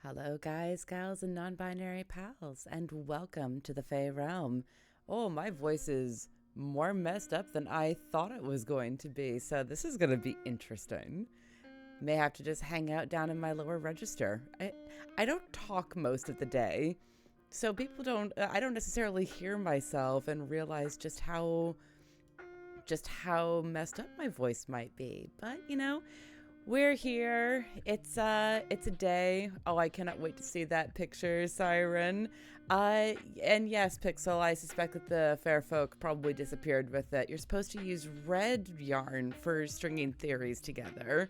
Hello, guys, gals, and non binary pals, and welcome to the Fae Realm. Oh, my voice is more messed up than I thought it was going to be, so this is going to be interesting. May have to just hang out down in my lower register. I don't talk most of the day, so I don't necessarily hear myself and realize just how messed up my voice might be. But, we're here. It's a day. Oh, I cannot wait to see that picture, Siren. And yes, Pixel, I suspect that the fair folk probably disappeared with it. You're supposed to use red yarn for stringing theories together.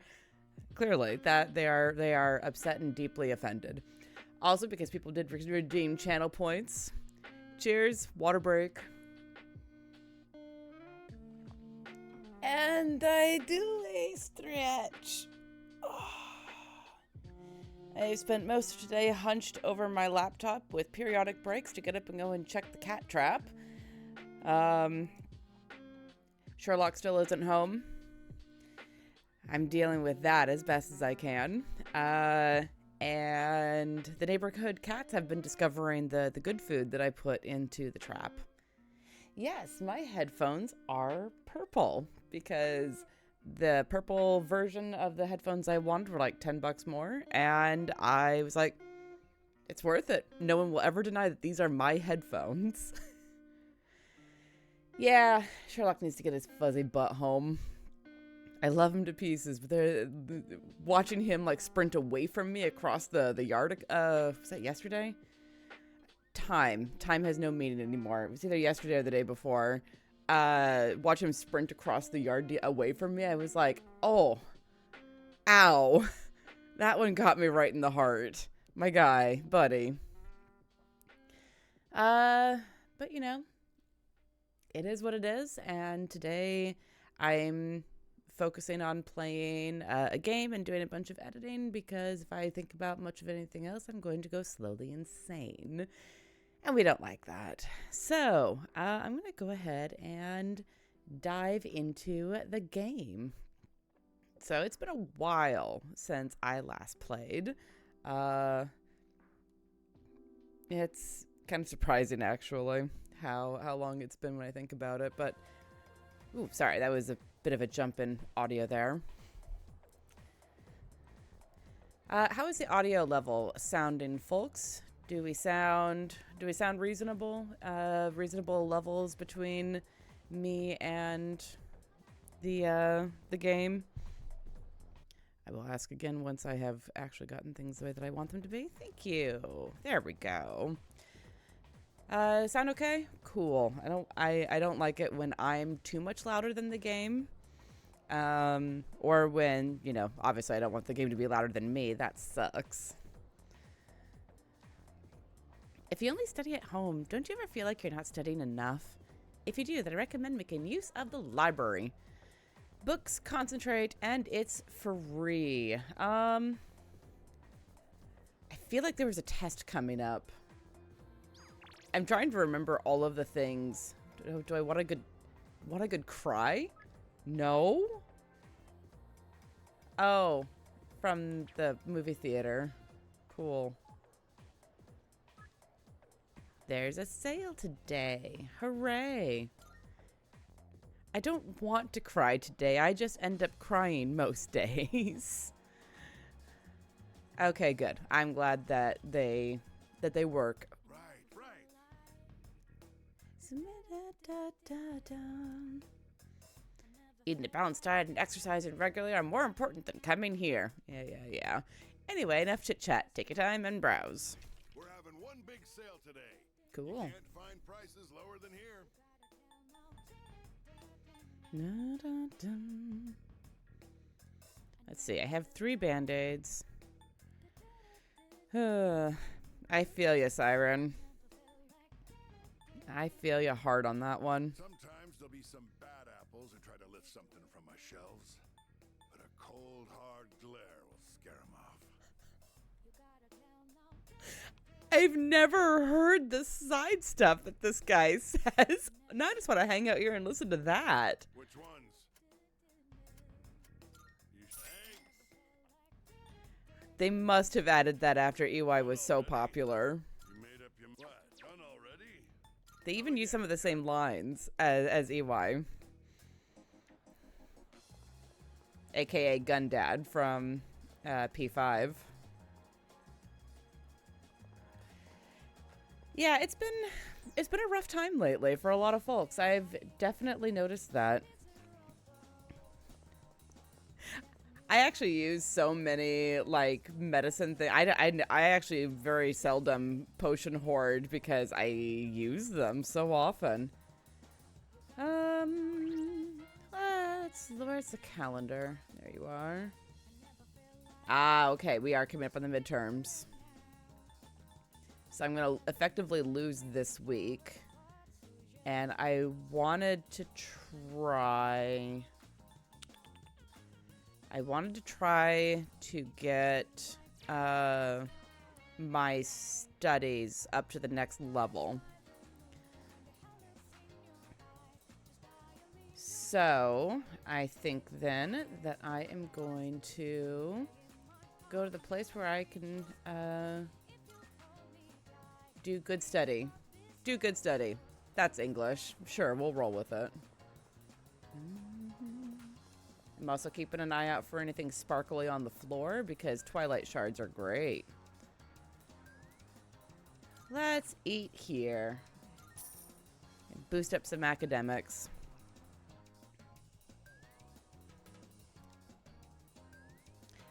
Clearly, that they are upset and deeply offended. Also, because people did redeem channel points. Cheers, water break. And I do a stretch. Oh. I spent most of today hunched over my laptop with periodic breaks to get up and go and check the cat trap. Sherlock still isn't home. I'm dealing with that as best as I can. And the neighborhood cats have been discovering the good food that I put into the trap. Yes, my headphones are purple because the purple version of the headphones I wanted were like $10 more. And I was like, it's worth it. No one will ever deny that these are my headphones. Yeah, Sherlock needs to get his fuzzy butt home. I love him to pieces, but watching him like sprint away from me across the yard, was that yesterday? Time has no meaning anymore. It was either yesterday or the day before. Watch him sprint across the yard away from me. I was like, oh, ow. That one got me right in the heart. My guy, buddy. But it is what it is. And today I'm focusing on playing a game and doing a bunch of editing because if I think about much of anything else, I'm going to go slowly insane. And we don't like that. So I'm going to go ahead and dive into the game. So it's been a while since I last played. It's kind of surprising, actually, how long it's been when I think about it. But, ooh, sorry, that was a bit of a jump in audio there. How is the audio level sounding, folks? Do we sound reasonable? Reasonable levels between me and the game? I will ask again once I have actually gotten things the way that I want them to be. Thank you. There we go. Sound okay? Cool. I don't like it when I'm too much louder than the game. Or when, obviously I don't want the game to be louder than me. That sucks. If you only study at home, don't you ever feel like you're not studying enough? If you do, then I recommend making use of the library. Books, concentrate, and it's free. I feel like there was a test coming up. I'm trying to remember all of the things. Do I want a good cry? No? Oh, from the movie theater. Cool. There's a sale today. Hooray. I don't want to cry today. I just end up crying most days. Okay, good. I'm glad that they work. Right. Eating a balanced diet and exercising regularly are more important than coming here. Yeah. Anyway, enough chit-chat. Take your time and browse. We're having one big sale today. Cool. You can't find prices lower than here. Let's see. I have 3 Band-Aids. I feel you, Siren. I feel you hard on that one. Sometimes there'll be some bad apples who try to lift something from my shelves, but a cold, hard glare will scare them off. I've never heard the side stuff that this guy says. Now I just want to hang out here and listen to that. Which ones? You They must have added that after EY was so popular. You made up your what? Done already? They even use some of the same lines as EY. AKA Gundad from P5. Yeah, it's been a rough time lately for a lot of folks. I've definitely noticed that. I actually use so many like medicine things. I actually very seldom potion hoard because I use them so often. Where's the calendar? There you are. Ah, okay, we are coming up on the midterms. So I'm gonna effectively lose this week. And I wanted to try to get my studies up to the next level. So I think then that I am going to go to the place where I can do good study. Do good study. That's English. Sure, we'll roll with it. I'm also keeping an eye out for anything sparkly on the floor because Twilight Shards are great. Let's eat here. And boost up some academics.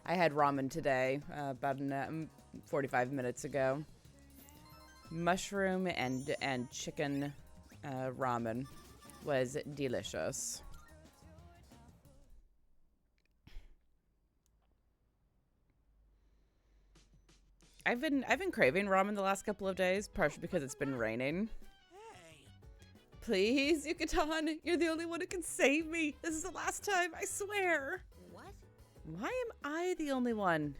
I had ramen today, about 45 minutes ago. Mushroom and chicken ramen was delicious. I've been craving ramen the last couple of days, partially because it's been raining. Hey. Please, Yucatan, you're the only one who can save me. This is the last time, I swear. What? Why am I the only one?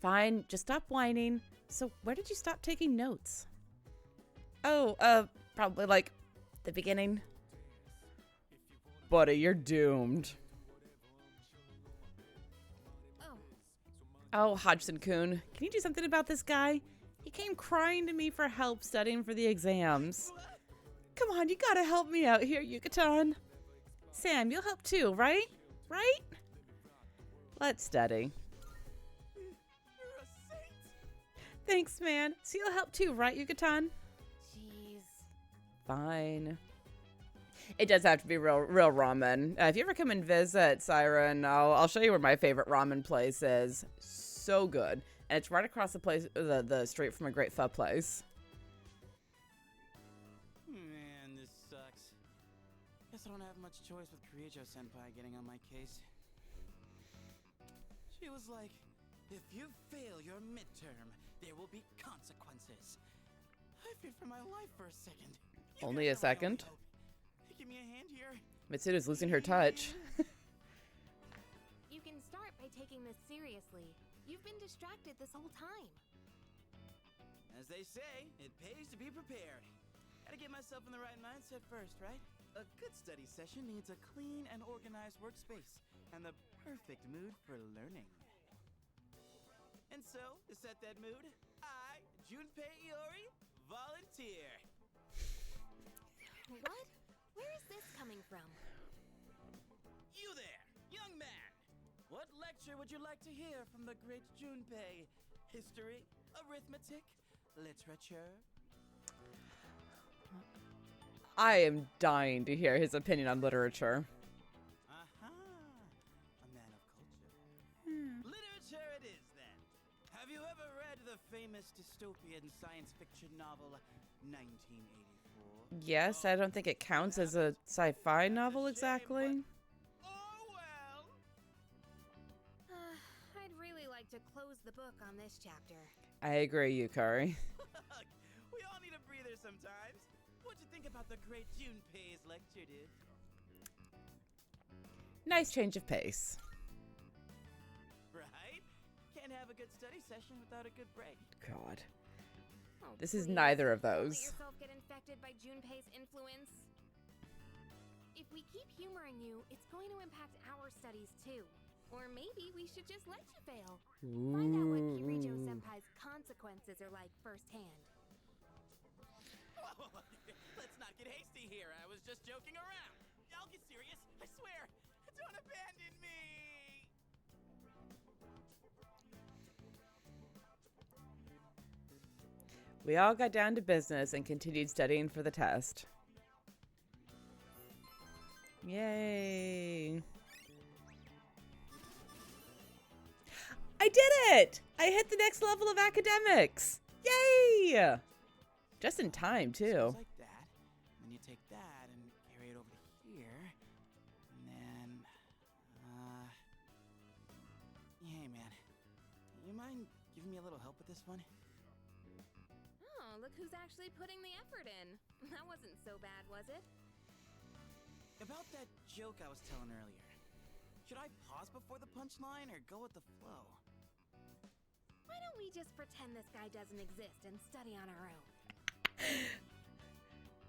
Fine, just stop whining. So, where did you stop taking notes? Oh, probably like the beginning. Buddy, you're doomed. Oh, Hodgson-kun, can you do something about this guy? He came crying to me for help studying for the exams. Come on, you gotta help me out here, Yucatan. Sam, you'll help too, right? Right? Let's study. You're a saint. Thanks, man. So you'll help too, right, Yucatan? Jeez. Fine. It does have to be real ramen. If you ever come and visit Siren, I'll show you where my favorite ramen place is. So good, and it's right across the street from a great pho place. Man, this sucks. Guess I don't have much choice with Kirijo-senpai getting on my case. She was like, if you fail your midterm, there will be consequences. I feared for my life for a second. Only a second? Give me a hand here. Mitsuda's losing her touch. You can start by taking this seriously. You've been distracted this whole time. As they say, it pays to be prepared. Gotta get myself in the right mindset first, right? A good study session needs a clean and organized workspace and the perfect mood for learning. And so, to set that mood, I, Junpei Iori, volunteer. What? Where is this coming from? You there, young man! What lecture would you like to hear from the great Junpei? History, arithmetic, literature? I am dying to hear his opinion on literature. Aha! A man of culture. Literature it is, then. Have you ever read the famous dystopian science fiction novel, 1984? Yes, I don't think it counts as a sci-fi novel exactly. Oh, well! I'd really like to close the book on this chapter. I agree, Yukari. We all need a breather sometimes. What'd you think about the great Junpei's lecture, dude? Nice change of pace. Right? Can't have a good study session without a good break. God. Oh, This is please, neither of don't those. Let yourself get infected by Junpei's influence. If we keep humoring you, it's going to impact our studies too. Or maybe we should just let you fail. Find out what Kirijo-senpai's consequences are like firsthand. Whoa, let's not get hasty here. I was just joking around. I'll get serious. I swear. Don't abandon me. We all got down to business and continued studying for the test. Yay. I did it! I hit the next level of academics! Yay! Just in time, too. Sounds like that. Then you take that and carry it over to here. And then, hey man, you mind giving me a little help with this one? Oh, look who's actually putting the effort in. That wasn't so bad, was it? About that joke I was telling earlier. Should I pause before the punchline or go with the flow? Why don't we just pretend this guy doesn't exist and study on our own?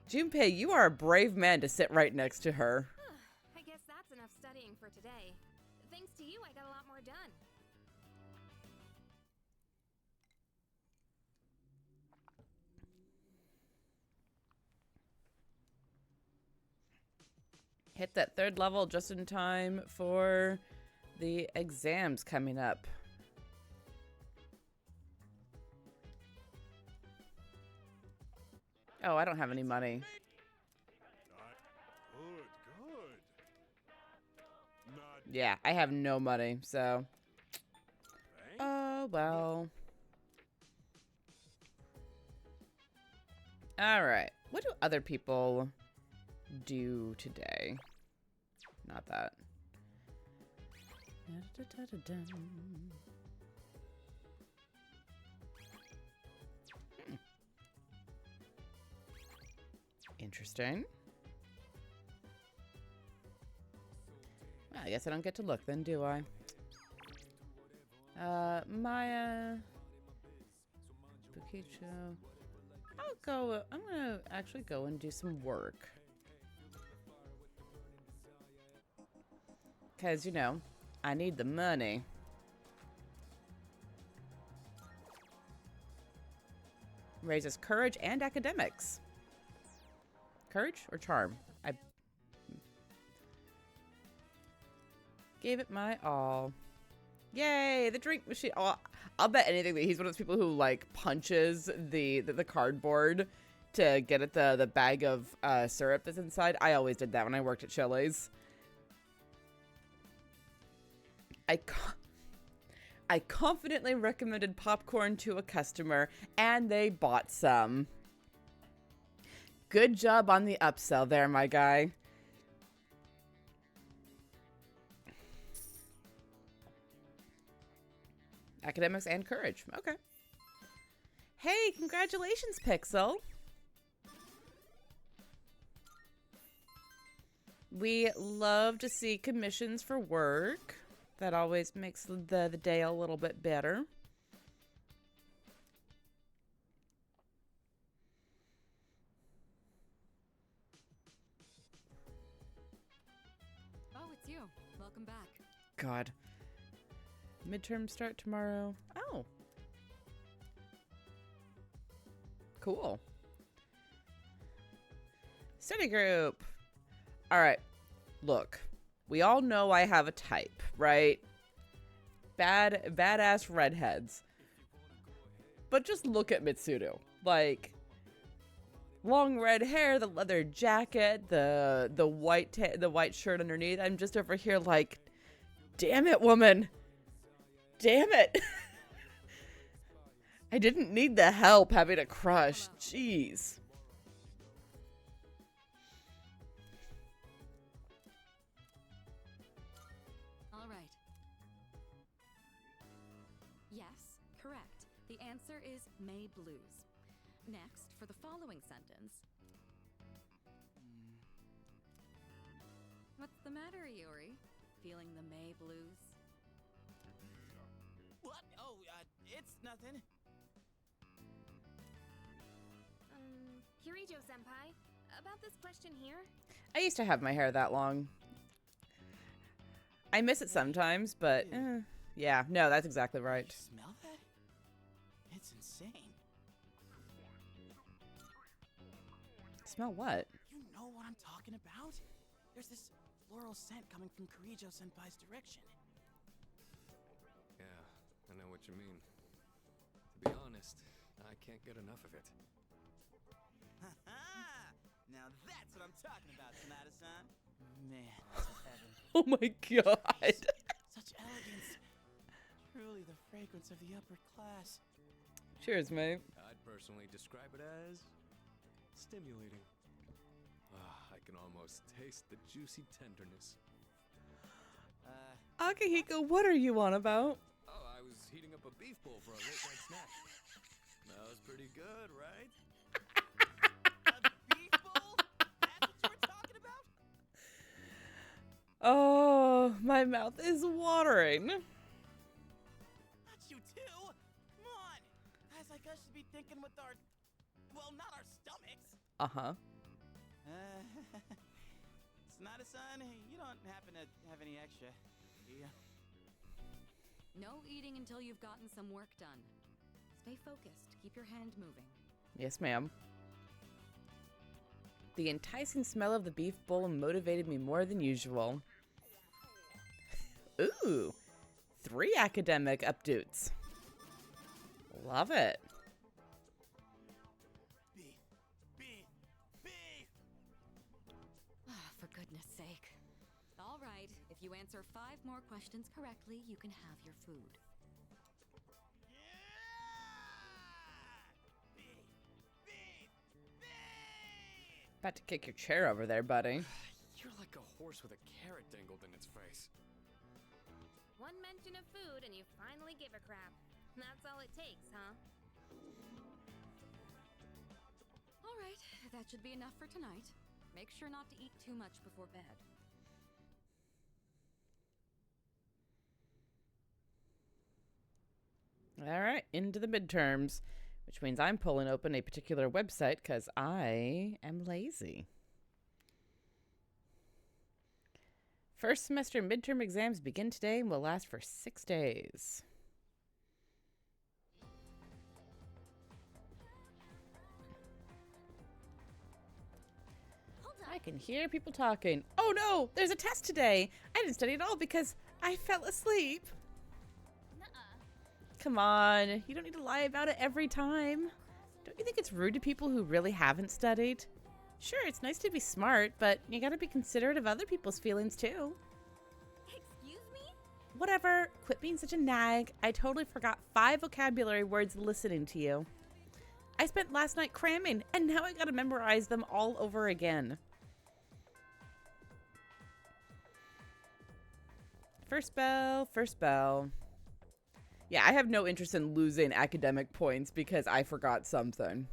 Junpei, you are a brave man to sit right next to her. I guess that's enough studying for today. Thanks to you, I got a lot more done. Hit that third level just in time for the exams coming up. Oh, I don't have any money. Good. Not Yeah, I have no money, so. thank Oh, well. Alright. What do other people do today? Not that. Interesting. Well, I guess I don't get to look then, do I? Maya. Bukicho. I'm gonna actually go and do some work. Because, you know, I need the money. Raises courage and academics. Courage or charm? I gave it my all. Yay, the drink machine. Oh, I'll bet anything that he's one of those people who like punches the cardboard to get at the bag of syrup that's inside. I always did that when I worked at Chili's. I confidently recommended popcorn to a customer and they bought some. Good job on the upsell there, my guy. Academics and courage. Okay. Hey, congratulations, Pixel. We love to see commissions for work. That always makes the day a little bit better. Oh, it's you. Welcome back. God. Midterm start tomorrow. Oh. Cool. Study group. All right. Look, we all know I have a type, right? Badass redheads. But just look at Mitsudo. Like, long red hair, the leather jacket, the white shirt underneath. I'm just over here like, damn it, woman. Damn it. I didn't need the help having a crush. Jeez. All right. Yes, correct. The answer is May Blues. Next, for the following sentence. What's the matter, Iori? Feeling the May Blues? What? Oh, it's nothing. Kirijo-senpai, about this question here. I used to have my hair that long. I miss it sometimes, but yeah, no, that's exactly right. You smell that? It's insane. Smell what? You know what I'm talking about? There's this floral scent coming from Kirijo Senpai's direction. Yeah, I know what you mean. To be honest, I can't get enough of it. Ha-ha! Now that's what I'm talking about, Sonata-san. Man, this is heaven. Oh my god. Such elegance. Truly the fragrance of the upper class. Cheers, mate. I'd personally describe it as stimulating. I can almost taste the juicy tenderness. Akihiko, what are you on about? Oh, I was heating up a beef bowl for a late-night snack. Smells pretty good, right? A beef bowl? That's what you were talking about? Oh, my mouth is watering. Not you too. Come on. Guys like us should be thinking with our, well, not our stomachs. Uh-huh. Sonata-san, you don't happen to have any extra, do you? No eating until you've gotten some work done. Stay focused. Keep your hand moving. Yes, ma'am. The enticing smell of the beef bowl motivated me more than usual. Ooh, 3 academic updates. Love it. Beef, beef, beef! For goodness sake. All right, if you answer 5 more questions correctly, you can have your food. Yeah! Beef, beef, beef! About to kick your chair over there, buddy. You're like a horse with a carrot dangled in its face. One mention of food and you finally give a crap. That's all it takes, huh? All right, that should be enough for tonight. Make sure not to eat too much before bed. All right, into the midterms, which means I'm pulling open a particular website because I am lazy. First semester midterm exams begin today and will last for 6 days. I can hear people talking. Oh no, there's a test today. I didn't study at all because I fell asleep. Come on, you don't need to lie about it every time. Don't you think it's rude to people who really haven't studied? Sure, it's nice to be smart, but you gotta be considerate of other people's feelings too. Excuse me? Whatever, quit being such a nag. I totally forgot 5 vocabulary words listening to you. I spent last night cramming, and now I gotta memorize them all over again. First bell, first bell. Yeah, I have no interest in losing academic points because I forgot something,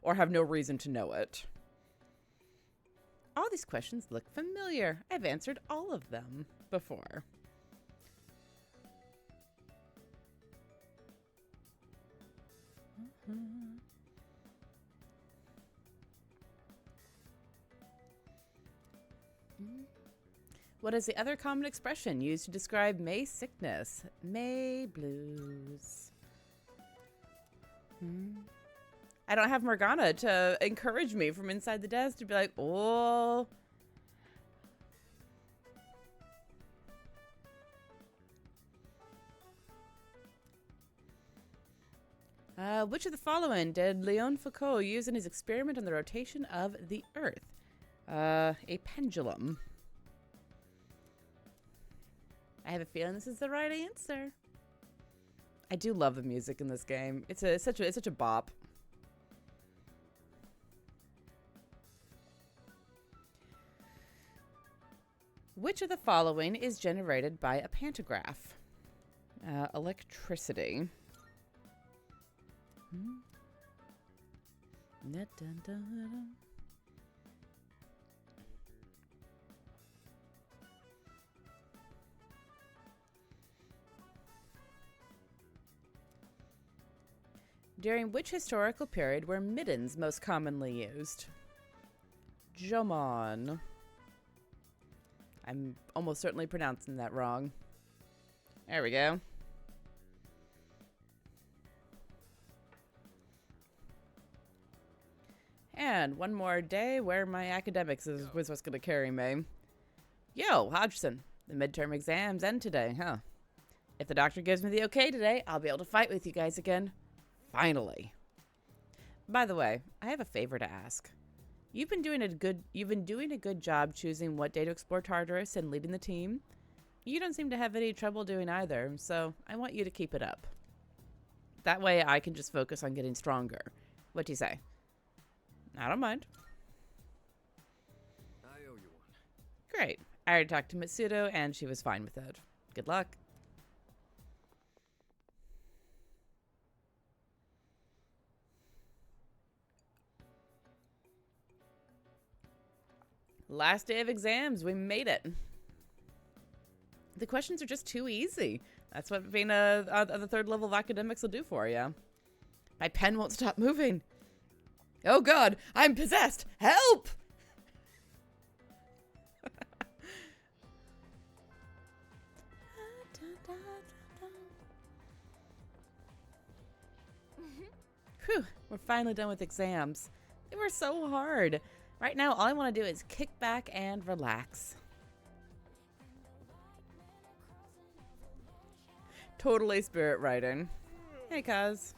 or have no reason to know it. All these questions look familiar. I've answered all of them before. What is the other common expression used to describe May sickness? May blues. I don't have Morgana to encourage me from inside the desk to be like, oh. Which of the following did Leon Foucault use in his experiment on the rotation of the Earth? A pendulum. I have a feeling this is the right answer. I do love the music in this game. It's such a bop. Which of the following is generated by a pantograph? Electricity. During which historical period were middens most commonly used? Jomon. I'm almost certainly pronouncing that wrong. There we go. And one more day where my academics was what's going to carry me. Yo, Hodgson, the midterm exams end today, huh? If the doctor gives me the okay today, I'll be able to fight with you guys again. Finally. By the way, I have a favor to ask. You've been doing a good job choosing what day to explore Tartarus and leading the team. You don't seem to have any trouble doing either, so I want you to keep it up. That way I can just focus on getting stronger. What do you say? I don't mind. I owe you one. Great. I already talked to Mitsudo, and she was fine with it. Good luck. Last day of exams. We made it. The questions are just too easy. That's what being the third level of academics will do for you. My pen won't stop moving. Oh god, I'm possessed! Help! Whew, we're finally done with exams. They were so hard. Right now, all I want to do is kick back and relax. Totally spirit writing. Hey, cuz.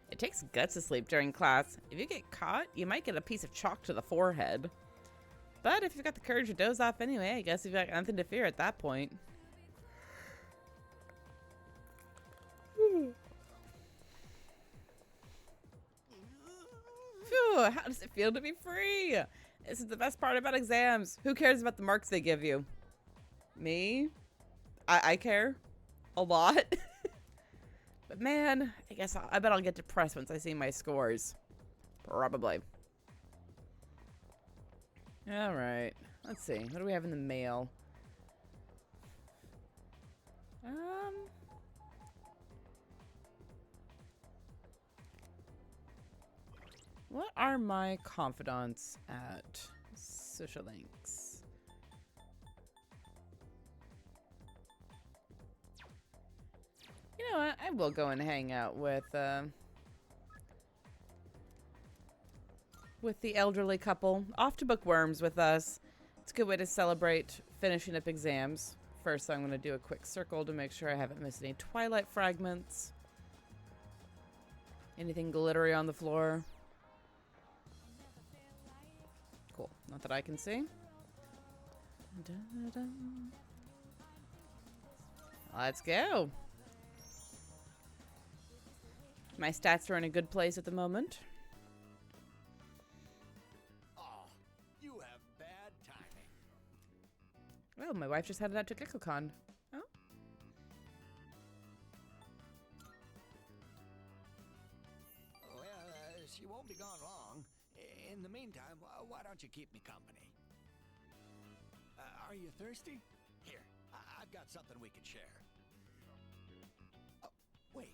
It takes guts to sleep during class. If you get caught, you might get a piece of chalk to the forehead. But if you've got the courage to doze off anyway, I guess you've got nothing to fear at that point. Phew, how does it feel to be free? This is the best part about exams. Who cares about the marks they give you? Me? I care. A lot. But man, I bet I'll get depressed once I see my scores. Probably. Alright. Let's see. What do we have in the mail? What are my confidants at social links? You know what? I will go and hang out with the elderly couple. Off to bookworms with us. It's a good way to celebrate finishing up exams. First, I'm going to do a quick circle to make sure I haven't missed any twilight fragments. Anything glittery on the floor? Cool. Not that I can see. Let's go. My stats are in a good place at the moment. Oh, you have bad timing. Well, my wife just headed out to GeckoCon. Oh. Well, she won't be gone long. In the meantime, why don't you keep me company? Are you thirsty? Here, I've got something we can share. Oh, wait.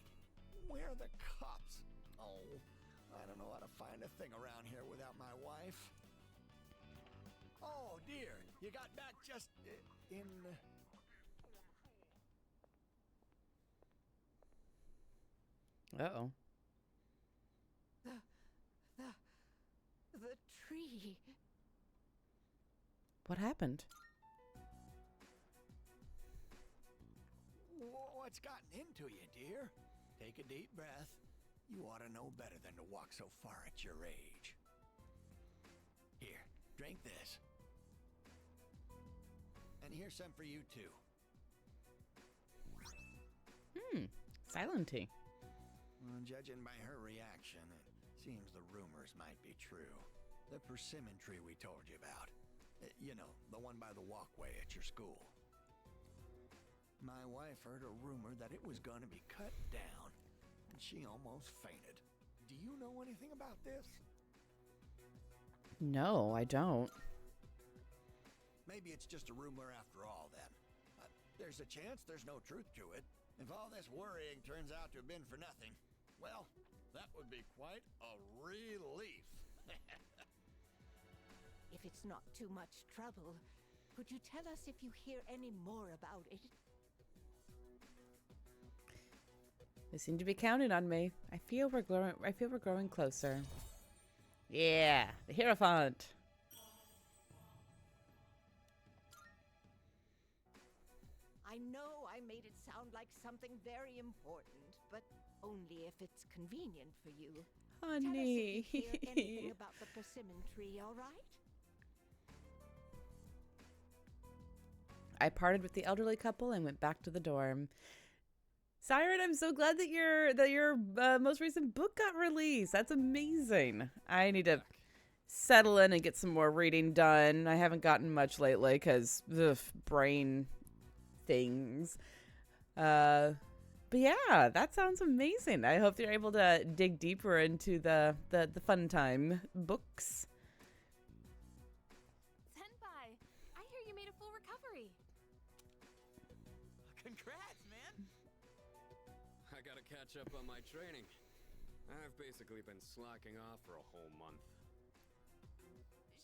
Where are the cops? Oh, I don't know how to find a thing around here without my wife. Oh, dear. You got back just in... Uh-oh. The tree. What happened? What's gotten into you, dear? Take a deep breath. You ought to know better than to walk so far at your age. Here, drink this. And here's some for you, too. Silent tea. Well, judging by her reaction, it seems the rumors might be true. The persimmon tree we told you about. You know, the one by the walkway at your school. My wife heard a rumor that it was going to be cut down, and she almost fainted. Do you know anything about this? No, I don't. Maybe it's just a rumor after all, then. There's a chance there's no truth to it. If all this worrying turns out to have been for nothing, well, that would be quite a relief. If it's not too much trouble, Could you tell us if you hear any more about it? They seem to be counting on me. I feel we're growing closer. Yeah, the Hierophant. I know I made it sound like something very important, but only if it's convenient for you. Honey. Tell us if you hear anything about the persimmon tree, all right? I parted with the elderly couple and went back to the dorm. Siren, I'm so glad that your most recent book got released. That's amazing. I need to settle in and get some more reading done. I haven't gotten much lately because brain things. But yeah, that sounds amazing. I hope you're able to dig deeper into the fun time books. Senpai, I hear you made a full recovery. Congrats, man! I gotta catch up on my training. I've basically been slacking off for a whole month.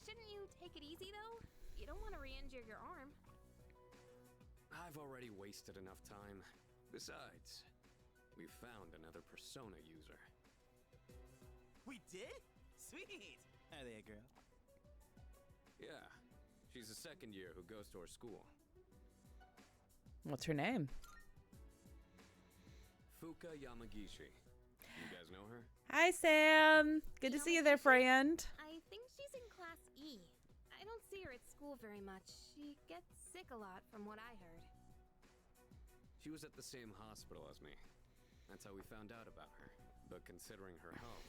Shouldn't you take it easy, though? You don't want to re-injure your arm. I've already wasted enough time. Besides, we found another Persona user. We did? Sweet! Are they a girl? Yeah, she's a second year who goes to our school. What's her name? Fuka Yamagishi. You guys know her? Hi, Sam. Good to see you there, friend. I think she's in Class E. I don't see her at school very much. She gets sick a lot, from what I heard. She was at the same hospital as me. That's how we found out about her. But considering her health,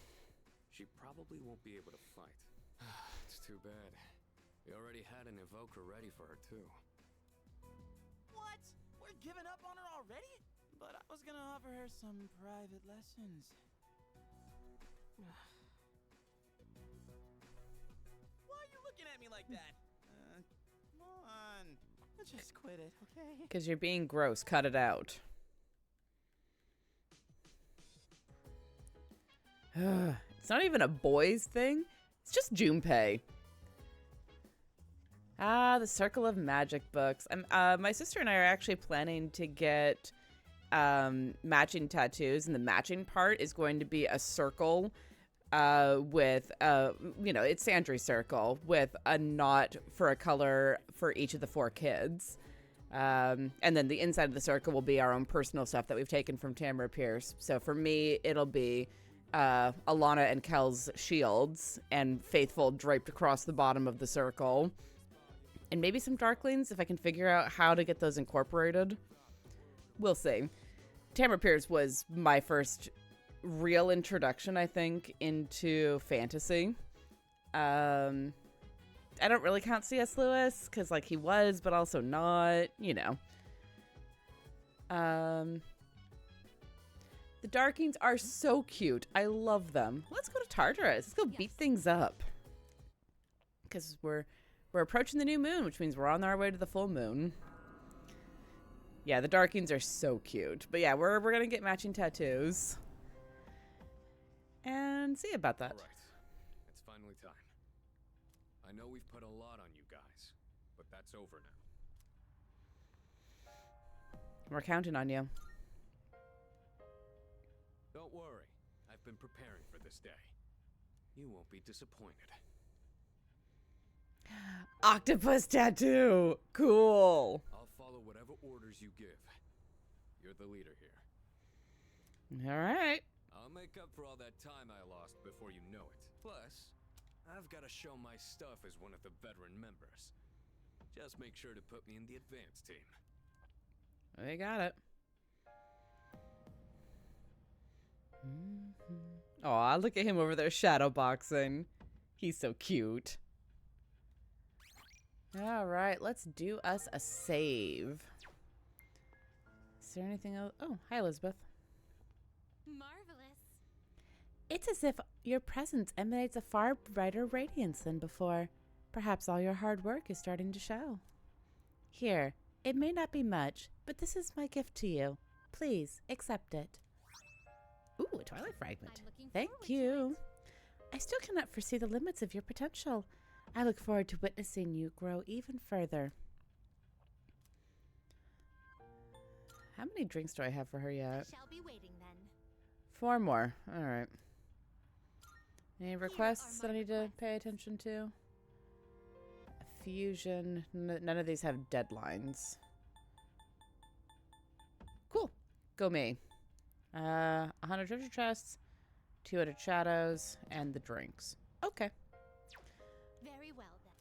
she probably won't be able to fight. It's too bad. We already had an evoker ready for her, too. What? We're giving up on her already? But I was gonna offer her some private lessons. Why are you looking at me like that? Come on. Let's just quit it, okay? Because you're being gross. Cut it out. It's not even a boys thing. It's just Junpei. Ah, the Circle of Magic books. My sister and I are actually planning to get matching tattoos, and the matching part is going to be a circle with it's Sandry circle with a knot for a color for each of the 4 kids. And then the inside of the circle will be our own personal stuff that we've taken from Tamara Pierce. So for me, it'll be Alana and Kel's shields and Faithful draped across the bottom of the circle. And maybe some Darklings if I can figure out how to get those incorporated. We'll see. Tamara Pierce was my first real introduction, I think, into fantasy. I don't really count C.S. Lewis because, like, he was, but also not, you know. The Darkings are so cute. I love them. Let's go to Tartarus. Let's go beat things up. Because we're approaching the new moon, which means we're on our way to the full moon. Yeah, the Darkings are so cute. But yeah, we're going to get matching tattoos. And see about that. All right. It's finally time. I know we've put a lot on you guys, but that's over now. We're counting on you. Don't worry. I've been preparing for this day. You won't be disappointed. Octopus tattoo. Cool. I'll follow whatever orders you give. You're the leader here. All right. I'll make up for all that time I lost before you know it. Plus, I've got to show my stuff as one of the veteran members. Just make sure to put me in the advanced team. We got it. Aw, look at him over there shadowboxing. He's so cute. All right, let's do us a save. Is there anything else? Oh, hi, Elizabeth. Marvelous. It's as if your presence emanates a far brighter radiance than before. Perhaps all your hard work is starting to show. Here, it may not be much, but this is my gift to you. Please, accept it. Ooh, a Twilight Fragment. Thank you. I still cannot foresee the limits of your potential. I look forward to witnessing you grow even further. How many drinks do I have for her yet? Shall be waiting then. 4 more. All right. Any are requests my that I need to pay attention to? A fusion. None of these have deadlines. Cool. Go me. 100 treasure chests, 200 shadows, and the drinks. Okay. Very well then.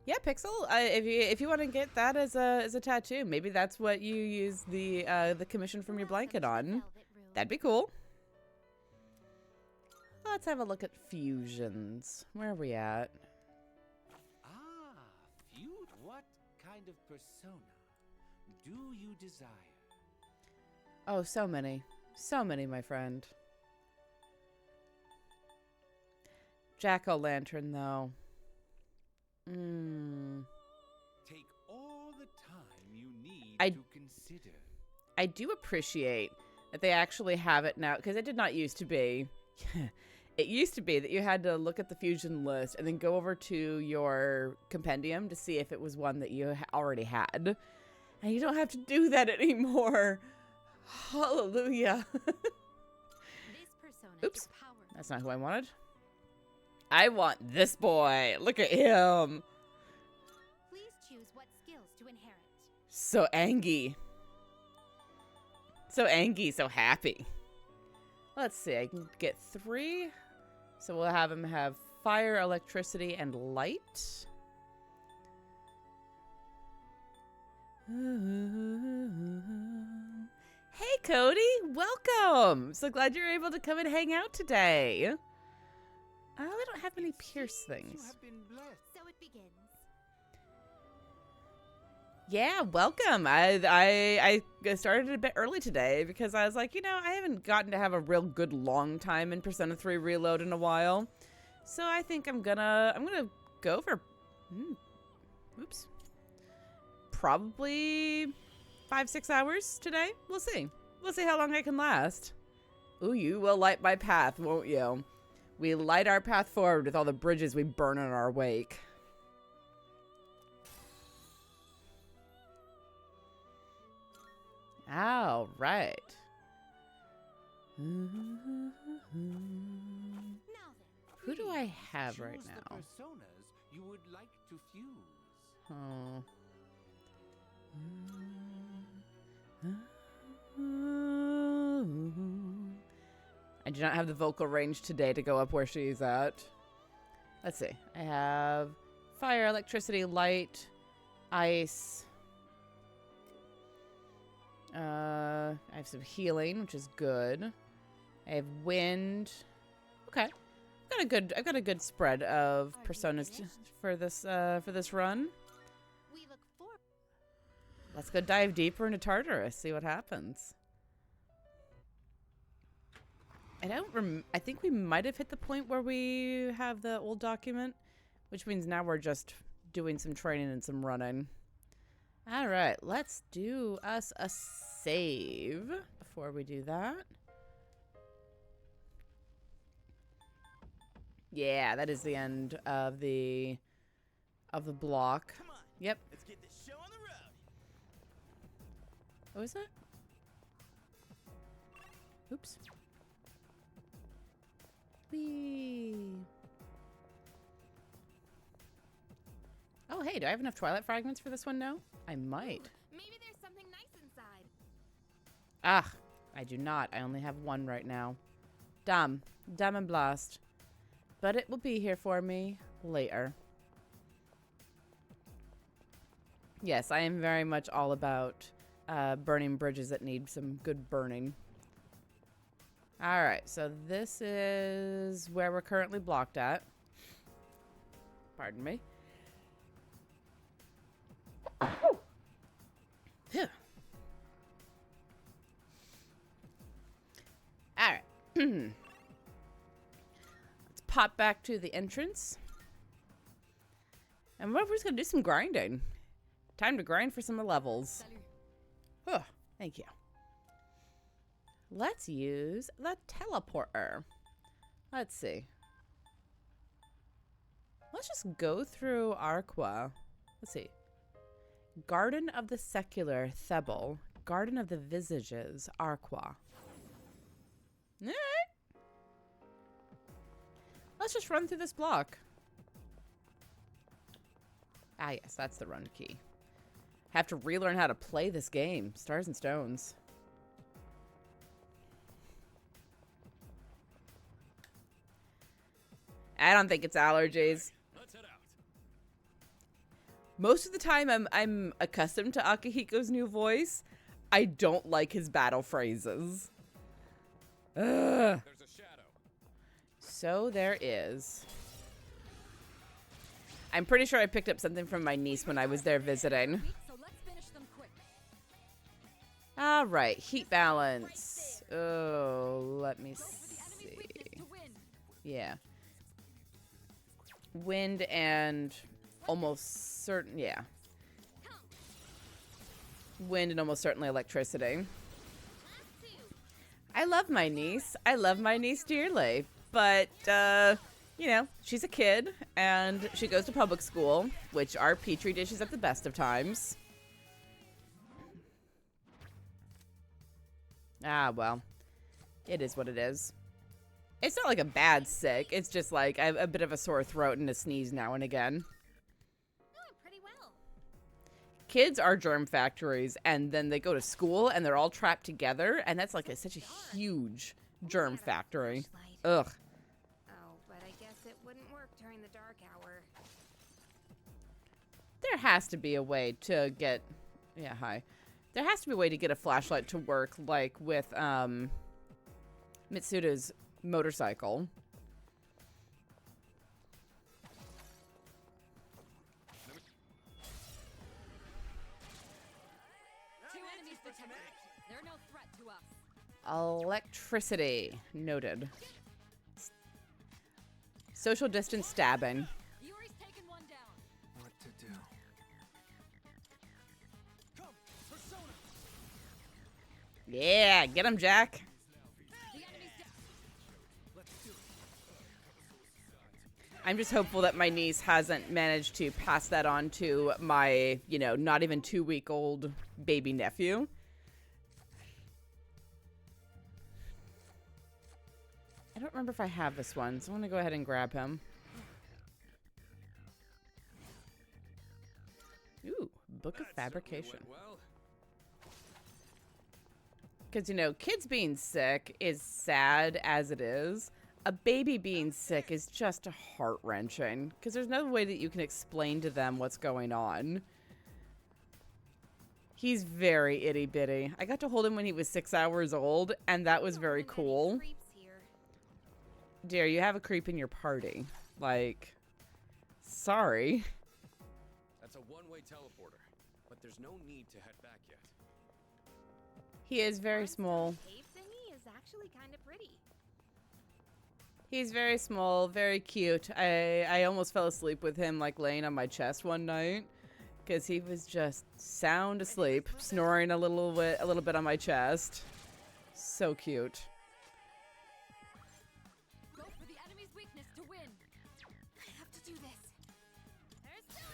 Yeah, Pixel. If you want to get that as a tattoo, maybe that's what you use the commission from your blanket on. Velvet room. That'd be cool. Let's have a look at fusions. Where are we at? Ah, feud. What kind of persona do you desire? Oh, so many. So many, my friend. Jack-o'-lantern, though. Take all the time you need I- to consider. I do appreciate that they actually have it now, because it did not used to be. It used to be that you had to look at the fusion list and then go over to your compendium to see if it was one that you already had. And you don't have to do that anymore. Hallelujah. This persona Oops. is powerful. That's not who I wanted. I want this boy. Look at him. Please choose what skills to inherit. So angy. So angy, so happy. Let's see, I can get 3. So we'll have him have fire, electricity, and light. Hey, Cody. Welcome. So glad you're able to come and hang out today. We don't have any pierce things. You have been blessed. So it begins. Yeah, welcome. I started a bit early today because I was like, you know, I haven't gotten to have a real good long time in Persona 3 Reload in a while. So I think I'm gonna go for oops. Probably 5-6 hours today. We'll see. We'll see how long I can last. Ooh, you will light my path, won't you? We light our path forward with all the bridges we burn in our wake. All right. Now then. Who do I have right Choose now? the personas you would like to fuse. Oh. I do not have the vocal range today to go up where she's at. Let's see. I have fire, electricity, light, ice. I have some healing, which is good. I have wind. Okay. I've got a good spread of personas for this run. We look forward. Let's go dive deeper into Tartarus, see what happens. I think we might have hit the point where we have the old document, which means now we're just doing some training and some running. All right, let's do us a save before we do that. Yeah, that is the end of the block. Come on. Yep. Let's get this show on the road. What was that? Oops. Whee. Oh, hey, do I have enough Twilight fragments for this one now? I might. Maybe there's something nice inside. Ah, I do not. I only have one right now. Dumb. Dumb and blast. But it will be here for me later. Yes, I am very much all about burning bridges that need some good burning. Alright, so this is where we're currently blocked at. Pardon me. Phew. Alright. Let's pop back to the entrance. And we're just going to do some grinding. Time to grind for some levels. Oh, thank you. Let's use the teleporter. Let's see. Let's just go through Arqua. Let's see. Garden of the Secular, Thebel. Garden of the Visages, Arqua. Alright. Let's just run through this block. Ah, yes, that's the run key. Have to relearn how to play this game. Stars and Stones. I don't think it's allergies. Let's head out. Most of the time I'm accustomed to Akihiko's new voice. I don't like his battle phrases. Ugh. There's a shadow. So there is. I'm pretty sure I picked up something from my niece when I was there visiting. So let's finish them quick. All right, heat balance. Oh, let me see. Yeah. Wind and almost certain, yeah. Wind and almost certainly electricity. I love my niece. I love my niece dearly. But, you know, she's a kid and she goes to public school, which are petri dishes at the best of times. Ah, well, it is what it is. It's not like a bad sick. It's just like I have a bit of a sore throat and a sneeze now and again. Oh, pretty well. Kids are germ factories, and then they go to school and they're all trapped together, and that's like such a huge germ factory. Ugh. Oh, but I guess it wouldn't work during the dark hour. There has to be a way to get... Yeah, hi. There has to be a way to get a flashlight to work, like with Mitsuda's motorcycle. Two enemies detected. They're no threat to us. Electricity. Noted. Social distance stabbing. Yuri's taken one down. What to do? Come, Persona! Yeah, get him, Jack. The enemy's down. Let's do it. I'm just hopeful that my niece hasn't managed to pass that on to my, you know, not even 2-week-old baby nephew. I don't remember if I have this one, so I'm going to go ahead and grab him. Ooh, Book of Fabrication. Well, Because, you know, kids being sick is sad as it is. A baby being sick is just heart-wrenching. Because there's no way that you can explain to them what's going on. He's very itty-bitty. I got to hold him when he was 6 hours old, and that was very cool. Creeps here. Dear, you have a creep in your party. Like, sorry. that's a one-way teleporter, but there's no need to head back yet. He is very small. Cave thingy is actually kind of pretty. He's very small, very cute. I almost fell asleep with him, like, laying on my chest one night. Because he was just sound asleep, snoring a little bit on my chest. So cute. Go for the enemy's weakness to win. I have to do this. Persona!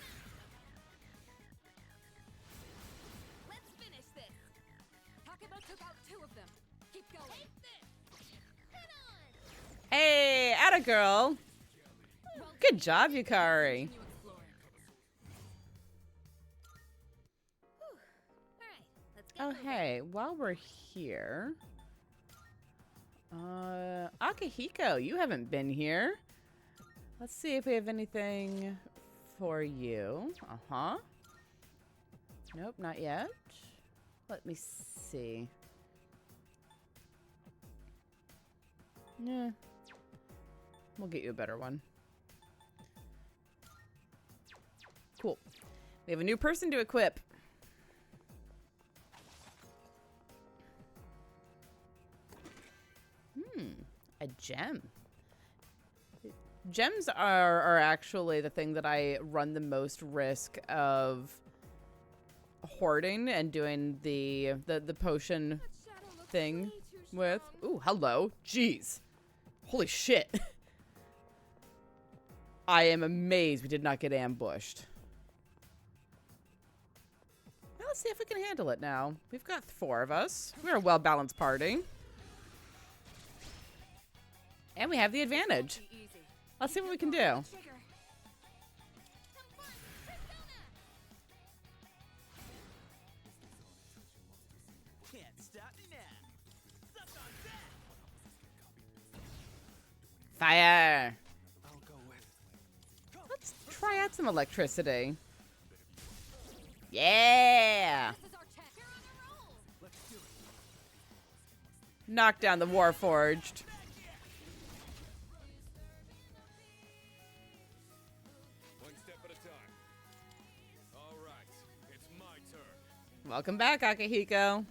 Let's finish this. Takeba took out 2 of them. Keep going. Take this. Head on. Hey, atta girl. Well Good job, Yukari. continue exploring. All right, let's get Oh, moving. hey, while we're here... Akihiko, you haven't been here. Let's see if we have anything for you. Uh-huh. Nope, not yet. Let me see. Yeah. We'll get you a better one. Cool. We have a new person to equip. A gem. Gems are actually the thing that I run the most risk of hoarding and doing the potion That shadow looks thing way too with. strong. Ooh, hello. Jeez. Holy shit. I am amazed we did not get ambushed. Well, let's see if we can handle it now. We've got 4 of us. We're a well-balanced party. And we have the advantage. Let's see what we can do. Can't stop me now. Suck on that. Fire! Let's try out some electricity. Yeah! Knock down the Warforged. One step at a time. All right, it's my turn. Welcome back, Akihiko.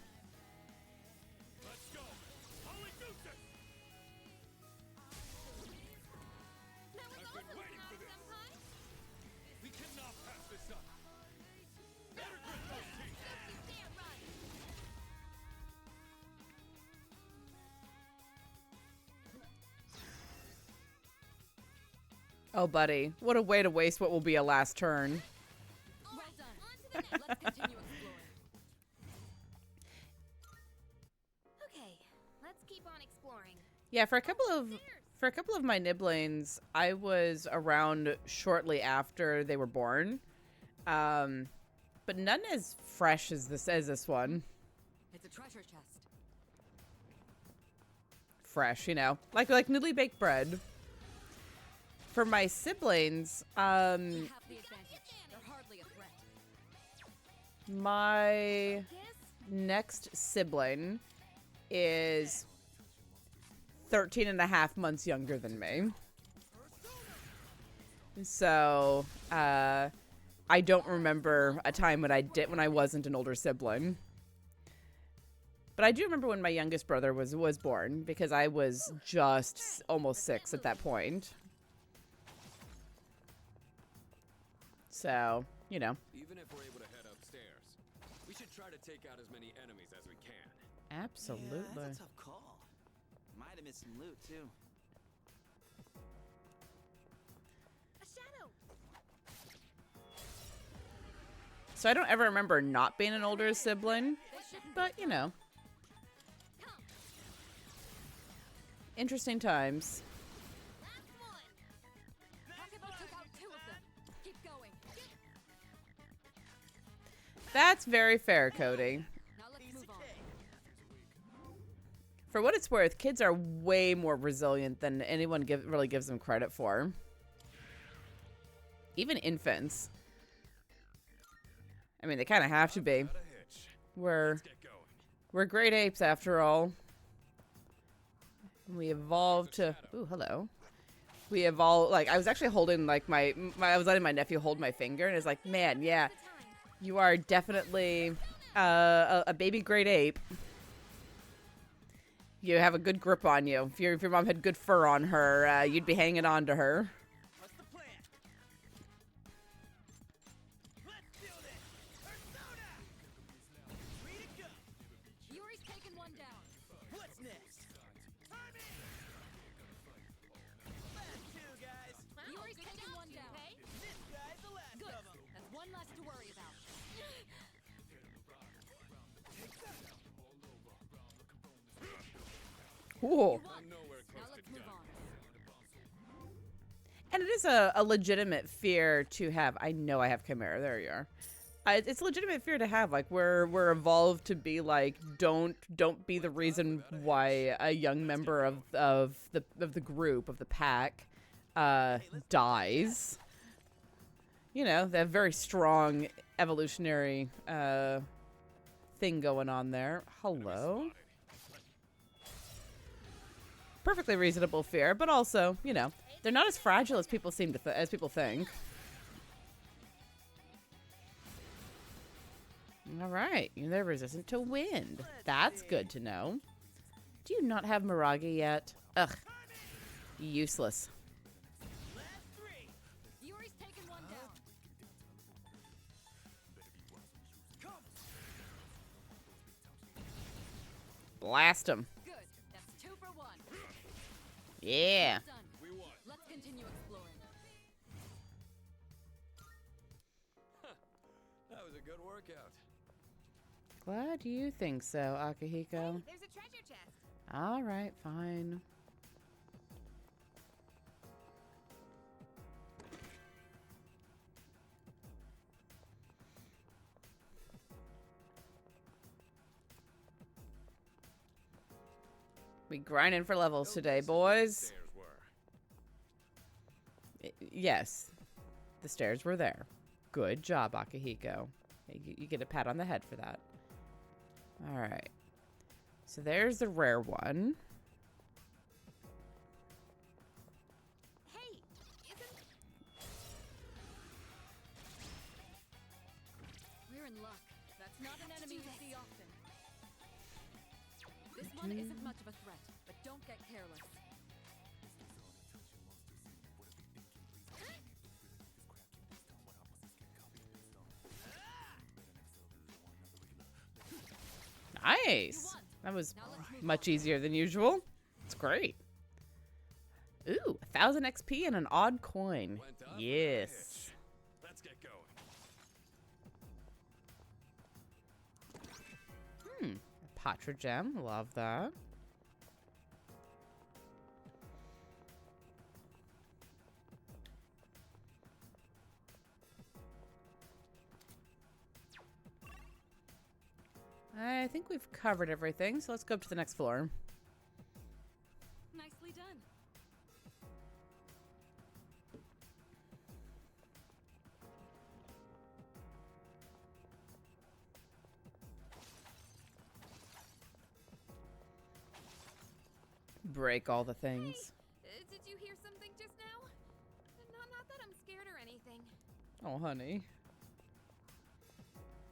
Let's go. Holy gooses! I've been waiting for this. We cannot pass this up. Better grit those teeth. Oh, buddy. What a way to waste what will be a last turn. Well done. Let's continue exploring. Okay, let's keep on exploring. Yeah, for a couple of my nibblings, I was around shortly after they were born. But none as fresh as this one. It's a treasure chest. Fresh, you know. Like newly baked bread. For my siblings, We have the advantage. They're hardly a threat. my next sibling is 13 and a half months younger than me. So, I don't remember a time when I wasn't an older sibling. But I do remember when my youngest brother was born, because I was just almost 6 at that point. So, you know. Even if we're able to head upstairs, we should try to take out as many enemies as we can. Absolutely. Yeah, that's a tough call. Might have missed some loot too. A shadow. So I don't ever remember not being an older sibling, but you know. Interesting times. Hakuba took out 2 of them. Keep going. That's very fair, Cody. Now let's move on. For what it's worth, kids are way more resilient than anyone really gives them credit for. Even infants. I mean, they kind of have to be. We're great apes after all. We evolved to... Ooh, hello. We evolved... Like, I was actually holding, like, I was letting my nephew hold my finger, and it's like, man, yeah. You are definitely a baby great ape. You have a good grip on you. If your mom had good fur on her, you'd be hanging on to her. What's the plan? Let's do this. Persona. Free to go. Yuri's taken one down. What's next? Timing. Last 2 guys. Yuri's taken one down. This guy's the last Good. of them. That's one less to worry about. Ooh. One. I'm nowhere Now close let's to move done. on. And it is a legitimate fear to have. I know I have Chimera. There you are. It's a legitimate fear to have. Like, we're evolved to be like, don't be the reason why a young member of the group, of the pack, dies. You know, they have very strong evolutionary thing going on there. Hello. Perfectly reasonable fear, but also, you know, they're not as fragile as people seem to as people think. All right, they're resistant to wind. That's good to know. Do you not have Miragi yet? Ugh, useless. Last 3. Yuri's taken one down. Come. Blast them. Good. That's 2 for 1. Yeah. Done. We won. Let's continue exploring. a good workout. Glad you think so, Akihiko. Hey, there's a treasure chest. All right, fine. We grinding for levels today, boys. Stairs were. Yes, the stairs were there. Good job, Akihiko. You get a pat on the head for that. All right. So there's the rare one. Hey, isn't... We're in luck. That's not an enemy we see often. This one isn't much of a threat, but don't get careless. Nice. That was much easier than usual. It's great. Ooh, 1,000 XP and an odd coin. Went up, Yes. Let's get going. Patra gem. Love that. I think we've covered everything, so let's go up to the next floor. Nicely done. Break all the things. Did you hear something just now? Not that I'm scared or anything. Oh, honey.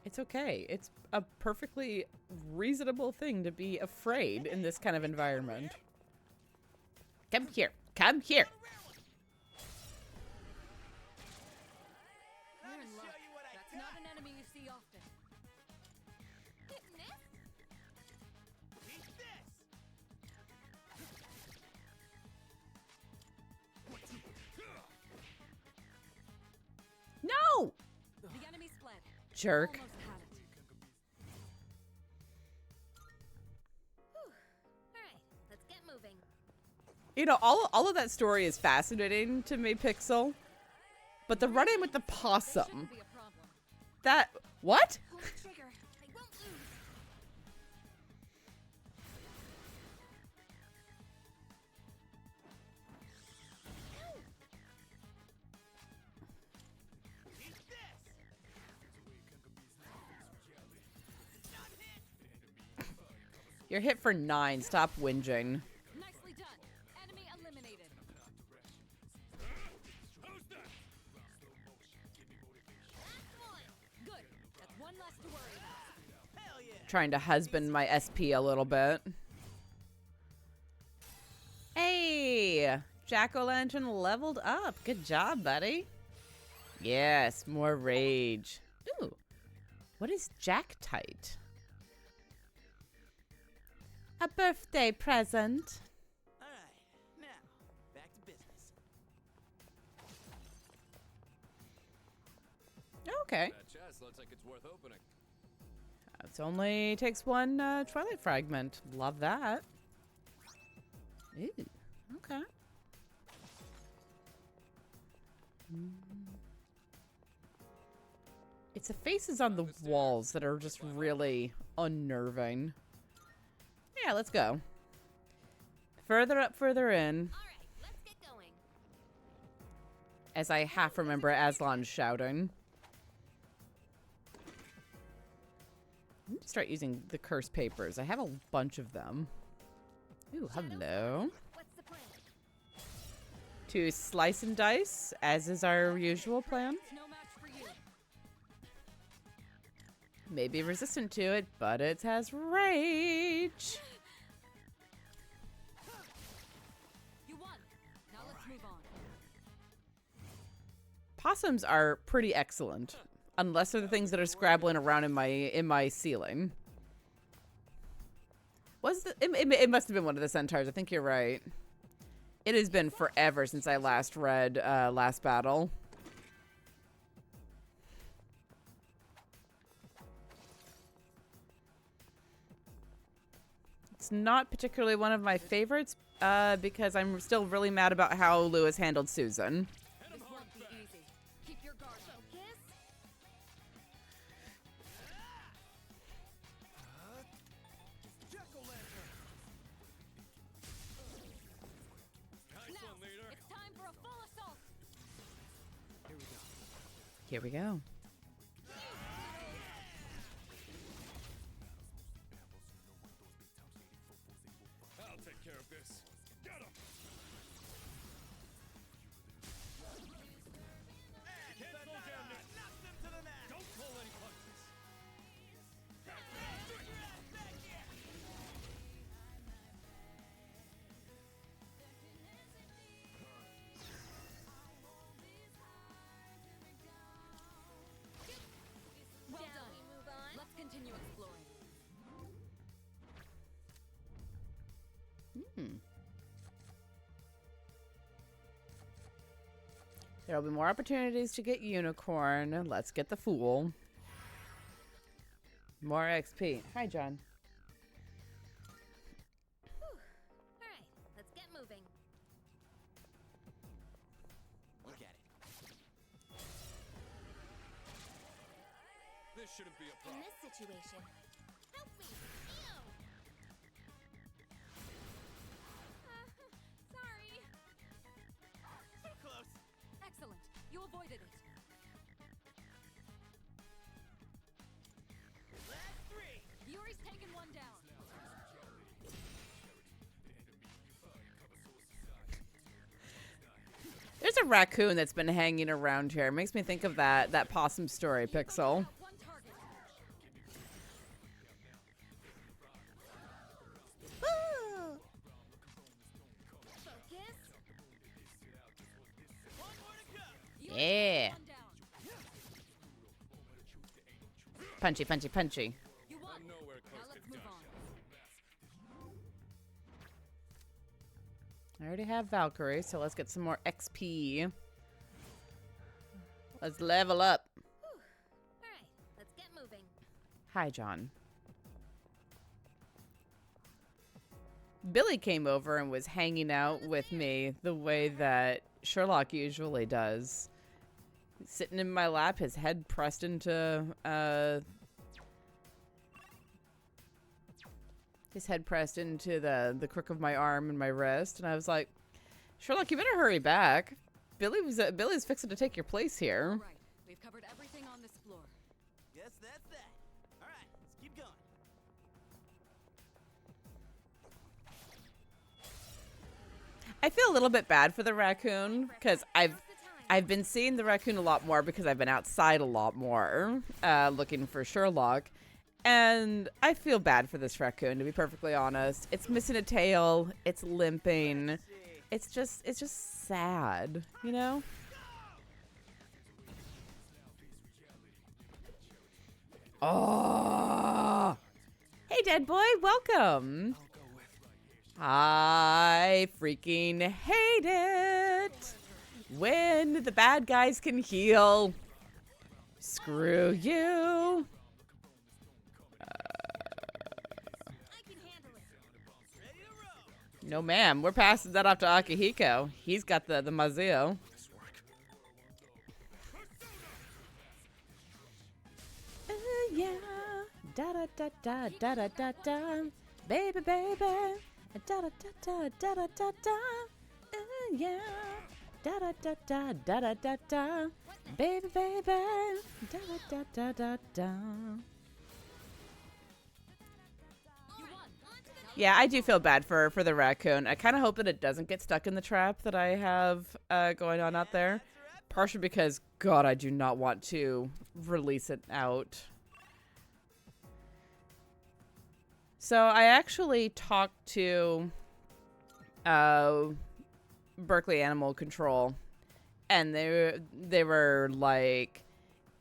It's okay. It's a perfectly reasonable thing to be afraid in this kind of environment. Come here. Come here. We're in luck. That's not an enemy you see often. Getting this? No! The enemy's fled. Jerk. Almost had it. Alright, let's get moving. You know, all of that story is fascinating to me, Pixel. But the run-in with the possum. Shouldn't be a problem. That... What? Hold the trigger. I won't lose. You're hit for 9. Stop whinging. Nicely done. Enemy eliminated. Good. That's one less to worry about. Hell yeah. Trying to husband my SP a little bit. Hey! Jack-o'-lantern leveled up. Good job, buddy. Yes, more rage. Ooh. What is Jacktite? A birthday present. All right, now back to business. Okay. That chest looks like it's worth opening. It only takes one Twilight fragment. Love that. Ooh, okay. It's the faces on the walls that are just really unnerving. Yeah, let's go. Further up, further in. Alright, let's get going. As I half remember Aslan shouting. I need to start using the cursed papers. I have a bunch of them. Ooh, hello. What's the plan? To slice and dice, as is our usual plan. It's no match for you. Maybe resistant to it, but it has rage. You won. Now let's move on. Possums are pretty excellent, unless they're the things that are scrabbling around in my ceiling. It must have been one of the centaurs. I think you're right. It has been forever since I last read Last Battle. It's not particularly one of my favorites because I'm still really mad about how Lewis handled Susan. This won't be easy. Keep your guard up. Focus. Now, it's time for a full assault. Here we go. I'll take care of this. Get him! Can't slow down now. Knocked him to the mat. Don't pull any punches. Well Shall done. we move on? Let's continue exploring. There'll be more opportunities to get unicorn. Let's get the fool. More XP. Hi, John. Alright, let's get moving. Look at it. This shouldn't be a In problem. this situation, help me! Ew! Sorry. Too close. Excellent. You avoided it. Last three. Yuri's taken one down. There's a raccoon that's been hanging around here. It makes me think of that possum story, Pixel. One target. Focus. One more to go. Yuri's Yeah. taken one down. Punchy, punchy, punchy. You won. Nowhere Now close let's to move done. on. I already have Valkyrie, so let's get some more XP. Let's level up. Alright, let's get moving. Hi, John. Billy came over and was hanging out with me the way that Sherlock usually does. Sitting in my lap, his head pressed into, the crook of my arm and my wrist, and I was like, Sherlock, you better hurry back. Billy's fixing to take your place here. All right. We've covered everything on this floor. Guess that's that. All right, let's keep going. I feel a little bit bad for the raccoon because I've been seeing the raccoon a lot more because I've been outside a lot more looking for Sherlock, and I feel bad for this raccoon, to be perfectly honest. It's missing a tail, it's limping, it's just sad, you know? Oh, hey, dead boy, welcome. I freaking hate it when the bad guys can heal. Screw you. I can handle it. Ready to roll. No, ma'am. We're passing that off to Akihiko. He's got the Mazio. Yeah. Da da da da da da da da. Baby, baby. Da da da da da da da da. Yeah. Da da da da da da da da. Baby, baby. Da da da da da da. You won. Yeah, I do feel bad for the raccoon. I kind of hope that it doesn't get stuck in the trap that I have going on out there. Partially because, God, I do not want to release it out. So I actually talked to Berkeley Animal Control, and they were like,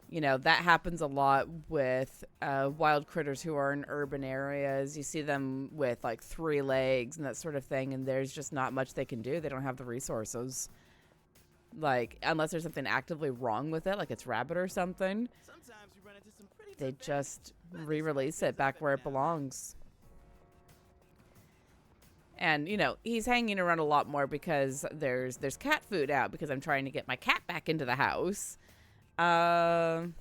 you know, that happens a lot with wild critters who are in urban areas. You see them with like 3 legs and that sort of thing, and there's just not much they can do. They don't have the resources. Like, unless there's something actively wrong with it, like it's rabid or something, Sometimes we run into some pretty they tough just enemies, but re-release these it back better where it now. belongs. And, you know, he's hanging around a lot more because there's cat food out because I'm trying to get my cat back into the house. But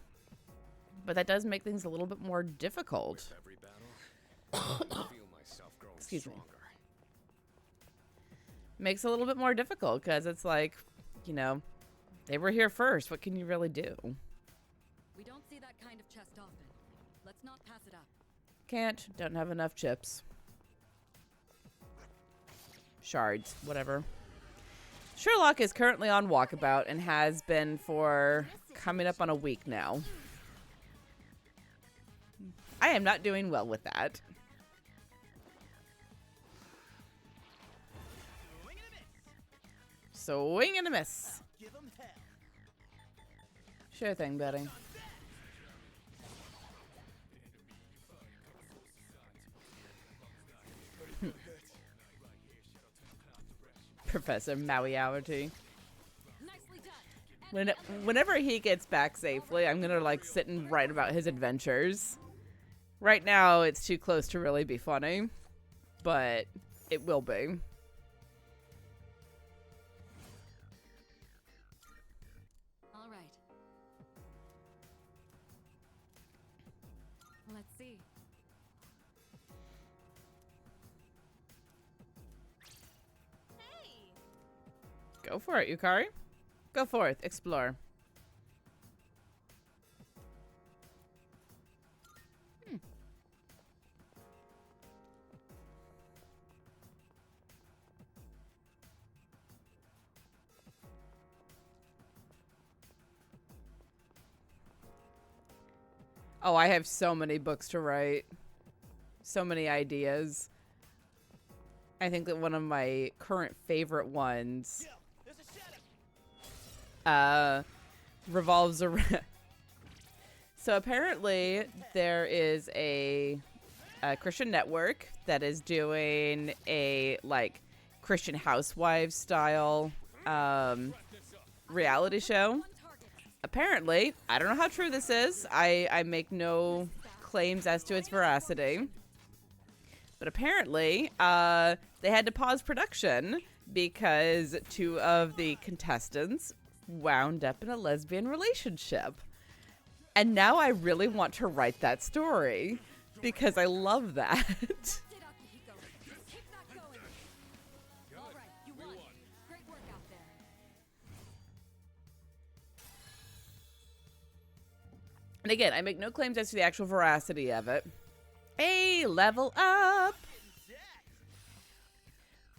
that does make things a little bit more difficult. Every battle, I feel myself growing Excuse me. stronger. Makes it a little bit more difficult because it's like, you know, they were here first. What can you really do? We don't see that kind of chest often. Let's not pass it up. Can't. Don't have enough chips. Shards. Whatever. Sherlock is currently on walkabout and has been for coming up on a week now. I am not doing well with that. Swing and a miss. Sure thing, Betty. Professor Mauiality. Whenever he gets back safely, I'm gonna like sit and write about his adventures. Right now, it's too close to really be funny, but it will be. All right. Let's see. Go for it, Yukari. Go forth, explore. Oh, I have so many books to write. So many ideas. I think that one of my current favorite ones revolves around... So apparently there is a Christian network that is doing a, like, Christian housewives style reality show. Apparently, I don't know how true this is. I make no claims as to its veracity. But apparently, they had to pause production because 2 of the contestants wound up in a lesbian relationship. And now I really want to write that story because I love that. And again, I make no claims as to the actual veracity of it. Hey, level up!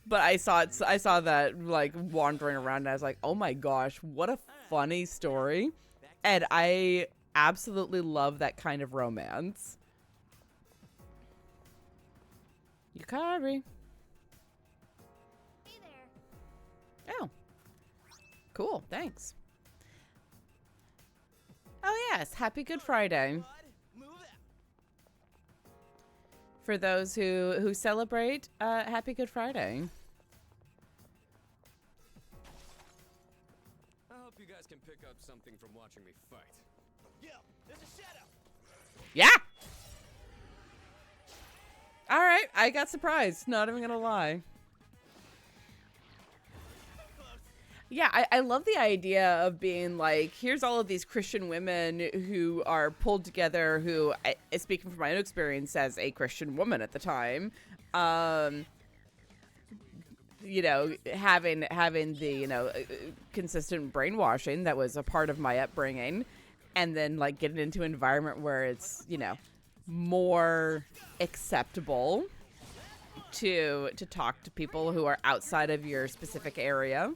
But I saw that, like, wandering around, and I was like, oh my gosh, what a funny story. And I absolutely love that kind of romance. Yukari. Hey there. Oh. Cool, thanks. Oh yes, happy Good Friday. For those who celebrate, happy Good Friday. I hope you guys can pick up something from watching me fight. Yeah, there's a shadow. Yeah! Alright, I got surprised, not even gonna lie. Yeah, I love the idea of being like, here's all of these Christian women who are pulled together, who, speaking from my own experience as a Christian woman at the time, you know, having the, you know, consistent brainwashing that was a part of my upbringing, and then like getting into an environment where it's, you know, more acceptable to talk to people who are outside of your specific area.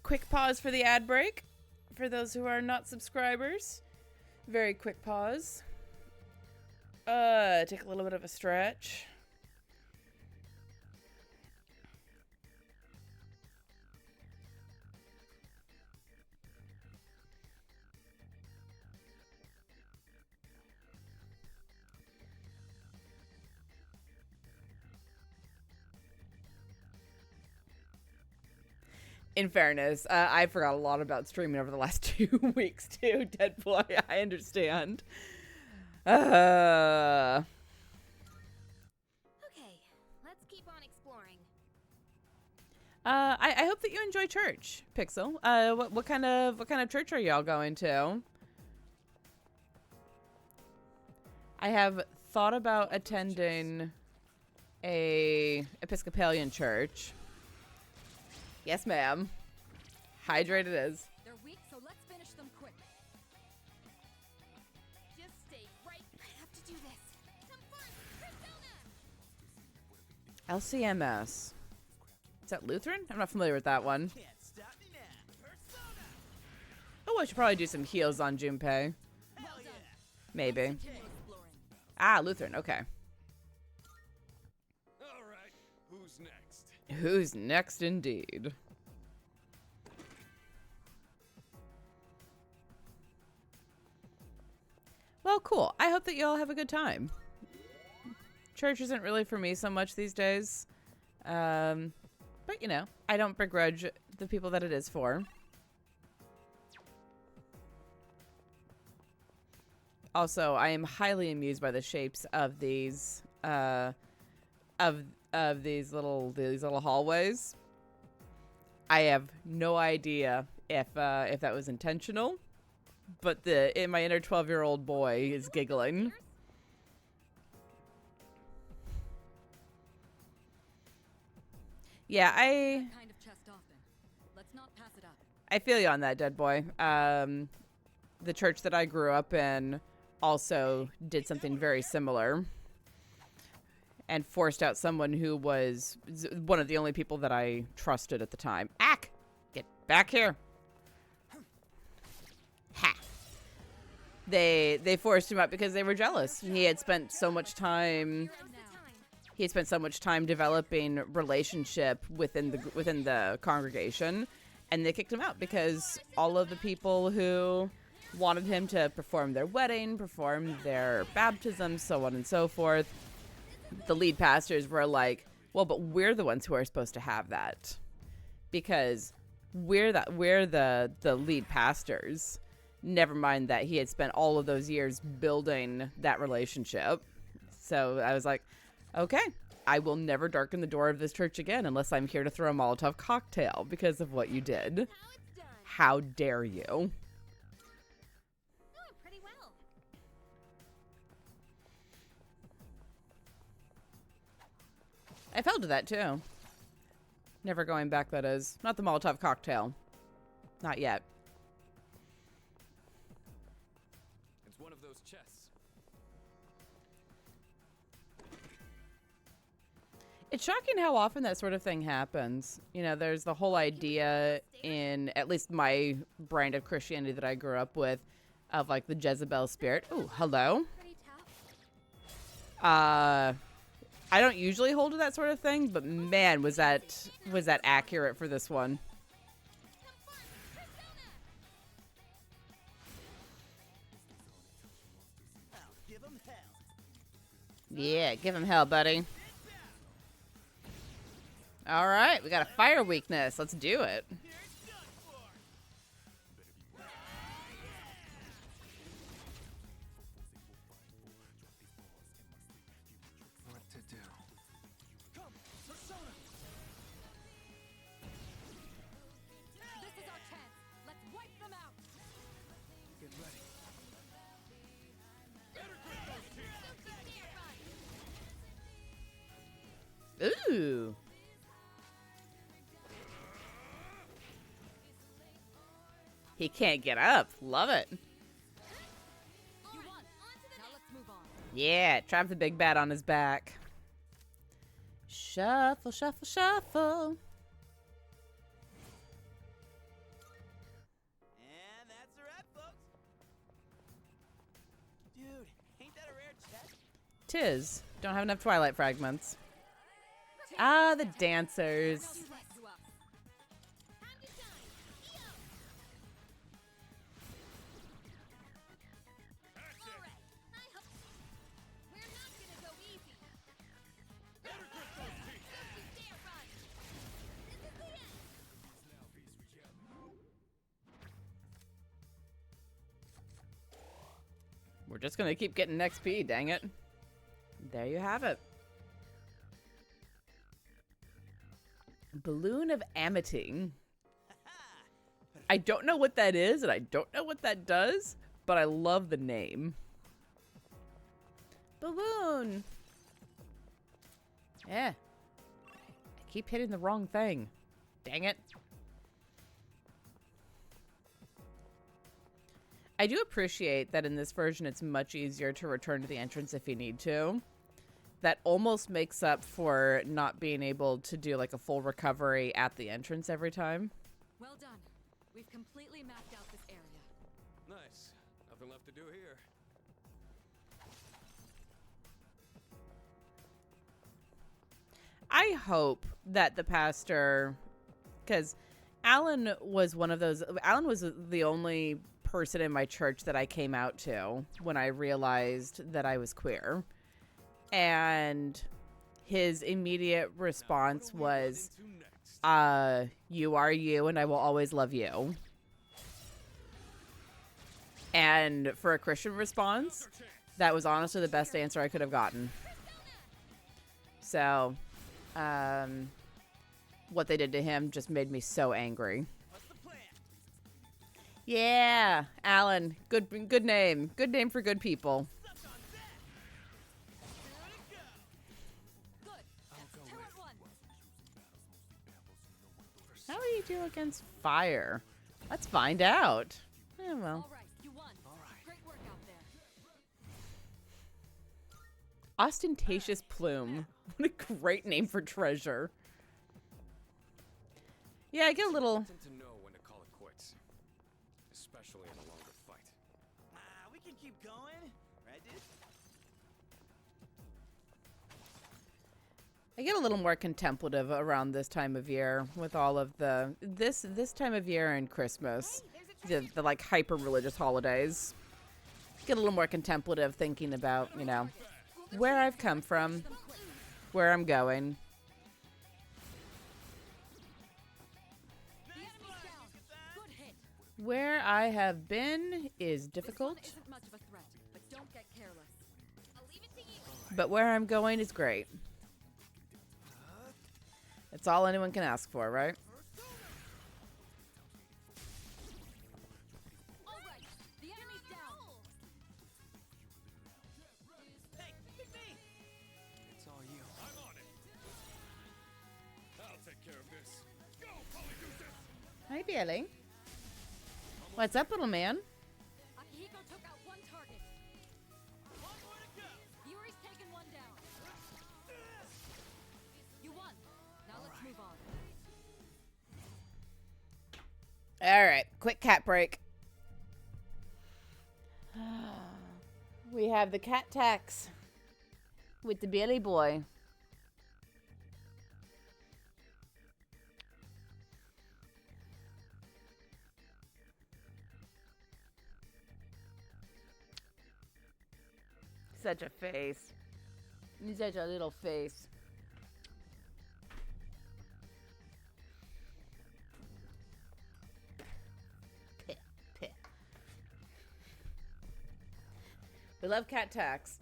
Quick pause for the ad break. For those who are not subscribers, very quick pause. Take a little bit of a stretch. In fairness, I forgot a lot about streaming over the last 2 weeks too, Dead Boy. I understand. I hope that you enjoy church, Pixel. What kind of church are y'all going to? I have thought about attending a Episcopalian church. Yes, ma'am. Hydrate it is. They're weak, so let's finish them quick. Just stay right. I have to do this. Some fun. Persona. LCMS. Is that Lutheran? I'm not familiar with that one. Can't stop me now. Persona. Oh, I should probably do some heals on Junpei. Hell yeah. Maybe. Continue exploring. Ah, Lutheran. Okay. All right, who's next? Who's next, indeed? Well, cool. I hope that you all have a good time. Church isn't really for me so much these days. But, you know, I don't begrudge the people that it is for. Also, I am highly amused by the shapes of these of these little hallways. I have no idea if that was intentional, but my inner 12-year-old boy is giggling. Yeah, Kind of chest often. Let's not pass it up. I feel you on that, dead boy. The church that I grew up in also did something very similar and forced out someone who was one of the only people that I trusted at the time. Ack! Get back here. Ha! They forced him out because they were jealous. He had spent so much time developing relationship within the congregation, and they kicked him out because all of the people who wanted him to perform their wedding, perform their baptism, so on and so forth, the lead pastors were like, well, but we're the ones who are supposed to have that because we're the lead pastors. Never mind that he had spent all of those years building that relationship. So I was like, okay, I will never darken the door of this church again unless I'm here to throw a Molotov cocktail because of what you did. Now it's done. How dare you? Doing pretty well. I fell to that too. Never going back, that is. Not the Molotov cocktail. Not yet. It's one of those chests. It's shocking how often that sort of thing happens. You know, there's the whole idea in at least my brand of Christianity that I grew up with of like the Jezebel spirit. Ooh, hello. Pretty tough. I don't usually hold to that sort of thing, but man, was that accurate for this one. I'll give 'em hell. Yeah, give him hell, buddy. All right, we got a fire weakness. Let's do it. You're done for. What to do? Come, Persona. This is our chance. Let's wipe them out. Get ready. Ooh. He can't get up. Love it. You won. Now let's move on. Yeah, trap the big bad on his back. Shuffle, shuffle, shuffle. And that's a wrap, folks. Dude, ain't that a rare chest? Tis. Don't have enough Twilight fragments. Ah, the dancers. To us. Time to shine. Yo! Alright, I hope. We're not gonna go easy. Don't you dare run. This is the end. We're just gonna keep getting XP, dang it. There you have it. Balloon of Amity. I don't know what that is, and I don't know what that does, but I love the name. Balloon. Yeah. I keep hitting the wrong thing. Dang it. I do appreciate that in this version it's much easier to return to the entrance if you need to. That almost makes up for not being able to do like a full recovery at the entrance every time. Well done. We've completely mapped out this area. Nice. Nothing left to do here. I hope that the pastor, because Alan was one of those, Alan was the only person in my church that I came out to when I realized that I was queer. And his immediate response was, you are you and I will always love you. And for a Christian response, that was honestly the best answer I could have gotten. So, what they did to him just made me so angry. Yeah, Alan, good name. Good name for good people. How do you do against fire? Let's find out. Yeah, well. All right, you won. Great work out there. Ostentatious Plume. What a great name for treasure. Yeah, I get a little... To know when to call it quits, especially in a longer fight. We can keep going, right, dude? I get a little more contemplative around this time of year with all of the... This time of year and Christmas. The like, hyper-religious holidays. Get a little more contemplative thinking about, you know, where I've come from, where I'm going. Where I have been is difficult, Isn't much of a threat, but don't get careless. I'll leave it to you. but where I'm going is great. That's all anyone can ask for, right? All right, the enemy's down. Hey, pick me! It's all you. I'm on it. I'll take care of this. Go, Polydeuces! Hi, Billy. What's up, little man? Akihiko took out one target. One more to go! Yuri's taken one down. You won. Now let's move on. All right, quick cat break. We have the cat tax with the Billy boy. Such a face. He's such a little face. Peh, peh. We love cat tax.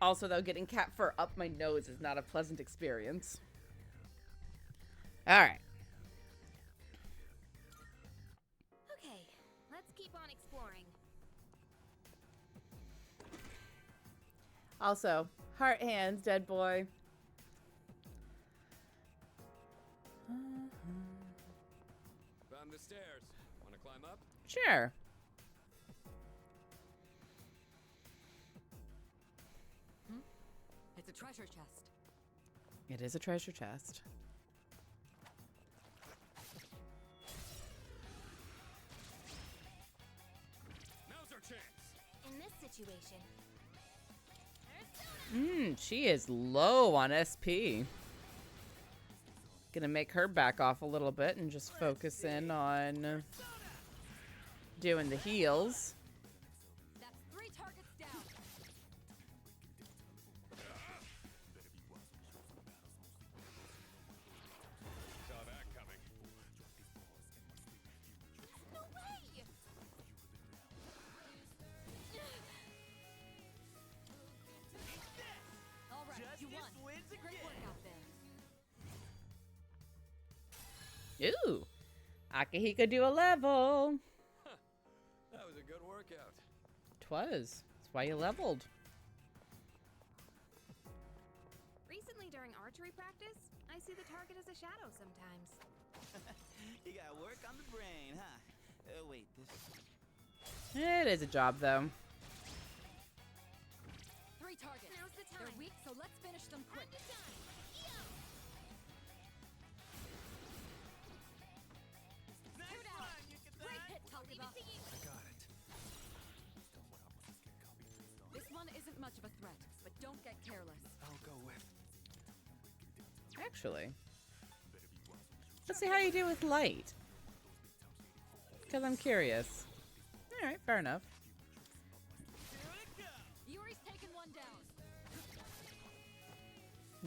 Also, though, getting cat fur up my nose is not a pleasant experience. All right. Okay, let's keep on exploring. Also, heart hands, dead boy. Found the stairs. Want to climb up? Sure. It's a treasure chest. It is a treasure chest. Now's our chance. In this situation, She is low on SP. Gonna make her back off a little bit and just focus in on doing the heals. That's 3 targets down. Saw that coming. no way! All right, you Justice won. wins Great again. work out there. Akihiko do a level. That was a good workout. 'Twas. That's why you leveled. Recently, during archery practice, I see the target as a shadow sometimes. You gotta work on the brain, huh? Wait, this. It is a job, though. 3 targets. Now's the time. They're weak, so let's finish them quick. Time to shine. Yo! Nice down. run, you can Great hit, Leave Takiba. it to you. I got it. This one isn't much of a threat, but don't get careless. I'll go with. Actually. Let's see how you do with light. Because I'm curious. Alright, fair enough. Yuri's taken one down.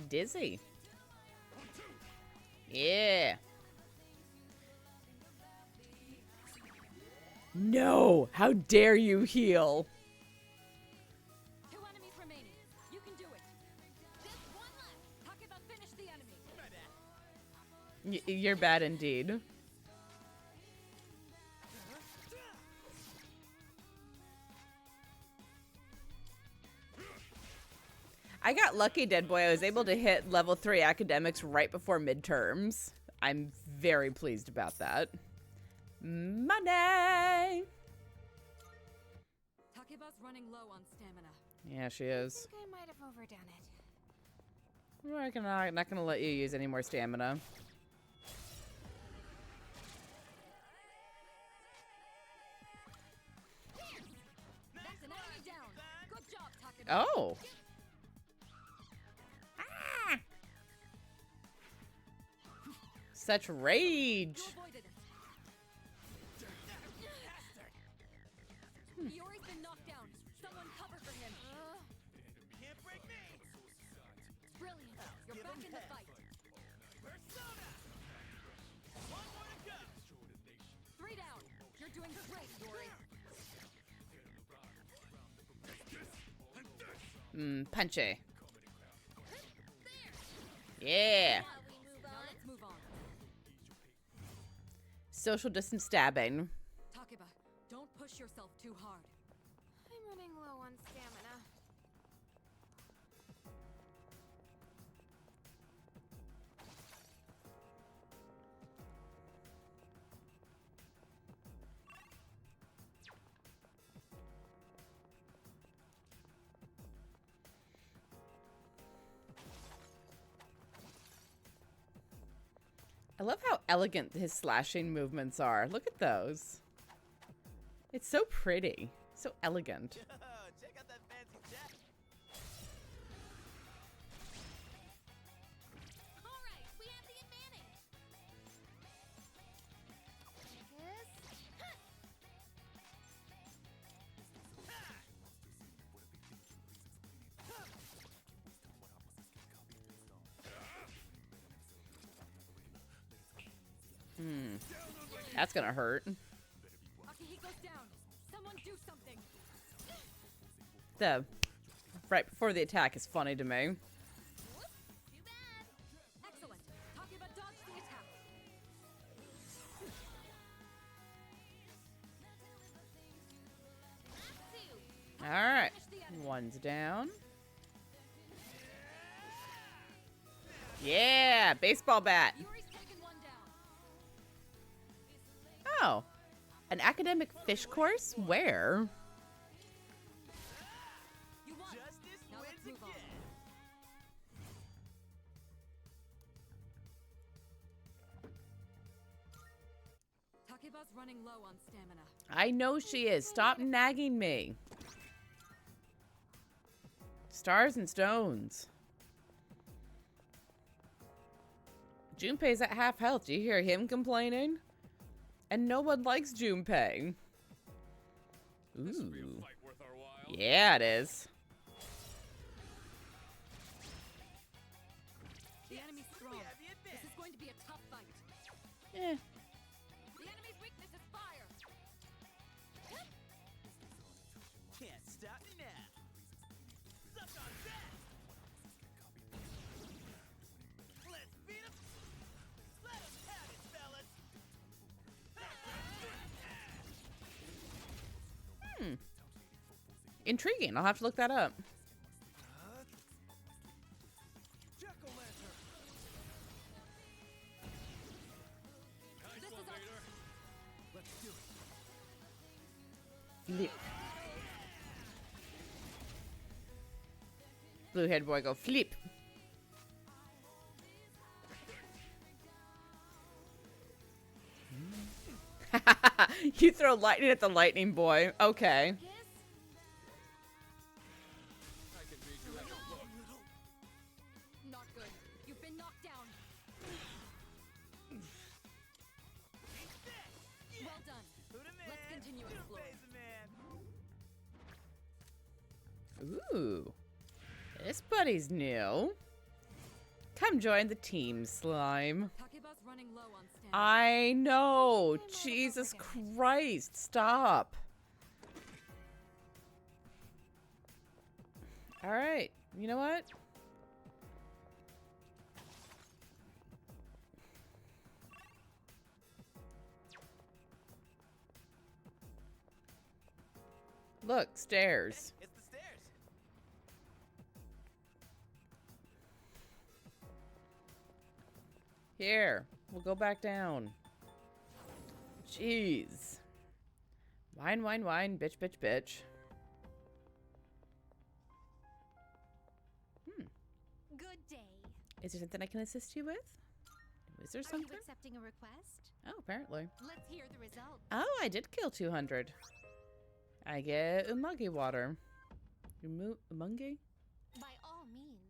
Dizzy. Yeah. No! How dare you heal? 2 enemies remaining. You can do it. Just one left. Takiba, finish the enemy. You're bad indeed. I got lucky, Dead Boy. I was able to hit level 3 academics right before midterms. I'm very pleased about that. Money! Takiba's running low on stamina. Yeah, she I is. think I might have overdone it. We're not gonna let you use any more stamina. That's an enemy down. Good job, Takiba. Oh! Such rage! You avoided it. Yuri's been knocked down. Someone cover for him. Can't break me! Brilliant. You're Give back him in the heck. fight. Persona! One more to go! 3 down. You're doing great, Yuri. Punchy. Yeah! While we move Now on. let's move on. Social distance stabbing. Takiba, don't push yourself too hard. I'm running low on stamina. I love how elegant his slashing movements are. Look at those. It's so pretty. So elegant. Yo, check out that fancy jacket. All right, we have the advantage. Yes. Huh. That's gonna hurt. Akihiko's down. Someone do something. The right before the attack is funny to me. Whoops, too bad. Excellent. Takiba dodged the attack. Last 2. All right, Finish the enemy. one's down. Yeah, baseball bat. Yuri's taken one down. Oh, an academic fish course? Where? You won. Justice Now let's wins move on. again. Takiba's running low on stamina. I know she is. Stop nagging me. Stars and stones. Junpei's at half health. Do you hear him complaining? And no one likes Junpei. This will be a Ooh. fight worth our while. Yeah, it is. The enemy's strong. have the This advantage. is going to be a tough fight. Eh. The enemy's weakness is fire. Can't stop me now. Suck on that. Let's beat 'em. Let 'em have it, fellas. Intriguing. I'll have to look that up. Blue-haired boy go flip. You throw lightning at the lightning boy. Okay. Not good. You've been knocked down. Well done. Let's continue exploring. Ooh. This buddy's new. Come join the team, Slime. Takeba's running low on stamina. I know. Jesus Christ. Stop. All right. You know what? Look, stairs. It's the stairs. Here. We'll go back down. Jeez. Wine, wine, wine. Bitch, bitch, bitch. Good day. Is there something I can assist you with? Is there Are something? you accepting a request? Oh, apparently. Let's hear the result. Oh, I did kill 200. I get umagi water. Umungi? By all means.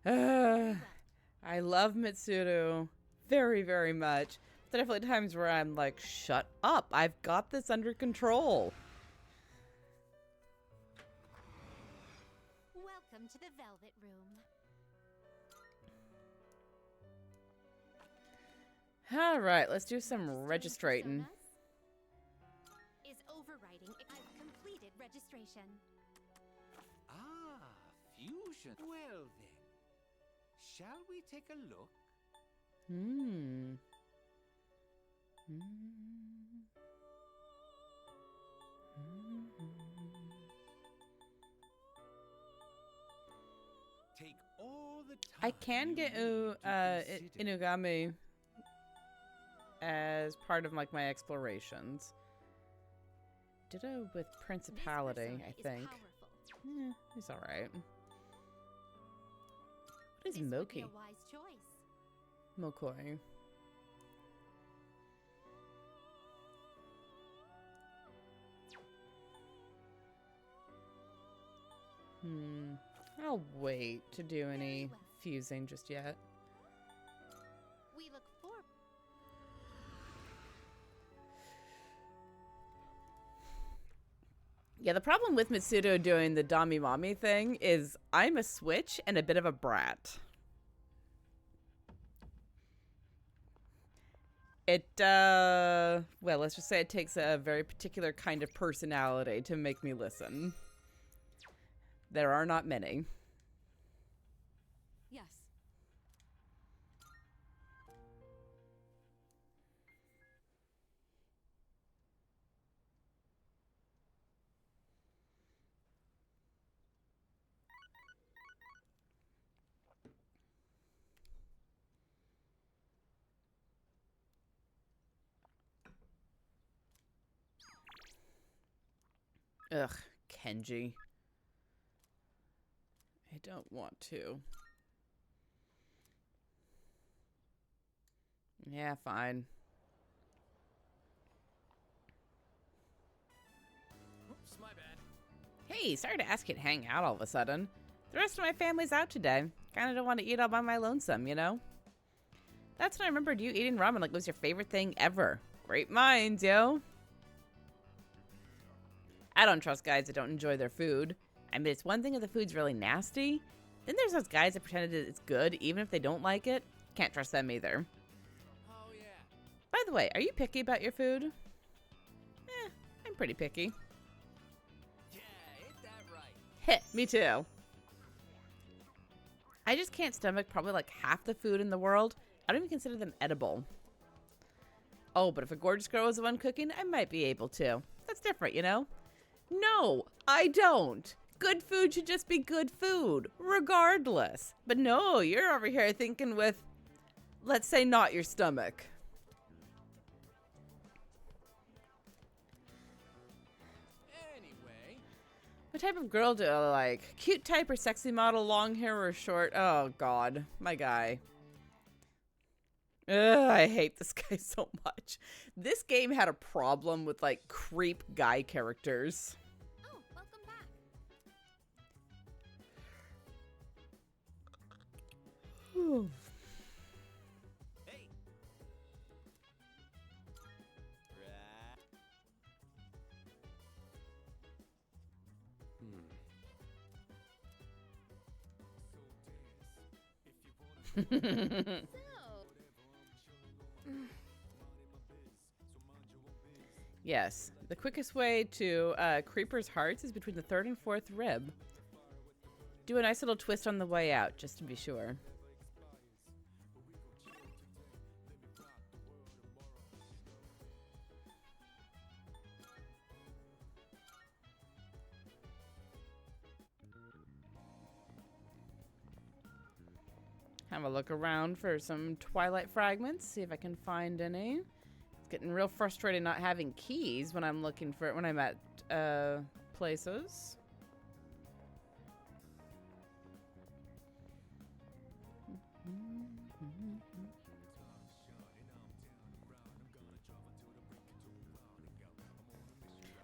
I love Mitsuru very, very much. There are definitely times where I'm like, shut up. I've got this under control. Welcome to the Velvet Room. All right, let's do some registrating. Is overriding. I've completed registration. Ah, fusion. Well then, shall we take a look? Take all the time I can get Inugami as part of like my explorations. Ditto with Principality, I think. Yeah, he's all right. What is This would be Moki? a wise choice. Mokoi. I'll wait to do any well. fusing just yet. We look forward. Yeah, the problem with Mitsudo doing the Dami Mami thing is I'm a switch and a bit of a brat. Well, let's just say it takes a very particular kind of personality to make me listen. There are not many. Yes. Ugh, Kenji. I don't want to. Yeah, fine. Oops, my bad. Hey, sorry to ask you to hang out all of a sudden. The rest of my family's out today. Kinda don't want to eat all by my lonesome, you know? That's when I remembered you eating ramen like it was your favorite thing ever. Great minds, yo. I don't trust guys that don't enjoy their food. I mean, it's one thing if the food's really nasty. Then there's those guys that pretend that it's good even if they don't like it. Can't trust them either. Oh yeah. By the way, are you picky about your food? I'm pretty picky. Yeah, ain't that right? Heh, me too. I just can't stomach probably like half the food in the world, I don't even consider them edible. Oh, but if a gorgeous girl was the one cooking, I might be able to. That's different, you know? No, I don't. Good food should just be good food, regardless. But no, you're over here thinking with, let's say, not your stomach. Anyway. What type of girl do I like? Cute type or sexy model, long hair or short? Oh, God, my guy. Ugh, I hate this guy so much. This game had a problem with, like, creep guy characters. Oh, welcome back. Hey. Yes, the quickest way to Creeper's Hearts is between the 3rd and 4th rib. Do a nice little twist on the way out, just to be sure. Have a look around for some Twilight fragments, see if I can find any. It's getting real frustrating not having keys when I'm looking for it when I'm at places.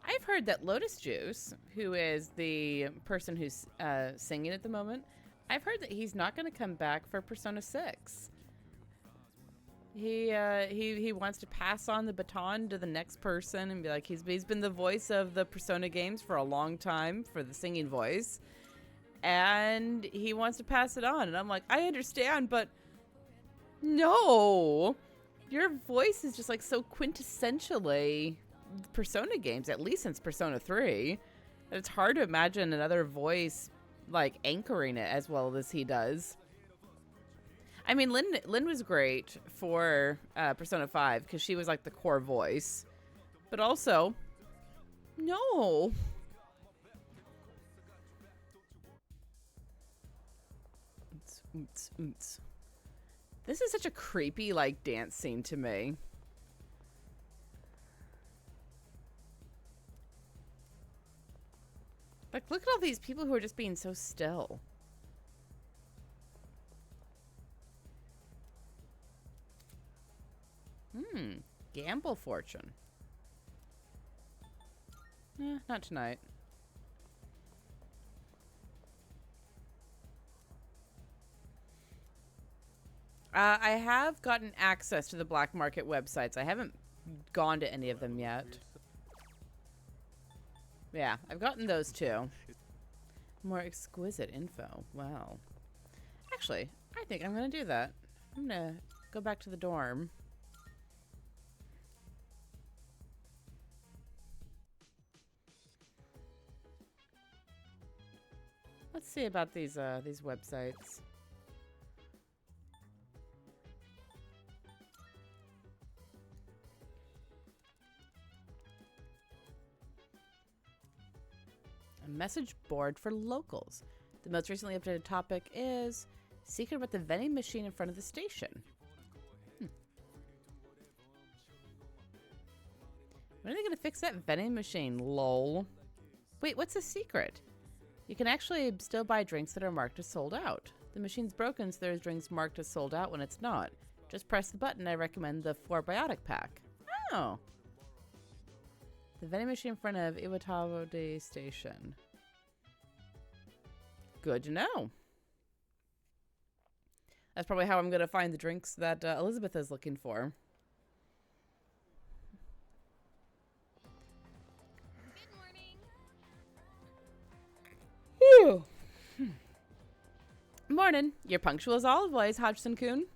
I've heard that Lotus Juice, who is the person who's singing at the moment, I've heard that he's not going to come back for Persona 6. He wants to pass on the baton to the next person and be like, he's been the voice of the Persona games for a long time for the singing voice, and he wants to pass it on. And I'm like, I understand, but no, your voice is just like so quintessentially Persona games, at least since Persona 3, that it's hard to imagine another voice like anchoring it as well as he does. I mean, Lynn was great for Persona 5 because she was like the core voice, but also, no. This is such a creepy like dance scene to me. Like, look at all these people who are just being so still. Gamble fortune. Not tonight. I have gotten access to the black market websites. I haven't gone to any of them yet. Yeah, I've gotten those too. More exquisite info. Wow. Actually, I think I'm going to do that. I'm going to go back to the dorm. Let's see about these websites. A message board for locals. The most recently updated topic is secret about the vending machine in front of the station. When are they going to fix that vending machine? Lol. Wait, what's the secret? You can actually still buy drinks that are marked as sold out. The machine's broken, so there's drinks marked as sold out when it's not. Just press the button. I recommend the 4-biotic pack. Oh. The vending machine in front of Iwatawode Station. Good to know. That's probably how I'm going to find the drinks that Elizabeth is looking for. Good morning. Morning. You're punctual as always, Hodgson-kun.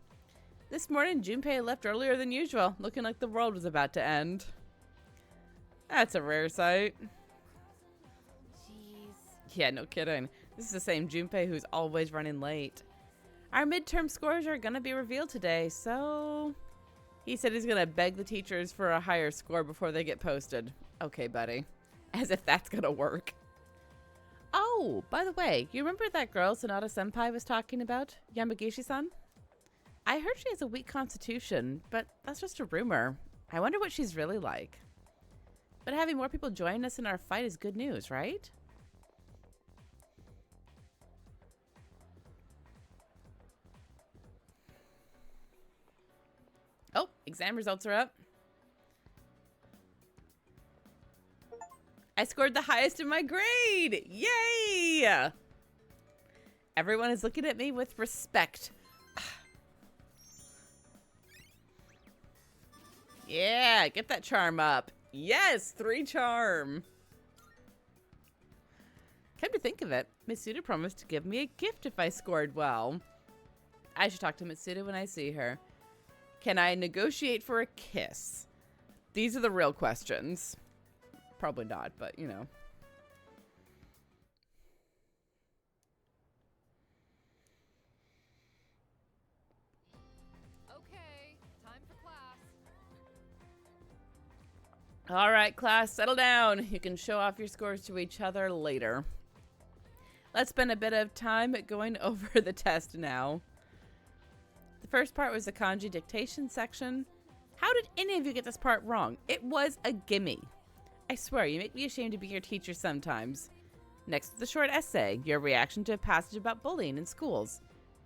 This morning, Junpei left earlier than usual, looking like the world was about to end. That's a rare sight. Jeez. Yeah, no kidding. This is the same Junpei who's always running late. Our midterm scores are gonna be revealed today, so... He said he's gonna beg the teachers for a higher score before they get posted. Okay, buddy. As if that's gonna work. Oh, by the way, you remember that girl Sonata Senpai was talking about? Yamagishi-san? I heard she has a weak constitution, but that's just a rumor. I wonder what she's really like. But having more people join us in our fight is good news, right? Oh, exam results are up. I scored the highest in my grade! Yay! Everyone is looking at me with respect. Yeah, get that charm up. Yes, 3 charm. Come to think of it, Mitsuda promised to give me a gift if I scored well. I should talk to Mitsuda when I see her. Can I negotiate for a kiss? These are the real questions. Probably not, but you know. Okay, time for class. All right, class, settle down. You can show off your scores to each other later. Let's spend a bit of time going over the test now. The first part was the kanji dictation section. How did any of you get this part wrong? It was a gimme. I swear, you make me ashamed to be your teacher sometimes. Next is the short essay, your reaction to a passage about bullying in schools.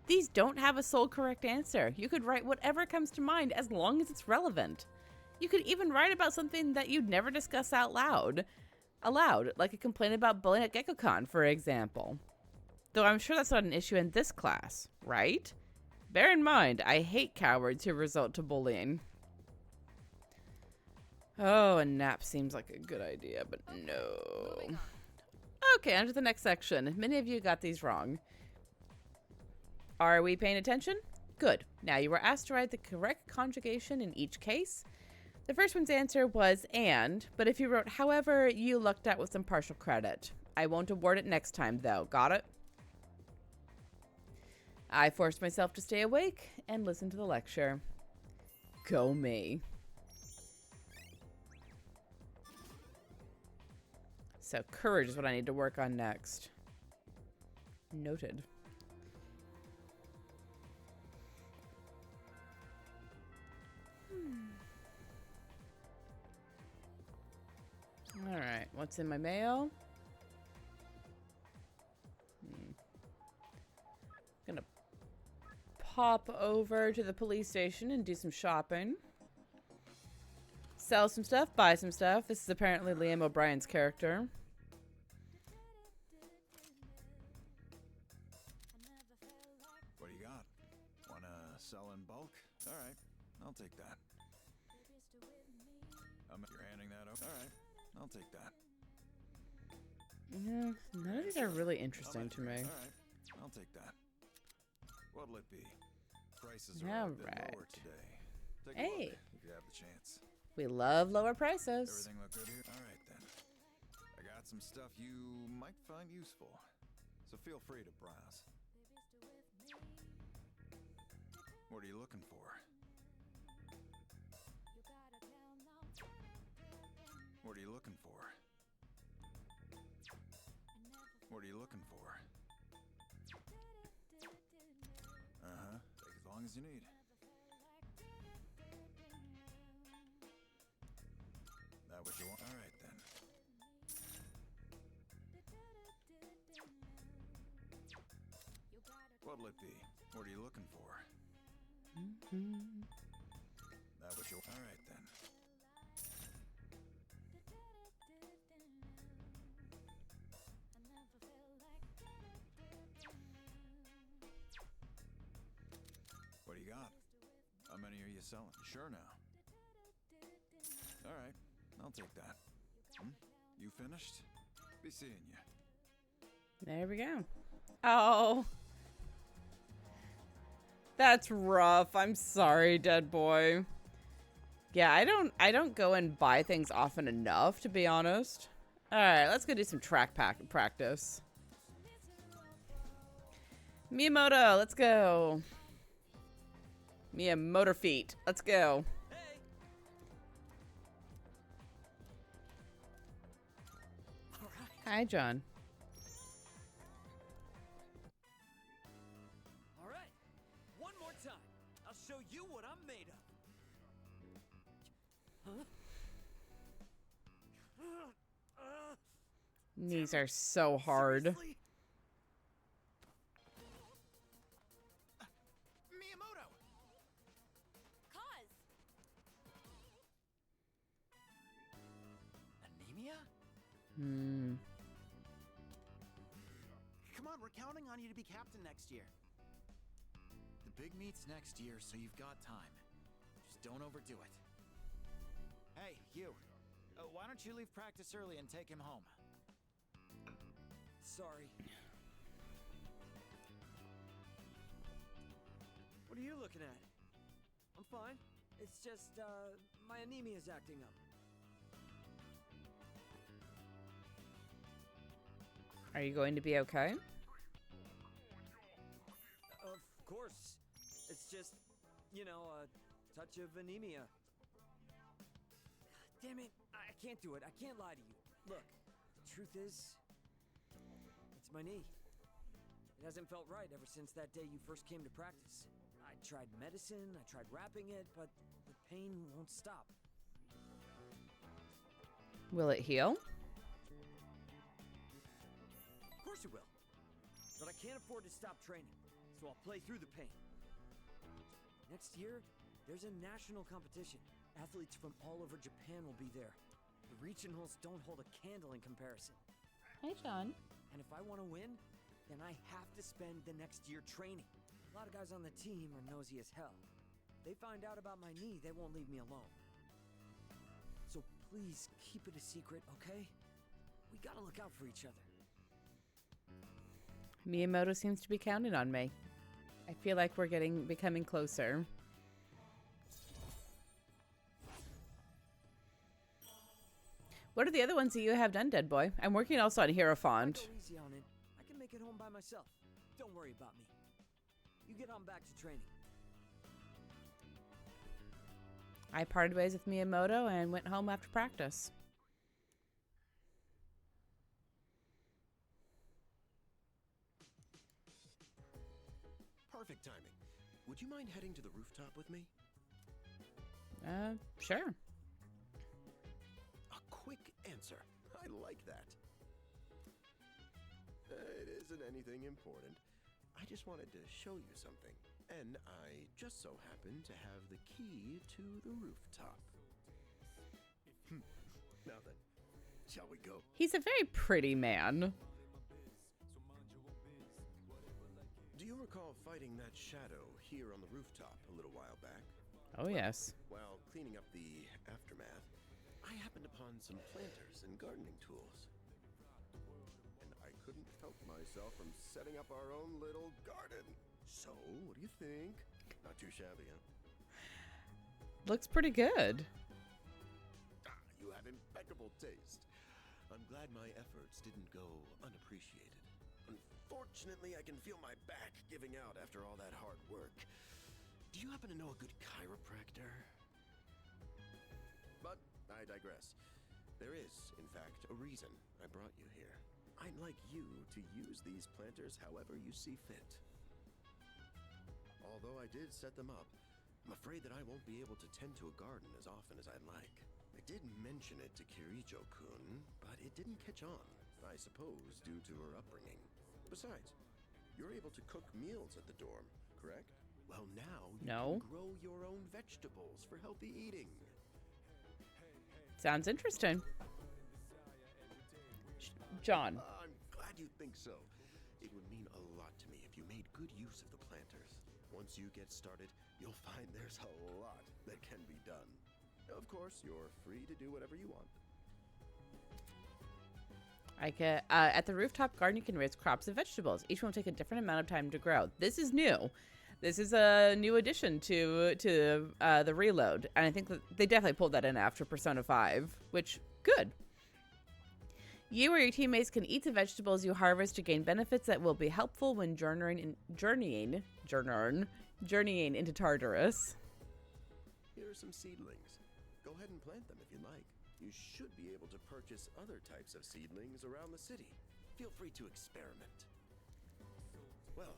These don't have a sole correct answer. You could write whatever comes to mind as long as it's relevant. You could even write about something that you'd never discuss out loud, like a complaint about bullying at GeckoCon, for example. Though I'm sure that's not an issue in this class, right? Bear in mind, I hate cowards who resort to bullying. Oh, a nap seems like a good idea, but no. Okay, on to the next section. Many of you got these wrong. Are we paying attention? Good. Now you were asked to write the correct conjugation in each case. The first one's answer was and, but if you wrote however, you lucked out with some partial credit. I won't award it next time, though. Got it? I forced myself to stay awake and listen to the lecture. Go me. So courage is what I need to work on next. Noted. All right, what's in my mail? Gonna pop over to the police station and do some shopping. Sell some stuff, buy some stuff. This is apparently Liam O'Brien's character. What do you got? Wanna sell in bulk? All right, I'll take that. You're handing that over? All right, I'll take that. Yeah, none of these are really interesting to me. All right, I'll take that. What'll it be? Prices are a bit lower today. Take a look if you have the chance. We love lower prices. Everything look good here? All right then. I got some stuff you might find useful, so feel free to browse. What are you looking for? What are you looking for? What are you looking for? Uh-huh. Take as long as you need. That what you want? All right then. What'll it be? What are you looking for? That what you want? All right then. What do you got? How many are you selling? Sure now. All right, I'll take that. You finished? Be seeing you. There we go. Oh. That's rough. I'm sorry, dead boy. Yeah, I don't go and buy things often enough, to be honest. All right, let's go do some track practice. Miyamoto, let's go. Miyamoto feet, let's go. Hey! All right. Hi, John. All right. One more time. I'll show you what I'm made of. Huh? These are so hard. Seriously? Miyamoto! Cause. Anemia? Hmm. Come on, we're counting on you to be captain next year. The big meet's next year, so you've got time. Just don't overdo it. Hey, you. Why don't you leave practice early and take him home? Sorry. What are you looking at? I'm fine. It's just, my anemia's acting up. Are you going to be okay? Of course. It's just, you know, a touch of anemia. Damn it, I can't do it. I can't lie to you. Look, the truth is, it's my knee. It hasn't felt right ever since that day you first came to practice. I tried medicine, I tried wrapping it, but the pain won't stop. Will it heal? Of course it will. But I can't afford to stop training, so I'll play through the pain. Next year, there's a national competition. Athletes from all over Japan will be there. The regionals don't hold a candle in comparison. Hi, John. And if I want to win, then I have to spend the next year training. A lot of guys on the team are nosy as hell. They find out about my knee, they won't leave me alone. So please keep it a secret, okay? We gotta look out for each other. Miyamoto seems to be counting on me. I feel like we're becoming closer. What are the other ones that you have done, Dead Boy? I'm working also on Hierophant. Go easy on it. I can make it home by myself. Don't worry about me. You get on back to training. I parted ways with Miyamoto and went home after practice. Perfect timing. Would you mind heading to the rooftop with me? Sure. A quick answer. I like that. It isn't anything important. I just wanted to show you something. And I just so happen to have the key to the rooftop. Now then, shall we go? He's a very pretty man. Do you recall fighting that shadow here on the rooftop a little while back? Oh, yes. While cleaning up the aftermath, I happened upon some planters and gardening tools. And I couldn't help myself from setting up our own little garden. So, what do you think? Not too shabby, huh? Looks pretty good. You have impeccable taste. I'm glad my efforts didn't go unappreciated. Unfortunately, I can feel my back giving out after all that hard work. Do you happen to know a good chiropractor? But I digress. There is, in fact, a reason I brought you here. I'd like you to use these planters however you see fit. Although I did set them up, I'm afraid that I won't be able to tend to a garden as often as I'd like. I did mention it to Kirijo-kun, but it didn't catch on, I suppose due to her upbringing. Besides, you're able to cook meals at the dorm, correct? Well, now you can grow your own vegetables for healthy eating. Sounds interesting. John. I'm glad you think so. It would mean a lot to me if you made good use of the planters. Once you get started, you'll find there's a lot that can be done. Of course, you're free to do whatever you want. At the rooftop garden, you can raise crops of vegetables. Each one will take a different amount of time to grow. This is new. This is a new addition to the reload, and I think that they definitely pulled that in after Persona 5, which good. You or your teammates can eat the vegetables you harvest to gain benefits that will be helpful when journeying into Tartarus. Here are some seedlings. Go ahead and plant them if you like. You should be able to purchase other types of seedlings around the city. Feel free to experiment. Well,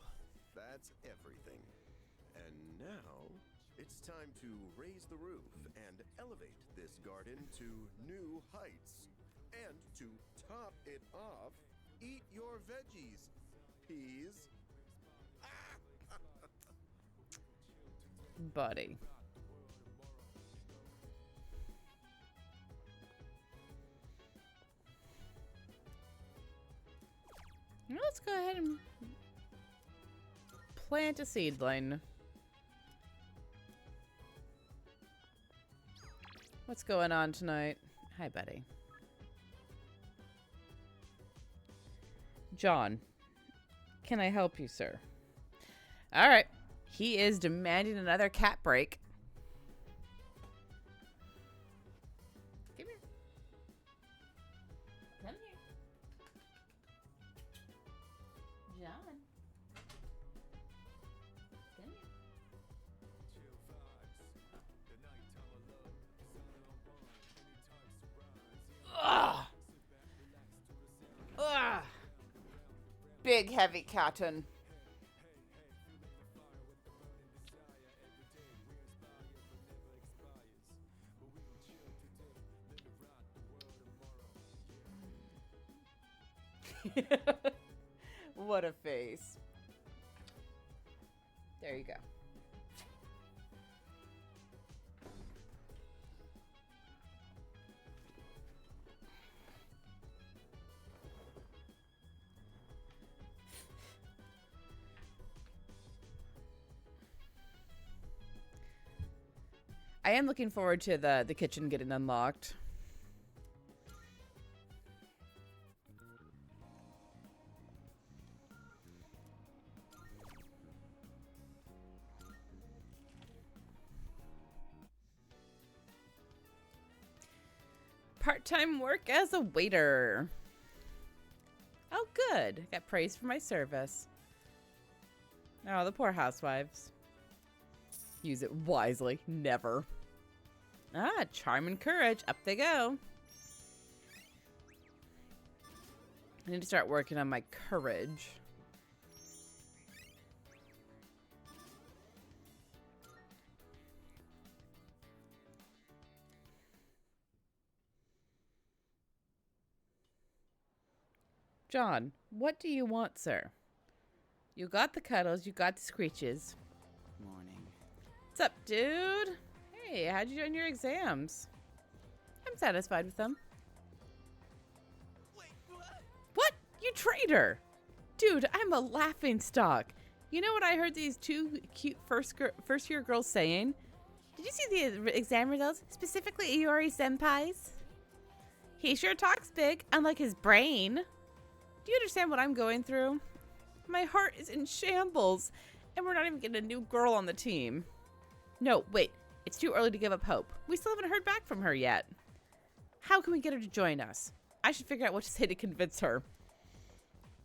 that's everything. And now, it's time to raise the roof and elevate this garden to new heights. And to top it off, eat your veggies, peas. Buddy. Let's go ahead and plant a seedling. What's going on tonight? Hi, buddy. John, can I help you, sir? All right. He is demanding another cat break. Come here. Come here. John. Come here. Ugh. Ugh. Big heavy cotton. What a face. There you go. I am looking forward to the kitchen getting unlocked. Part-time work as a waiter. Oh, good. Got praise for my service. Oh, the poor housewives. Use it wisely. Never. Ah, charm and courage. Up they go. I need to start working on my courage. John, what do you want, sir? You got the cuddles, you got the screeches. Morning. What's up, dude? Hey, how'd you do on your exams? I'm satisfied with them. Wait, what? What? You traitor! Dude, I'm a laughingstock. You know what I heard these two cute first-year girls saying? Did you see the exam results? Specifically Iori Senpai's? He sure talks big, unlike his brain. Do you understand what I'm going through? My heart is in shambles, and we're not even getting a new girl on the team. No, wait. It's too early to give up hope. We still haven't heard back from her yet. How can we get her to join us? I should figure out what to say to convince her.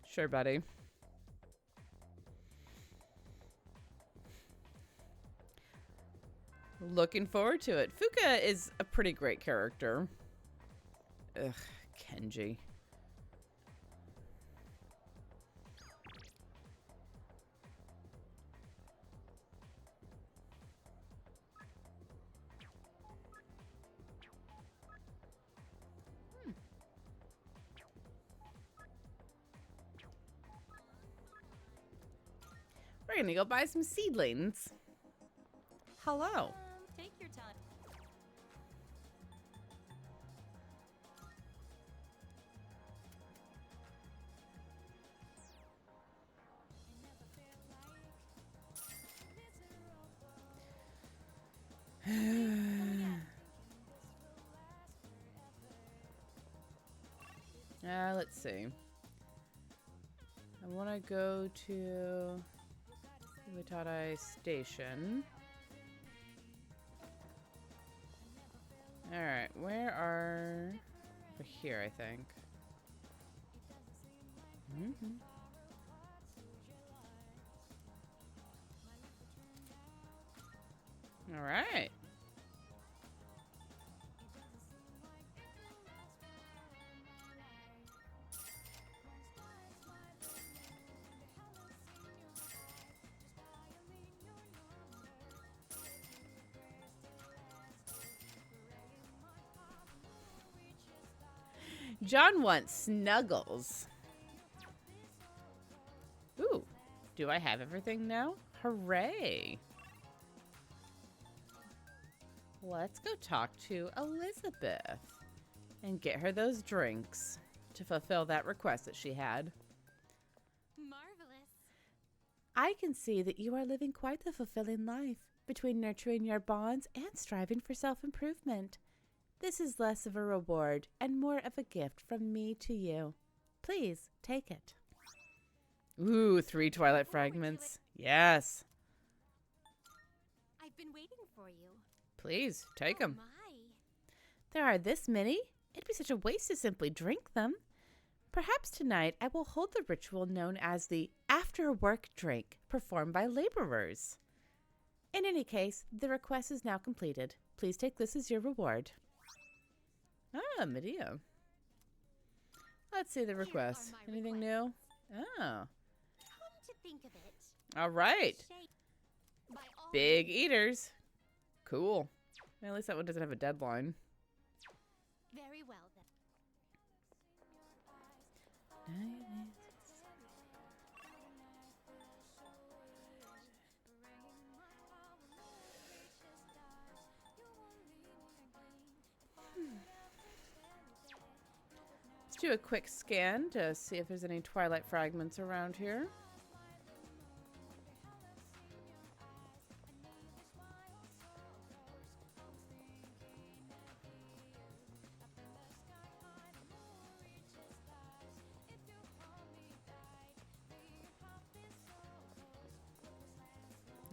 Sure, buddy. Looking forward to it. Fuka is a pretty great character. Ugh, Kenji. We're gonna go buy some seedlings. Hello. Take your time. Let's see. I want to go to Iwatadai Station. Alright, where are... Over here, I think. Mm-hmm. All right. John wants snuggles. Ooh, do I have everything now? Hooray. Let's go talk to Elizabeth and get her those drinks to fulfill that request that she had. Marvelous. I can see that you are living quite the fulfilling life between nurturing your bonds and striving for self-improvement. This is less of a reward and more of a gift from me to you. Please take it. Ooh, 3 Twilight fragments. Yes. I've been waiting for you. Please, take them. My. There are this many. It'd be such a waste to simply drink them. Perhaps tonight I will hold the ritual known as the after-work drink performed by laborers. In any case, the request is now completed. Please take this as your reward. Ah, Medea. Let's see the request. Anything new? Oh. Come to think of it. All right. By all Big eaters. Cool. At least that one doesn't have a deadline. Very well then. Let's do a quick scan to see if there's any Twilight fragments around here.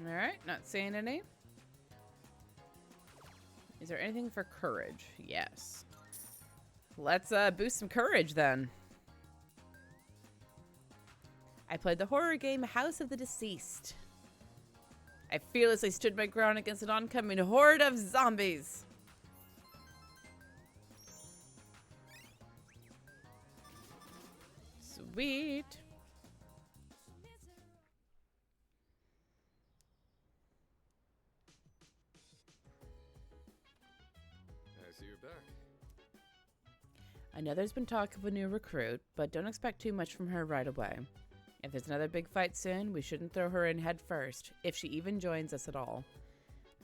All right, not seeing any. Is there anything for courage? Yes. Let's boost some courage then. I played the horror game House of the Deceased. I fearlessly stood my ground against an oncoming horde of zombies. Sweet. I see you're back. I know there's been talk of a new recruit, but don't expect too much from her right away. If there's another big fight soon, we shouldn't throw her in head first, if she even joins us at all.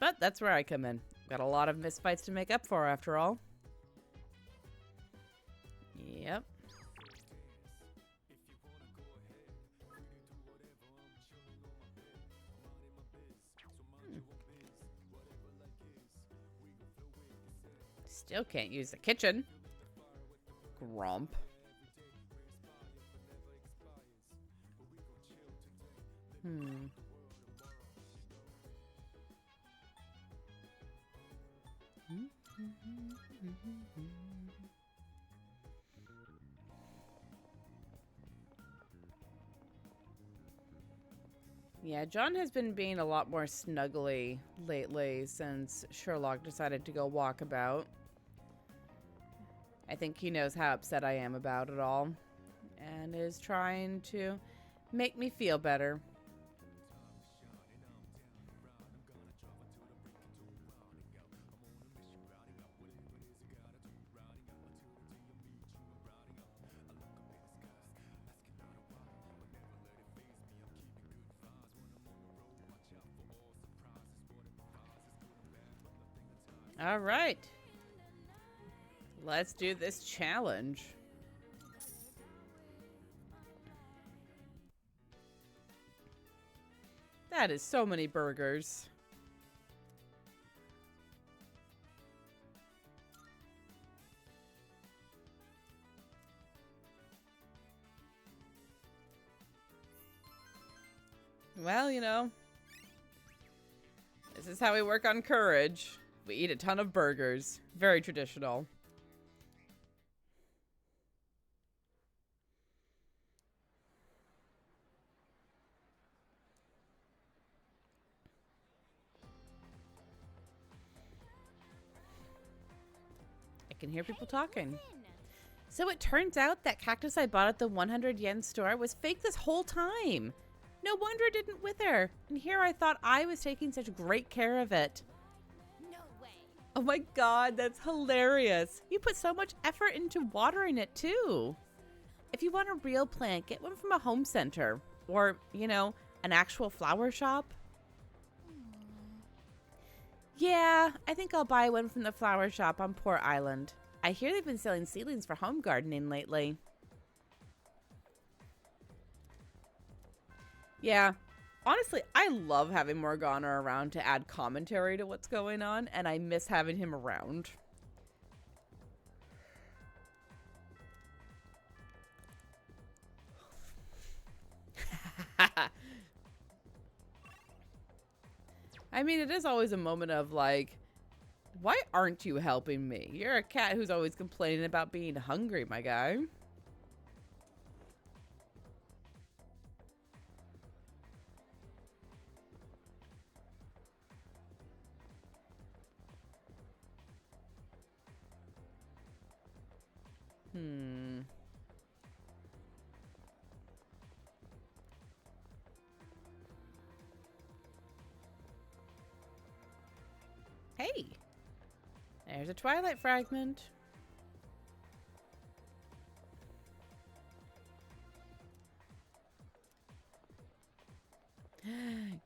But that's where I come in. Got a lot of missed fights to make up for, after all. Yep. Still can't use the kitchen. Grump. Yeah, John has been being a lot more snuggly lately since Sherlock decided to go walkabout. I think he knows how upset I am about it all and is trying to make me feel better. All right. Let's do this challenge. That is so many burgers. Well, you know, this is how we work on courage. We eat a ton of burgers. Very traditional. can hear people talking. Listen. So it turns out that cactus I bought at the 100 yen store was fake this whole time. No wonder it didn't wither. And here I thought I was taking such great care of it. No way. Oh my god, that's hilarious. You put so much effort into watering it too. If you want a real plant, get one from a home center. Or, you know, an actual flower shop. Yeah, I think I'll buy one from the flower shop on Port Island. I hear they've been selling seedlings for home gardening lately. Yeah, honestly, I love having Morgana around to add commentary to what's going on, and I miss having him around. I mean, it is always a moment of like, why aren't you helping me? You're a cat who's always complaining about being hungry, my guy. Hey, there's a twilight fragment.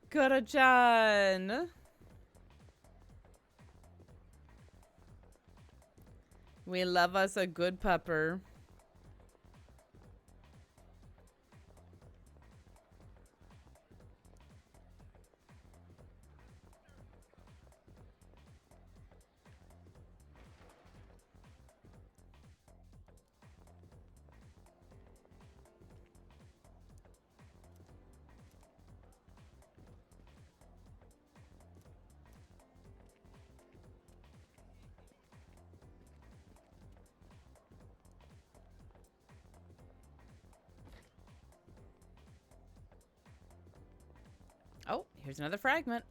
Kura-chan. We love us a good pupper. Oh, here's another fragment.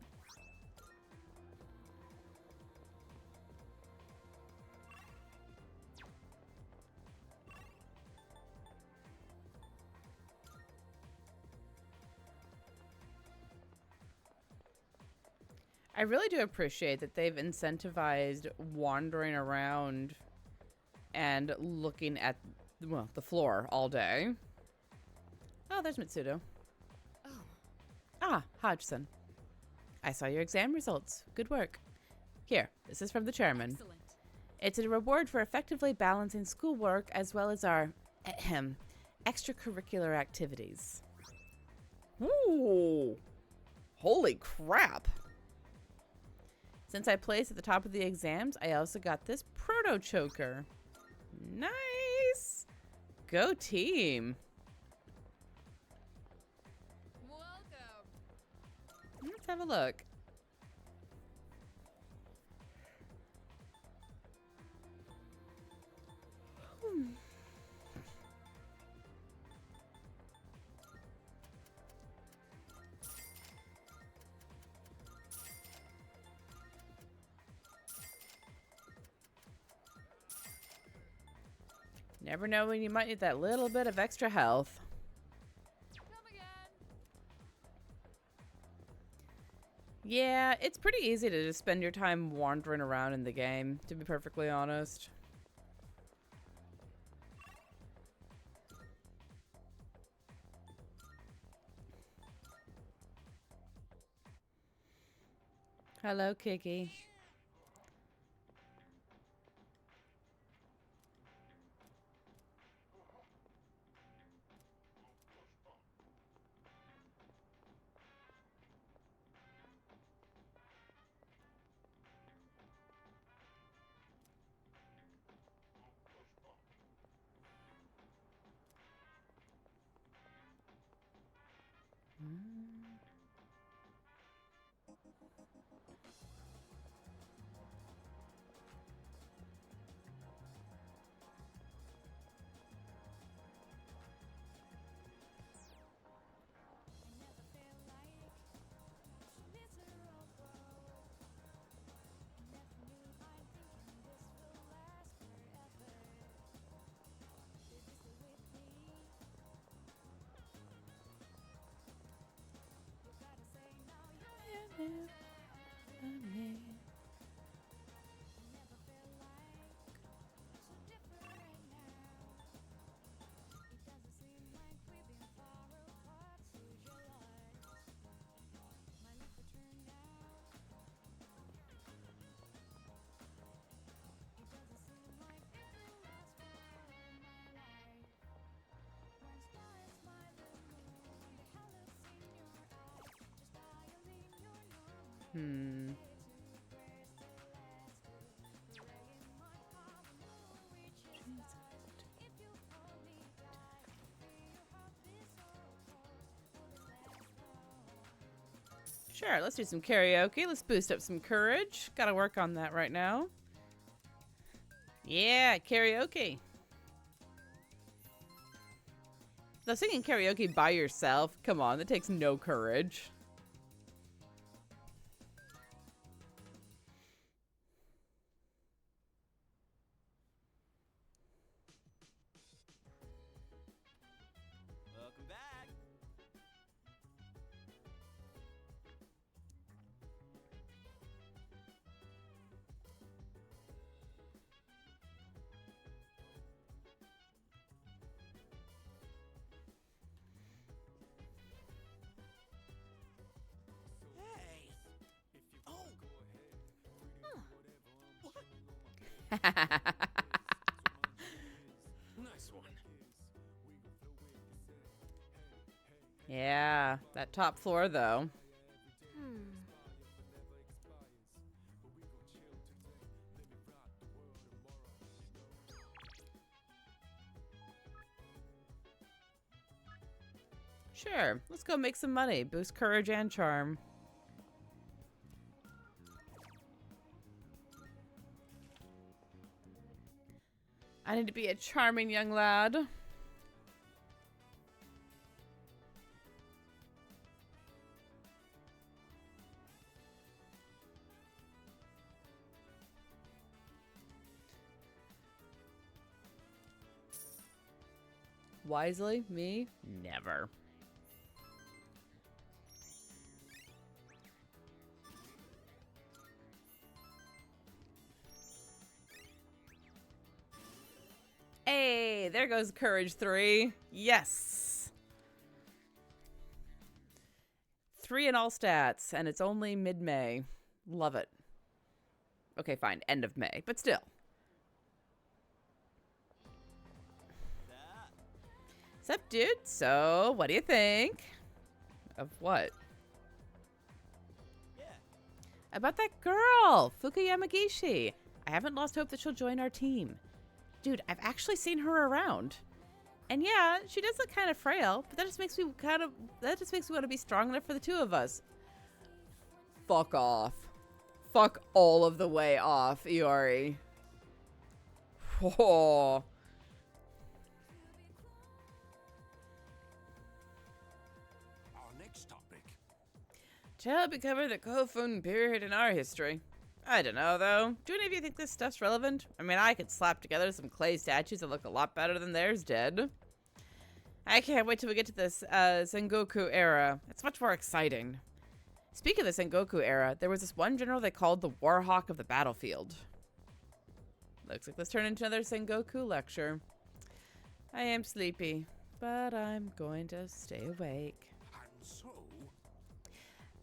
I really do appreciate that they've incentivized wandering around and looking at, well, the floor all day. Oh, there's Mitsudo. Ah, Hodgson. I saw your exam results. Good work. Here, this is from the chairman. Excellent. It's a reward for effectively balancing schoolwork as well as our extracurricular activities. Ooh. Holy crap. Since I placed at the top of the exams, I also got this proto choker. Nice. Go team. Let's have a look. Never know when you might need that little bit of extra health. Yeah, it's pretty easy to just spend your time wandering around in the game, to be perfectly honest. Hello, Kiki. Hmm. Sure, let's do some karaoke. Let's boost up some courage. Gotta work on that right now. Yeah, karaoke. Now, singing karaoke by yourself, come on, that takes no courage. Welcome back. Hey. Oh. Nice one. Yeah, that top floor though. Sure, let's go make some money. Boost courage and charm. I need to be a charming young lad. Wisely? Me? Never. Hey, there goes courage 3. Yes. 3 in all stats, and it's only mid-May. Love it. Okay, fine. End of May, but still. Sup, dude? So, what do you think? Of what? Yeah. About that girl, Fuka Yamagishi. I haven't lost hope that she'll join our team. Dude, I've actually seen her around. And yeah, she does look kind of frail, but that just makes me want to be strong enough for the two of us. Fuck off. Fuck all of the way off, Iori. Oh. Our next topic. Shall we cover the Kofun period in our history? I don't know, though. Do any of you think this stuff's relevant? I mean, I could slap together some clay statues that look a lot better than theirs did. I can't wait till we get to this Sengoku era. It's much more exciting. Speaking of the Sengoku era, there was this one general they called the Warhawk of the battlefield. Looks like this turned into another Sengoku lecture. I am sleepy, but I'm going to stay awake. And so,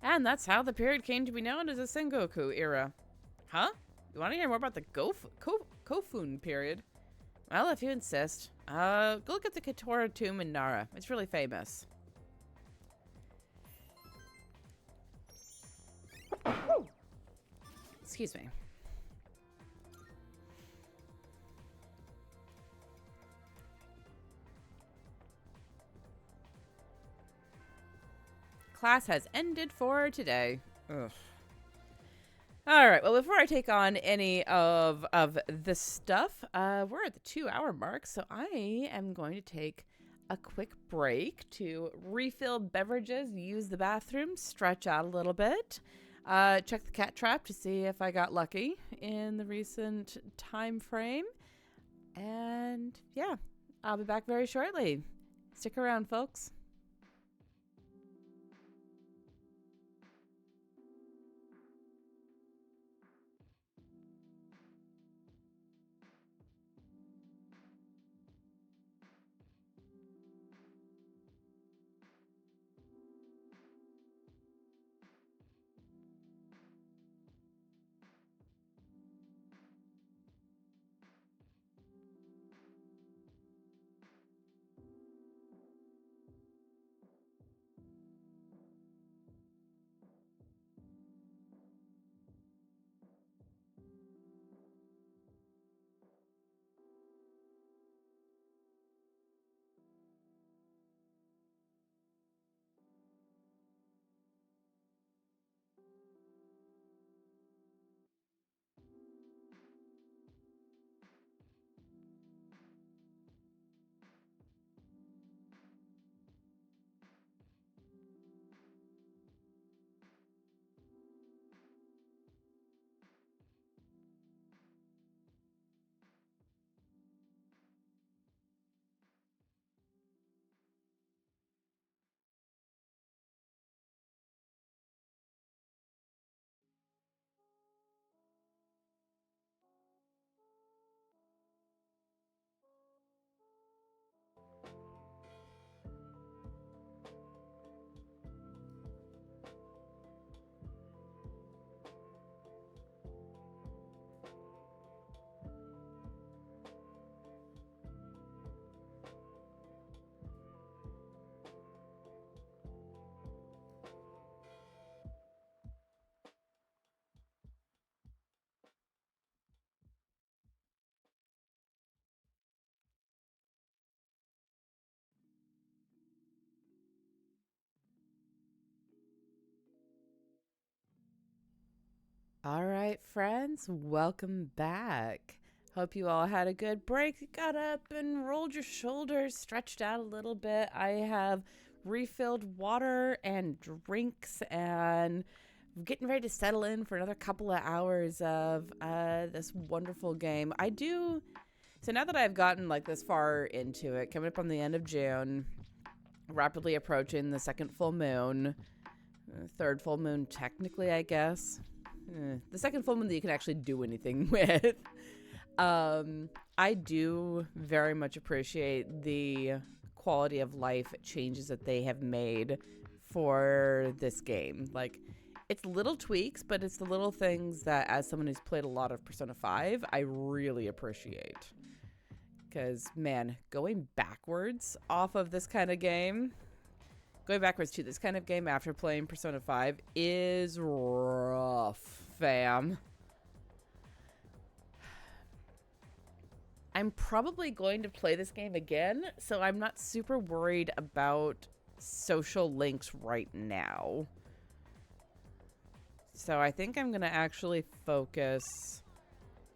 And that's how the period came to be known as the Sengoku era. Huh? You want to hear more about the Kofun period? Well, if you insist. Go look at the Katora tomb in Nara. It's really famous. Excuse me. Class has ended for today. Ugh. Alright, well, before I take on any of this stuff, we're at the 2-hour mark, so I am going to take a quick break to refill beverages, use the bathroom, stretch out a little bit, check the cat trap to see if I got lucky in the recent time frame, and yeah, I'll be back very shortly. Stick around, folks. All right, friends, welcome back. Hope you all had a good break. Got up and rolled your shoulders, stretched out a little bit. I have refilled water and drinks, and I'm getting ready to settle in for another couple of hours of this wonderful game. So now that I've gotten like this far into it, coming up on the end of June, rapidly approaching the second full moon, third full moon technically, I guess. The second full moon that you can actually do anything with. I do very much appreciate the quality of life changes that they have made for this game. Like, it's little tweaks, but it's the little things that, as someone who's played a lot of Persona 5, I really appreciate. Because, man, going backwards off of this kind of game, going backwards to this kind of game after playing Persona 5 is rough, fam. I'm probably going to play this game again, so I'm not super worried about social links right now. So I think I'm going to actually focus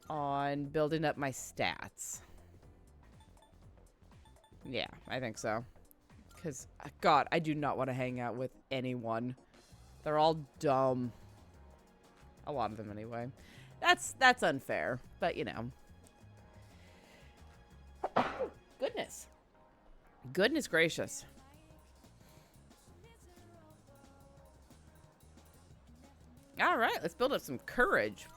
on building up my stats. Yeah, I think so. Because, God, I do not want to hang out with anyone. They're all dumb. A lot of them, anyway. That's unfair, but, you know. Goodness. Goodness gracious. All right, let's build up some courage.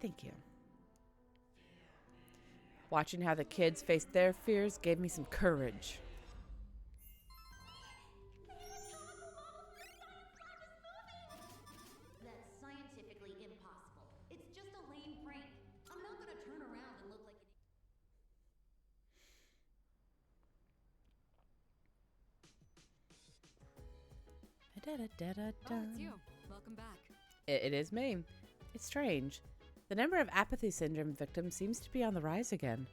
Thank you. Watching how the kids faced their fears gave me some courage. That's scientifically impossible. It's just a lame prank. I'm not gonna turn around and look like an... Oh, it's you. Welcome back. It is me. It's strange. The number of apathy syndrome victims seems to be on the rise again.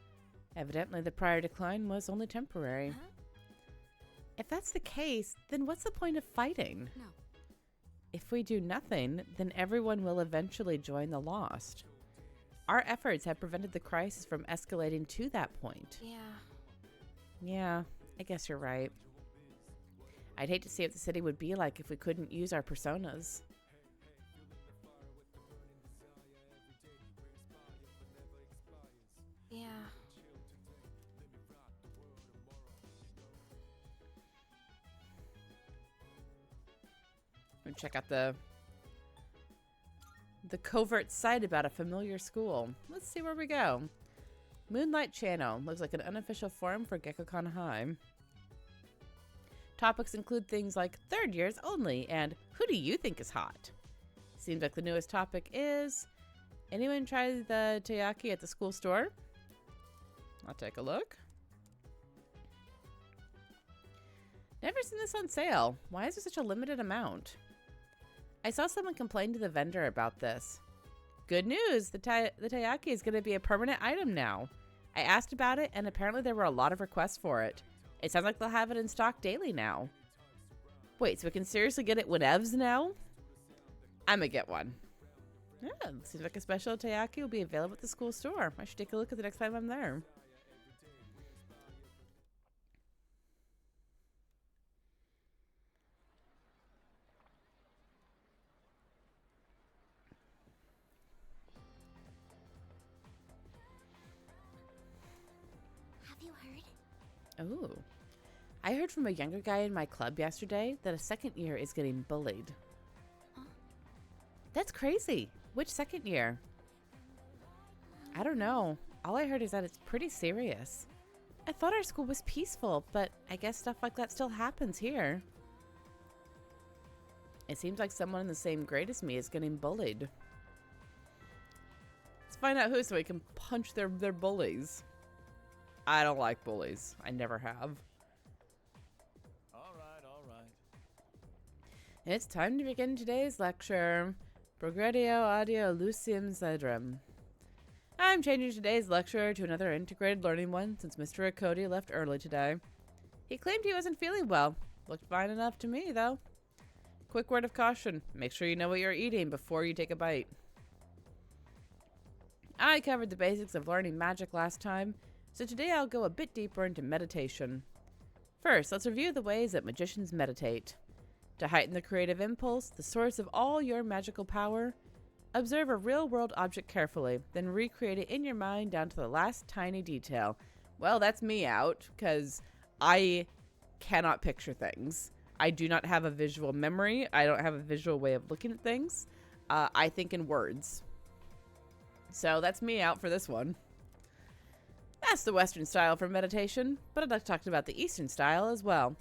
Evidently, the prior decline was only temporary. Huh? If that's the case, then what's the point of fighting? No. If we do nothing, then everyone will eventually join the Lost. Our efforts have prevented the crisis from escalating to that point. Yeah, I guess you're right. I'd hate to see what the city would be like if we couldn't use our personas. Yeah. And check out the covert site about a familiar school. Let's see where we go. Moonlight Channel looks like an unofficial forum for GeckoCon High. Topics include things like third years only and who do you think is hot? Seems like the newest topic is anyone try the taiyaki at the school store? I'll take a look. Never seen this on sale. Why is there such a limited amount? I saw someone complain to the vendor about this. Good news, the taiyaki is going to be a permanent item now. I asked about it, and apparently there were a lot of requests for it. It sounds like they'll have it in stock daily now. Wait, so we can seriously get it whenevs now? I'm gonna get one. Yeah, seems like a special taiyaki will be available at the school store. I should take a look at the next time I'm there. Have you heard? Oh. I heard from a younger guy in my club yesterday that a second year is getting bullied. Huh? That's crazy. Which second year? I don't know. All I heard is that it's pretty serious. I thought our school was peaceful, but I guess stuff like that still happens here. It seems like someone in the same grade as me is getting bullied. Let's find out who so we can punch their bullies. I don't like bullies. I never have. All right. It's time to begin today's lecture. Progredio audio lucium cedrum. I'm changing today's lecture to another integrated learning one since Mr. Akodi left early today. He claimed he wasn't feeling well. Looked fine enough to me, though. Quick word of caution. Make sure you know what you're eating before you take a bite. I covered the basics of learning magic last time, so today I'll go a bit deeper into meditation. First, let's review the ways that magicians meditate. To heighten the creative impulse, the source of all your magical power, observe a real-world object carefully, then recreate it in your mind down to the last tiny detail. Well, that's me out, because I cannot picture things. I do not have a visual memory. I don't have a visual way of looking at things. I think in words. So that's me out for this one. That's the Western style for meditation, but I'd like to talk about the Eastern style as well.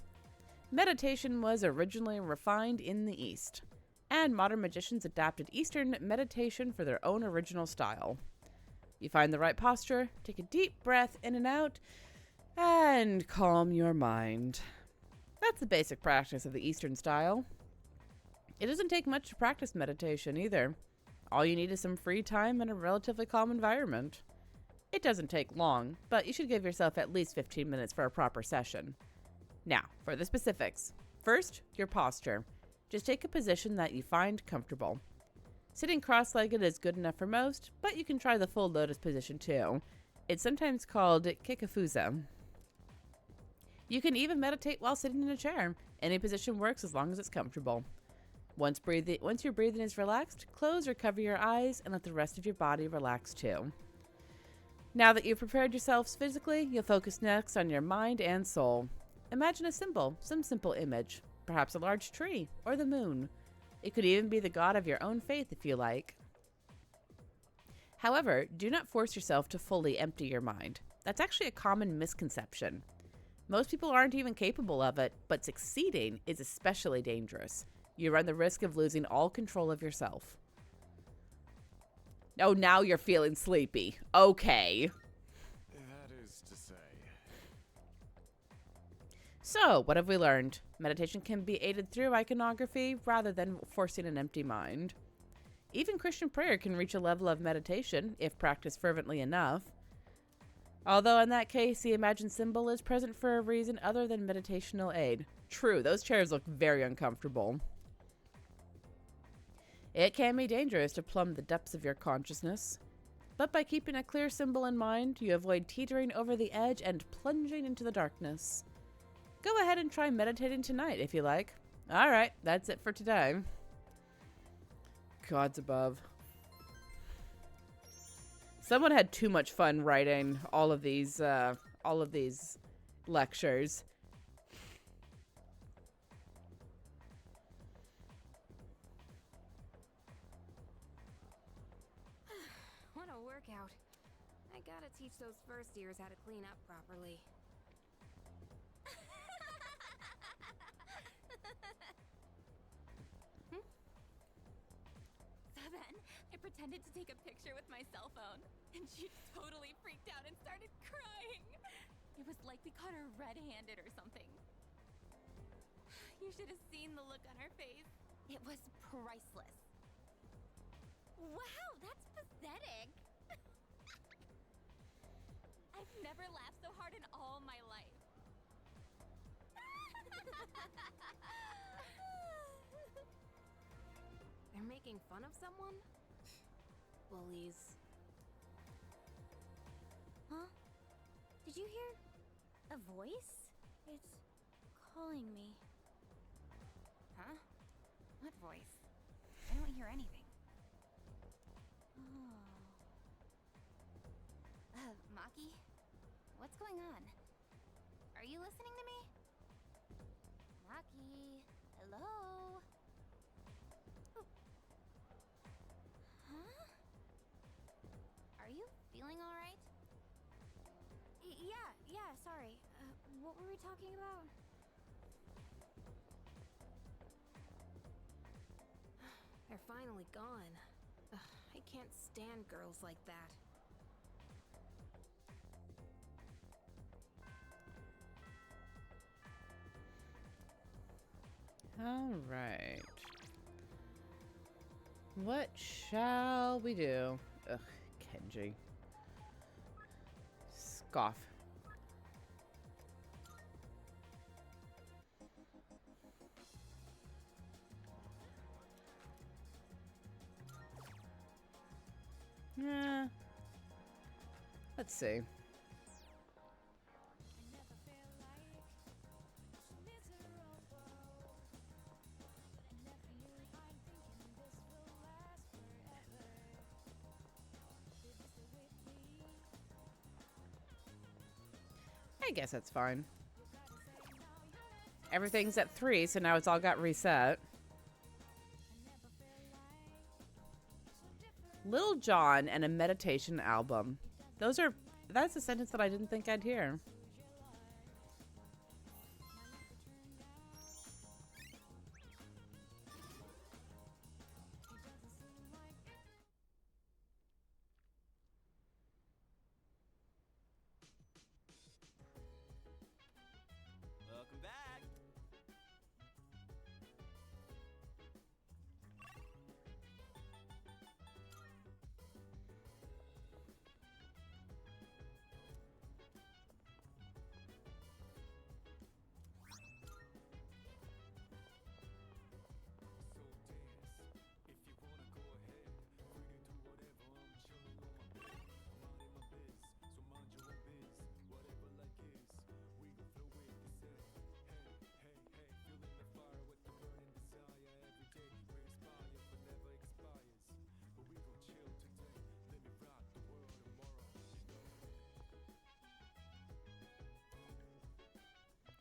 Meditation was originally refined in the East, and modern magicians adapted Eastern meditation for their own original style. You find the right posture, take a deep breath in and out, and calm your mind. That's the basic practice of the Eastern style. It doesn't take much to practice meditation either. All you need is some free time and a relatively calm environment. It doesn't take long, but you should give yourself at least 15 minutes for a proper session. Now, for the specifics. First, your posture. Just take a position that you find comfortable. Sitting cross-legged is good enough for most, but you can try the full lotus position too. It's sometimes called kikafusa. You can even meditate while sitting in a chair. Any position works as long as it's comfortable. Once your breathing is relaxed, close or cover your eyes and let the rest of your body relax too. Now that you've prepared yourselves physically, you'll focus next on your mind and soul. Imagine a symbol, some simple image, perhaps a large tree or the moon. It could even be the god of your own faith if you like. However, do not force yourself to fully empty your mind. That's actually a common misconception. Most people aren't even capable of it, but succeeding is especially dangerous. You run the risk of losing all control of yourself. Oh, now you're feeling sleepy. Okay. That is to say. So, what have we learned? Meditation can be aided through iconography rather than forcing an empty mind. Even Christian prayer can reach a level of meditation if practiced fervently enough. Although in that case, the imagined symbol is present for a reason other than meditational aid. True, those chairs look very uncomfortable. It can be dangerous to plumb the depths of your consciousness, but by keeping a clear symbol in mind, you avoid teetering over the edge and plunging into the darkness. Go ahead and try meditating tonight if you like. Alright, that's it for today. Gods above. Someone had too much fun writing all of these lectures. What a workout. I gotta teach those first years how to clean up properly. So then, I pretended to take a picture with my cell phone, and she totally freaked out and started crying. It was like we caught her red-handed or something. You should have seen the look on her face. It was priceless. Wow, that's pathetic. I've never laughed so hard in all my life. They're making fun of someone? Bullies. Huh? Did you hear a voice? It's calling me. Huh? What voice? I don't hear anything. Oh. Maki? What's going on? Are you listening to me? Maki? Hello? Huh? Are you feeling alright? Yeah, sorry. What were we talking about? They're finally gone. Ugh, I can't stand girls like that. All right. What shall we do? Ugh, Kenji. Goff. Yeah. Let's see. I guess that's fine. Everything's at 3, so now it's all got reset. Little John and a meditation album. That's a sentence that I didn't think I'd hear. Welcome back.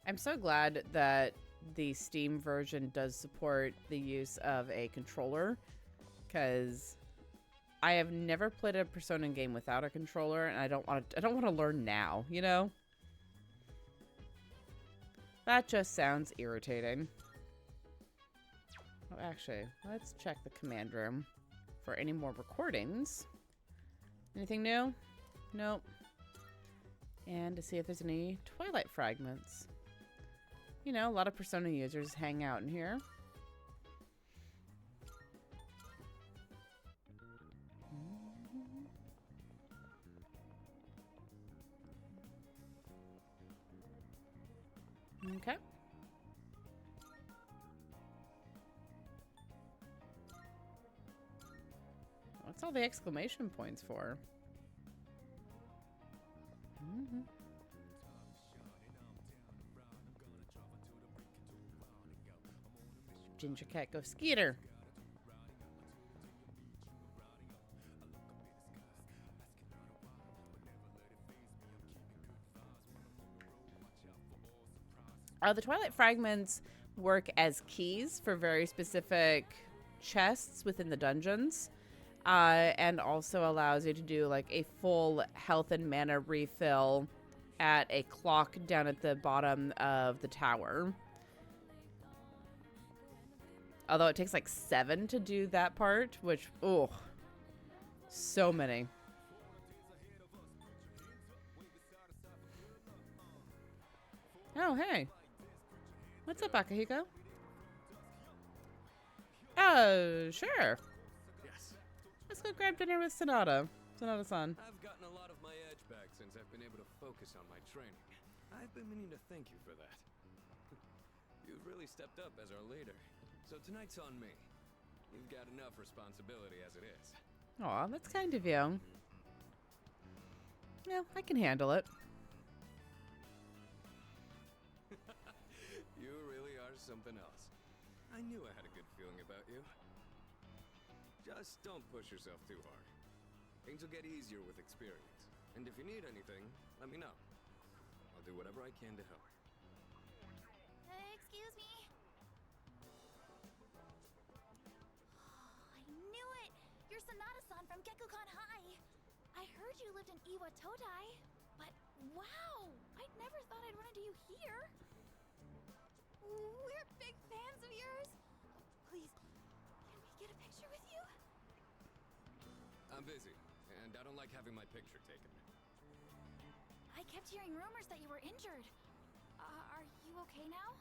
I'm so glad that the Steam version does support the use of a controller, because I have never played a Persona game without a controller, and I don't want to learn now, you know? That just sounds irritating. Oh, actually, let's check the command room for any more recordings. Anything new? Nope. And to see if there's any Twilight fragments. You know, a lot of Persona users hang out in here. Okay. What's all the exclamation points for? Ginger Cat go Skeeter. The Twilight fragments work as keys for very specific chests within the dungeons, and also allows you to do like a full health and mana refill at a clock down at the bottom of the tower. Although it takes like 7 to do that part, which, oh, so many. Oh, hey. What's up, Akihiko? Oh, sure. Yes. Let's go grab dinner with Sonata. Sonata-san. I've gotten a lot of my edge back since I've been able to focus on my training. I've been meaning to thank you for that. You've really stepped up as our leader. So tonight's on me. You've got enough responsibility as it is. Aw, that's kind of you. Yeah, I can handle it. You really are something else. I knew I had a good feeling about you. Just don't push yourself too hard. Things will get easier with experience. And if you need anything, let me know. I'll do whatever I can to help. Excuse me. I knew it! You're Sonata-san from Gekukan High. I heard you lived in Iwa Todai, but wow! I never thought I'd run into you here. We're big fans of yours. Please, can we get a picture with you? I'm busy, and I don't like having my picture taken. I kept hearing rumors that you were injured. Are you okay now?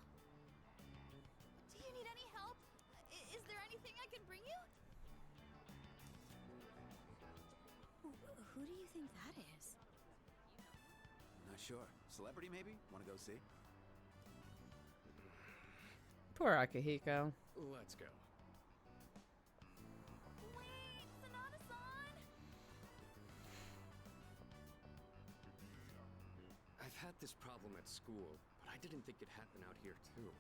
Do you need any help? Is there anything I can bring you? Who do you think that is? Sure. Celebrity, maybe? Want to go see? Poor Akihiko. Let's go. Wait, Sonata-san! I've had this problem at school, but I didn't think it'd happen out here too.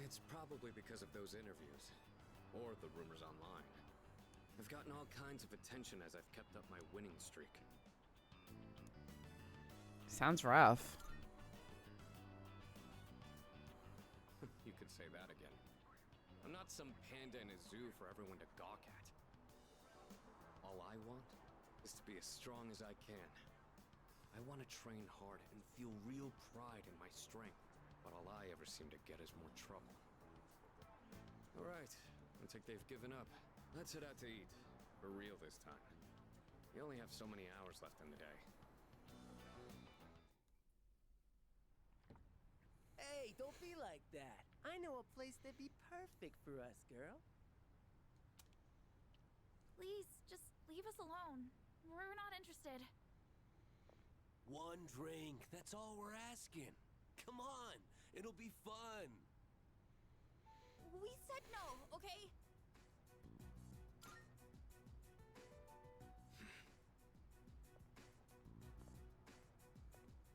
It's probably because of those interviews. Or the rumors online. I've gotten all kinds of attention as I've kept up my winning streak. Sounds rough. You could say that again. I'm not some panda in a zoo for everyone to gawk at. All I want is to be as strong as I can. I want to train hard and feel real pride in my strength, but all I ever seem to get is more trouble. All right, looks like they've given up. Let's head out to eat. For real this time. We only have so many hours left in the day. Hey, don't be like that. I know a place that'd be perfect for us, girl. Please, just leave us alone. We're not interested. One drink, that's all we're asking. Come on, it'll be fun. We said no, okay?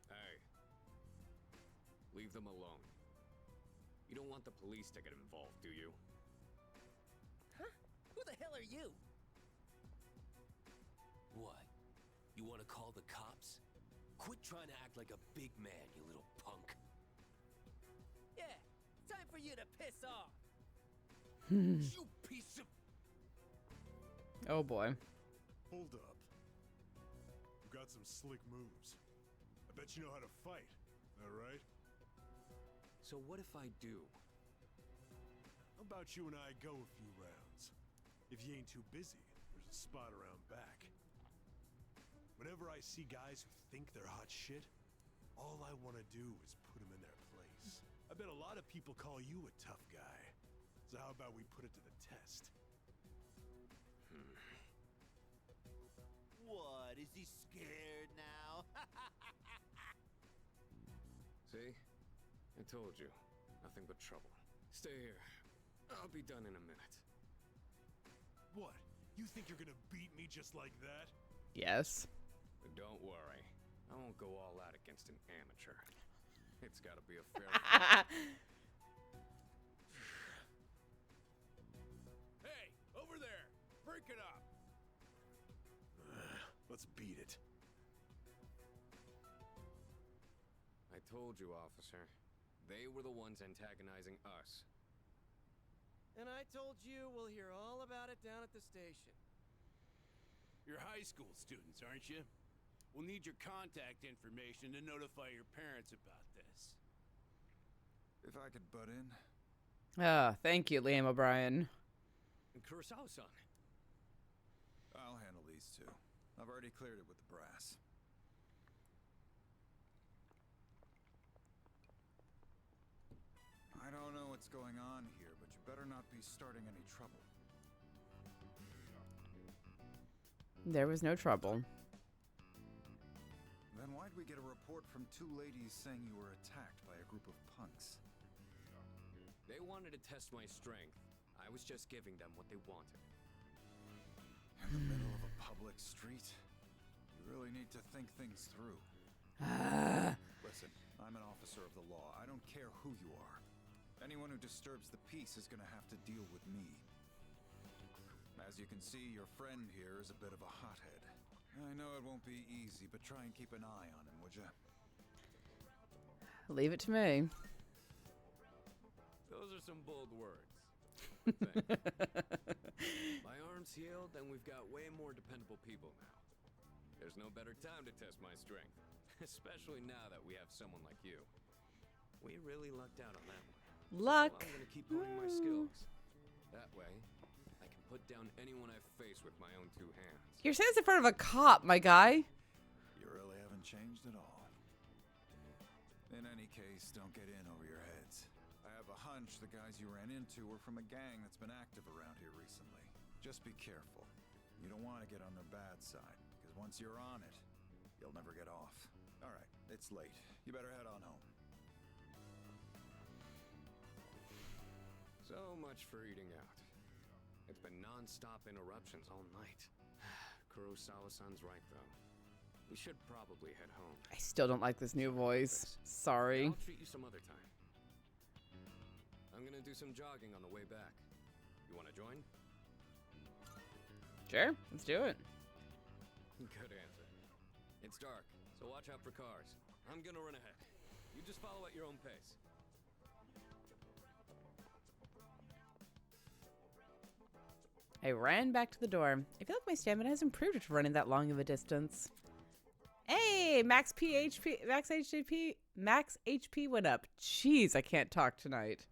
Hey. Leave them alone. You don't want the police to get involved, do you? Huh? Who the hell are you? What? You want to call the cops? Quit trying to act like a big man, you little punk. Yeah, time for you to piss off. You piece of... Oh boy. Hold up. You've got some slick moves. I bet you know how to fight. All right? So what if I do? How about you and I go a few rounds? If you ain't too busy, there's a spot around back. Whenever I see guys who think they're hot shit, all I want to do is put them in their place. I bet a lot of people call you a tough guy. So how about we put it to the test? What? Is he scared now? See? I told you. Nothing but trouble. Stay here. I'll be done in a minute. What? You think you're gonna beat me just like that? Yes. But don't worry. I won't go all out against an amateur. It's gotta be a fair fight. Hey, over there! Break it up! Let's beat it. I told you, officer. They were the ones antagonizing us. And I told you we'll hear all about it down at the station. You're high school students, aren't you? We'll need your contact information to notify your parents about this. If I could butt in. Ah, thank you, Liam O'Brien. And Kurosawa-san. I'll handle these two. I've already cleared it with the brass. I don't know what's going on here, but you better not be starting any trouble. There was no trouble. Then why'd we get a report from two ladies saying you were attacked by a group of punks? They wanted to test my strength. I was just giving them what they wanted. In the middle of a public street? You really need to think things through. Listen, I'm an officer of the law. I don't care who you are. Anyone who disturbs the peace is gonna have to deal with me. As you can see, your friend here is a bit of a hothead. I know it won't be easy, but try and keep an eye on him, would you? Leave it to me. Those are some bold words. Thanks. My arm's healed, and we've got way more dependable people now. There's no better time to test my strength, especially now that we have someone like you. We really lucked out on that one. Luck. So I'm gonna keep honing my skills. That way, I can put down anyone I face with my own two hands. You're saying this in front of a cop, my guy. You really haven't changed at all. In any case, don't get in over your heads. I have a hunch the guys you ran into were from a gang that's been active around here recently. Just be careful. You don't want to get on their bad side, because once you're on it, you'll never get off. All right, It's late. You better head on home. So much for eating out. It's been non-stop interruptions all night. Kurosawa-san's right, though. We should probably head home. I still don't like this new voice. Sorry. I'll treat you some other time. I'm gonna do some jogging on the way back. You wanna join? Sure, let's do it. Good answer. It's dark, so watch out for cars. I'm gonna run ahead. You just follow at your own pace. I ran back to the door. I feel like my stamina has improved after running that long of a distance. Hey, max HP went up. Jeez, I can't talk tonight.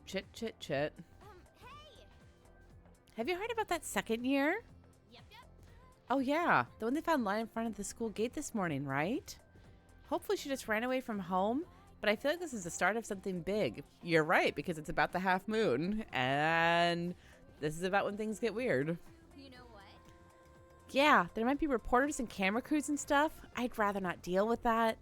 Chit. Hey! Have you heard about that second year? Yep. Oh yeah, the one they found lying in front of the school gate this morning, right? Hopefully she just ran away from home, but I feel like this is the start of something big. You're right, because it's about the half moon, and this is about when things get weird. You know what? Yeah, there might be reporters and camera crews and stuff. I'd rather not deal with that.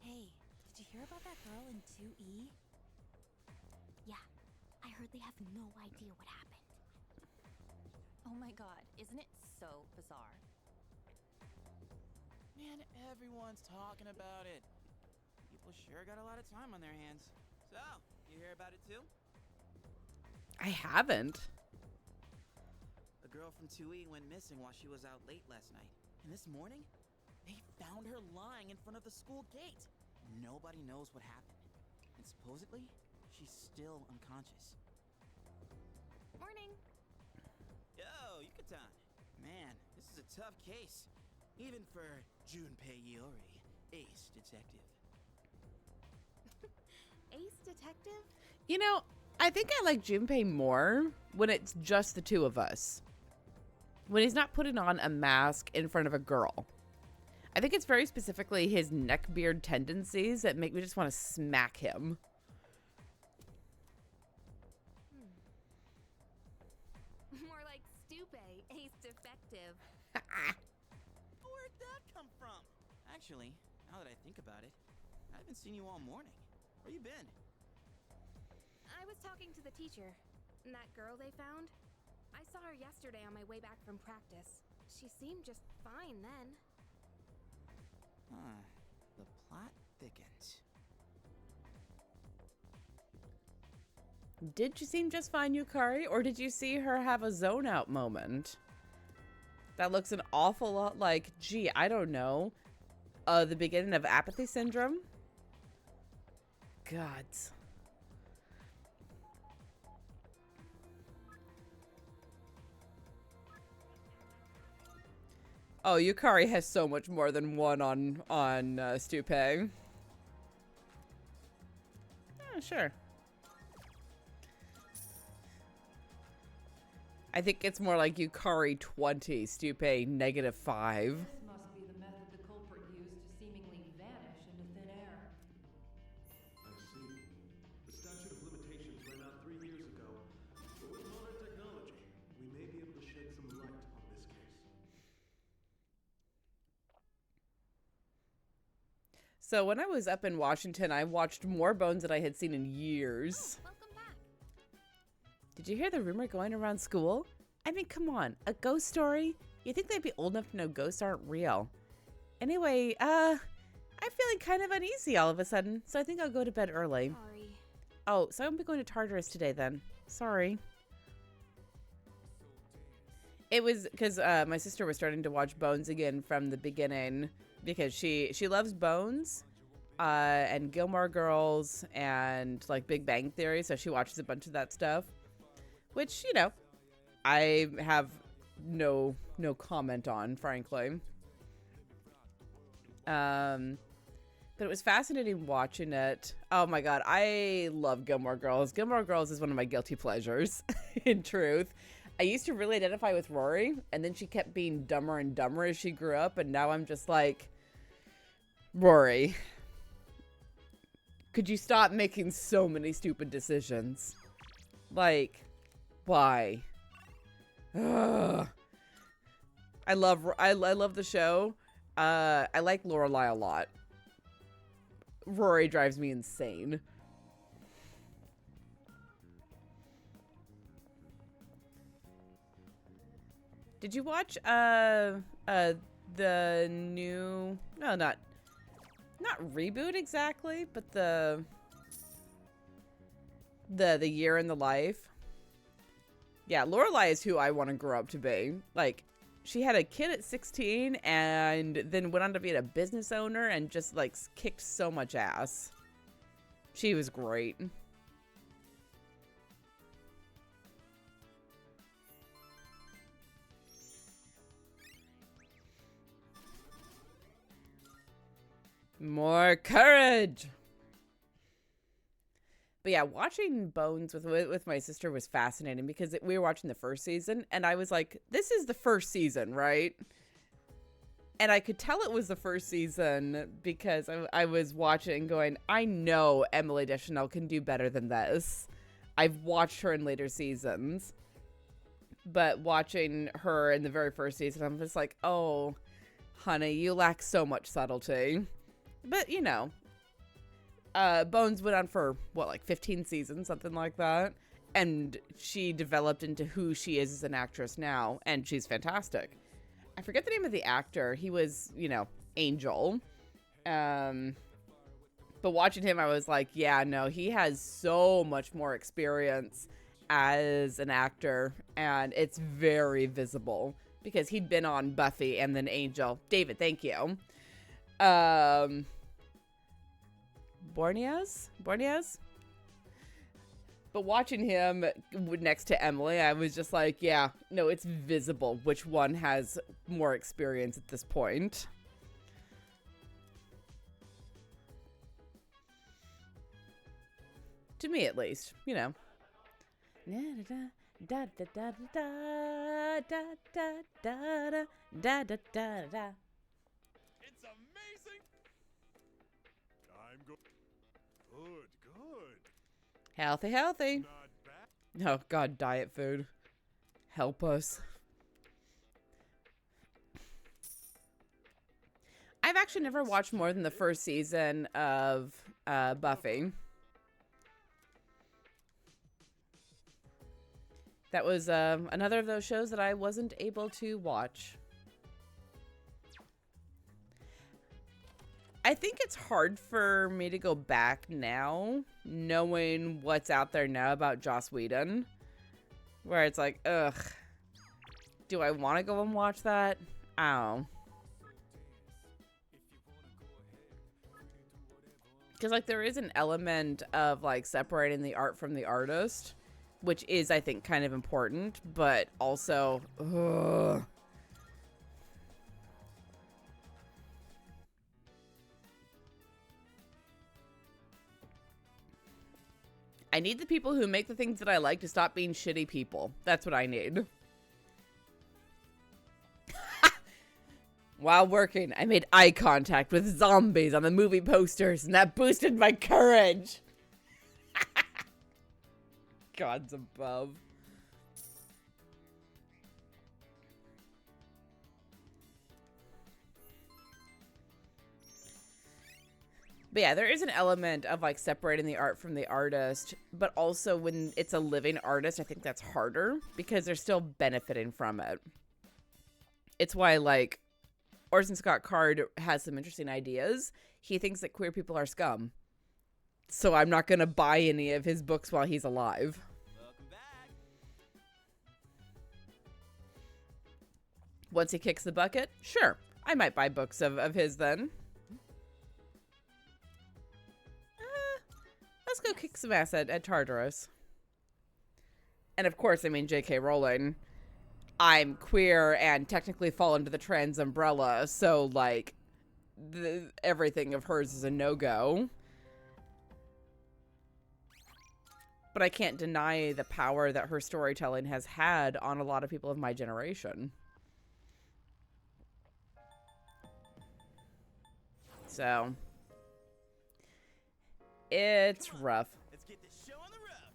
Hey, did you hear about that girl in 2E? Yeah, I heard they have no idea what happened. Oh my god, isn't it so bizarre? Man, everyone's talking about it. People sure got a lot of time on their hands. So, you hear about it too? I haven't. A girl from 2E went missing while she was out late last night. And this morning, they found her lying in front of the school gate. Nobody knows what happened. And supposedly, she's still unconscious. Morning. Yo, Yucatan. Man, this is a tough case. Even for Junpei, ace detective. Ace detective? You know, I think I like Junpei more when it's just the two of us. When he's not putting on a mask in front of a girl. I think it's very specifically his neckbeard tendencies that make me just want to smack him. More like Junpei, ace defective. Where'd that come from? Actually, now that I think about it, I haven't seen you all morning. Where you been? I was talking to the teacher. And that girl they found? I saw her yesterday on my way back from practice. She seemed just fine then. Huh. The plot thickens. Did she seem just fine, Yukari? Or did you see her have a zone out moment? That looks an awful lot like, gee, I don't know, the beginning of apathy syndrome? God. Oh, Yukari has so much more than one on Junpei. Oh, sure. I think it's more like Yukari 20, Junpei -5. This must be the method the culprit used to seemingly vanish into thin air. I see. The statute of limitations ran out 3 years ago. But with modern technology, we may be able to shed some light on this case. So when I was up in Washington, I watched more Bones than I had seen in years. Oh, welcome back. Did you hear the rumor going around school? I mean, come on, a ghost story? You think they'd be old enough to know ghosts aren't real? Anyway, I'm feeling kind of uneasy all of a sudden, so I think I'll go to bed early. Sorry. Oh, so I won't be going to Tartarus today then. Sorry. It was because my sister was starting to watch Bones again from the beginning because she loves Bones and Gilmore Girls and like Big Bang Theory, so she watches a bunch of that stuff. Which, you know, I have no comment on, frankly. But it was fascinating watching it. Oh my god, I love Gilmore Girls. Gilmore Girls is one of my guilty pleasures, in truth. I used to really identify with Rory, and then she kept being dumber and dumber as she grew up, and now I'm just like, Rory, could you stop making so many stupid decisions? Like, why? Ugh. I love the show. I like Lorelai a lot. Rory drives me insane. Did you watch the new, no, not reboot exactly, but the year in the life? Yeah, Lorelai is who I want to grow up to be. Like, she had a kid at 16 and then went on to be a business owner and just like kicked so much ass. She was great. More courage. But yeah, watching Bones with my sister was fascinating because we were watching the first season and I was like, this is the first season, right? And I could tell it was the first season because I was watching going, I know Emily Deschanel can do better than this. I've watched her in later seasons. But watching her in the very first season, I'm just like, oh, honey, you lack so much subtlety. But, you know, Bones went on for, what, like 15 seasons, something like that. And she developed into who she is as an actress now, and she's fantastic. I forget the name of the actor. He was, you know, Angel. But watching him, I was like, yeah, no, he has so much more experience as an actor, and it's very visible because he'd been on Buffy and then Angel. David, thank you. Borneas? But watching him next to Emily, I was just like, yeah, no, it's visible which one has more experience at this point. To me, at least, you know. It's amazing. I'm good. Healthy. Oh, God, diet food. Help us. I've actually never watched more than the first season of Buffy. That was another of those shows that I wasn't able to watch. I think it's hard for me to go back now, knowing what's out there now about Joss Whedon. Where it's like, ugh. Do I want to go and watch that? I don't know. Because, like, there is an element of, like, separating the art from the artist, which is, I think, kind of important, but also, ugh. I need the people who make the things that I like to stop being shitty people. That's what I need. While working, I made eye contact with zombies on the movie posters, and that boosted my courage. Gods above. But yeah, there is an element of like separating the art from the artist, but also when it's a living artist, I think that's harder because they're still benefiting from it. It's why like Orson Scott Card has some interesting ideas. He thinks that queer people are scum. So I'm not going to buy any of his books while he's alive. Welcome back. Once he kicks the bucket, sure, I might buy books of his then. Let's go kick some ass at Tartarus. And of course, I mean, J.K. Rowling. I'm queer and technically fall under the trans umbrella, so, like, everything of hers is a no-go. but I can't deny the power that her storytelling has had on a lot of people of my generation. So, it's rough. Let's get this show on the road.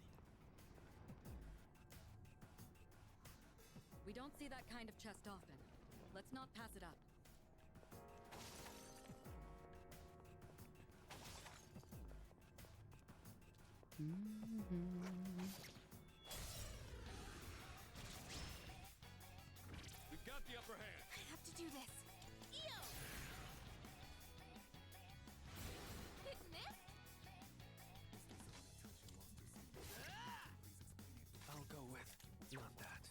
We don't see that kind of chest often. Let's not pass it up. We've got the upper hand. I have to do this. Ew! Hit and miss? I'll go with not that.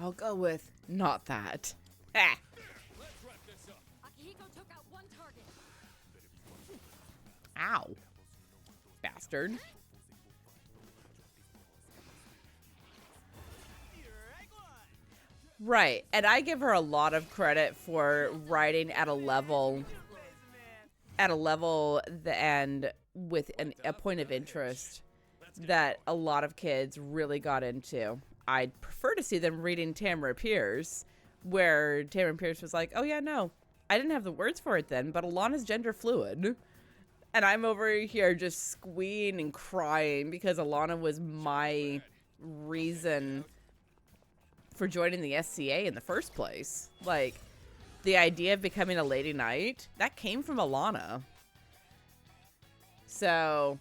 I'll go with not that. Ah. Let's wrap this up. Akihiko took out one target. Ow. Bastard. Right, and I give her a lot of credit for writing at a level and with a point of interest that a lot of kids really got into. I'd prefer to see them reading Tamara Pierce, where Tamara Pierce was like, oh yeah, no, I didn't have the words for it then, but Alana's gender fluid. And I'm over here just squealing and crying because Alana was my reason for joining the SCA in the first place. Like, the idea of becoming a Lady Knight, that came from Alana. So,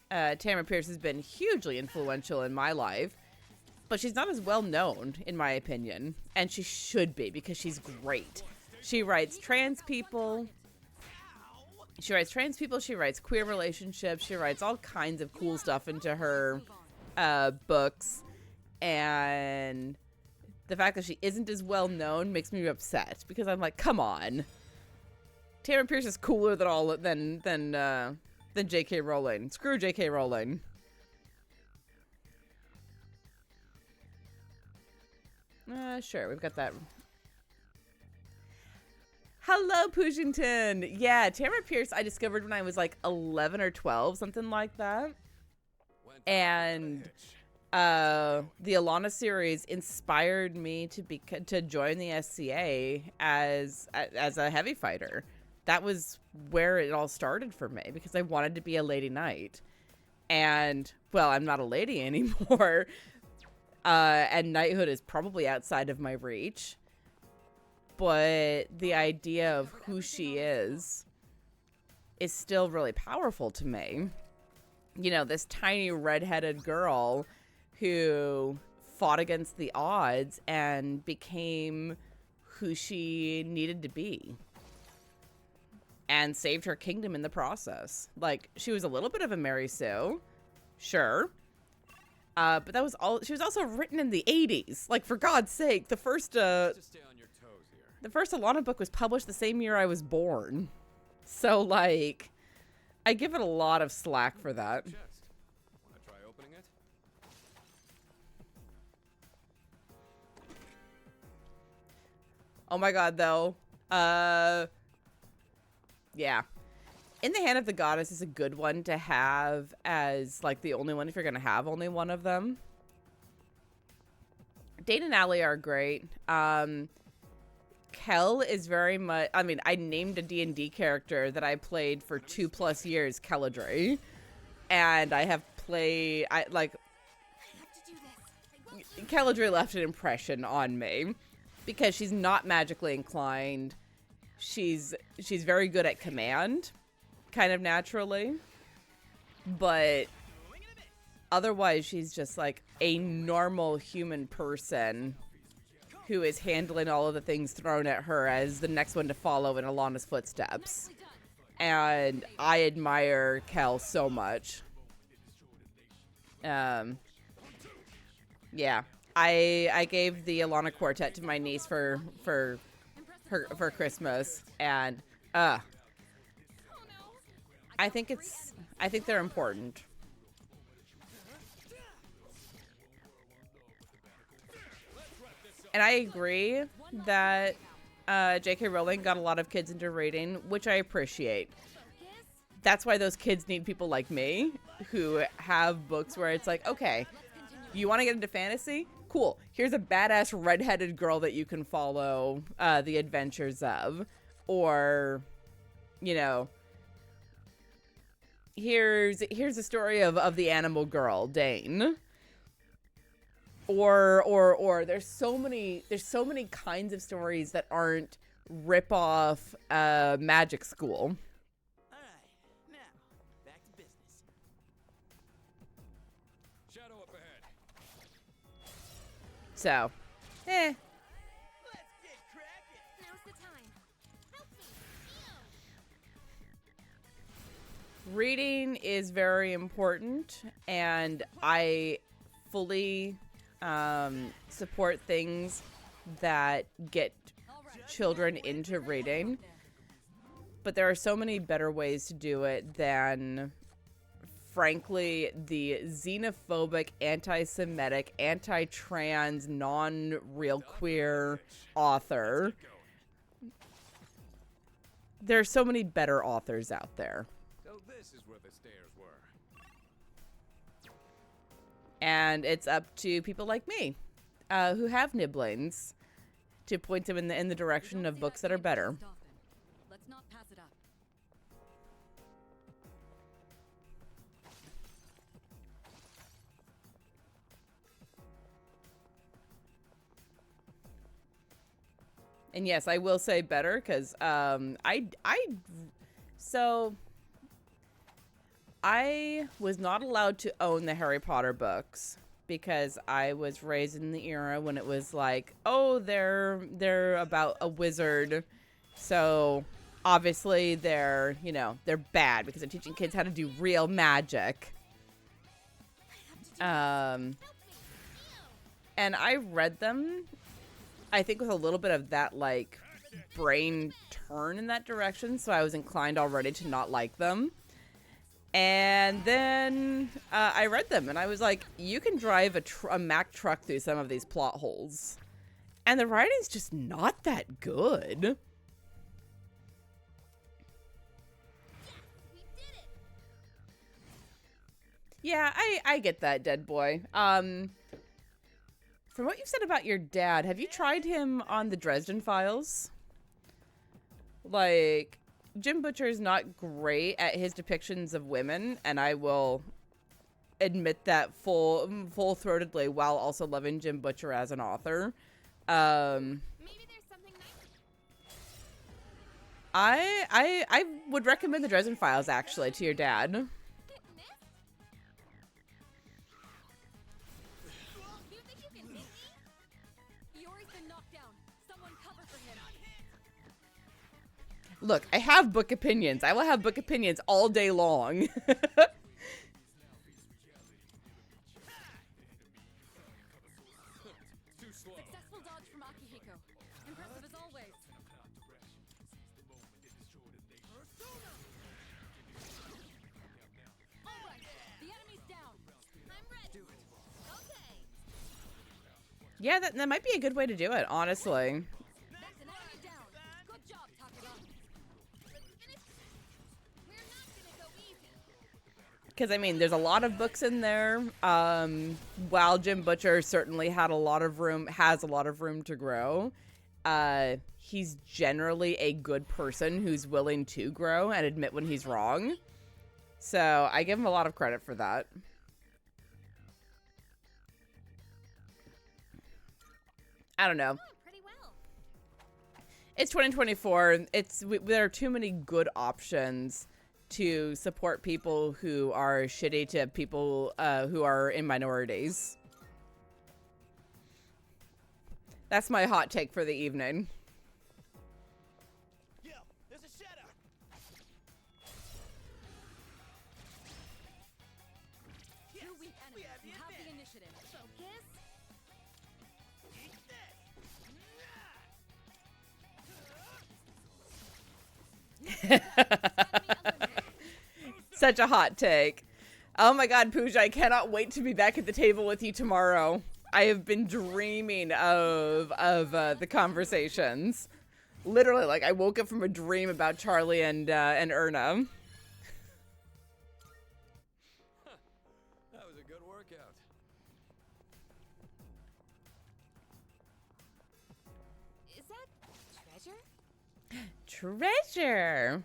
Tamara Pierce has been hugely influential in my life, but she's not as well known, in my opinion. And she should be, because she's great. She writes trans people. She writes queer relationships. She writes all kinds of cool stuff into her books. And the fact that she isn't as well known makes me upset, because I'm like, come on. Tamara Pierce is cooler than J.K. Rowling. Screw J.K. Rowling. Sure, we've got that. Hello, Pushington. Yeah, Tamara Pierce I discovered when I was like 11 or 12, something like that. And the Alana series inspired me to join the SCA as a heavy fighter. That was where it all started for me, because I wanted to be a Lady Knight. And, well, I'm not a lady anymore. And knighthood is probably outside of my reach. But the idea of who she is still really powerful to me. You know, this tiny redheaded girl who fought against the odds and became who she needed to be. And saved her kingdom in the process. Like, she was a little bit of a Mary Sue. Sure. But that was all. She was also written in the 80s. Like, for God's sake, the first Alana book was published the same year I was born. So, like, I give it a lot of slack for that. Wanna try opening it? Oh my God, though. Yeah. In the Hand of the Goddess is a good one to have as, like, the only one if you're going to have only one of them. Dane and Allie are great. Kel is very much... I mean, I named a D&D character that I played for 2+ years, Keladre. And I have played... Keladre left an impression on me. Because she's not magically inclined. She's very good at command, kind of naturally, but otherwise she's just like a normal human person who is handling all of the things thrown at her as the next one to follow in Alana's footsteps. And I admire Kel so much. Yeah. I gave the Alana Quartet to my niece for Christmas, and I think they're important. And I agree that J.K. Rowling got a lot of kids into reading, which I appreciate. that's why those kids need people like me who have books where it's like, okay, you want to get into fantasy? Cool. Here's a badass redheaded girl that you can follow the adventures of. Or, you know, here's a story of the animal girl, Dane. Or there's so many kinds of stories that aren't rip off magic school. So, Now's the time. Help me. reading is very important, and I fully support things that get children into reading. But there are so many better ways to do it than, frankly, the xenophobic, anti-Semitic, anti-trans, non-real queer author. There are so many better authors out there. So this is where the stairs were. And it's up to people like me, who have nibblings, to point them in the direction of books that are better. Let's not pass it up. And yes, I will say better, because so I was not allowed to own the Harry Potter books because I was raised in the era when it was like, oh, they're about a wizard, so obviously they're bad because they're teaching kids how to do real magic. And I read them, I think, with a little bit of that, like, brain turn in that direction, so I was inclined already to not like them. And then I read them, and I was like, you can drive a Mack truck through some of these plot holes. And the writing's just not that good. Yeah, I get that, Dead Boy. From what you've said about your dad, have you tried him on the Dresden Files? Like, Jim Butcher is not great at his depictions of women, and I will admit that full-throatedly while also loving Jim Butcher as an author. Maybe there's something nice. I would recommend the Dresden Files, actually, to your dad. Look, I have book opinions. I will have book opinions all day long. Successful dodge from Akihiko. Impressive as always. Alright, the enemy's down. I'm ready. Okay. Yeah, that might be a good way to do it, honestly. That's an enemy down. Good job, Takeda. We're not gonna go easy. Because, I mean, there's a lot of books in there. While Jim Butcher certainly has a lot of room to grow, he's generally a good person who's willing to grow and admit when he's wrong. So I give him a lot of credit for that. I don't know. Pretty well. It's 2024. There are too many good options to support people who are shitty to people who are in minorities. That's my hot take for the evening. Yo, there's a shadow. Two weak enemies. You have the initiative. Focus. Such a hot take. Oh my god, Pooja, I cannot wait to be back at the table with you tomorrow. I have been dreaming of the conversations. Literally, like, I woke up from a dream about Charlie and Erna. treasure.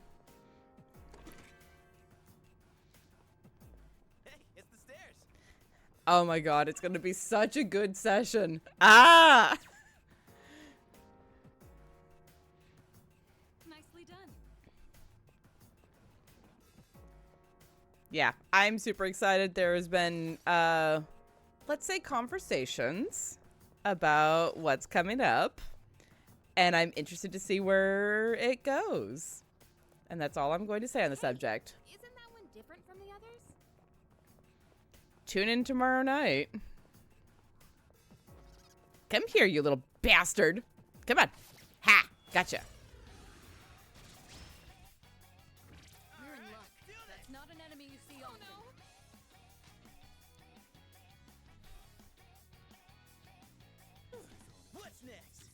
Hey, it's the stairs. Oh my god, it's gonna be such a good session. Ah! Nicely done. Yeah, I'm super excited. There has been, let's say, conversations about what's coming up, and I'm interested to see where it goes. And that's all I'm going to say on the subject. Isn't that one different from the others? Tune in tomorrow night. Come here, you little bastard. Come on. Ha! Gotcha. You're in luck. That's not an enemy you see often. What's next?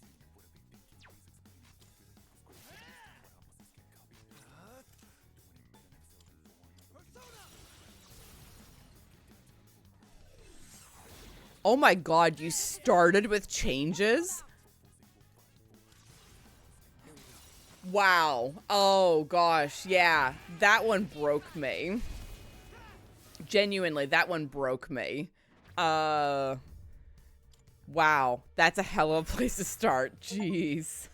Oh my god, you started with changes? Wow. Oh gosh, yeah. That one broke me. Genuinely, that one broke me. Wow. That's a hell of a place to start. Jeez.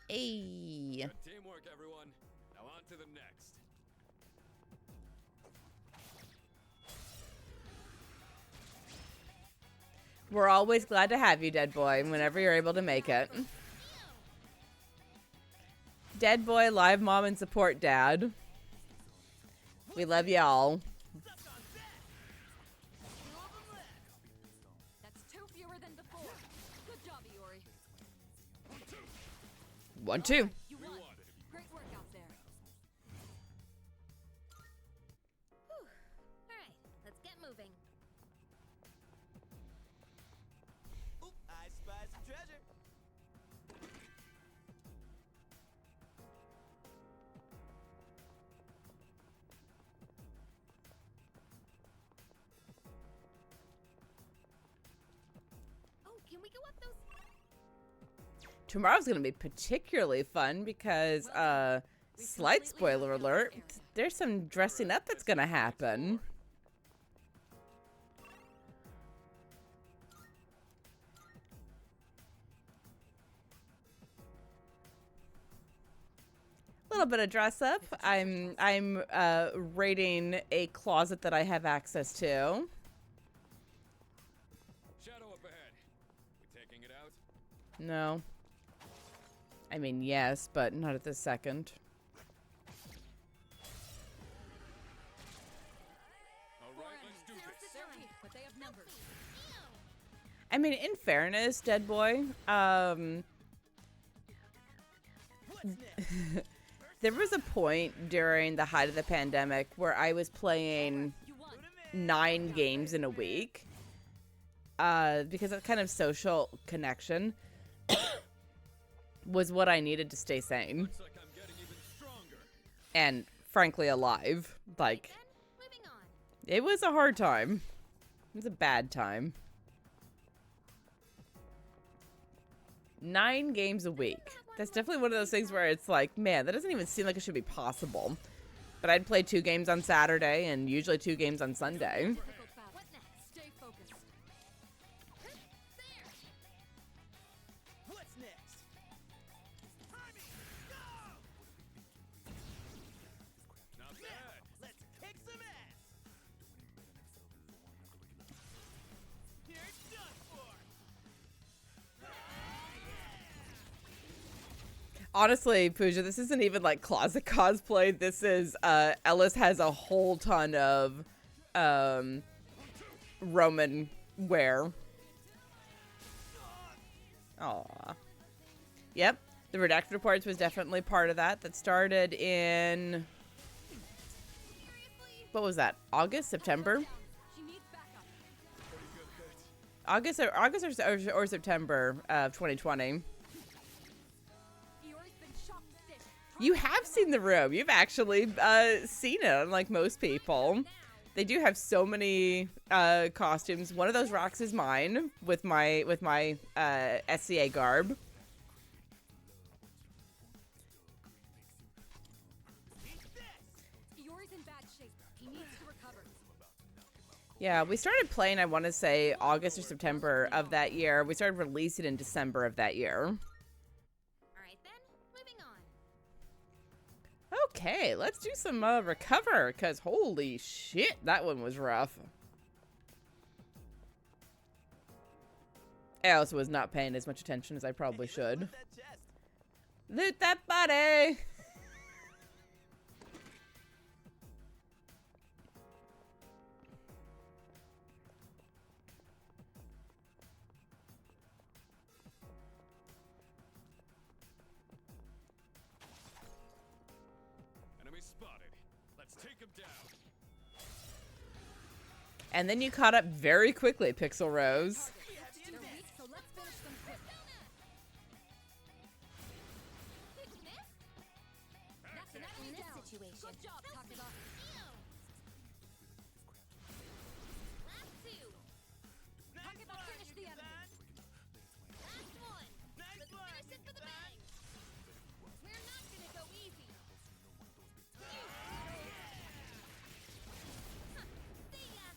Hey. Good teamwork, everyone. Now on to the next. We're always glad to have you, Dead Boy, whenever you're able to make it. Dead Boy, Live Mom, and Support Dad. We love y'all. That's 2 fewer than before. Good job, Iori. 1-2. You won. Great work out there. Whew. Alright, let's get moving. Oop, I spy some treasure. Oh, can we go up those? Tomorrow's gonna be particularly fun because, slight spoiler alert, there's some dressing up that's gonna happen. A little bit of dress up. I'm raiding a closet that I have access to. Shadow up ahead. We taking it out? No. I mean, yes, but not at this second. All right, let's do this. They're weak, but they have numbers. I mean, in fairness, Dead Boy, there was a point during the height of the pandemic where I was playing 9 games in a week because that kind of social connection was what I needed to stay sane. Looks like I'm getting even stronger. And frankly alive. Like, Moving on. it was a hard time. It was a bad time. 9 games a week. That's definitely one of those things where it's like, man, that doesn't even seem like it should be possible. But I'd play 2 games on Saturday and usually 2 games on Sunday. What next? Stay focused. What's next? Not bad. Let's kick some ass. You're done for. Honestly, Pooja, this isn't even like closet cosplay. This is, Ellis has a whole ton of, Roman wear. Aw. Yep. The Redacted Reports was definitely part of that. That started in, what was that? August? September? She needs backup. August or September of 2020. Iori's been shocked stiff. You have seen the room. You've actually seen it, unlike most people. They do have so many costumes. One of those rocks is mine with my SCA garb. Yours in bad shape. He needs to recover. Yeah, we started playing, I want to say, August or September of that year. We started releasing in December of that year. Alright then, moving on. Okay, let's do some recover, because holy shit, that one was rough. I also was not paying as much attention as I probably should. Loot that body! Enemy spotted. Let's take him down. And then you caught up very quickly, Pixel Rose. They're weak, so let's finish them quick. That's an enemy down. Good job, Takeba. Last two. Takeba, finish the enemy. Last one. Let's finish it for the bang. We're not gonna go easy. See ya.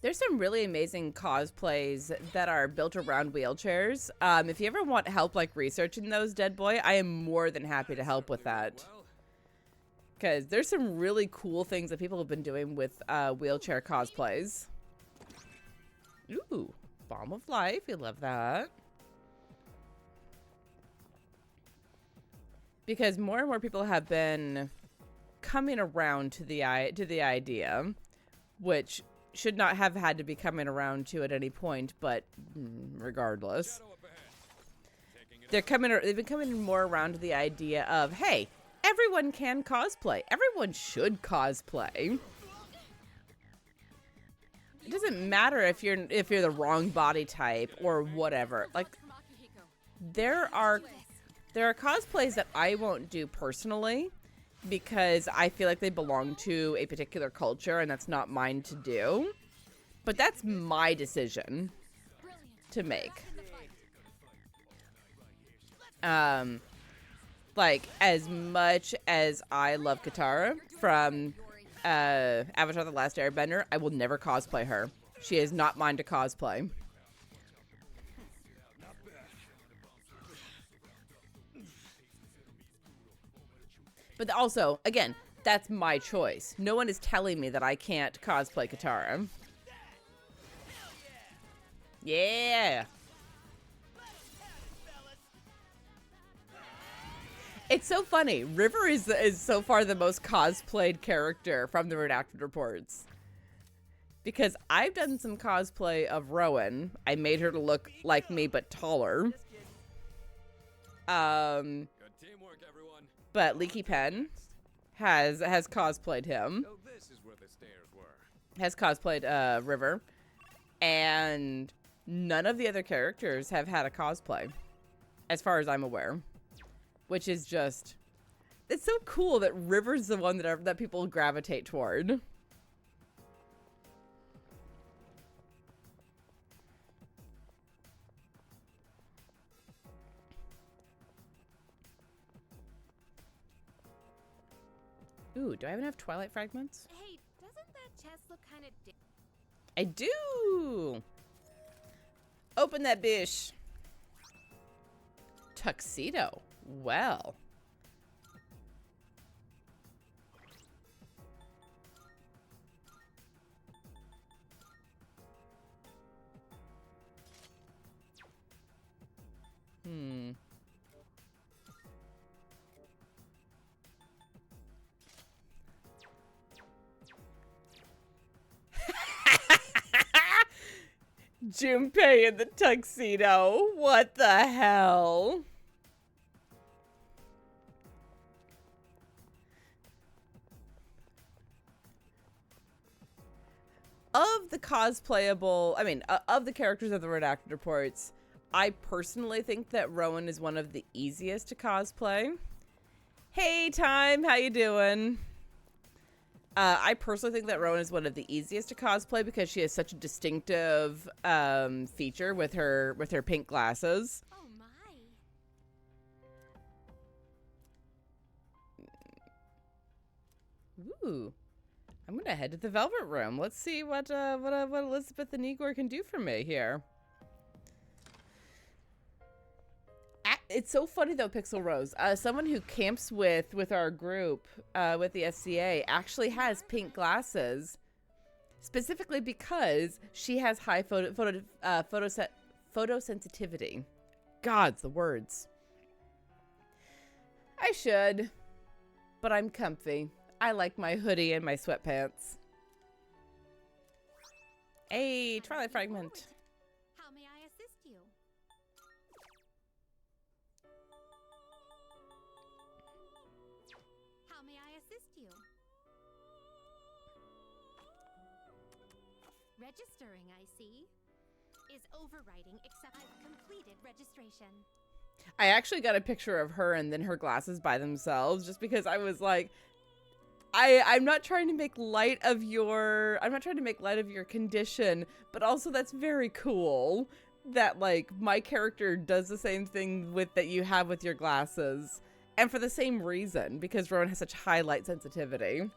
There's some really amazing cosplays that are built around wheelchairs. If you ever want help like researching those, Dead Boy, I am more than happy to help with that. Because there's some really cool things that people have been doing with wheelchair cosplays. Ooh, Bomb of Life, you love that. Because more and more people have been coming around to the idea, which should not have had to be coming around to at any point, but regardless, they've been coming more around to the idea of, hey, everyone can cosplay. Everyone should cosplay. It doesn't matter if you're the wrong body type or whatever. Like, there are cosplays that I won't do personally because I feel like they belong to a particular culture and that's not mine to do. But that's my decision to make. Like, as much as I love Katara from Avatar: The Last Airbender, I will never cosplay her. She is not mine to cosplay. But also, again, that's my choice. No one is telling me that I can't cosplay Katara. Yeah. It's so funny. River is so far the most cosplayed character from the Redacted Reports. Because I've done some cosplay of Rowan. I made her to look like me but taller. Good teamwork, everyone. But Leaky Pen has cosplayed him. So this is where the stairs were. Has cosplayed River. And none of the other characters have had a cosplay, as far as I'm aware. Which is just, it's so cool that River's the one that people gravitate toward. Ooh, do I have enough Twilight fragments? Hey, doesn't that chest look kind of I do! Open that bish. Tuxedo. Well. Junpei in the tuxedo. What the hell? Of the cosplayable, of the characters of the Redacted Reports, I personally think that Rowan is one of the easiest to cosplay. Hey, Time, how you doing? I personally think that Rowan is one of the easiest to cosplay because she has such a distinctive feature with her pink glasses. Oh my. Ooh, I'm gonna head to the Velvet Room. Let's see what Elizabeth and Igor can do for me here. It's so funny though, Pixel Rose. Someone who camps with our group, with the SCA, actually has pink glasses, specifically because she has high photosensitivity. God's the words. I should, but I'm comfy. I like my hoodie and my sweatpants. Hey, Twilight Fragment. How may I assist you? How may I assist you? Registering, I see. Is overriding except I've completed registration. I actually got a picture of her and then her glasses by themselves just because I was like, I'm not trying to make light of your condition, but also that's very cool that like my character does the same thing that you have with your glasses, and for the same reason, because Rowan has such high light sensitivity. Now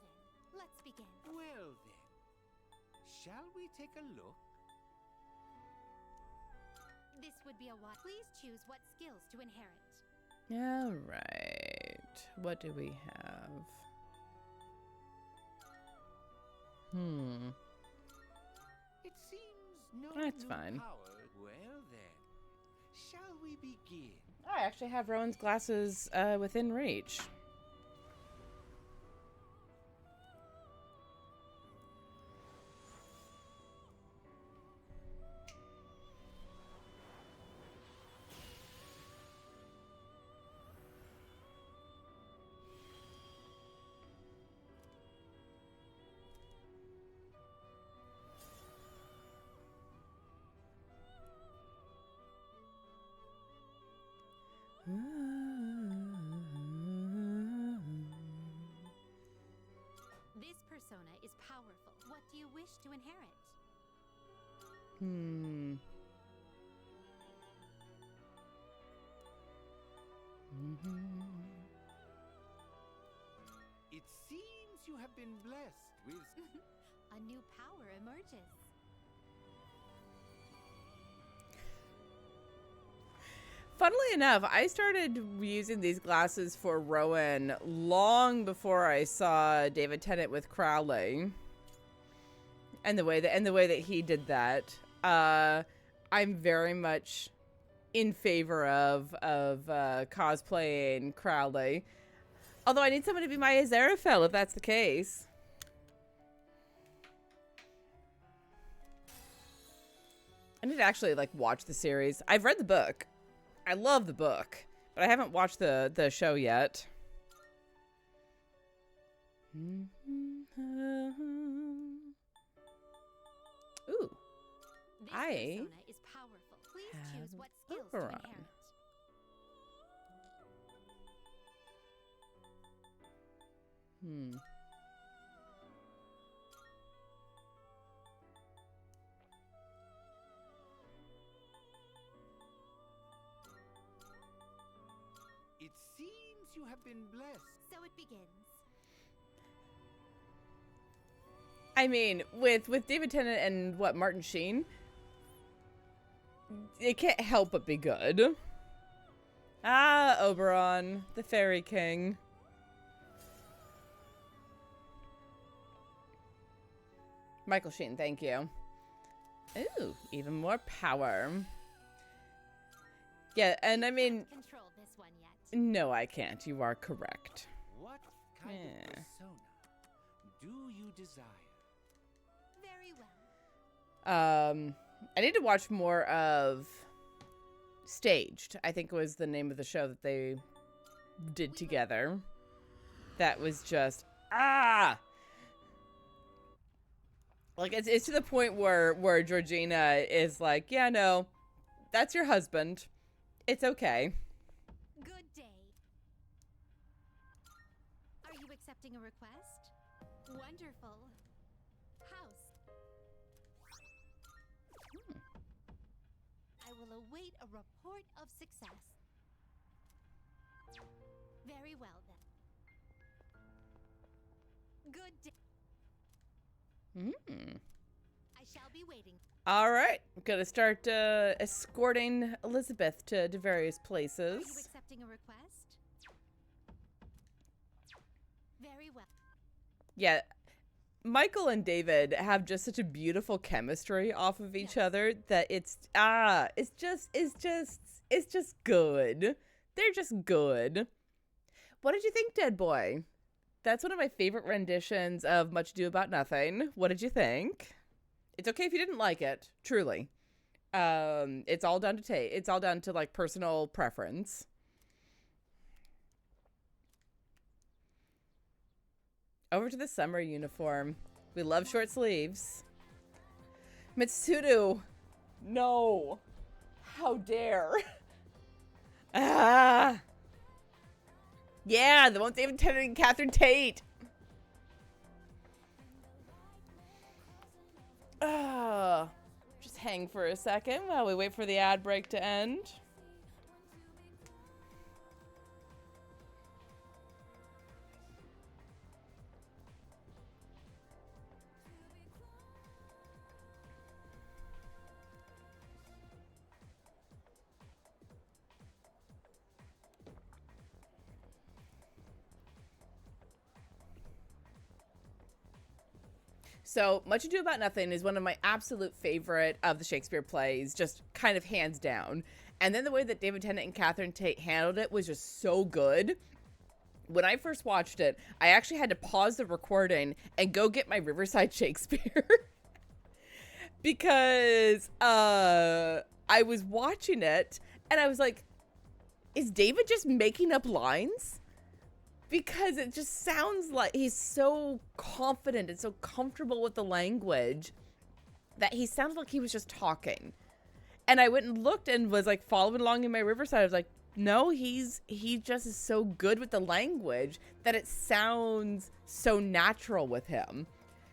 then, let's begin. Well then, shall we take a look? This would be a what? Please choose what skills to inherit. All right, what do we have? It seems no That's new fine. power. Well then, shall we begin? I actually have Rowan's glasses within reach. This persona is powerful. What do you wish to inherit? It seems you have been blessed with A new power emerges. Funnily enough, I started using these glasses for Rowan long before I saw David Tennant with Crowley, and the way that he did that. I'm very much in favor of cosplaying Crowley, although I need someone to be my Aziraphale if that's the case. I need to actually like watch the series. I've read the book. I love the book, but I haven't watched the show yet. Ooh. This persona is powerful. Please choose what skills to Oberon. inherit. It seems you have been blessed. So it begins. I mean, with David Tennant and Martin Sheen, it can't help but be good. Ah, Oberon, the Fairy King. Michael Sheen, thank you. Ooh, even more power. Yeah, and I mean, Control this one yet. no, I can't. You are correct. What kind of persona do you desire? Very well. I need to watch more of Staged, I think was the name of the show that they did together. That was just, Like, it's to the point where Georgina is like, yeah, no, that's your husband. It's okay. Good day. Are you accepting a request? Wonderful. House. I will await a report of success. Very well, then. Good day. I shall be waiting. All right. I'm going to start escorting Elizabeth to various places. Are you accepting a request? Very well. Yeah. Michael and David have just such a beautiful chemistry off of each other that it's just good. They're just good. What did you think, Dead Boy? That's one of my favorite renditions of Much Ado About Nothing. What did you think? It's okay if you didn't like it, truly. It's all down to taste. It's all down to like personal preference. Over to the summer uniform. We love short sleeves. Mitsudo. No. How dare. Ah. Yeah, the one David Tennant and Catherine Tate. Just hang for a second while we wait for the ad break to end. So, Much Ado About Nothing is one of my absolute favorite of the Shakespeare plays, just kind of hands down. And then the way that David Tennant and Catherine Tate handled it was just so good. When I first watched it, I actually had to pause the recording and go get my Riverside Shakespeare. Because I was watching it and I was like, is David just making up lines? Because it just sounds like he's so confident and so comfortable with the language that he sounded like he was just talking. And I went and looked and was like following along in my Riverside. I was like, no, he just is so good with the language that it sounds so natural with him.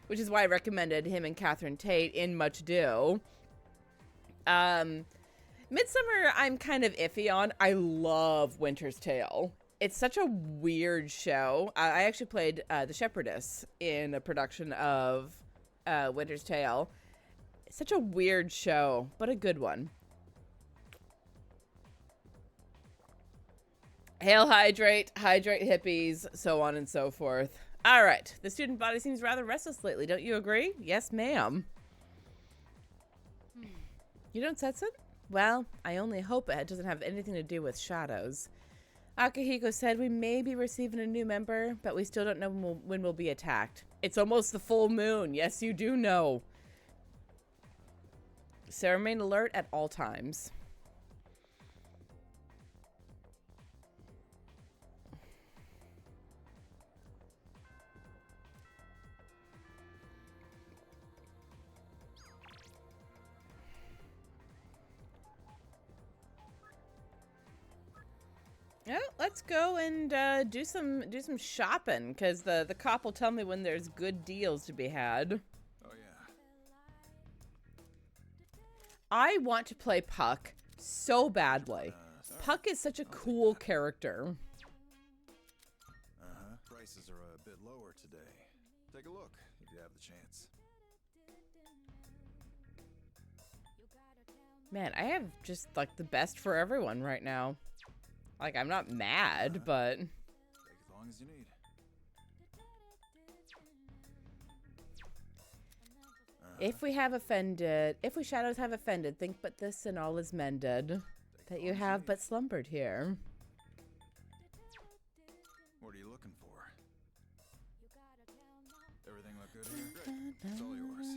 Which is why I recommended him and Catherine Tate in Much Ado. Midsummer, I'm kind of iffy on. I love Winter's Tale. It's such a weird show. I actually played the Shepherdess in a production of Winter's Tale. It's such a weird show, but a good one. Hail, hydrate, hippies, so on and so forth. All right. The student body seems rather restless lately. Don't you agree? Yes, ma'am. You don't sense it? Well, I only hope it doesn't have anything to do with shadows. Akihiko said we may be receiving a new member, but we still don't know when we'll be attacked. It's almost the full moon. Yes, you do know. So remain alert at all times. Yeah, let's go and do some shopping, because the cop will tell me when there's good deals to be had. Oh yeah. I want to play Puck so badly. Puck is such a cool character. Prices are a bit lower today. Take a look if you have the chance. Man, I have just like the best for everyone right now. Like, I'm not mad, but... Take as long as you need. If we shadows have offended, think but this and all is mended. That you have but slumbered here. What are you looking for? Everything look good here? Great. It's all yours.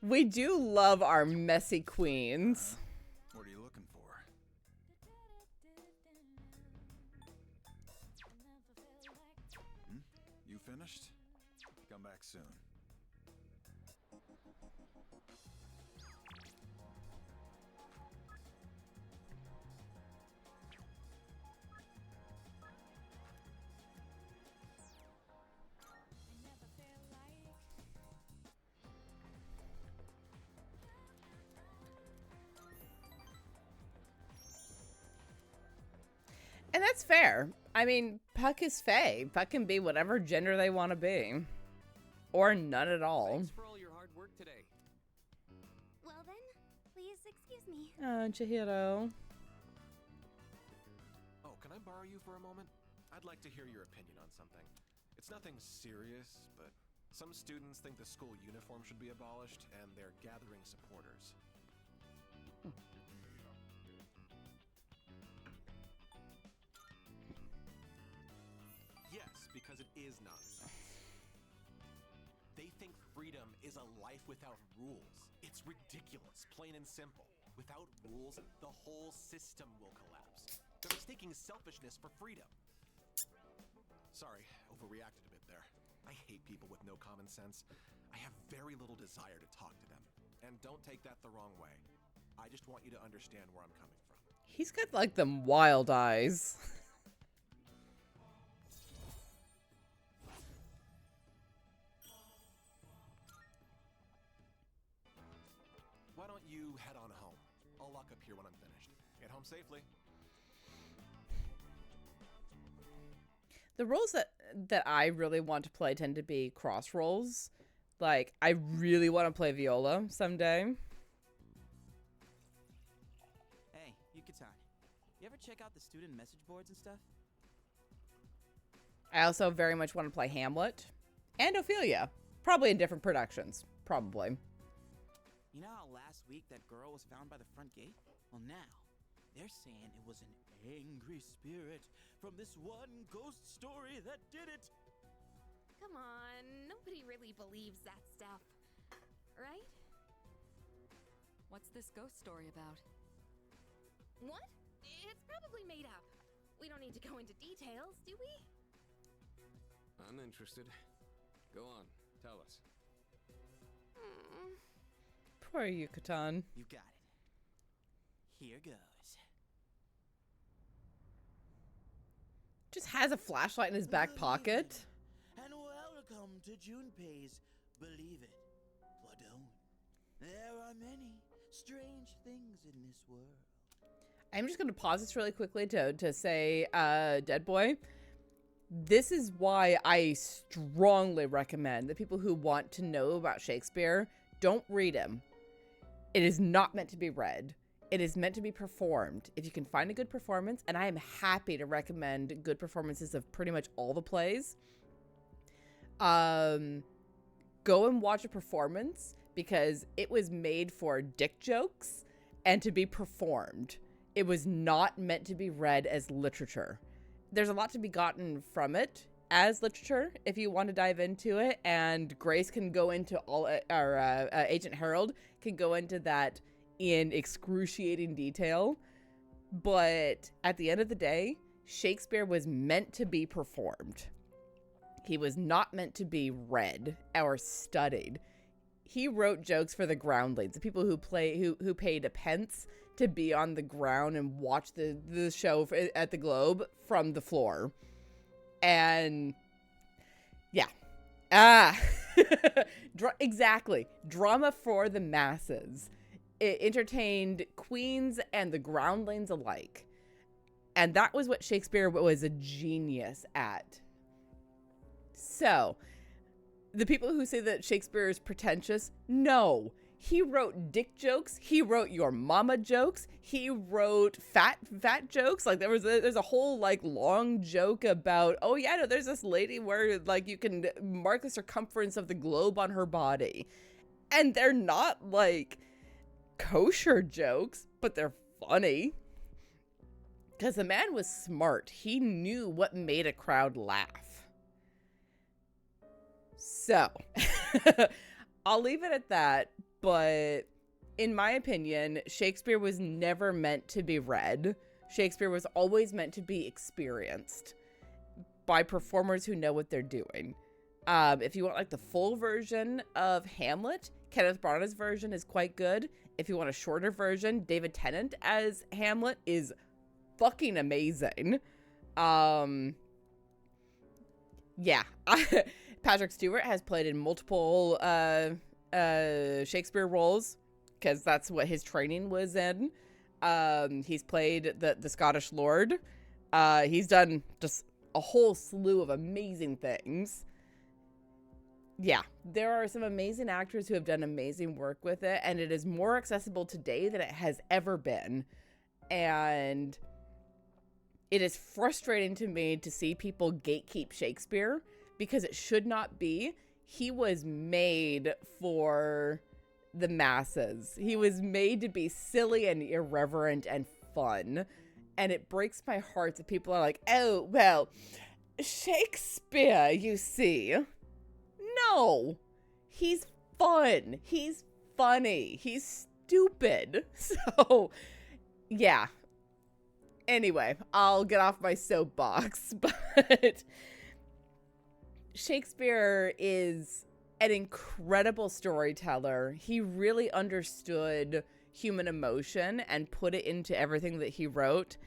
We do love our messy queens. What are you looking for? You finished? Come back soon. And that's fair. I mean, Puck is Fae. Puck can be whatever gender they want to be. Or none at all. Thanks for all your hard work today. Well then, please excuse me. Oh, Chihiro. Oh, can I borrow you for a moment? I'd like to hear your opinion on something. It's nothing serious, but some students think the school uniform should be abolished, and they're gathering supporters. Yes, because it is nonsense. They think freedom is a life without rules. It's ridiculous, plain and simple. Without rules, the whole system will collapse. They're mistaking selfishness for freedom. Sorry, overreacted a bit there. I hate people with no common sense. I have very little desire to talk to them. And don't take that the wrong way. I just want you to understand where I'm coming from. He's got like them wild eyes. Why don't you head on home? I'll lock up here when I'm finished. Get home safely. The roles that I really want to play tend to be cross roles. Like, I really want to play Viola someday. Hey, Yucatan. You ever check out the student message boards and stuff? I also very much want to play Hamlet and Ophelia. Probably in different productions. Probably. You know how last week that girl was found by the front gate? Well, now, they're saying it was an angry spirit from this one ghost story that did it. Come on, nobody really believes that stuff, right? What's this ghost story about? What? It's probably made up. We don't need to go into details, do we? I'm interested. Go on, tell us. Poor Yucatan. You got it. Here goes. Just has a flashlight in his back pocket. And welcome to Junpei's Believe It or Don't. There are many strange things in this world. I'm just going to pause this really quickly to say, Dead Boy, this is why I strongly recommend that people who want to know about Shakespeare don't read him. It is not meant to be read. It is meant to be performed. If you can find a good performance, and I am happy to recommend good performances of pretty much all the plays, go and watch a performance because it was made for dick jokes and to be performed. It was not meant to be read as literature. There's a lot to be gotten from it as literature if you want to dive into it, and Grace can go into all, or Agent Harold can go into that in excruciating detail. But at the end of the day, Shakespeare was meant to be performed. He was not meant to be read or studied. He wrote jokes for the groundlings, the people who paid a pence to be on the ground and watch the show at the Globe from the floor. And yeah. Exactly. Drama for the masses. It entertained queens and the groundlings alike. And that was what Shakespeare was a genius at. So, the people who say that Shakespeare is pretentious, no. He wrote dick jokes. He wrote your mama jokes. He wrote fat jokes. Like there's a whole like long joke about, oh yeah, no, there's this lady where like you can mark the circumference of the globe on her body. And they're not like kosher jokes, but they're funny. Because the man was smart. He knew what made a crowd laugh. So, I'll leave it at that. but in my opinion, Shakespeare was never meant to be read. Shakespeare was always meant to be experienced by performers who know what they're doing. If you want like the full version of Hamlet, Kenneth Branagh's version is quite good. If you want a shorter version, David Tennant as Hamlet is fucking amazing. Yeah. Patrick Stewart has played in multiple Shakespeare roles because that's what his training was in. He's played the Scottish Lord. He's done just a whole slew of amazing things. Yeah, there are some amazing actors who have done amazing work with it, and it is more accessible today than it has ever been. And it is frustrating to me to see people gatekeep Shakespeare because it should not be. He was made for the masses. He was made to be silly and irreverent and fun. And it breaks my heart that people are like, oh, well, Shakespeare, you see. No, he's fun. He's funny. He's stupid. So, yeah. Anyway, I'll get off my soapbox, but Shakespeare is an incredible storyteller. He really understood human emotion and put it into everything that he wrote.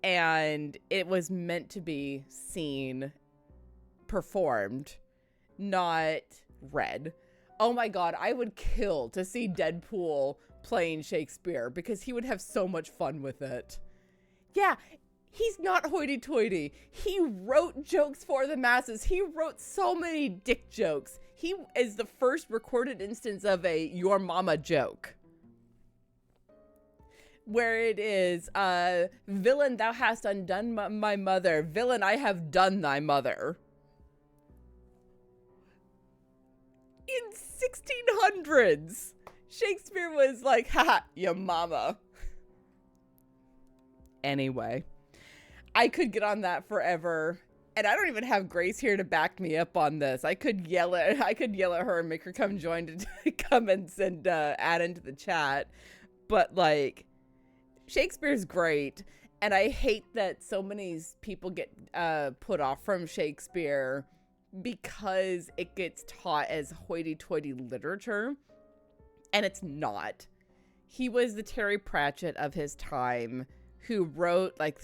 And it was meant to be seen, performed, not read. Oh my God, I would kill to see Deadpool playing Shakespeare because he would have so much fun with it. Yeah, he's not hoity-toity. He wrote jokes for the masses. He wrote so many dick jokes. He is the first recorded instance of a your mama joke. Where it is, villain, thou hast undone my mother. Villain, I have done thy mother. In 1600s, Shakespeare was like, haha, your mama. Anyway, I could get on that forever. And I don't even have Grace here to back me up on this. I could yell at her and make her come join to come and send add into the chat. But like, Shakespeare's great, and I hate that so many people get put off from Shakespeare because it gets taught as hoity-toity literature, and it's not. He was the Terry Pratchett of his time, who wrote like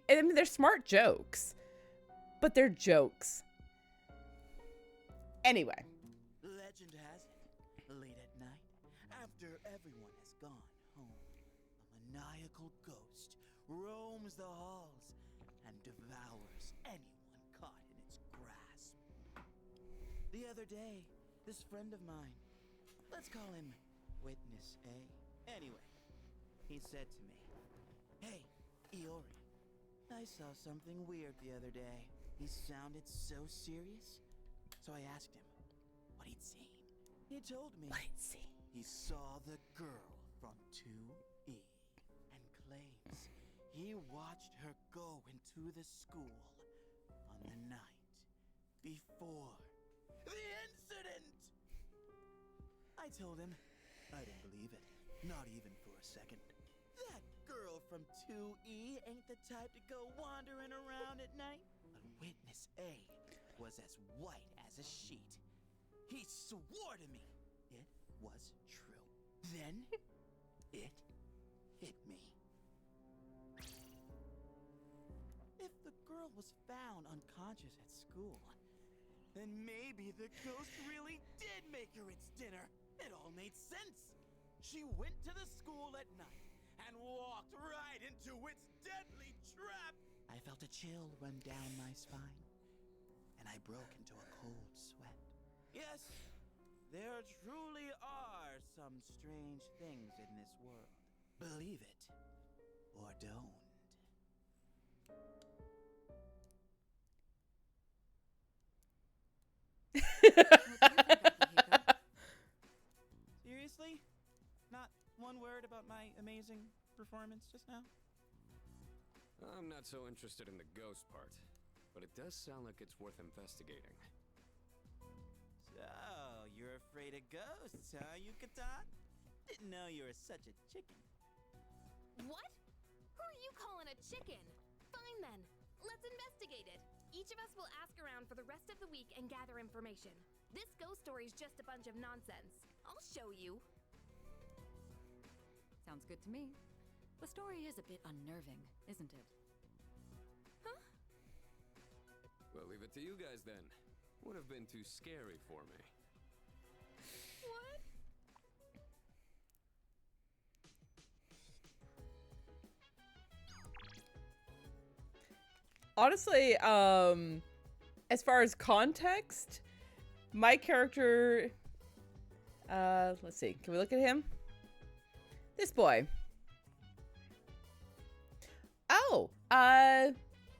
they're smart jokes, but they're jokes. Anyway. Legend has it, late at night, after everyone has gone home, a maniacal ghost roams the halls and devours anyone caught in its grasp. The other day, this friend of mine, let's call him Witness A. Anyway, he said to me, "Hey, Iori, I saw something weird the other day." He sounded so serious, so I asked him what he'd seen. He told me what he'd seen. He saw the girl from 2E and claims he watched her go into the school on the night before the incident. I told him I didn't believe it, not even for a second. That girl from 2E ain't the type to go wandering around at night. But Witness A was as white as a sheet. He swore to me it was true. Then it hit me. If the girl was found unconscious at school, then maybe the ghost really did make her its dinner. It all made sense. She went to the school at night and walked right into its deadly trap. I felt a chill run down my spine, and I broke into a cold sweat. Yes, there truly are some strange things in this world. Believe it or don't. Seriously? Not one word about my amazing performance just now? I'm not so interested in the ghost part, but it does sound like it's worth investigating. So, you're afraid of ghosts, huh, Yucatan? Didn't know you were such a chicken. What? Who are you calling a chicken? Fine then. Let's investigate it. Each of us will ask around for the rest of the week and gather information. This ghost story's just a bunch of nonsense. I'll show you. Sounds good to me. The story is a bit unnerving, isn't it? Huh? Well, leave it to you guys then. Would have been too scary for me. What? Honestly, as far as context, my character, let's see, can we look at him? This boy. Oh,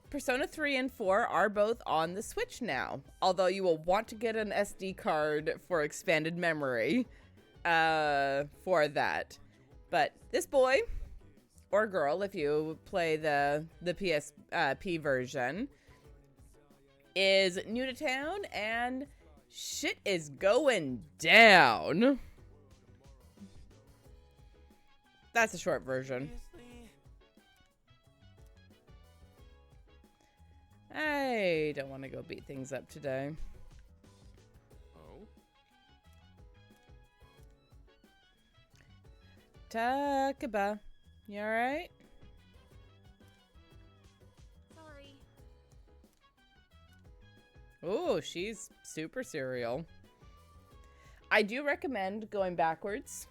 Persona 3 and 4 are both on the Switch now, although you will want to get an SD card for expanded memory, for that. But this boy, or girl, if you play the PSP version, is new to town and shit is going down. That's a short version. I don't want to go beat things up today. Oh? Takaba, you alright? Sorry. Oh, she's super serial. I do recommend going backwards.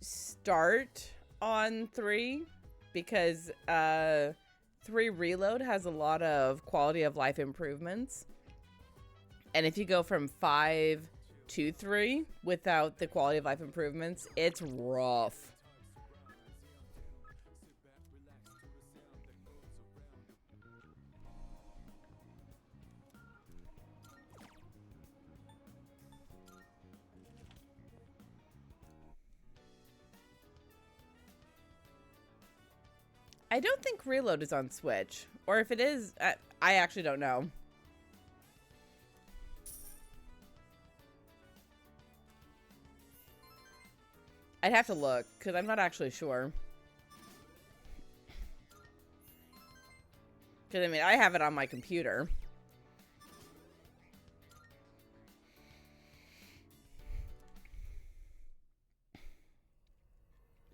Start on 3 because 3 Reload has a lot of quality of life improvements. And if you go from 5 to 3 without the quality of life improvements, it's rough. I don't think Reload is on Switch. Or if it is, I actually don't know. I'd have to look, because I'm not actually sure. Because, I mean, I have it on my computer.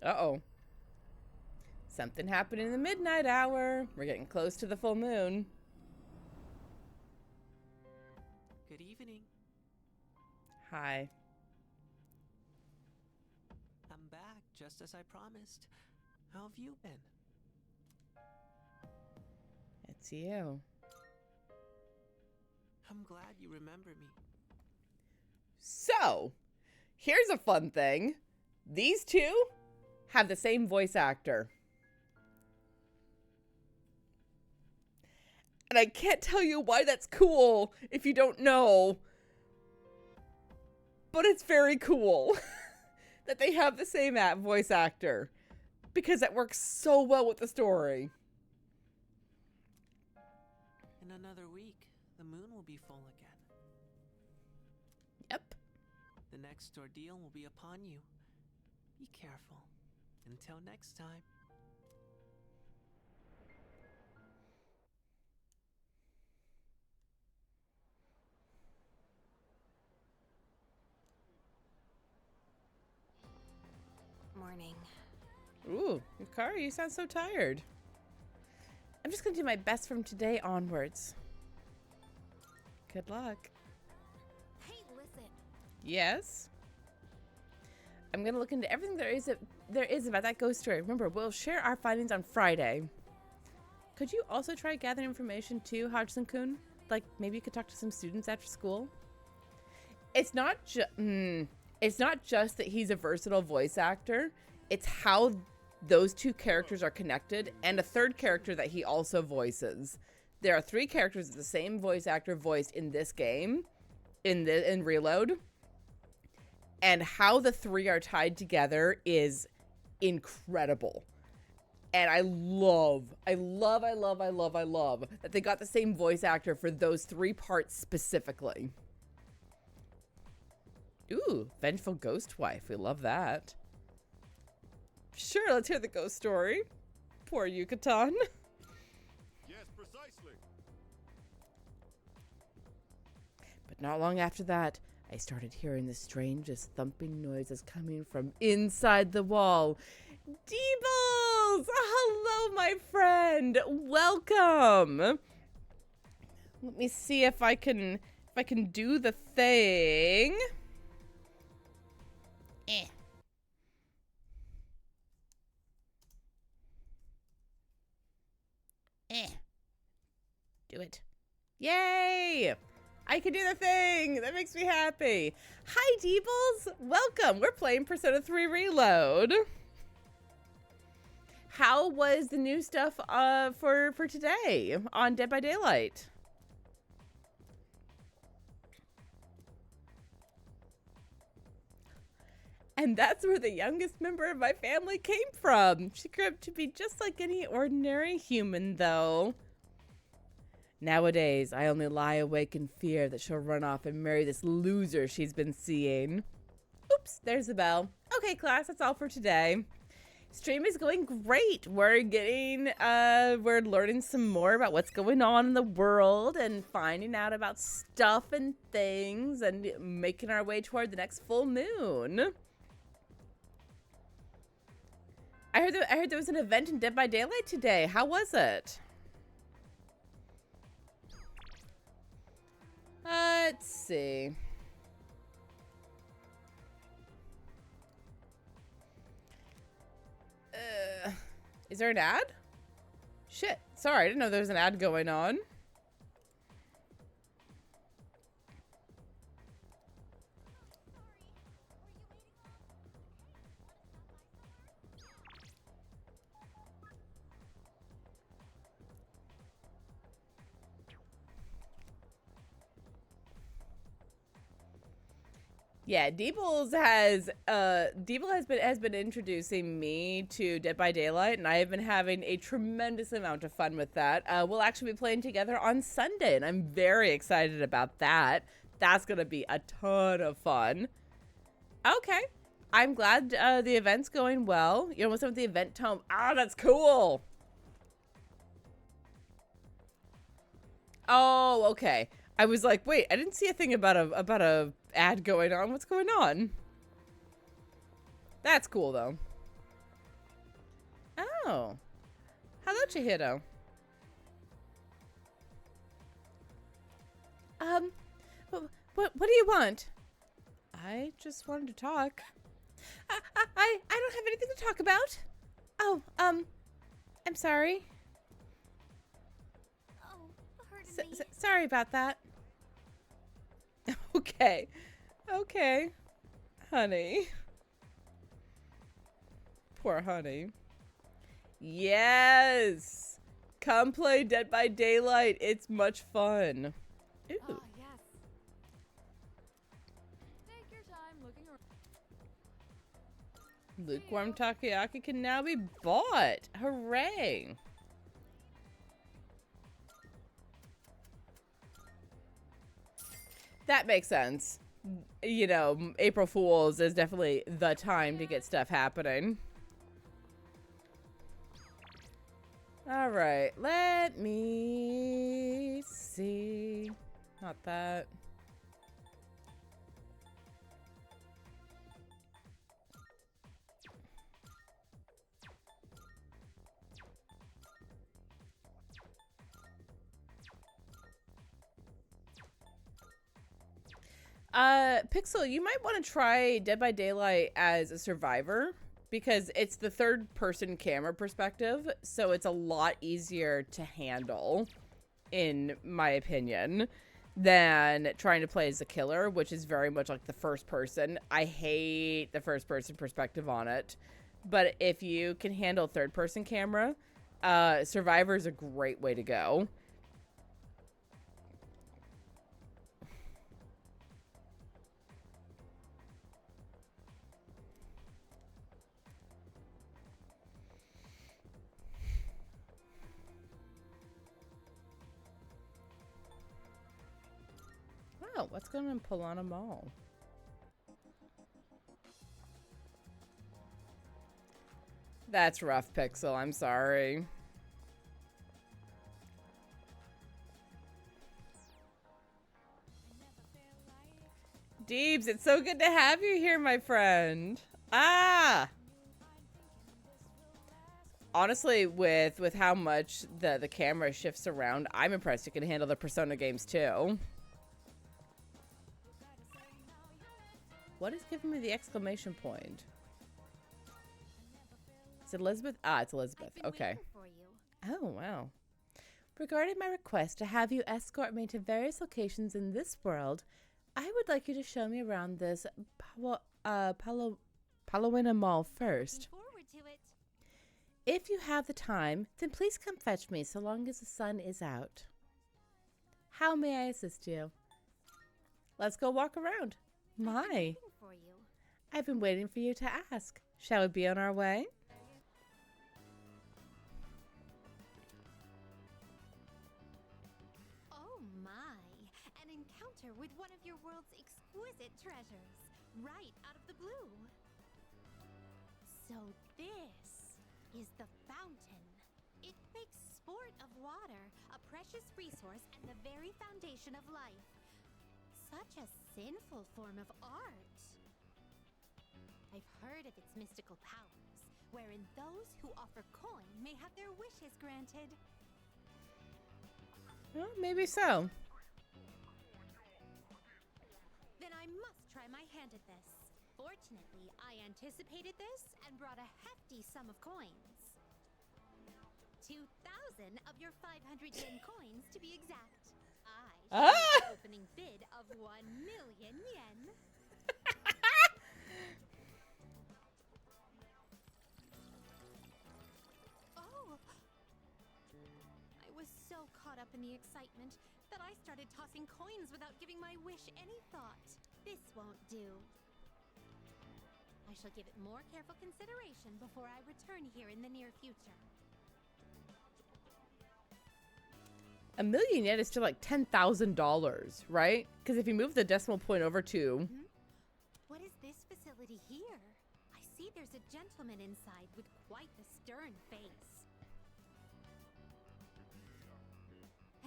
Uh-oh. Something happened in the midnight hour. We're getting close to the full moon. Good evening. Hi. I'm back, just as I promised. How have you been? It's you. I'm glad you remember me. So, here's a fun thing. These two have the same voice actor. And I can't tell you why that's cool if you don't know. But it's very cool that they have the same voice actor. Because that works so well with the story. In another week, the moon will be full again. Yep. The next ordeal will be upon you. Be careful. Until next time. Morning. Ooh, Yukari, you sound so tired. I'm just gonna do my best from today onwards. Good luck. Hey, listen. Yes? I'm gonna look into everything there is about that ghost story. Remember, we'll share our findings on Friday. Could you also try gathering information too, Hodgson-kun? Like, maybe you could talk to some students after school? It's not just that he's a versatile voice actor. It's how those two characters are connected, and a third character that he also voices. There are 3 characters that the same voice actor voiced in this game, in Reload, and how the 3 are tied together is incredible. And I love that they got the same voice actor for those 3 parts specifically. Ooh, vengeful ghost wife. We love that. Sure, let's hear the ghost story. Poor Yucatan. Yes, precisely. But not long after that, I started hearing the strangest thumping noises coming from inside the wall. Deebles! Hello, my friend. Welcome. Let me see if I can do the thing. Do it. Yay! I can do the thing! That makes me happy. Hi, Deebles! Welcome! We're playing Persona 3 Reload. How was the new stuff for today on Dead by Daylight? And that's where the youngest member of my family came from. She grew up to be just like any ordinary human, though. Nowadays, I only lie awake in fear that she'll run off and marry this loser she's been seeing. Oops, there's the bell. Okay, class, that's all for today. Stream is going great. We're learning some more about what's going on in the world and finding out about stuff and things and making our way toward the next full moon. I heard there was an event in Dead by Daylight today. How was it? Let's see. Is there an ad? Shit. Sorry, I didn't know there was an ad going on. Yeah, Deebles has been introducing me to Dead by Daylight, and I have been having a tremendous amount of fun with that. We'll actually be playing together on Sunday, and I'm very excited about that. That's gonna be a ton of fun. Okay, I'm glad the event's going well. You know, what's up with the event tome? Ah, that's cool. Oh, okay. I was like, wait, I didn't see a thing about a ad going on. What's going on? That's cool, though. Oh. Hello, Chihiro. What do you want? I just wanted to talk. I don't have anything to talk about. Oh, I'm sorry. Oh, pardon me. Sorry about that. Okay. Okay. Honey. Poor honey. Yes! Come play Dead by Daylight. It's much fun. Ooh. Oh, yes. Take your time looking around. Lukewarm takoyaki can now be bought. Hooray. That makes sense. You know, April Fool's is definitely the time to get stuff happening. All right, let me see. Not that. Pixel, you might want to try Dead by Daylight as a survivor because it's the third person camera perspective, so it's a lot easier to handle, in my opinion, than trying to play as a killer, which is very much like the first person. I hate the first person perspective on it, but if you can handle third person camera, Survivor is a great way to go. Oh, what's going on in Polana Mall? That's rough, Pixel. I'm sorry. Deebs, it's so good to have you here, my friend. Ah! Honestly, with how much the camera shifts around, I'm impressed you can handle the Persona games too. What is giving me the exclamation point? Is it Elizabeth? Ah, it's Elizabeth. Okay. Oh, wow. Regarding my request to have you escort me to various locations in this world, I would like you to show me around this Palawina Mall first. If you have the time, then please come fetch me so long as the sun is out. How may I assist you? Let's go walk around. My. I've been waiting for you to ask. Shall we be on our way? Oh my, an encounter with one of your world's exquisite treasures, right out of the blue. So this is the fountain. It makes sport of water, a precious resource and the very foundation of life. Such a sinful form of art. I've heard of its mystical powers, wherein those who offer coin may have their wishes granted. Well, maybe so. Then I must try my hand at this. Fortunately, I anticipated this and brought a hefty sum of coins. 2,000 of your 500 yen coins to be exact. I shall make an opening bid of 1 million yen. Oh! I was so caught up in the excitement that I started tossing coins without giving my wish any thought. This won't do. I shall give it more careful consideration before I return here in the near future. $1 million yen is still like $10,000, right? Because if you move the decimal point over to... What is this facility here? I see there's a gentleman inside with quite the stern face.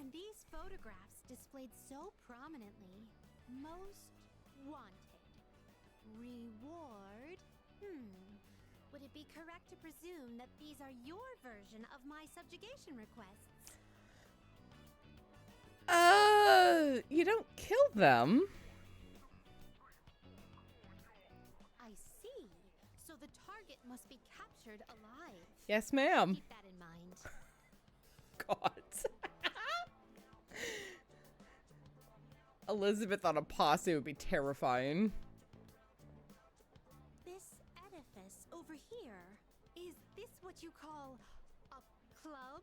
And these photographs displayed so prominently. Most wanted. Reward? Would it be correct to presume that these are your version of my subjugation requests? You don't kill them. I see. So the target must be captured alive. Yes, ma'am. Keep that in mind. God. Elizabeth on a posse would be terrifying. This edifice over here, is this what you call a club?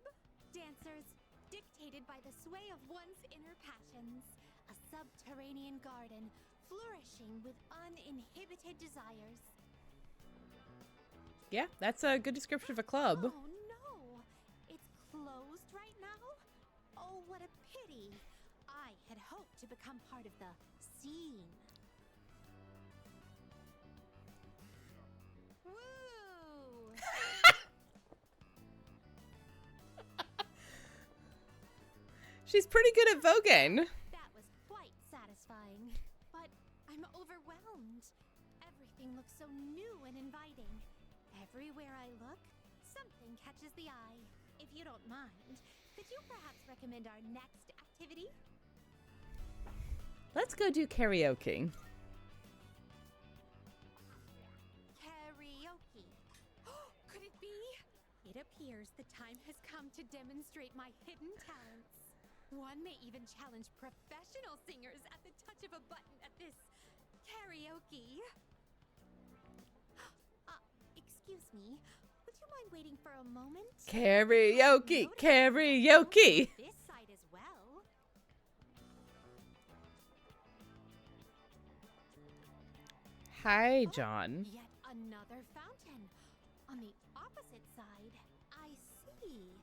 Dancers dictated by the sway of one's inner passions. A subterranean garden flourishing with uninhibited desires. Yeah, that's a good description of a club. Oh no! It's closed right now? Oh, what a pity. I had hoped to become part of the scene. Woo! She's pretty good at voguing. That was quite satisfying. But I'm overwhelmed. Everything looks so new and inviting. Everywhere I look, something catches the eye. If you don't mind, could you perhaps recommend our next activity? Let's go do karaoke. Karaoke. Could it be? It appears the time has come to demonstrate my hidden talents. One may even challenge professional singers at the touch of a button at this karaoke. Excuse me, would you mind waiting for a moment? Karaoke, karaoke. This side as well. Hi, John. Yet another fountain. On the opposite side, I see.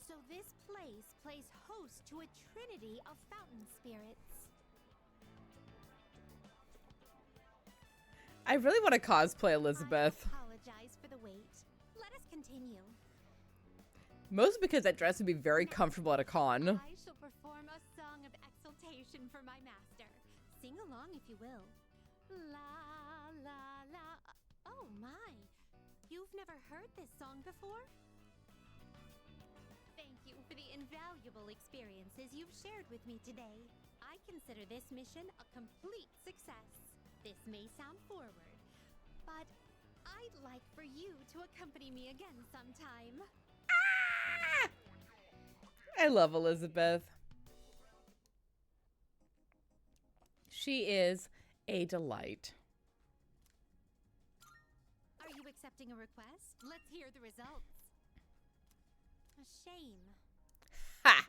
So this place plays host to a trinity of fountain spirits. I really want to cosplay Elizabeth. I apologize for the wait. let us continue. Mostly because that dress would be very comfortable at a con. I shall perform a song of exultation for my master. Sing along if you will. La, la, la. Oh my. You've never heard this song before? Thank you for the invaluable experiences you've shared with me today. I consider this mission a complete success. This may sound forward, but I'd like for you to accompany me again sometime. I love Elizabeth. She is a delight. Are you accepting a request? Let's hear the results. A shame. Ha!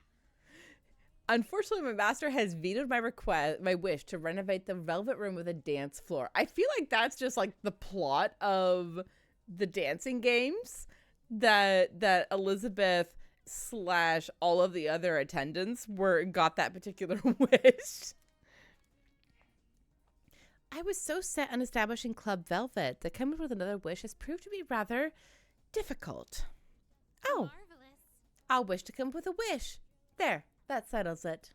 Unfortunately, my master has vetoed my wish to renovate the Velvet Room with a dance floor. I feel like that's just like the plot of the dancing games that Elizabeth / all of the other attendants got that particular wish. I was so set on establishing Club Velvet that coming up with another wish has proved to be rather difficult. Oh, marvelous. I'll wish to come up with a wish. There, that settles it.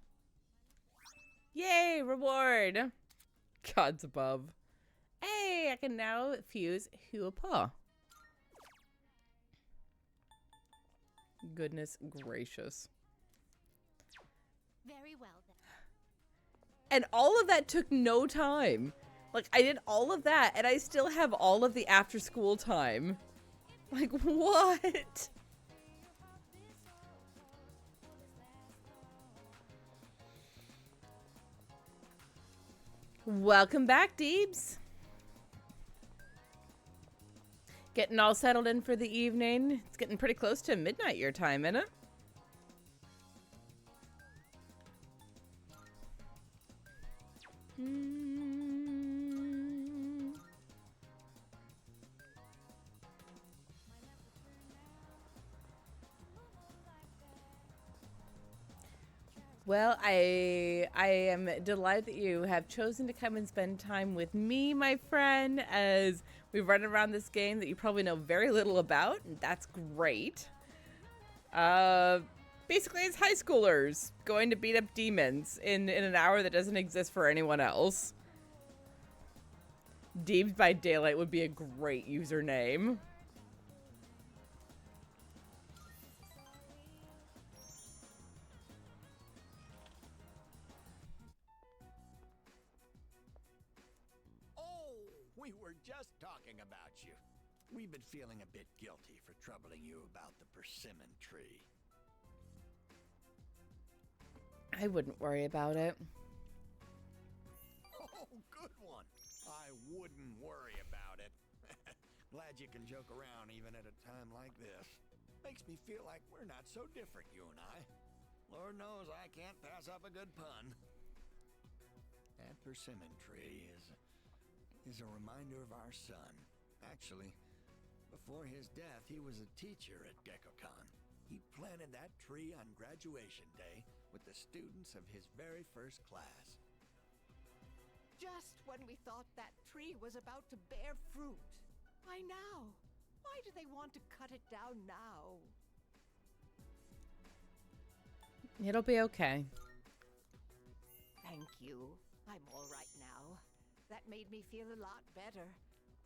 Yay, reward. Gods above. Hey, I can now fuse Huapa. Goodness gracious. Very well then. And all of that took no time. Like, I did all of that, and I still have all of the after-school time. Like, what? Welcome back, Deebs. Getting all settled in for the evening. It's getting pretty close to midnight your time, isn't it? Well, I am delighted that you have chosen to come and spend time with me, my friend, as we run around this game that you probably know very little about, and that's great. Basically, it's high schoolers going to beat up demons in an hour that doesn't exist for anyone else. Deebs by Daylight would be a great username. We were just talking about you. We've been feeling a bit guilty for troubling you about the persimmon tree. I wouldn't worry about it. Oh, good one. I wouldn't worry about it. Glad you can joke around even at a time like this. Makes me feel like we're not so different, you and I. Lord knows I can't pass up a good pun. That persimmon tree is a reminder of our son. Actually, before his death, he was a teacher at GeckoCon. He planted that tree on graduation day with the students of his very first class. Just when we thought that tree was about to bear fruit. Why now? Why do they want to cut it down now? It'll be okay. Thank you. I'm all right now. That made me feel a lot better.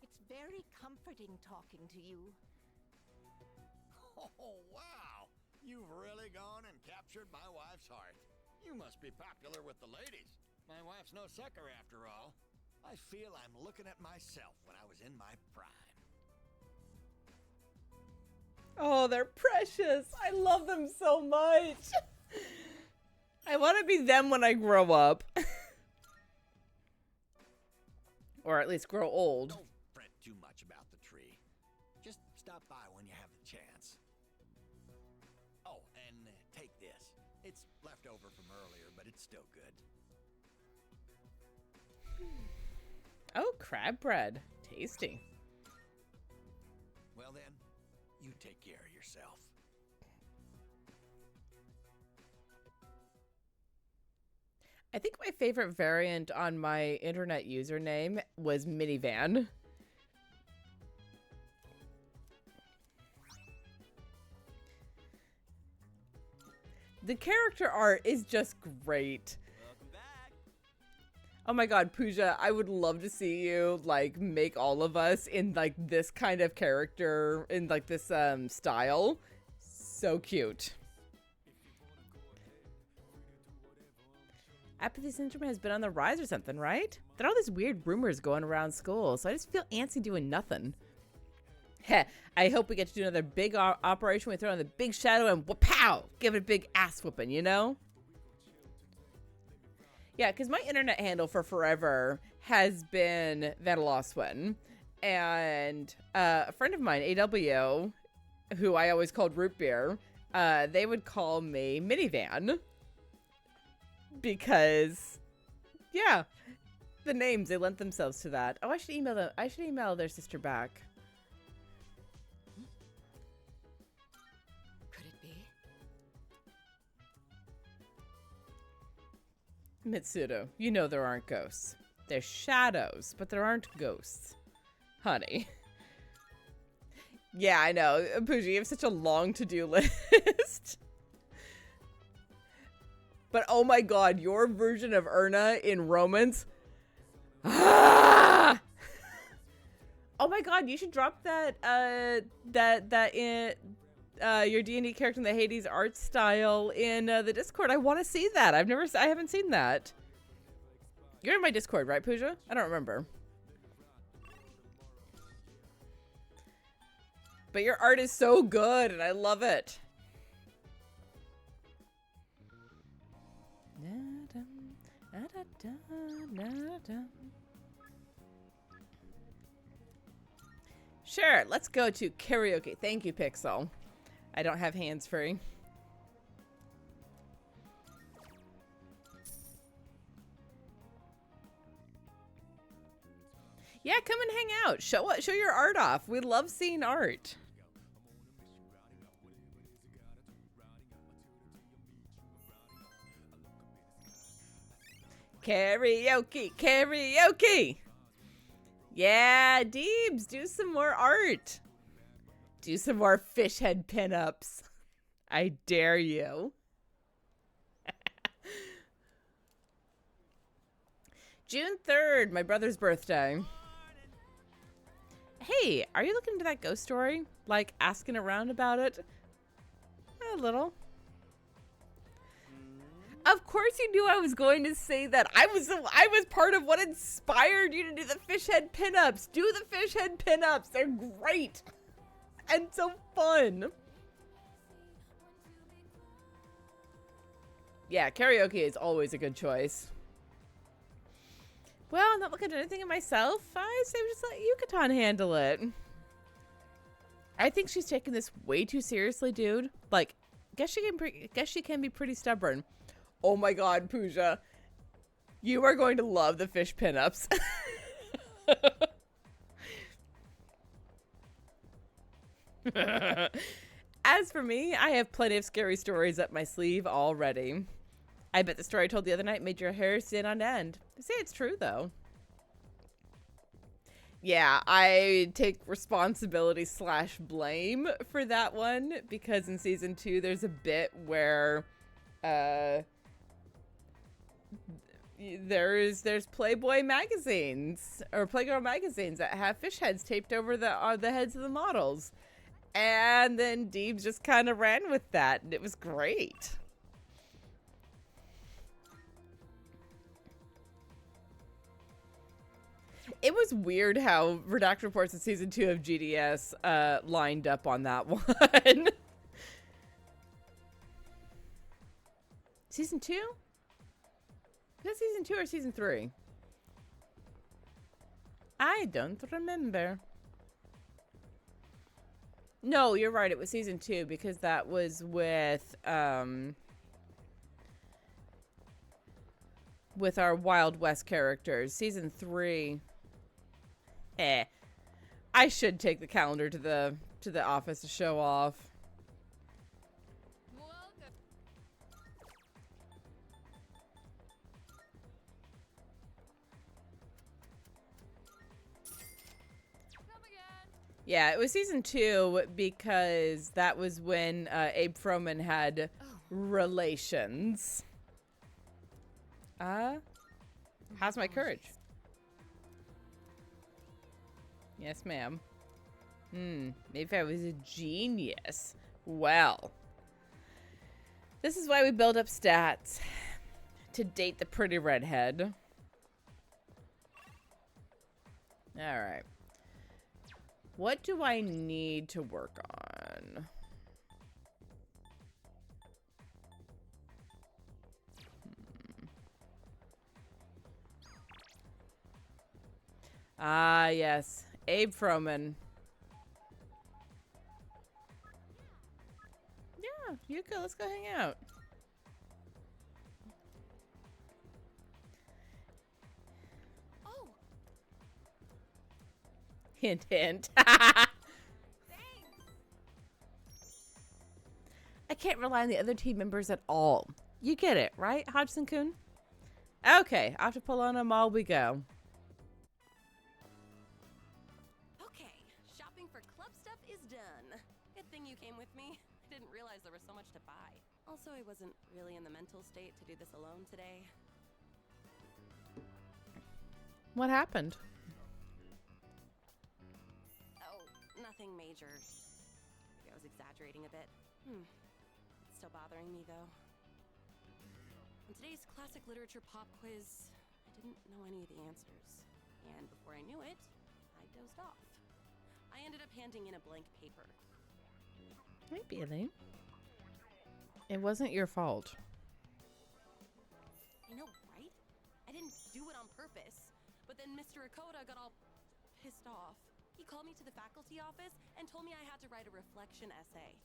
It's very comforting talking to you. Oh, wow! You've really gone and captured my wife's heart. You must be popular with the ladies. My wife's no sucker after all. I feel I'm looking at myself when I was in my prime. Oh, they're precious. I love them so much. I want to be them when I grow up. Or at least grow old. Don't fret too much about the tree. Just stop by when you have the chance. Oh, and take this. It's left over from earlier, but it's still good. Oh, crab bread. Tasty. Well then, you take care of yourself. I think my favorite variant on my internet username was minivan. The character art is just great. Welcome back. Oh my god, Pooja, I would love to see you, like, make all of us in, like, this kind of character, in, like, this, style. So cute. Apathy syndrome has been on the rise or something, right? There are all these weird rumors going around school, so I just feel antsy doing nothing. Heh, I hope we get to do another big operation. We throw in the big shadow and pow! Give it a big ass whooping, you know? Yeah, because my internet handle for forever has been Vandaloswin. And a friend of mine, AW, who I always called Root Beer, they would call me Minivan. Because, yeah, the names, they lent themselves to that. Oh, I should email them. I should email their sister back. Could it be? Mitsuru, you know there aren't ghosts. There's shadows, but there aren't ghosts. Honey. Yeah, I know. Pooja, you have such a long to-do list. But oh my god, your version of Erna in Romance. Ah! Oh my god, you should drop that in your D&D character in the Hades art style in the Discord. I want to see that. I haven't seen that. You're in my Discord, right, Pooja? I don't remember. But your art is so good and I love it. Sure, let's go to karaoke. Thank you, Pixel. I don't have hands free. Yeah, come and hang out. Show your art off. We love seeing art. Karaoke, karaoke. Yeah, Deebs, do some more art. Do some more fish head pinups. I dare you. June 3rd, my brother's birthday. Hey, are you looking into that ghost story? Like, asking around about it? A little. Of course you knew I was going to say that. I was part of what inspired you to do the fish head pinups. Do the fish head pinups. They're great. And so fun. Yeah, karaoke is always a good choice. Well, I'm not looking at anything in myself. I say we just let Yucatan handle it. I think she's taking this way too seriously, dude. Like, guess she can be pretty stubborn. Oh my god, Pooja. You are going to love the fish pinups. As for me, I have plenty of scary stories up my sleeve already. I bet the story I told the other night made your hair stand on end. I say it's true, though. Yeah, I take responsibility / blame for that one, because in season 2, there's a bit where there's Playboy magazines or Playgirl magazines that have fish heads taped over the heads of the models, and then Deebs just kind of ran with that, and it was great. It was weird how Redacted Reports in season 2 of GDS lined up on that one. Season 2? Is that season 2 or season 3? I don't remember. No, you're right. It was season 2 because that was with our Wild West characters. Season 3. I should take the calendar to the office to show off. Yeah, it was season 2 because that was when Abe Froman had relations. How's my courage? Yes, ma'am. Maybe if I was a genius. Well, this is why we build up stats. To date the pretty redhead. Alright. What do I need to work on? Ah, yes. Abe Froman. Yeah, Yuka, let's go hang out. Oh. Hint, hint. I can't rely on the other team members at all. You get it, right, Hodgson-kun? Okay, off to Polona Mall we go. Okay, shopping for club stuff is done. Good thing you came with me. I didn't realize there was so much to buy. Also, I wasn't really in the mental state to do this alone today. What happened? Oh, nothing major. Maybe I was exaggerating a bit. It's still bothering me, though. On today's classic literature pop quiz, I didn't know any of the answers. And before I knew it, I dozed off. I ended up handing in a blank paper. Hey, Billy. It wasn't your fault. I know, right? I didn't do it on purpose. But then Mr. Akoda got all pissed off. He called me to the faculty office and told me I had to write a reflection essay.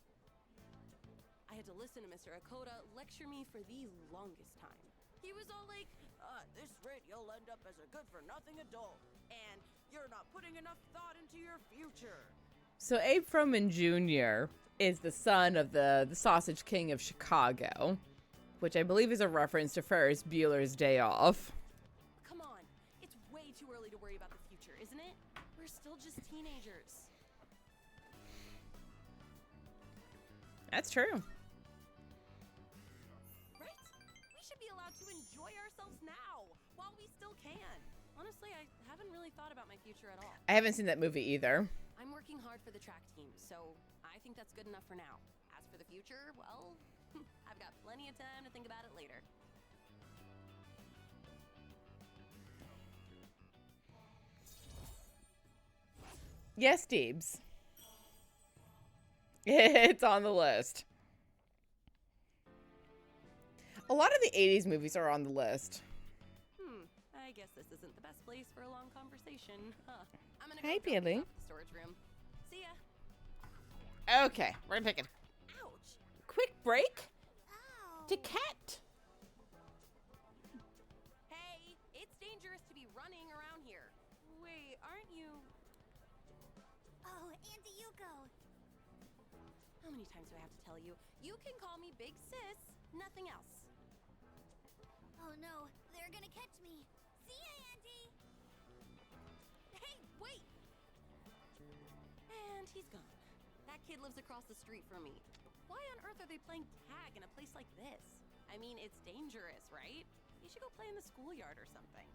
I had to listen to Mr. Akoda lecture me for the longest time. He was all like, at this rate you'll end up as a good-for-nothing adult. And you're not putting enough thought into your future. So Abe Froman Jr. is the son of the Sausage King of Chicago, which I believe is a reference to Ferris Bueller's Day Off. Come on, it's way too early to worry about the future, isn't it? We're still just teenagers. That's true. Right? We should be allowed to enjoy ourselves now, while we still can. Honestly, I haven't really thought about my future at all. I haven't seen that movie either. I'm working hard for the track team, so I think that's good enough for now. As for the future, well, I've got plenty of time to think about it later. Yes, Deebs. It's on the list. A lot of the 80s movies are on the list. I guess this isn't the best place for a long conversation. I'm gonna Hey, go drop Billy. this off at the storage room. See ya. Okay, we're picking. Ouch. Quick break. To cat. Hey, it's dangerous to be running around here. Wait, aren't you? Oh, Auntie Yuko. How many times do I have to tell you? You can call me Big Sis, nothing else. Oh no, they're gonna catch me. See ya, Auntie. Hey, wait! And he's gone. That kid lives across the street from me. Why on earth are they playing tag in a place like this? I mean, it's dangerous, right? You should go play in the schoolyard or something.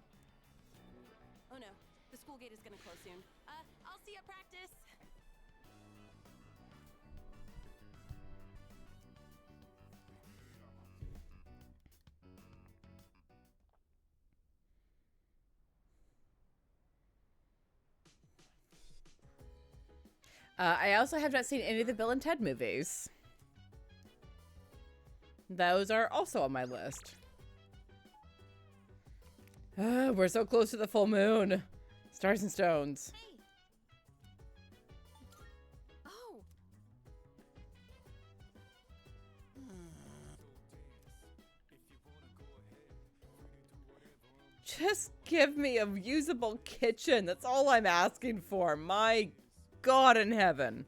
Oh no, the school gate is gonna close soon. I'll see you at practice. I also have not seen any of the Bill and Ted movies. Those are also on my list. We're so close to the full moon. Stars and stones. Hey. Oh. Just give me a usable kitchen. That's all I'm asking for. My God in heaven.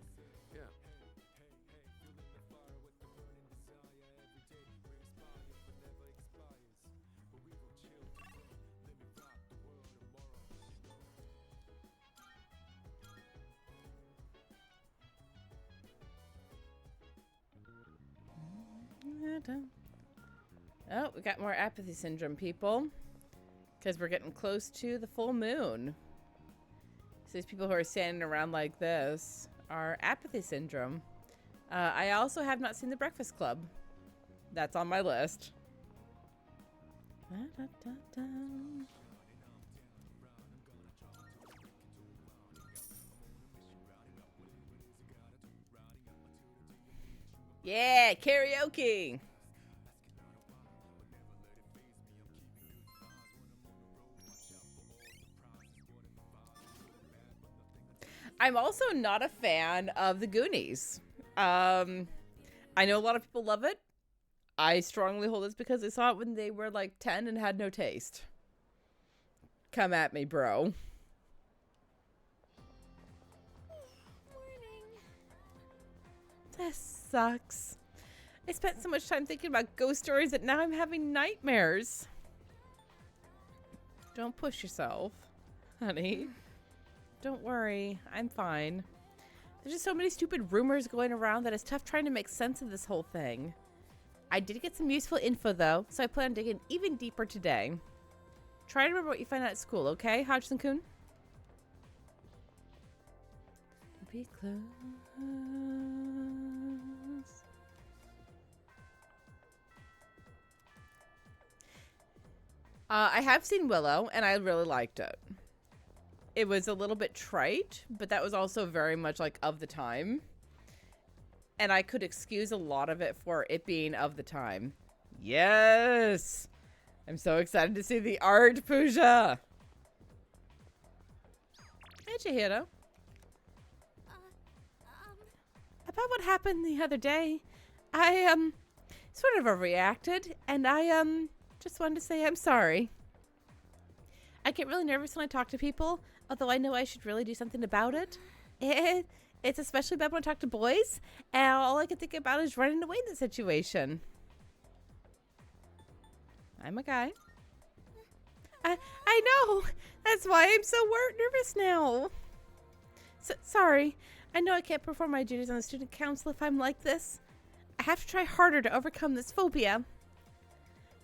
Yeah. Oh, we got more apathy syndrome, people. Because we're getting close to the full moon. So these people who are standing around like this are apathy syndrome. I also have not seen The Breakfast Club. That's on my list. Yeah, karaoke. I'm also not a fan of the Goonies. I know a lot of people love it. I strongly hold it's because they saw it when they were like 10 and had no taste. Come at me, bro. This sucks. I spent so much time thinking about ghost stories that now I'm having nightmares. Don't push yourself, honey. Don't worry. I'm fine. There's just so many stupid rumors going around that it's tough trying to make sense of this whole thing. I did get some useful info, though, so I plan on digging even deeper today. Try to remember what you find out at school, okay, Hodgson-kun? Be close. I have seen Willow, and I really liked it. It was a little bit trite, but that was also very much like of the time. And I could excuse a lot of it for it being of the time. Yes! I'm so excited to see the art, Pooja! Hey, Chihiro. About what happened the other day, I, sort of overreacted, and I, just wanted to say I'm sorry. I get really nervous when I talk to people, although I know I should really do something about it. It's especially bad when I talk to boys, and all I can think about is running away in the situation. I'm a guy. I know! That's why I'm so nervous now. Sorry. I know I can't perform my duties on the student council if I'm like this. I have to try harder to overcome this phobia.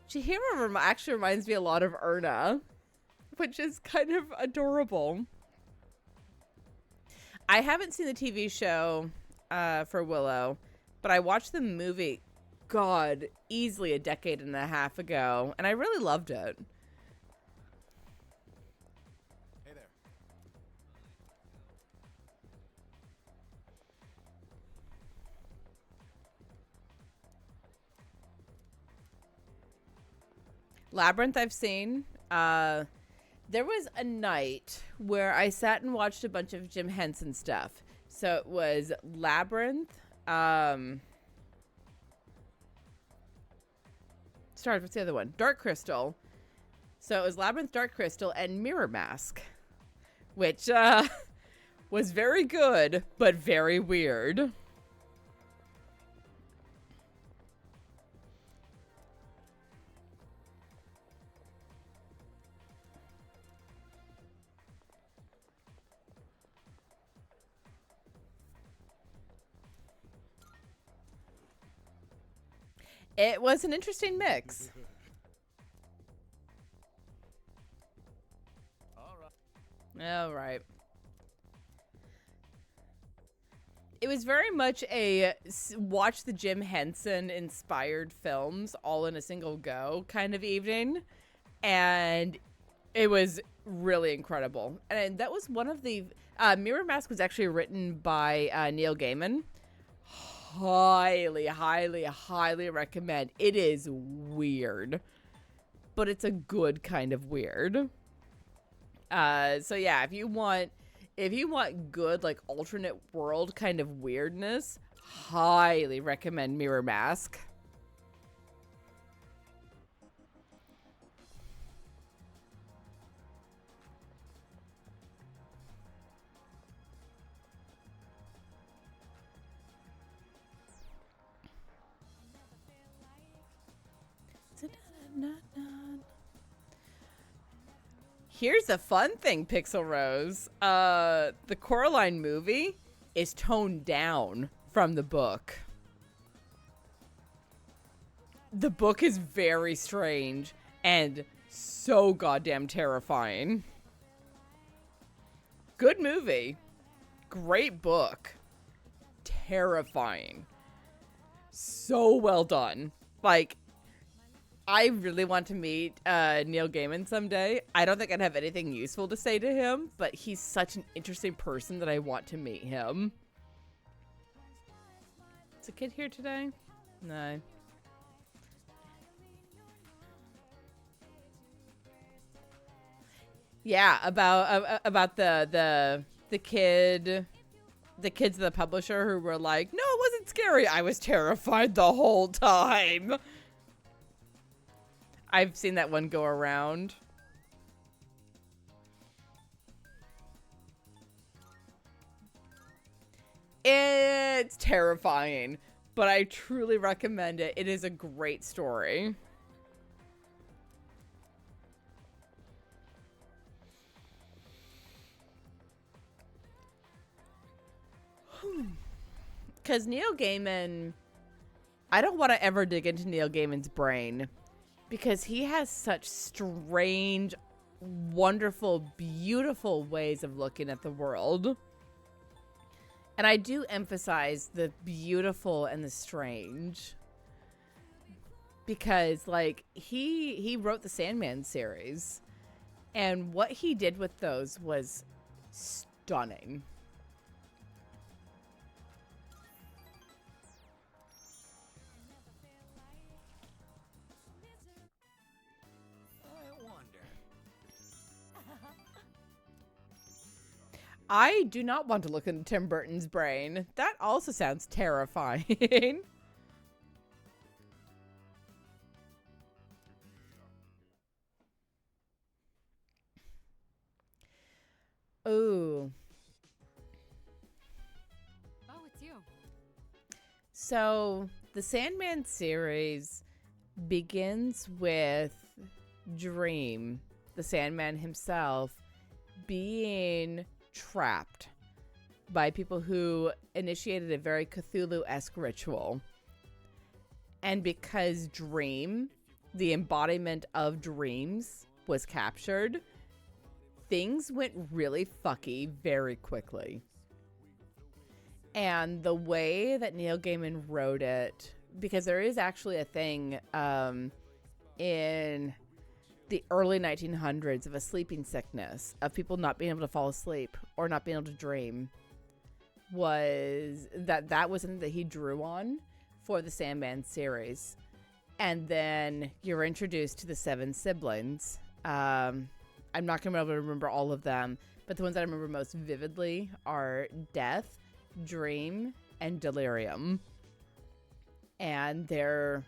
Chihiro actually reminds me a lot of Erna, which is kind of adorable. I haven't seen the TV show for Willow, but I watched the movie, God, easily a decade and a half ago, and I really loved it. Hey there. Labyrinth I've seen. There was a night where I sat and watched a bunch of Jim Henson stuff. So it was Labyrinth. Sorry, what's the other one? Dark Crystal. So it was Labyrinth, Dark Crystal, and Mirror Mask. Which was very good, but very weird. It was an interesting mix. All right. It was very much a watch the Jim Henson inspired films all in a single go kind of evening. And it was really incredible. And that was one of the... Mirror Mask was actually written by Neil Gaiman. Highly, highly, highly recommend. It is weird, but it's a good kind of weird. So yeah, if you want good like alternate world kind of weirdness, highly recommend Mirror Mask. Here's a fun thing, Pixel Rose. The Coraline movie is toned down from the book. the book is very strange and so goddamn terrifying. Good movie. Great book. Terrifying. So well done. Like, I really want to meet Neil Gaiman someday. I don't think I'd have anything useful to say to him, but he's such an interesting person that I want to meet him. Is a kid here today? No. Yeah, about the kids of the publisher who were like, no, it wasn't scary. I was terrified the whole time. I've seen that one go around. It's terrifying, but I truly recommend it. It is a great story. Because Neil Gaiman, I don't want to ever dig into Neil Gaiman's brain because he has such strange, wonderful, beautiful ways of looking at the world. And I do emphasize the beautiful and the strange because, like, he wrote the Sandman series, and what he did with those was stunning. I do not want to look into Tim Burton's brain. That also sounds terrifying. Ooh. Oh, it's you. So, the Sandman series begins with Dream, the Sandman himself, being trapped by people who initiated a very Cthulhu-esque ritual. And because Dream, the embodiment of dreams, was captured, things went really fucky very quickly. And the way that Neil Gaiman wrote it, because there is actually a thing in the early 1900s of a sleeping sickness, of people not being able to fall asleep or not being able to dream, was that was something that he drew on for the Sandman series. And then you're introduced to the 7 siblings. I'm not going to be able to remember all of them, but the ones that I remember most vividly are Death, Dream, and Delirium. And they're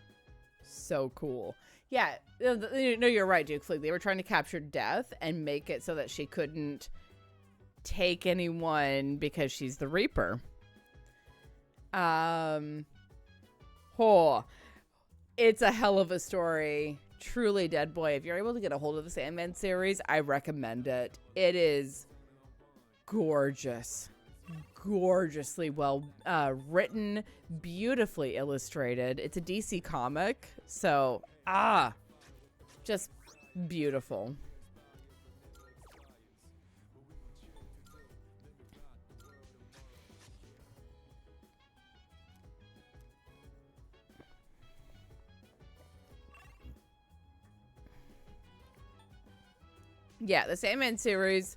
so cool. Yeah, no, you're right, Duke Fleeg. They were trying to capture Death and make it so that she couldn't take anyone because she's the Reaper. It's a hell of a story. Truly, Dead Boy. If you're able to get a hold of the Sandman series, I recommend it. It is gorgeous. Gorgeously well written, beautifully illustrated. It's a DC comic, so just beautiful. Yeah, the Sandman series,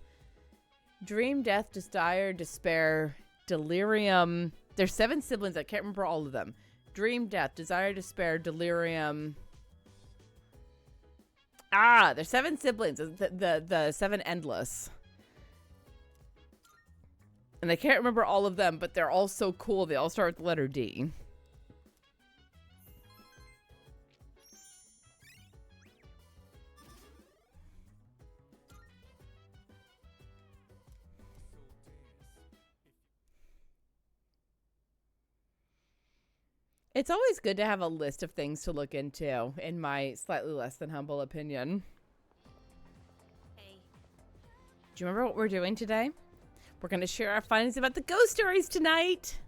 Dream, Death, Desire, Despair, Delirium. There's 7 siblings. I can't remember all of them. Dream, Death, Desire, Despair, Delirium. There's 7 siblings. The 7 Endless. And I can't remember all of them, but they're all so cool. They all start with the letter D. It's always good to have a list of things to look into, in my slightly less than humble opinion. Hey. Do you remember what we're doing today? We're going to share our findings about the ghost stories tonight.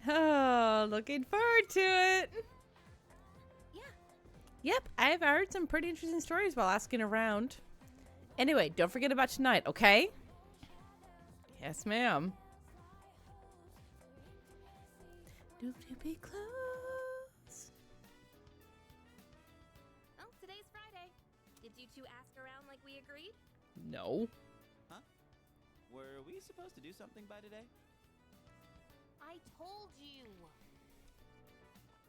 Oh, looking forward to it. Yeah, Yep, I've heard some pretty interesting stories while asking around. Anyway, don't forget about tonight, okay? Yes, ma'am. Do to be close. Well, today's Friday. Did you two ask around like we agreed? No. Huh? Were we supposed to do something by today? I told you.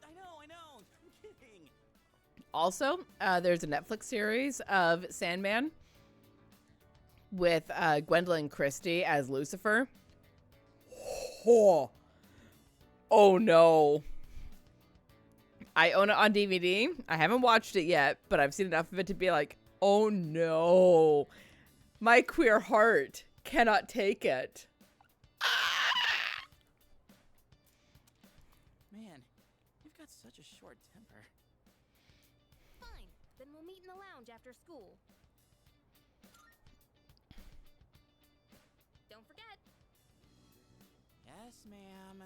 I know. I'm kidding. Also, there's a Netflix series of Sandman with Gwendolyn Christie as Lucifer. Oh no. I own it on DVD. I haven't watched it yet, but I've seen enough of it to be like, oh no. My queer heart cannot take it. Man, you've got such a short temper. Fine. Then we'll meet in the lounge after school. Don't forget. Yes, ma'am.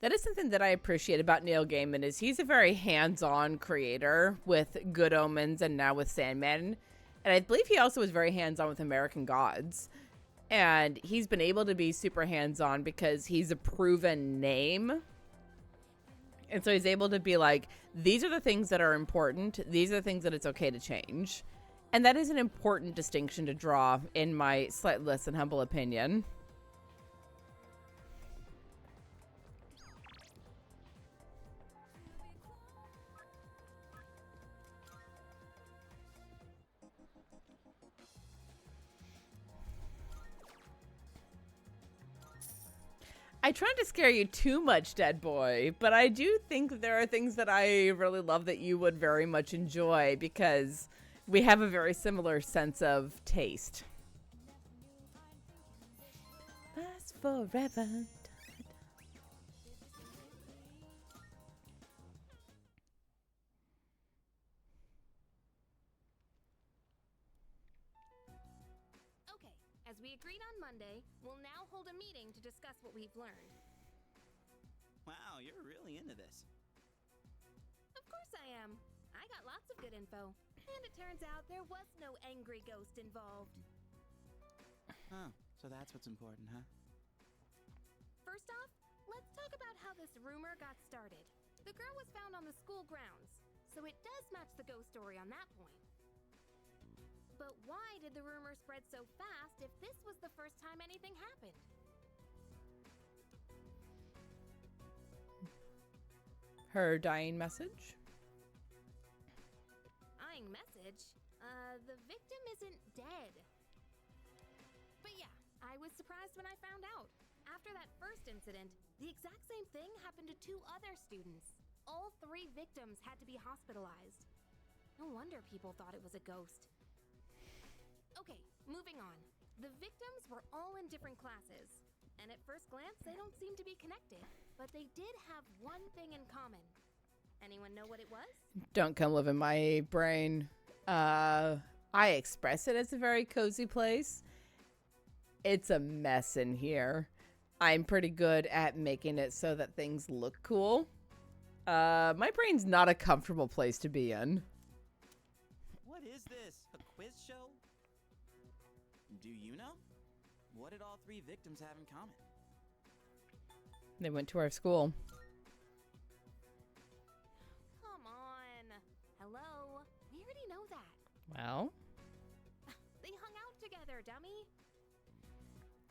That is something that I appreciate about Neil Gaiman is he's a very hands-on creator with Good Omens and now with Sandman. And I believe he also was very hands-on with American Gods. And he's been able to be super hands-on because he's a proven name. And so he's able to be like, these are the things that are important. These are the things that it's okay to change. And that is an important distinction to draw in my slightly less than humble opinion. I tried to scare you too much, Dead Boy, but I do think there are things that I really love that you would very much enjoy because we have a very similar sense of taste. Last forever. Okay, as we agreed on Monday, we'll now hold a meeting to discuss what we've learned. Wow, you're really into this. Of course I am. I got lots of good info. And it turns out there was no angry ghost involved. Oh, so that's what's important, huh? First off, let's talk about how this rumor got started. The girl was found on the school grounds, so it does match the ghost story on that point. But why did the rumor spread so fast if this was the first time anything happened? Her dying message? Dying message? The victim isn't dead. But yeah, I was surprised when I found out. After that first incident, the exact same thing happened to 2 other students. All 3 victims had to be hospitalized. No wonder people thought it was a ghost. Okay, moving on. The victims were all in different classes, and at first glance, they don't seem to be connected. But they did have one thing in common. Anyone know what it was? Don't come live in my brain. I express it as a very cozy place. It's a mess in here. I'm pretty good at making it so that things look cool. My brain's not a comfortable place to be in. What is this? A quiz show? Do you know? What did all 3 victims have in common? They went to our school. Come on. Hello? We already know that. Well? They hung out together, dummy.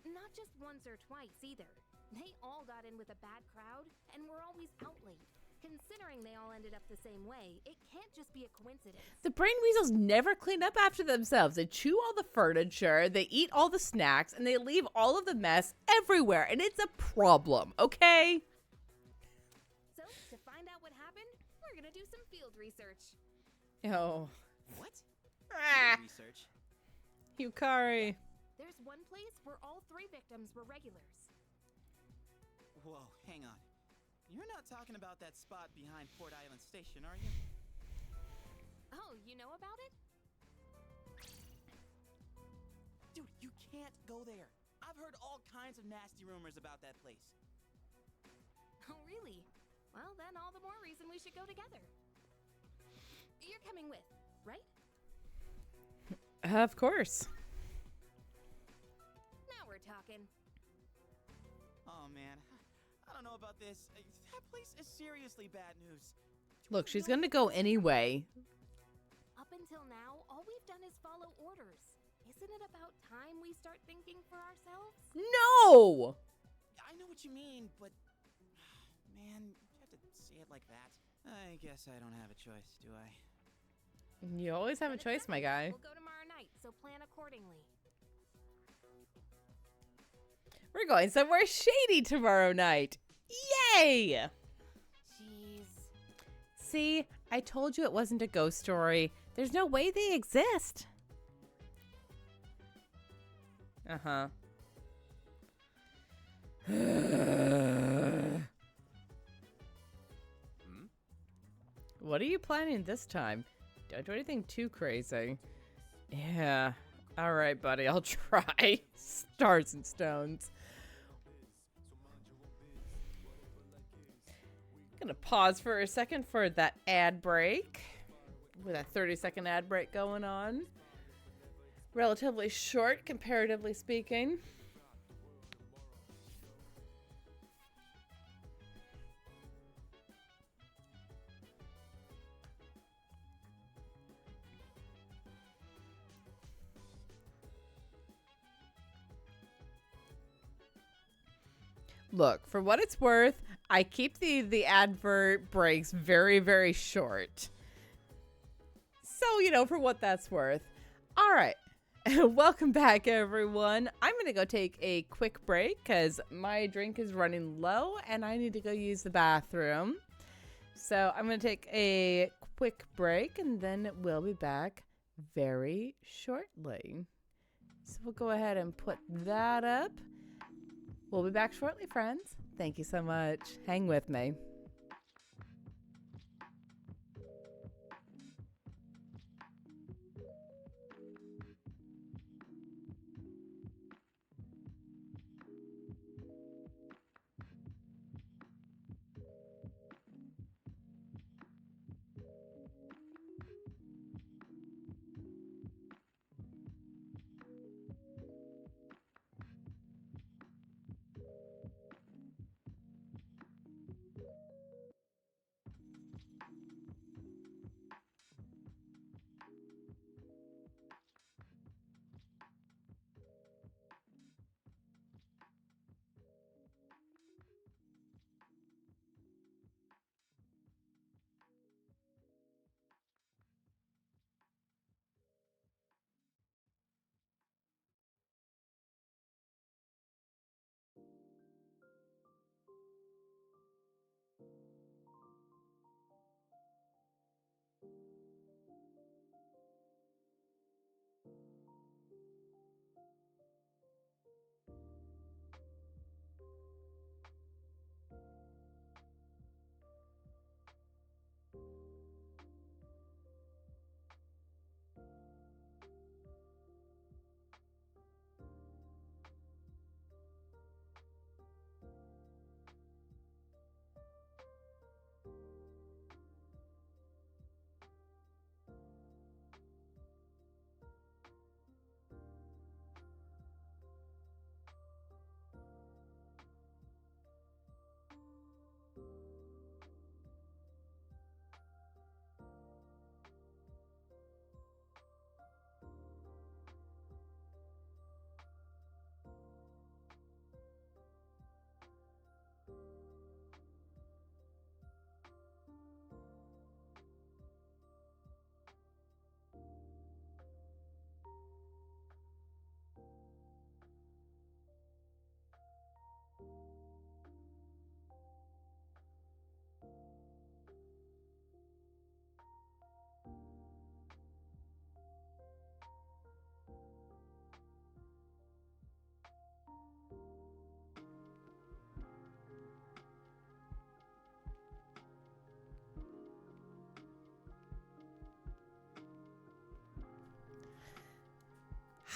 Not just once or twice, either. They all got in with a bad crowd and were always out late. Considering they all ended up the same way, it can't just be a coincidence. The brain weasels never clean up after themselves. They chew all the furniture, they eat all the snacks, and they leave all of the mess everywhere. And it's a problem, okay? So, to find out what happened, we're gonna do some field research. Oh. What? Ah. Research. Yukari. There's one place where all 3 victims were regulars. Whoa, hang on. You're not talking about that spot behind Port Island Station, are you? Oh, you know about it? Dude, you can't go there. I've heard all kinds of nasty rumors about that place. Oh, really? Well, then all the more reason we should go together. You're coming with, right? Of course. Now we're talking. Oh man, I don't know about this. That place is seriously bad news. Look, she's gonna go anyway. Up until now, all we've done is follow orders. Isn't it about time we start thinking for ourselves? No! I know what you mean, but man, you have to say it like that. I guess I don't have a choice, do I? You always have a choice, my guy. We'll go tomorrow night, so plan accordingly. We're going somewhere shady tomorrow night. Yay! Jeez. See, I told you it wasn't a ghost story. There's no way they exist. Uh-huh. What are you planning this time? Don't do anything too crazy. Yeah. All right, buddy. I'll try. Stars and stones. Gonna pause for a second for that ad break. With a 30-second ad break going on. Relatively short, comparatively speaking. Look, for what it's worth, I keep the advert breaks very, very short. So, you know, for what that's worth. All right. Welcome back, everyone. I'm going to go take a quick break because my drink is running low and I need to go use the bathroom. So I'm going to take a quick break and then we'll be back very shortly. So we'll go ahead and put that up. We'll be back shortly, friends. Thank you so much. Hang with me.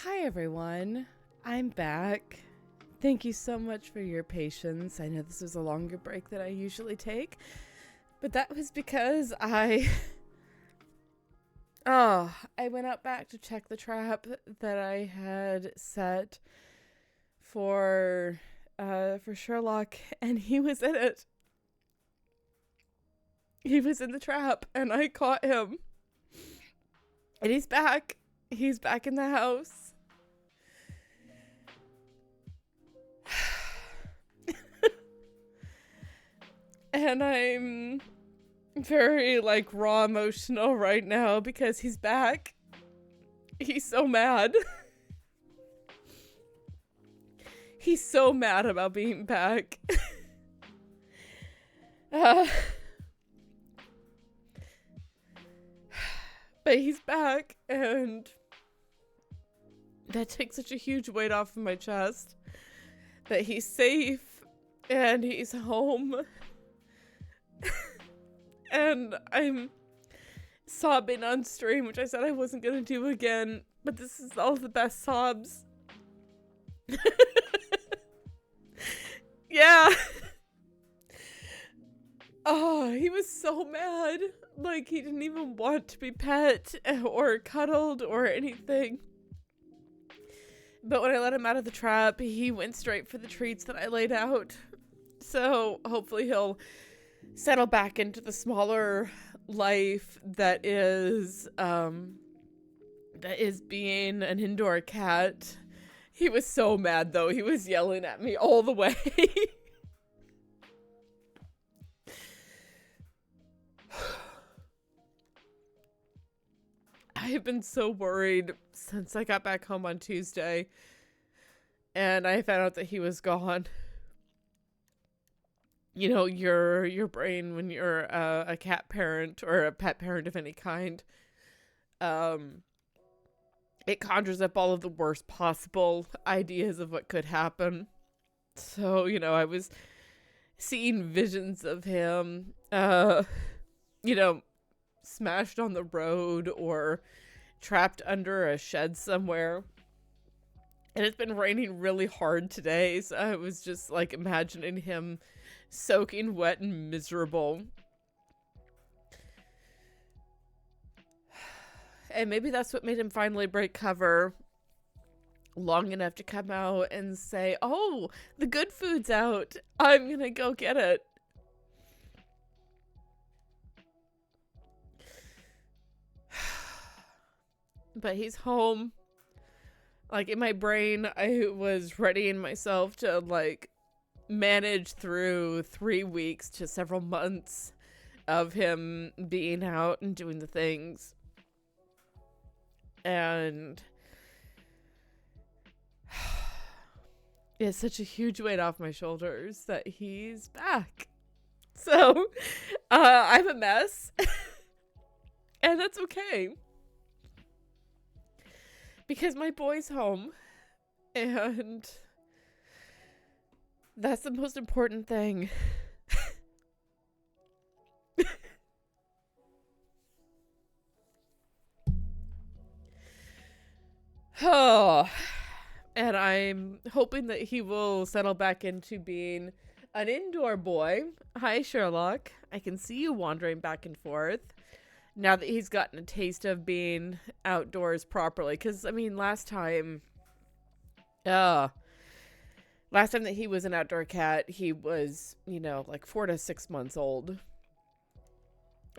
Hi, everyone. I'm back. Thank you so much for your patience. I know this was a longer break than I usually take, but that was because I went out back to check the trap that I had set for Sherlock, and he was in it. He was in the trap, and I caught him. And he's back. He's back in the house. And I'm very, like, raw emotional right now because he's back. He's so mad. He's so mad about being back. But he's back, and that takes such a huge weight off of my chest. That he's safe, and he's home. And I'm sobbing on stream, which I said I wasn't gonna do again, but this is all the best sobs. Yeah. Oh, he was so mad. Like, he didn't even want to be pet or cuddled or anything. But when I let him out of the trap, he went straight for the treats that I laid out. So hopefully he'll settle back into the smaller life that is being an indoor cat. He was so mad, though. He was yelling at me all the way. I have been so worried since I got back home on Tuesday and I found out that he was gone. You know, your brain when you're a cat parent or a pet parent of any kind, it conjures up all of the worst possible ideas of what could happen. So, you know, I was seeing visions of him, you know, smashed on the road or trapped under a shed somewhere. And it's been raining really hard today, so I was just like imagining him soaking wet and miserable. And maybe that's what made him finally break cover long enough to come out and say, oh, the good food's out. I'm gonna go get it. But he's home. Like, in my brain, I was readying myself to, like, manage through 3 weeks to several months of him being out and doing the things. And it's such a huge weight off my shoulders that he's back. So, I'm a mess. And that's okay. Because my boy's home. And that's the most important thing. Oh, and I'm hoping that he will settle back into being an indoor boy. Hi, Sherlock. I can see you wandering back and forth now that he's gotten a taste of being outdoors properly. Because, I mean, last time that he was an outdoor cat, he was, you know, like 4 to 6 months old.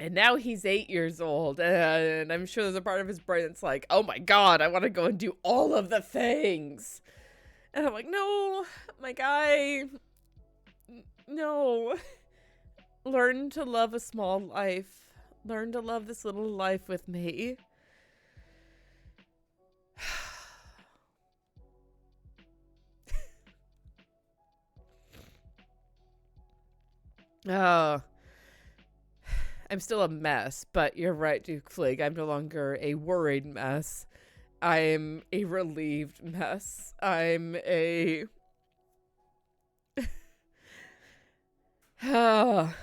And now he's 8 years old, and I'm sure there's a part of his brain that's like, oh my god, I want to go and do all of the things. And I'm like, no, my guy, no. Learn to love a small life. Learn to love this little life with me. Oh. I'm still a mess, but you're right, Duke Flig. I'm no longer a worried mess. I'm a relieved mess. I'm a... I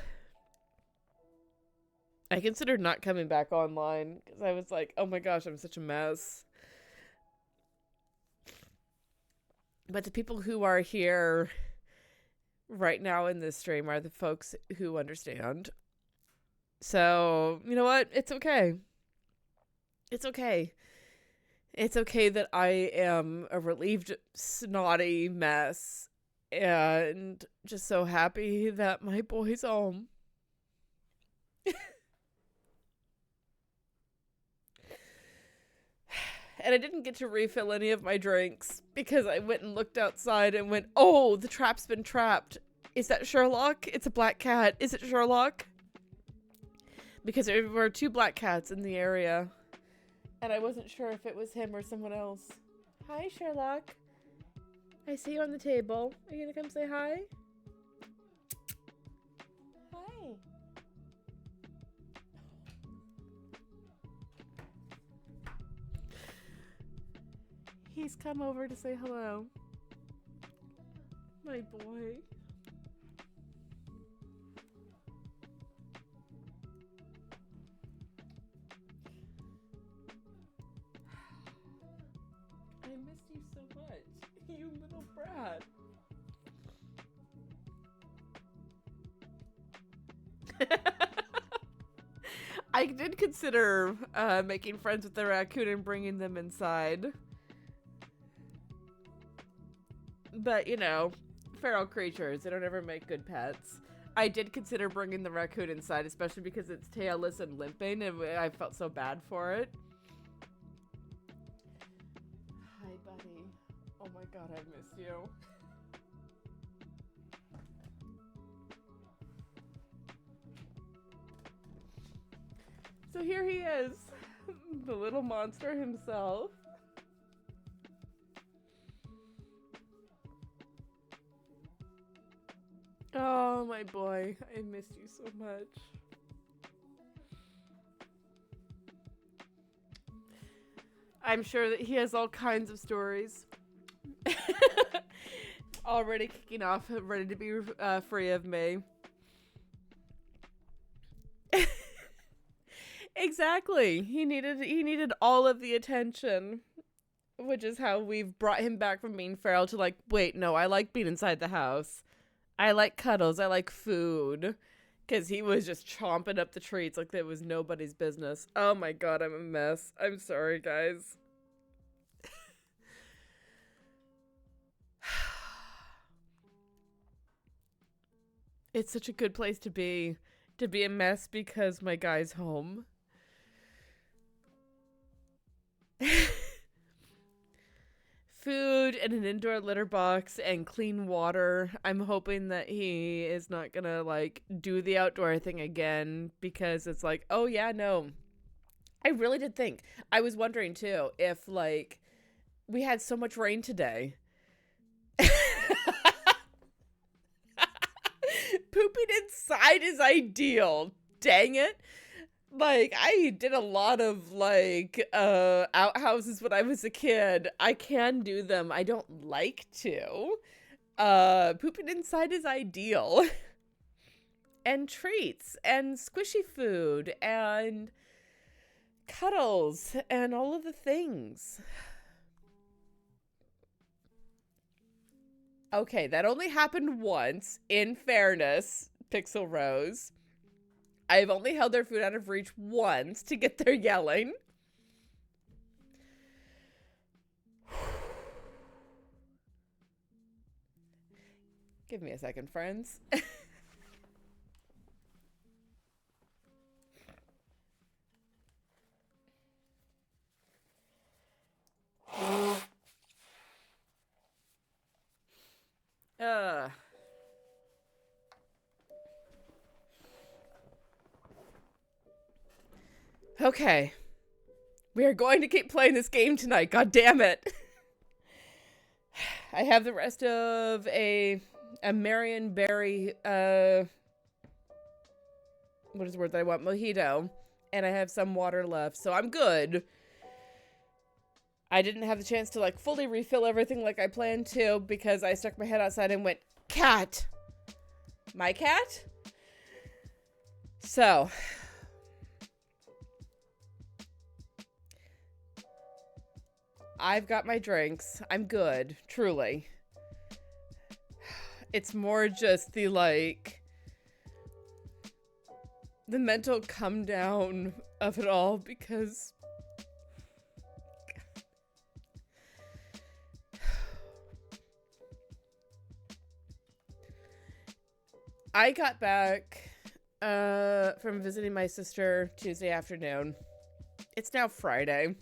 considered not coming back online because I was like, oh my gosh, I'm such a mess. But the people who are here right now in this stream are the folks who understand. So, you know what? It's okay. It's okay. It's okay that I am a relieved, snotty mess and just so happy that my boy's home. And I didn't get to refill any of my drinks because I went and looked outside and went, oh, the trap's been trapped. Is that Sherlock? It's a black cat. Is it Sherlock? Because there were 2 black cats in the area. And I wasn't sure if it was him or someone else. Hi, Sherlock. I see you on the table. Are you gonna come say hi? Hi. He's come over to say hello. My boy. I missed you so much. You little brat. I did consider making friends with the raccoon and bringing them inside. But, you know, feral creatures, they don't ever make good pets. I did consider bringing the raccoon inside, especially because it's tailless and limping, and I felt so bad for it. Hi, buddy. Oh my god, I miss you. So here he is, the little monster himself. Oh, my boy. I missed you so much. I'm sure that he has all kinds of stories. Already kicking off, ready to be free of me. Exactly. He needed all of the attention. Which is how we've brought him back from being feral to like, wait, no, I like being inside the house. I like cuddles. I like food. Because he was just chomping up the treats like it was nobody's business. Oh my god, I'm a mess. I'm sorry, guys. It's such a good place to be a mess because my guy's home. Food and an indoor litter box and clean water. I'm hoping that he is not gonna like do the outdoor thing again because it's like, oh yeah, no. I really did think. I was wondering too if like we had so much rain today. Pooping inside is ideal. Dang it. Like, I did a lot of, like, outhouses when I was a kid. I can do them. I don't like to. Pooping inside is ideal. And treats. And squishy food. And cuddles. And all of the things. Okay, that only happened once. In fairness, Pixel Rose. I've only held their food out of reach once to get their yelling. Give me a second, friends. Okay. We are going to keep playing this game tonight. God damn it. I have the rest of a Marion Berry, what is the word that I want? Mojito. And I have some water left, so I'm good. I didn't have the chance to, like, fully refill everything like I planned to because I stuck my head outside and went, cat! My cat? So... I've got my drinks. I'm good, truly. It's more just the, like, the mental come down of it all, because I got back from visiting my sister Tuesday afternoon. It's now Friday.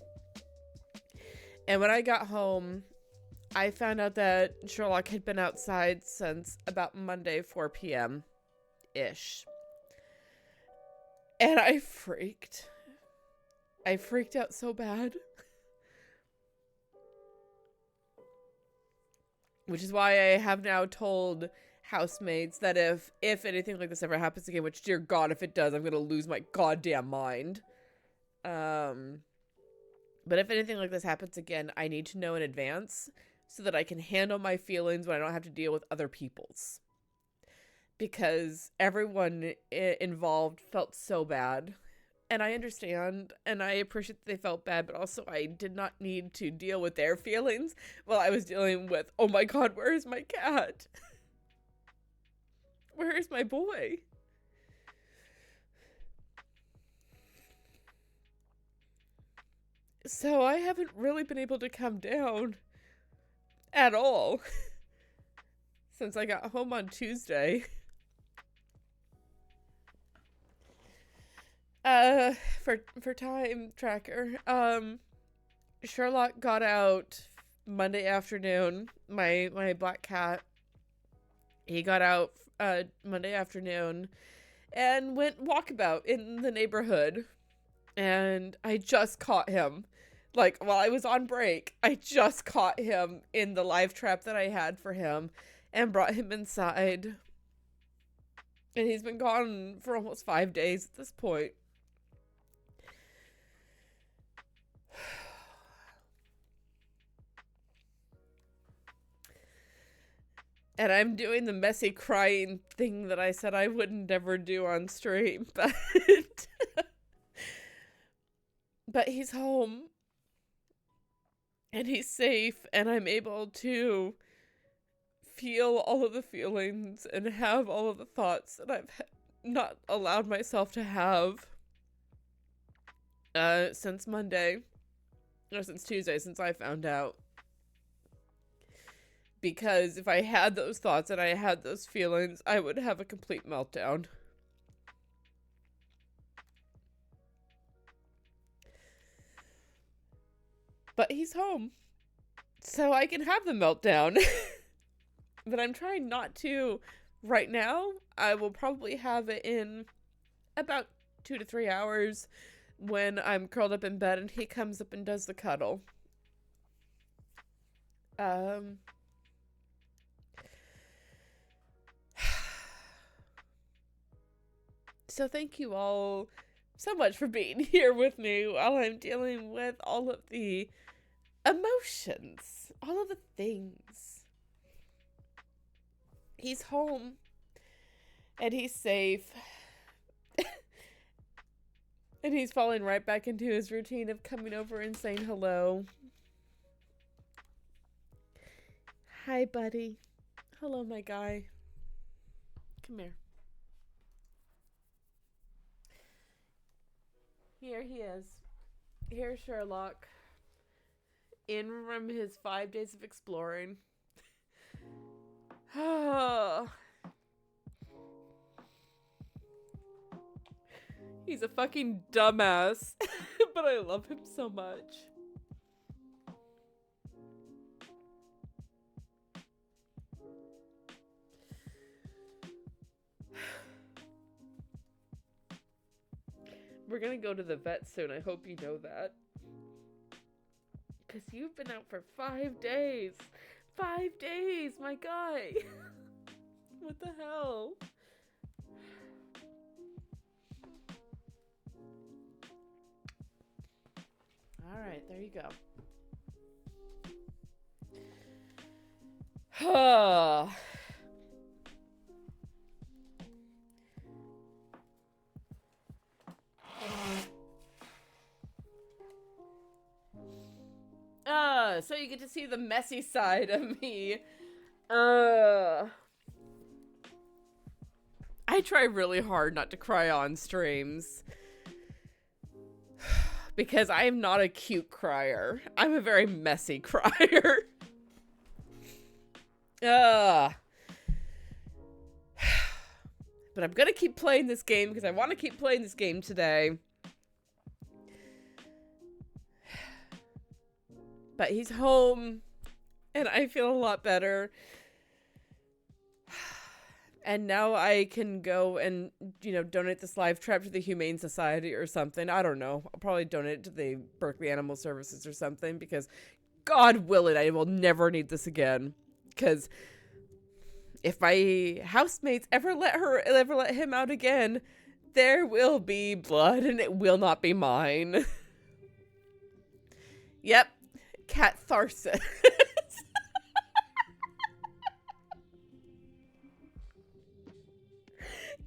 And when I got home, I found out that Sherlock had been outside since about Monday, 4 p.m.-ish. And I freaked. I freaked out so bad. Which is why I have now told housemates that if anything like this ever happens again, which, dear God, if it does, I'm gonna lose my goddamn mind. But if anything like this happens again, I need to know in advance so that I can handle my feelings when I don't have to deal with other people's. Because everyone involved felt so bad. And I understand, and I appreciate that they felt bad, but also I did not need to deal with their feelings while I was dealing with, oh my God, where is my cat? Where is my boy? So I haven't really been able to come down at all since I got home on Tuesday. For time tracker, Sherlock got out Monday afternoon. My black cat, he got out Monday afternoon and went walkabout in the neighborhood, and I just caught him. Like, while I was on break, I just caught him in the live trap that I had for him and brought him inside. And he's been gone for almost 5 days at this point. And I'm doing the messy crying thing that I said I wouldn't ever do on stream, but he's home. And he's safe, and I'm able to feel all of the feelings and have all of the thoughts that I've not allowed myself to have since Monday, or since Tuesday, since I found out. Because if I had those thoughts and I had those feelings, I would have a complete meltdown. But he's home, so I can have the meltdown. But I'm trying not to right now. I will probably have it in about 2 to 3 hours when I'm curled up in bed and he comes up and does the cuddle. So thank you all so much for being here with me while I'm dealing with all of the emotions, all of the things. He's home, and he's safe, and he's falling right back into his routine of coming over and saying hello. Hi, buddy. Hello, my guy. Come here. Here he is. Here's Sherlock. In from his 5 days of exploring. He's a fucking dumbass. But I love him so much. We're gonna go to the vet soon. I hope you know that. Because you've been out for 5 days. 5 days, my guy. What the hell? Alright, there you go. So you get to see the messy side of me. I try really hard not to cry on streams. Because I am not a cute crier. I'm a very messy crier. But I'm gonna keep playing this game because I want to keep playing this game today. But he's home, and I feel a lot better. And now I can go and, you know, donate this live trap to the Humane Society or something. I don't know. I'll probably donate it to the Berkeley Animal Services or something because, God willing, I will never need this again. Because if my housemates ever let him out again, there will be blood and it will not be mine. Yep. Catharsis.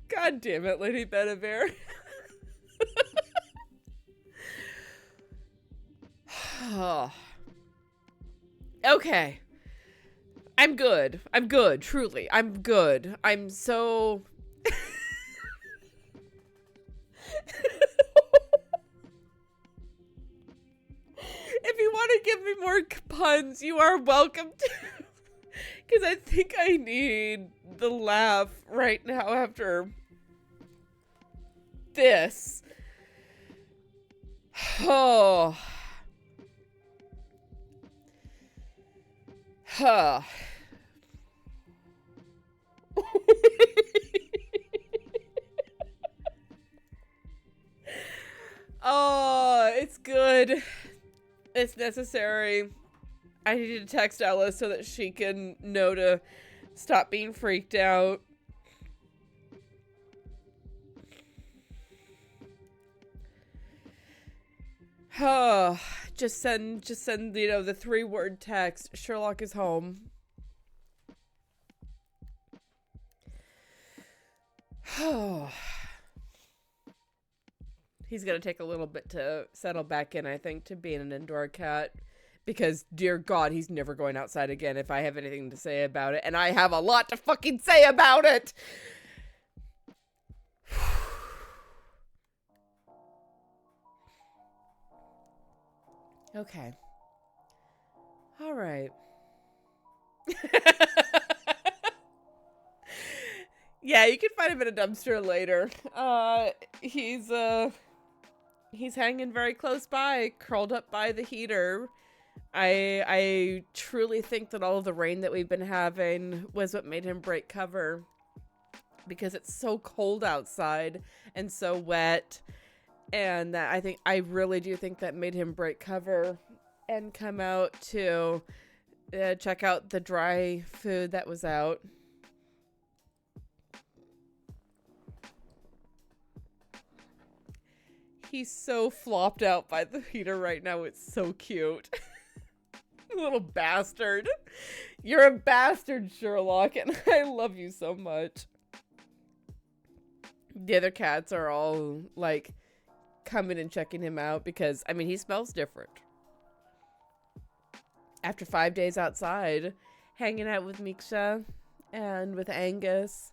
God damn it, Lady Bedivere. Okay. I'm good. I'm good, truly. I'm good. I'm so... If you want to give me more puns, you are welcome to. Because I think I need the laugh right now after this. Oh. Huh. Oh, it's good. It's necessary. I need to text Ella so that she can know to stop being freaked out. Oh, just send, you know, the 3-word text. Sherlock is home. Oh. He's gonna take a little bit to settle back in, I think, to being an indoor cat. Because, dear God, he's never going outside again if I have anything to say about it. And I have a lot to fucking say about it! Okay. Alright. Yeah, you can find him in a dumpster later. He's hanging very close by, curled up by the heater. I truly think that all of the rain that we've been having was what made him break cover. Because it's so cold outside and so wet. And that I really do think that made him break cover and come out to check out the dry food that was out. He's so flopped out by the heater right now. It's so cute. Little bastard. You're a bastard, Sherlock, and I love you so much. The other cats are all, like, coming and checking him out because, I mean, he smells different. After 5 days outside, hanging out with Miksha and with Angus.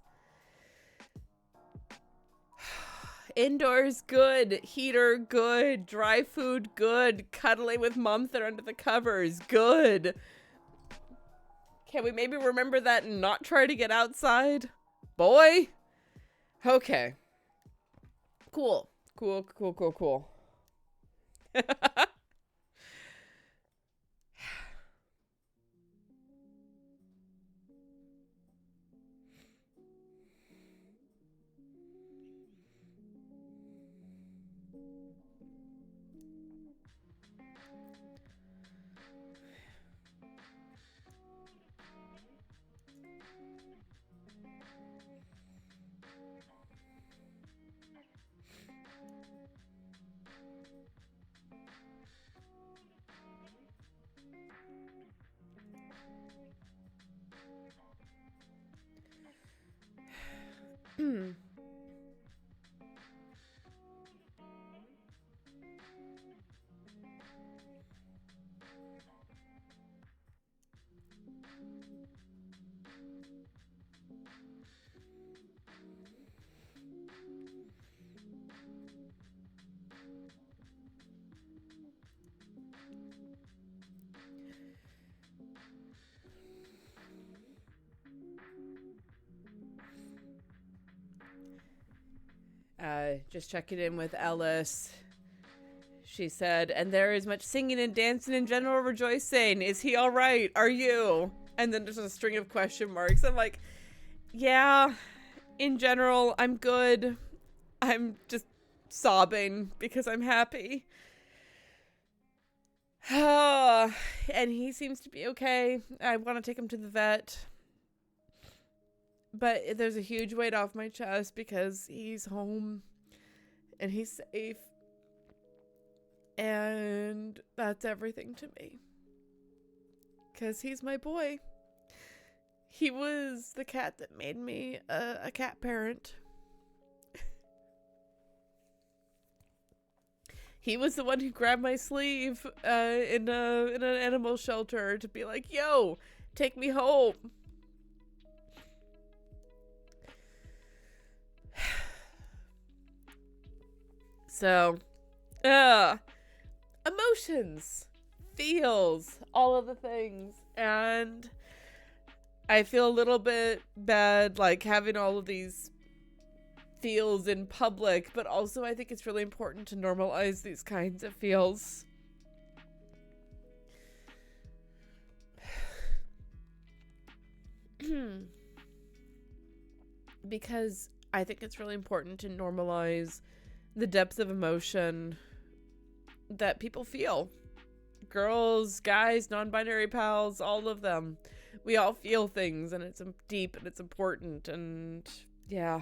Indoors, good. Heater, good. Dry food, good. Cuddling with Mumther under the covers, good. Can we maybe remember that and not try to get outside? Boy? Okay. Cool. Cool. Just checking in with Ellis. She said, and there is much singing and dancing and general rejoicing. Is he all right? Are you? And then there's a string of question marks. I'm like, yeah, in general, I'm good. I'm just sobbing because I'm happy. And he seems to be okay. I want to take him to the vet. But there's a huge weight off my chest because he's home and he's safe. And that's everything to me. Because he's my boy. He was the cat that made me a cat parent. He was the one who grabbed my sleeve in an animal shelter to be like, yo, take me home. So, emotions, feels, all of the things. And I feel a little bit bad, like, having all of these feels in public, but also I think it's really important to normalize these kinds of feels. Because I think it's really important to normalize the depth of emotion that people feel. Girls, guys, non-binary pals, all of them. We all feel things, and it's deep and it's important, and yeah.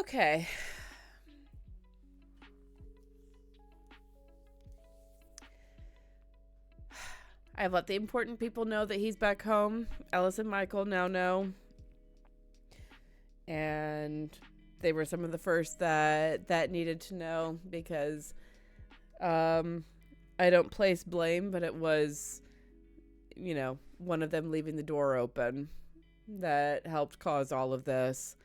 Okay. I've let the important people know that he's back home. Ellis and Michael now know. And they were some of the first that needed to know because I don't place blame, but it was, you know, one of them leaving the door open that helped cause all of this.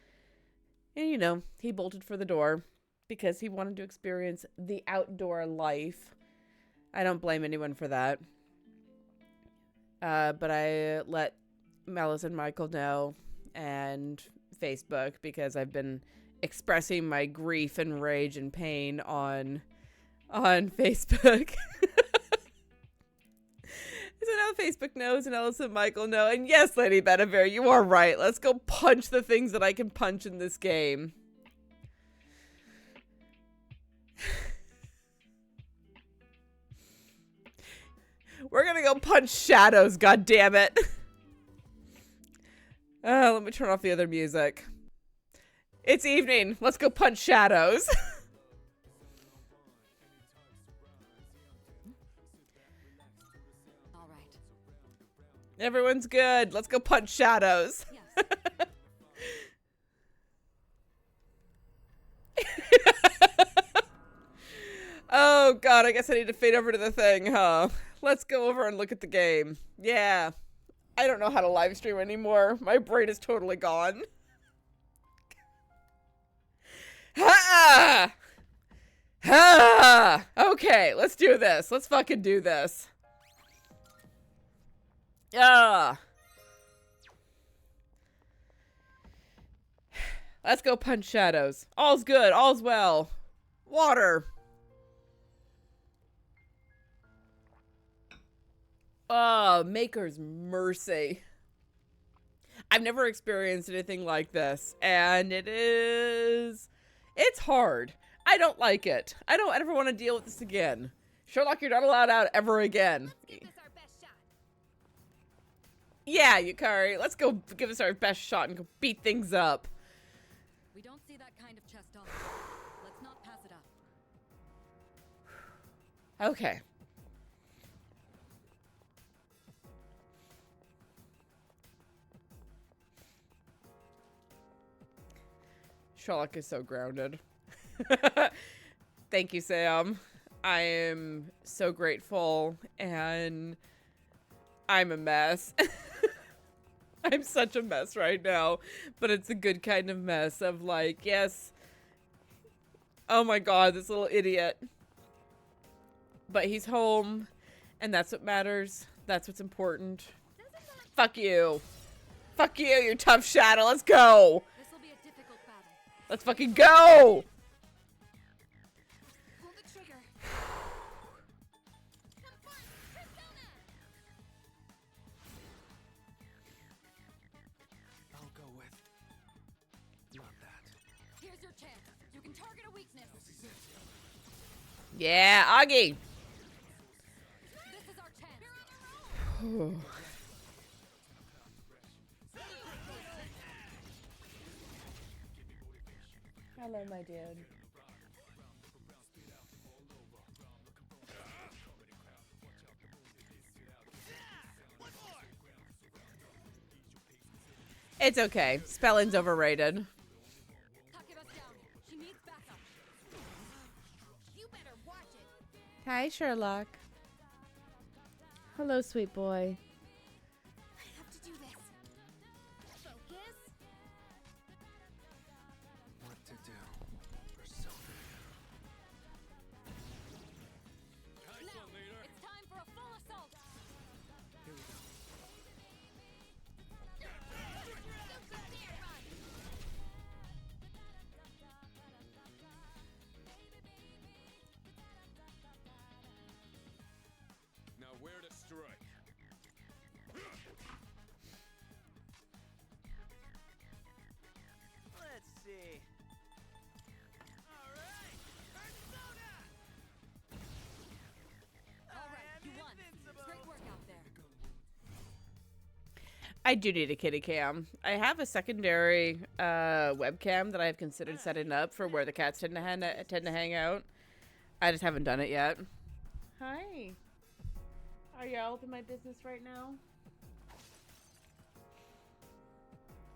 And, you know, he bolted for the door because he wanted to experience the outdoor life. I don't blame anyone for that. But I let Ellis and Michael know, and Facebook, because I've been expressing my grief and rage and pain on Facebook. So now Facebook knows, and Ellis and Michael know. And yes, Lady Bedivere, you are right. Let's go punch the things that I can punch in this game. We're gonna go punch shadows, goddammit. Let me turn off the other music. It's evening. Let's go punch shadows. All right. Everyone's good. Let's go punch shadows. Yes. Oh, God, I guess I need to fade over to the thing, huh? Let's go over and look at the game. Yeah. I don't know how to live stream anymore. My brain is totally gone. Ha! Ha! Okay, let's do this. Let's fucking do this. Yeah. Let's go punch shadows. All's good. All's well. Water. Oh, Maker's mercy. I've never experienced anything like this, and it's hard. I don't like it. I don't ever want to deal with this again. Sherlock, you're not allowed out ever again. Let's give this our best shot. Yeah, Yukari, let's go give us our best shot and go beat things up. We don't see that kind of chest off. Let's not pass it up. Okay. Sherlock is so grounded. Thank you, Sam. I am so grateful, and I'm a mess. I'm such a mess right now, but it's a good kind of mess of like, yes, oh my god, this little idiot. But he's home, and that's what matters. That's what's important. Fuck you. Fuck you, you tough shadow. Let's go. This will be a difficult battle. Let's fucking go. Pull the trigger. Confront Persona. I'll go with not that. Here's your chance. You can target a weakness. Yeah, Augie. This is our chance. Hello, my dude. It's okay. Spelling's overrated. She needs backup. You better watch it. Hi, Sherlock. Hello, sweet boy. I have to do this. Focus. What to do? Persona. Now, it's time for a full assault. Here we go. Now where to strike? Let's see. Alright! Persona! Alright, you won. Great work out there. I do need a kitty cam. I have a secondary webcam that I've considered setting up for where the cats tend to hang out. I just haven't done it yet. Hi. Are y'all up in my business right now?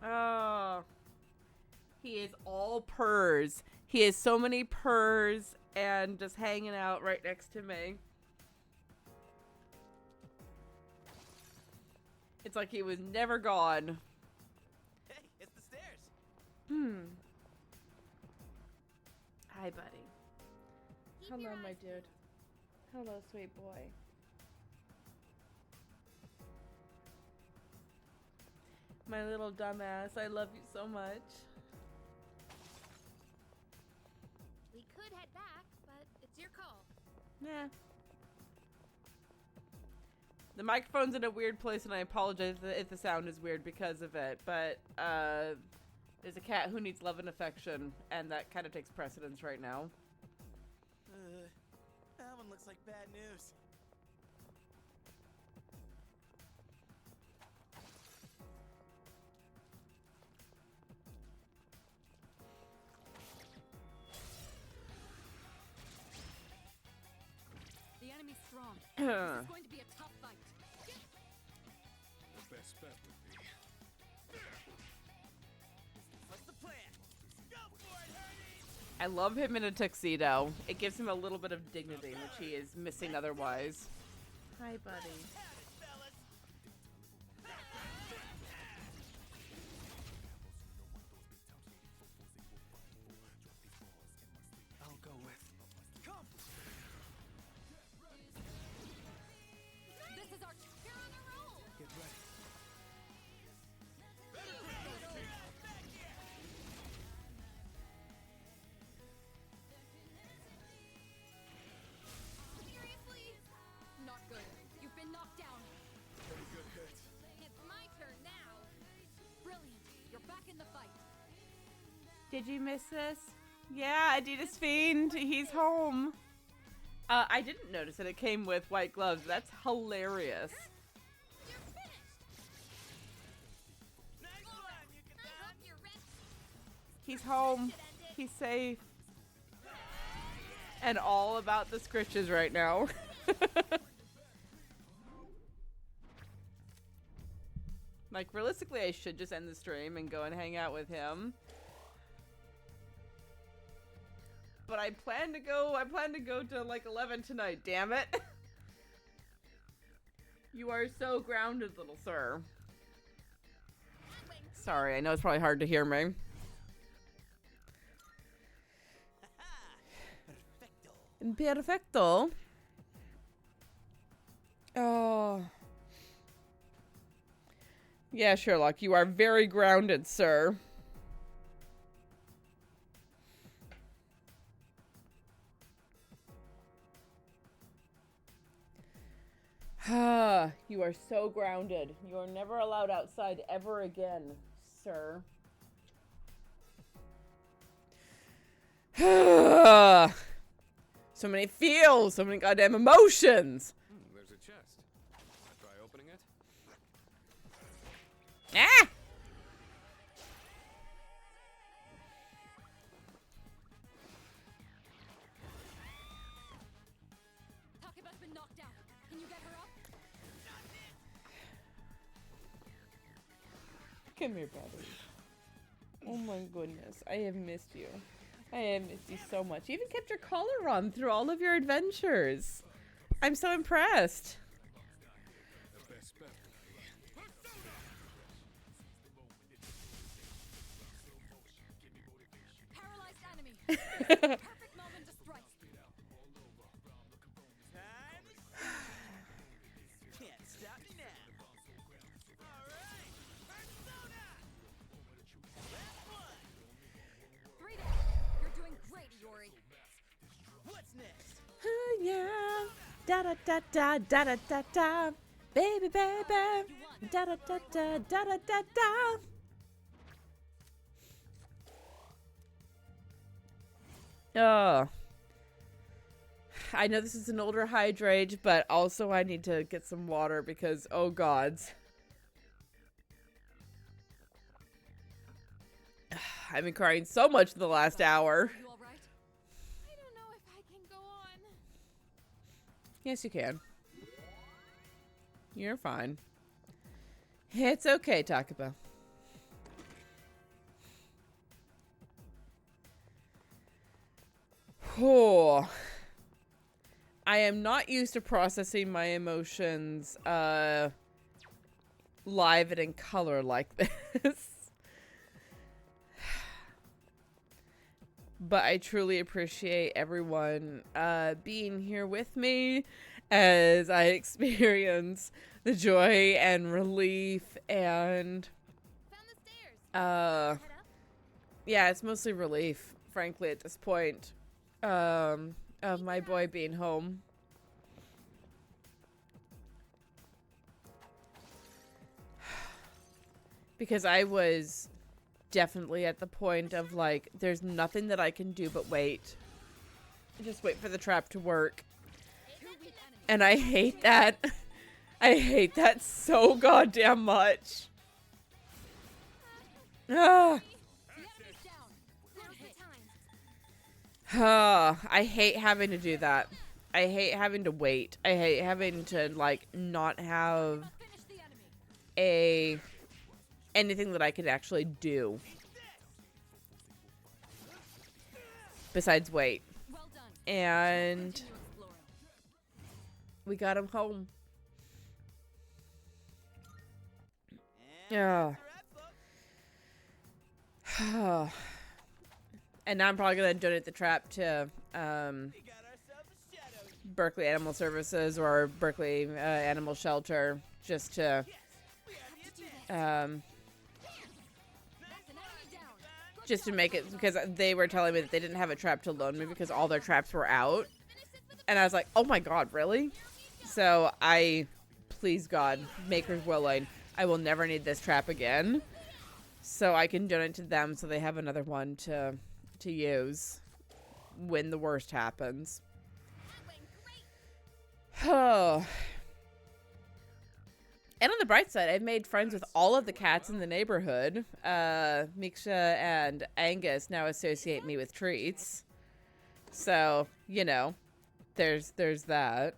Oh. He is all purrs. He has so many purrs and just hanging out right next to me. It's like he was never gone. Hey, it's the stairs. Hi, buddy. Hello, my dude. Hello, sweet boy. My little dumbass. I love you so much. We could head back, but it's your call. Nah. The microphone's in a weird place, and I apologize if the sound is weird because of it, but there's a cat who needs love and affection, and that kind of takes precedence right now. That one looks like bad news. The enemy's strong. This is going to be a tough fight. The best bet would be. What's the plan? Go for it, Hurdy! I love him in a tuxedo. It gives him a little bit of dignity, which he is missing otherwise. Hi, buddy. I'll go with. Come! This is our You're on a roll. Get ready. Seriously? not good. You've been knocked down. Pretty good hit. It's my turn now. Brilliant. You're back in the fight. Did you miss this? Yeah, Adidas Fiend. He's home. I didn't notice that it came with white gloves. That's hilarious. He's home. He's safe. And all about the scritches right now. Like, realistically, I should just end the stream and go and hang out with him. But I plan to go to like 11 tonight, damn it. You are so grounded, little sir. Sorry, I know it's probably hard to hear me. Perfecto. Oh. Yeah, Sherlock, you are very grounded, sir. You are so grounded. You are never allowed outside ever again, sir. So many feels, so many goddamn emotions. There's a chest. Try opening it. Ah! Takeba's been knocked out. Can you get her up? Come here, brother. Oh my goodness, I have missed you. I have missed you so much. You even kept your collar on through all of your adventures. I'm so impressed. Paralyzed enemy. Perfect moment to strike. Can't stop me now. Alright, Persona! Last one! 3 days. You're doing great, Iori. What's next? Yeah. Da da da da da da da da. Baby, baby. Da da da da da da da da. Oh. I know this is an older hydrate, but also I need to get some water because, oh gods. I've been crying so much in the last hour. You all right? I don't know if I can go on. Yes, you can. You're fine. It's okay, Takaba. Oh. I am not used to processing my emotions live and in color like this. But I truly appreciate everyone being here with me as I experience the joy and relief and yeah, it's mostly relief, frankly, at this point, of my boy being home. Because I was definitely at the point of like, there's nothing that I can do but wait. Just wait for the trap to work. And I hate that. I hate that so goddamn much. Ah. I hate having to do that. I hate having to wait. I hate having to like not have anything that I could actually do besides wait. And we got him home. Yeah. And now I'm probably gonna donate the trap to Berkeley Animal Services or Berkeley Animal Shelter just to make it, because they were telling me that they didn't have a trap to loan me because all their traps were out. And I was like, oh my god, really? So please God, maker's willing, I will never need this trap again. So I can donate to them so they have another one to use when the worst happens. Oh. And on the bright side, I've made friends with all of the cats in the neighborhood. Miksha and Angus now associate me with treats. So, you know, there's that.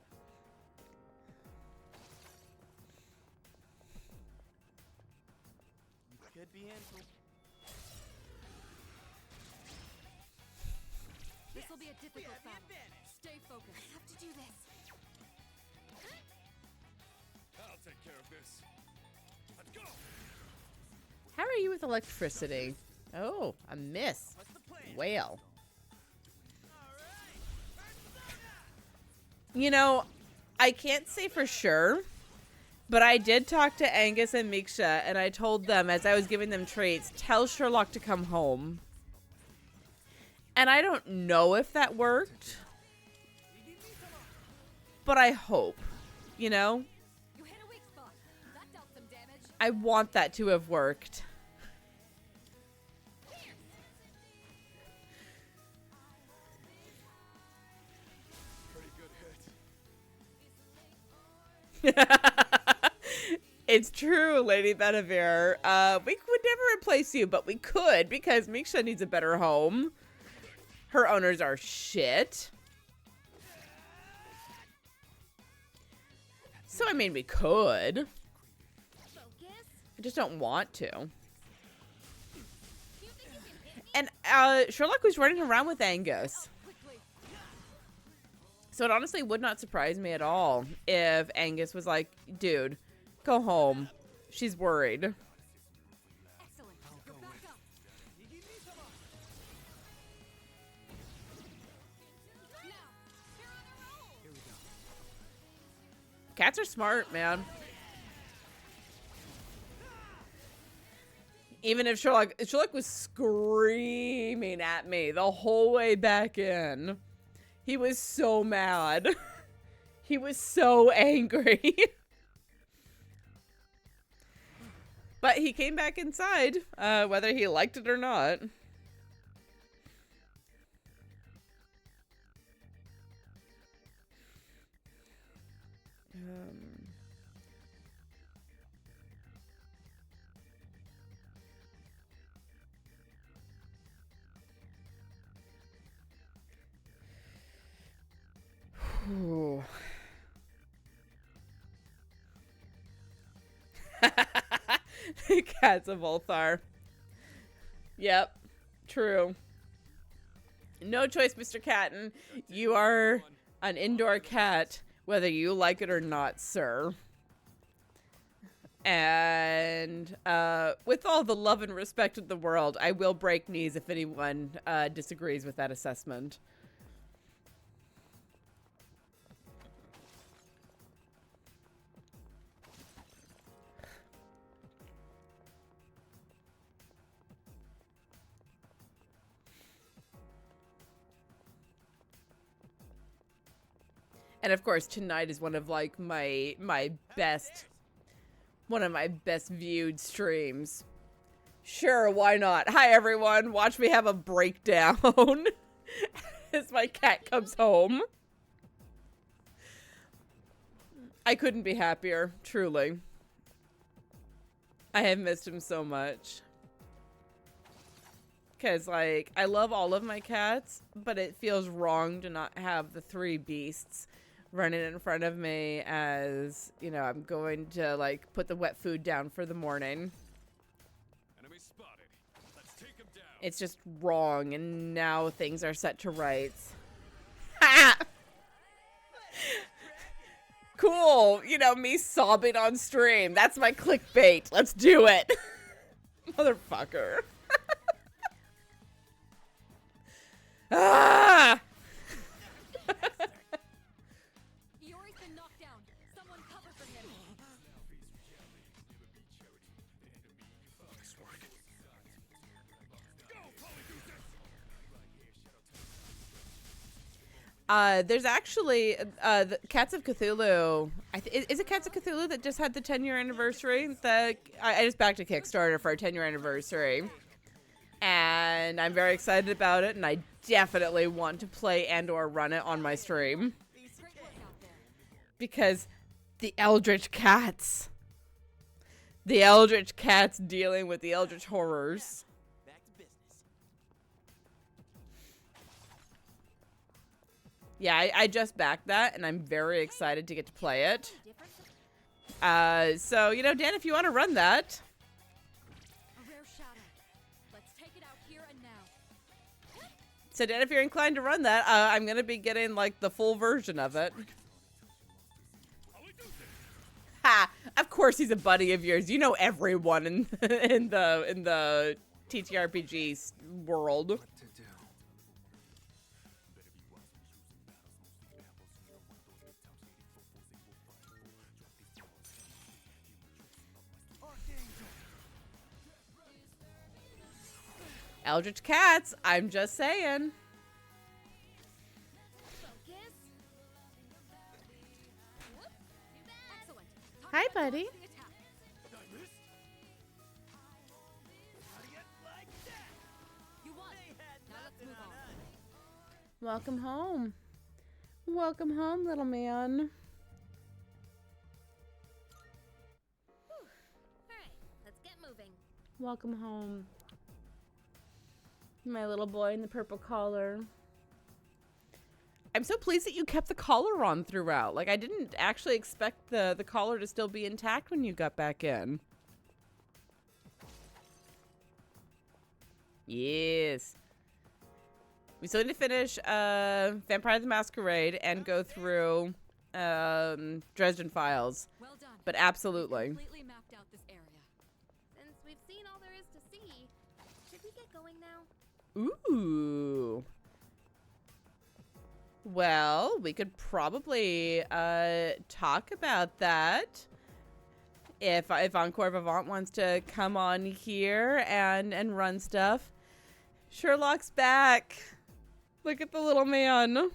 Could be in for... This will be a difficult battle. Stay focused. I have to do this. I'll take care of this. Let's go. How are you with electricity? Oh, a miss. Whale. You know, I can't say for sure, but I did talk to Angus and Miksha, and I told them as I was giving them treats, tell Sherlock to come home. And I don't know if that worked, but I hope, you know? You hit a weak spot. That dealt some damage. I want that to have worked. It's true, Lady Benevere. We would never replace you, but we could because Miksha needs a better home. Her owners are shit. So, I mean, we could. I just don't want to. And Sherlock was running around with Angus. So it honestly would not surprise me at all if Angus was like, dude, go home. She's worried. Excellent. You're back up. Cats are smart, man. Even if Sherlock was screaming at me the whole way back in. He was so mad. He was so angry. But he came back inside, whether he liked it or not. Ooh. Cats of Ulthar. Yep, true. No choice, Mr. Catton. You are an indoor cat, whether you like it or not, sir. And with all the love and respect of the world, I will break knees if anyone disagrees with that assessment. And of course, tonight is one of like my best viewed streams. Sure, why not? Hi everyone, watch me have a breakdown as my cat comes home. I couldn't be happier, truly. I have missed him so much. Because, like, I love all of my cats, but it feels wrong to not have the three beasts running in front of me as, you know, I'm going to, like, put the wet food down for the morning. Enemy spotted. Let's take him down. It's just wrong, and now things are set to rights. Ha! Cool. You know, me sobbing on stream. That's my clickbait. Let's do it. Motherfucker. Ah! Iori's been knocked down. Someone cover for him. There's actually the Cats of Cthulhu. Is it Cats of Cthulhu that just had the 10-year anniversary? I just backed a Kickstarter for our 10-year anniversary, and I'm very excited about it. And I definitely want to play and/or run it on my stream. Because the Eldritch Cats. The Eldritch Cats dealing with the Eldritch horrors. Back to business. Yeah, I just backed that, and I'm very excited to get to play it. So, you know, Dan, if you want to run that. A rare shadow. Let's take it out here and now. So, Dan, if you're inclined to run that, I'm going to be getting, like, the full version of it. Ha! Of course he's a buddy of yours. You know everyone in the TTRPG world. What to do? Eldritch Cats, I'm just saying. Hi, buddy. Welcome home. Welcome home, little man. Alright, let's get moving. Welcome home. My little boy in the purple collar. I'm so pleased that you kept the collar on throughout. Like, I didn't actually expect the collar to still be intact when you got back in. Yes. We still need to finish Vampire the Masquerade and go through Dresden Files. Well done. But absolutely. Completely mapped out this area. Since we've seen all there is to see, should we get going now? Ooh. Well, we could probably talk about that. If Encore Vivant wants to come on here and run stuff. Sherlock's back. Look at the little man.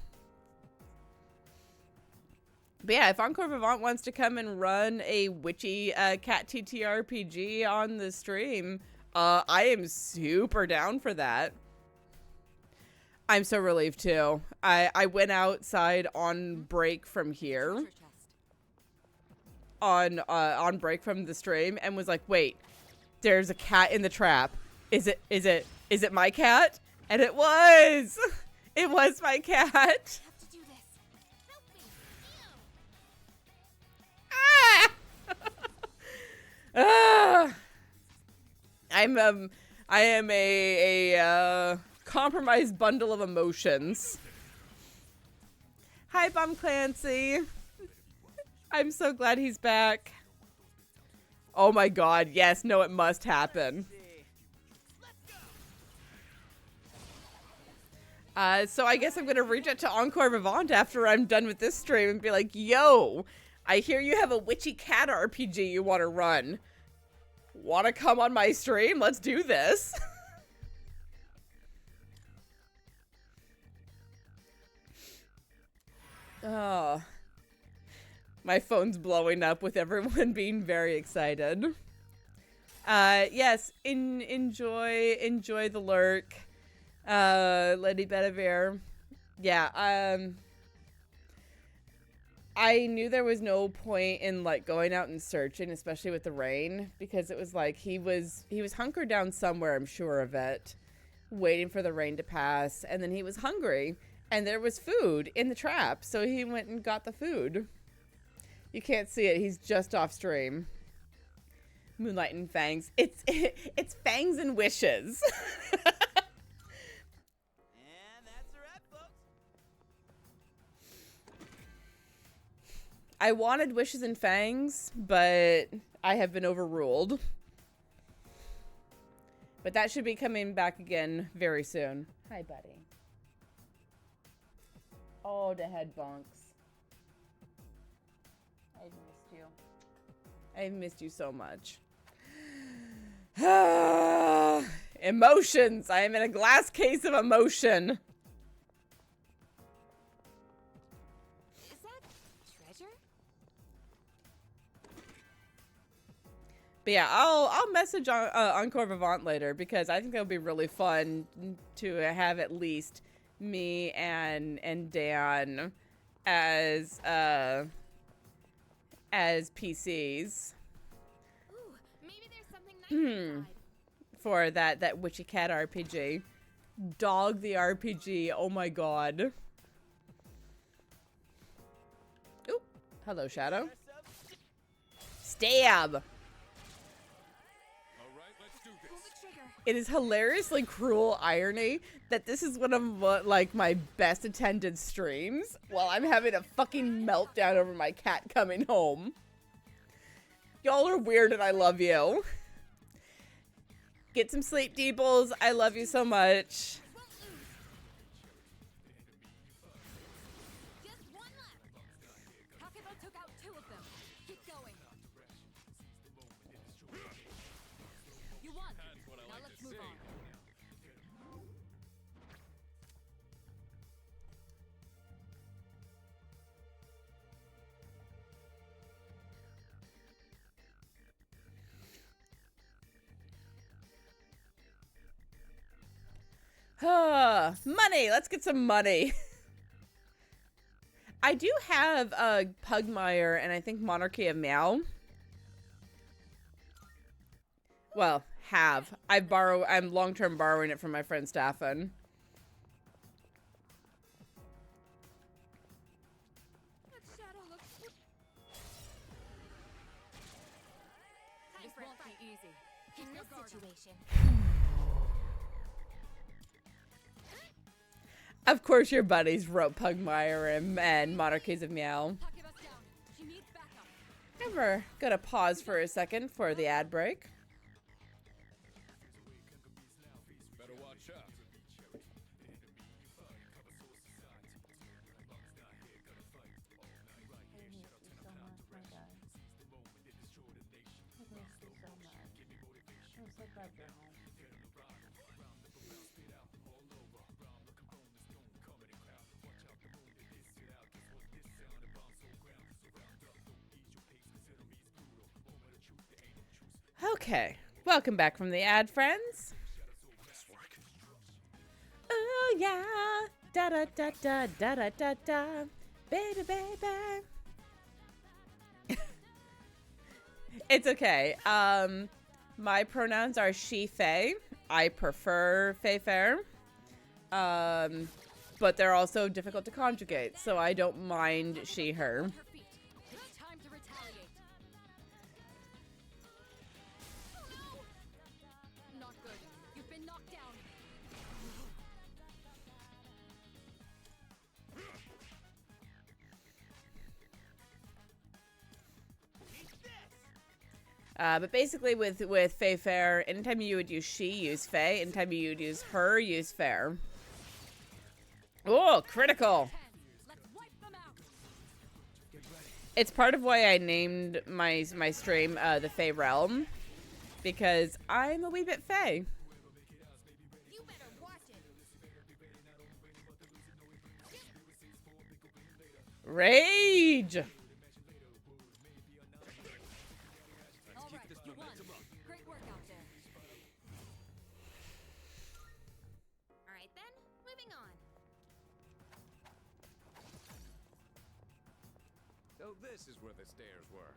But yeah, if Encore Vivant wants to come and run a witchy cat TTRPG on the stream, I am super down for that. I'm so relieved too. I went outside on break from here. On break from the stream and was like, wait, there's a cat in the trap. Is it my cat? And it was. It was my cat. Ah! I am a compromised bundle of emotions. Hi, Bum Clancy. I'm so glad he's back. Oh my god, yes, no, it must happen. So I guess I'm gonna reach out to Encore Vivant after I'm done with this stream and be like, yo, I hear you have a witchy cat RPG you want to run. Want to come on my stream? Let's do this. Oh. My phone's blowing up with everyone being very excited. Yes, enjoy the lurk. Lady Bedivere. Yeah, I knew there was no point in like going out and searching, especially with the rain, because it was like he was hunkered down somewhere, I'm sure of it, waiting for the rain to pass, and then he was hungry, and there was food in the trap, so he went and got the food. You can't see it, he's just off stream. Moonlight and Fangs. It's Fangs and Wishes. I wanted Wishes and Fangs, but I have been overruled. But that should be coming back again very soon. Hi, buddy. Oh, the head bonks. I've missed you. I've missed you so much. Emotions. I am in a glass case of emotion. But yeah, I'll message on Encore Vivant later, because I think it'll be really fun to have at least me and Dan as as PCs. Ooh, maybe there's something nice inside. For that Witchy Cat RPG. Dog the RPG. Oh my god. Oop. Hello, Shadow. Stab. It is hilariously cruel irony that this is one of like my best attended streams while I'm having a fucking meltdown over my cat coming home. Y'all are weird and I love you. Get some sleep, Deebles. I love you so much. Took out 2 of them. Keep going. You won. Now let's move on. Money. Let's get some money. I do have Pugmire and I think Monarchy of Meow. Well, have. I'm long-term borrowing it from my friend Staffan. This won't be easy. In this situation. Of course your buddies wrote Pugmire and Monarchies of Meow. And we're gonna pause for a second for the ad break. Better watch out. Okay, welcome back from the ad, friends. Oh yeah, da da da da da da da da, baby baby. It's okay. My pronouns are she, Faye. I prefer Faye Fair. But they're also difficult to conjugate, so I don't mind she, her. Time to retaliate. Not good. You've been knocked down. But basically with Faye Fair, anytime you would use she, use Faye. Anytime you would use her, use Fair. Oh, critical. It's part of why I named my stream the Fae Realm, because I'm a wee bit Fae. You better watch it. Rage. All right, you won. Great work out there. All right then, moving on. So this is where the stairs were.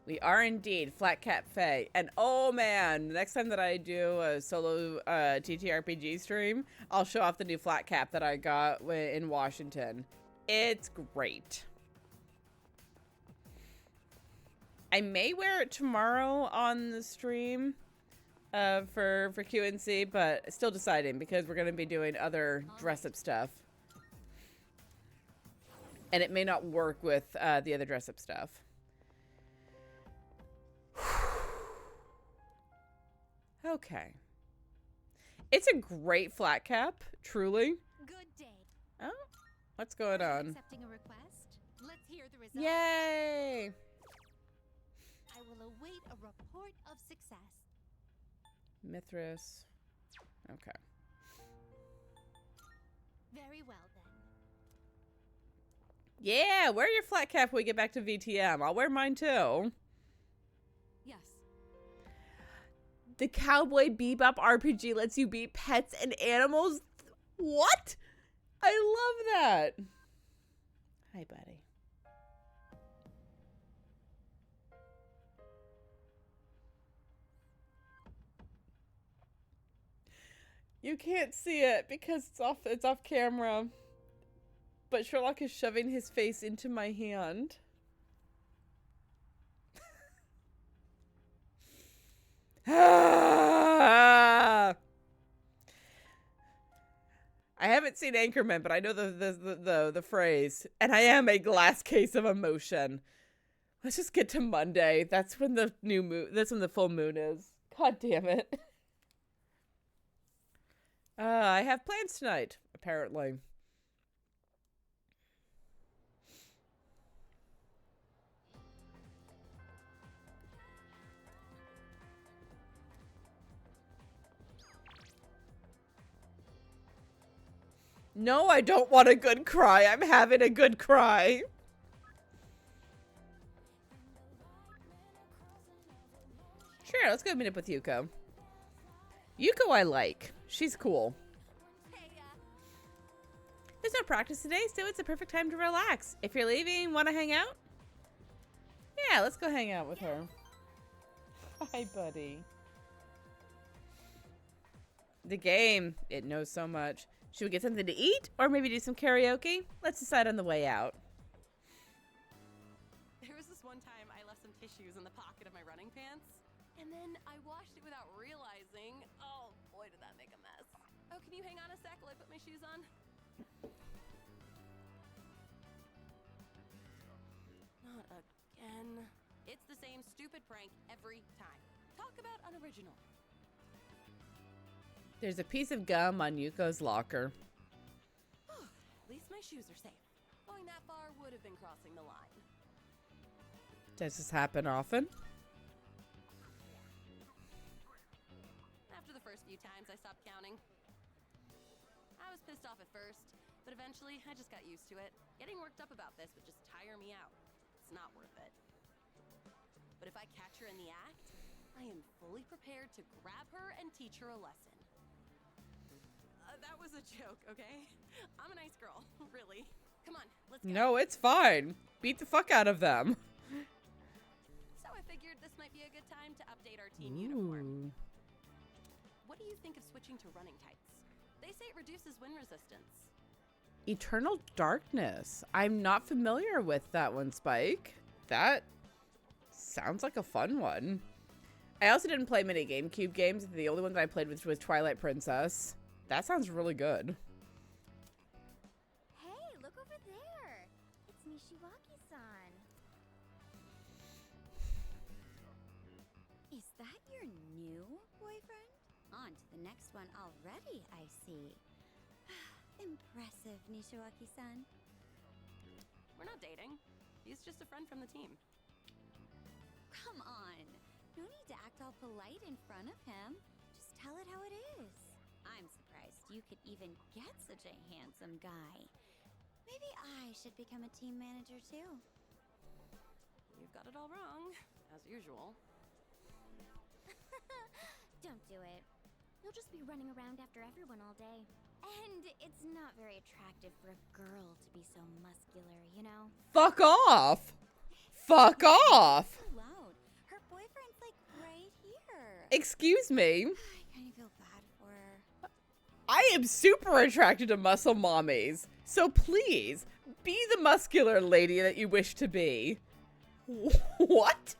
We are indeed Flat Cat Fae. And oh man, the next time that I do a solo TTRPG stream, I'll show off the new flat cap that I got in Washington. It's great. I may wear it tomorrow on the stream for QNC, but still deciding because we're going to be doing other dress-up stuff. And it may not work with the other dress-up stuff. Okay. It's a great flat cap, truly. Good day. Oh, what's going on? Accepting a request? Let's hear the results. Yay! I will await a report of success. Mithras. Okay. Very well then. Yeah, wear your flat cap when we get back to VTM. I'll wear mine too. Yes. The Cowboy Bebop RPG lets you beat pets and animals. What? I love that. Hi, buddy. You can't see it because it's off camera. But Sherlock is shoving his face into my hand. I haven't seen Anchorman, but I know the phrase. And I am a glass case of emotion. Let's just get to Monday. That's when the new moon. That's when the full moon is. God damn it. I have plans tonight, apparently. No, I don't want a good cry. I'm having a good cry. Sure, let's go meet up with Yuko. Yuko I like. She's cool. There's no practice today, so it's a perfect time to relax. If you're leaving, want to hang out? Yeah, let's go hang out with her. Hi, buddy. The game. It knows so much. Should we get something to eat? Or maybe do some karaoke? Let's decide on the way out. There was this one time I left some tissues in the pocket of my running pants, and then I washed it without realizing. Oh boy, did that make a mess. Oh, can you hang on a sec while I put my shoes on? Not again. It's the same stupid prank every time. Talk about unoriginal. There's a piece of gum on Yuko's locker. At least my shoes are safe. Going that far would have been crossing the line. Does this happen often? After the first few times, I stopped counting. I was pissed off at first, but eventually I just got used to it. Getting worked up about this would just tire me out. It's not worth it. But if I catch her in the act, I am fully prepared to grab her and teach her a lesson. That was a joke, okay? I'm a nice girl, really. Come on, let's go. No, it's fine. Beat the fuck out of them. So I figured this might be a good time to update our team uniform. What do you think of switching to running tights? They say it reduces wind resistance. Eternal Darkness. I'm not familiar with that one, Spike. That sounds like a fun one. I also didn't play many GameCube games. The only one that I played with was Twilight Princess. That sounds really good. Hey, look over there. It's Nishiwaki-san. Is that your new boyfriend? On to the next one already, I see. Impressive, Nishiwaki-san. We're not dating. He's just a friend from the team. Come on. No need to act all polite in front of him. Just tell it how it is. I'm surprised you could even get such a handsome guy. Maybe I should become a team manager too. You've got it all wrong, as usual. Don't do it. You'll just be running around after everyone all day. And it's not very attractive for a girl to be so muscular, you know? Fuck off! Fuck off! So loud. Her boyfriend's like right here. Excuse me. I kind of feel bad for her. I am super attracted to muscle mommies. So please, be the muscular lady that you wish to be. What?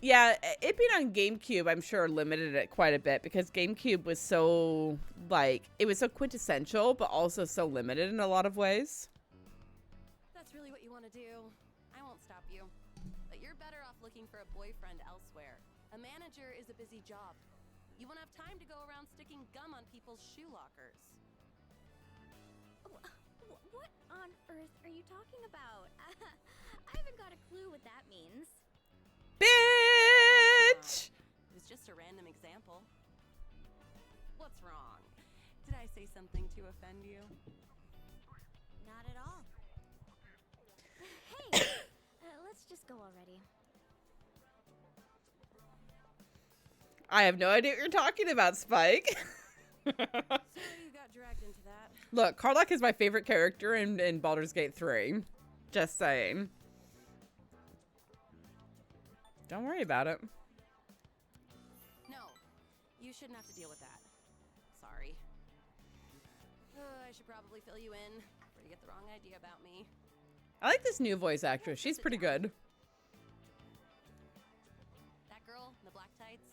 Yeah, it being on GameCube, I'm sure limited it quite a bit because GameCube was so, like, it was so quintessential, but also so limited in a lot of ways. That's really what you want to do. I won't stop you. But you're better off looking for a boyfriend elsewhere. A manager is a busy job. You won't have time to go around sticking gum on people's shoe lockers. What on earth are you talking about? I haven't got a clue what that means. Bitch! It was just a random example. What's wrong? Did I say something to offend you? Not at all. Hey, let's just go already. I have no idea what you're talking about, Spike. So you got dragged into that. Look, Karlach is my favorite character in Baldur's Gate 3. Just saying. Don't worry about it. No, you shouldn't have to deal with that. Sorry. I should probably fill you in before you get the wrong idea about me. I like this new voice actress. She's pretty good. That girl in the black tights,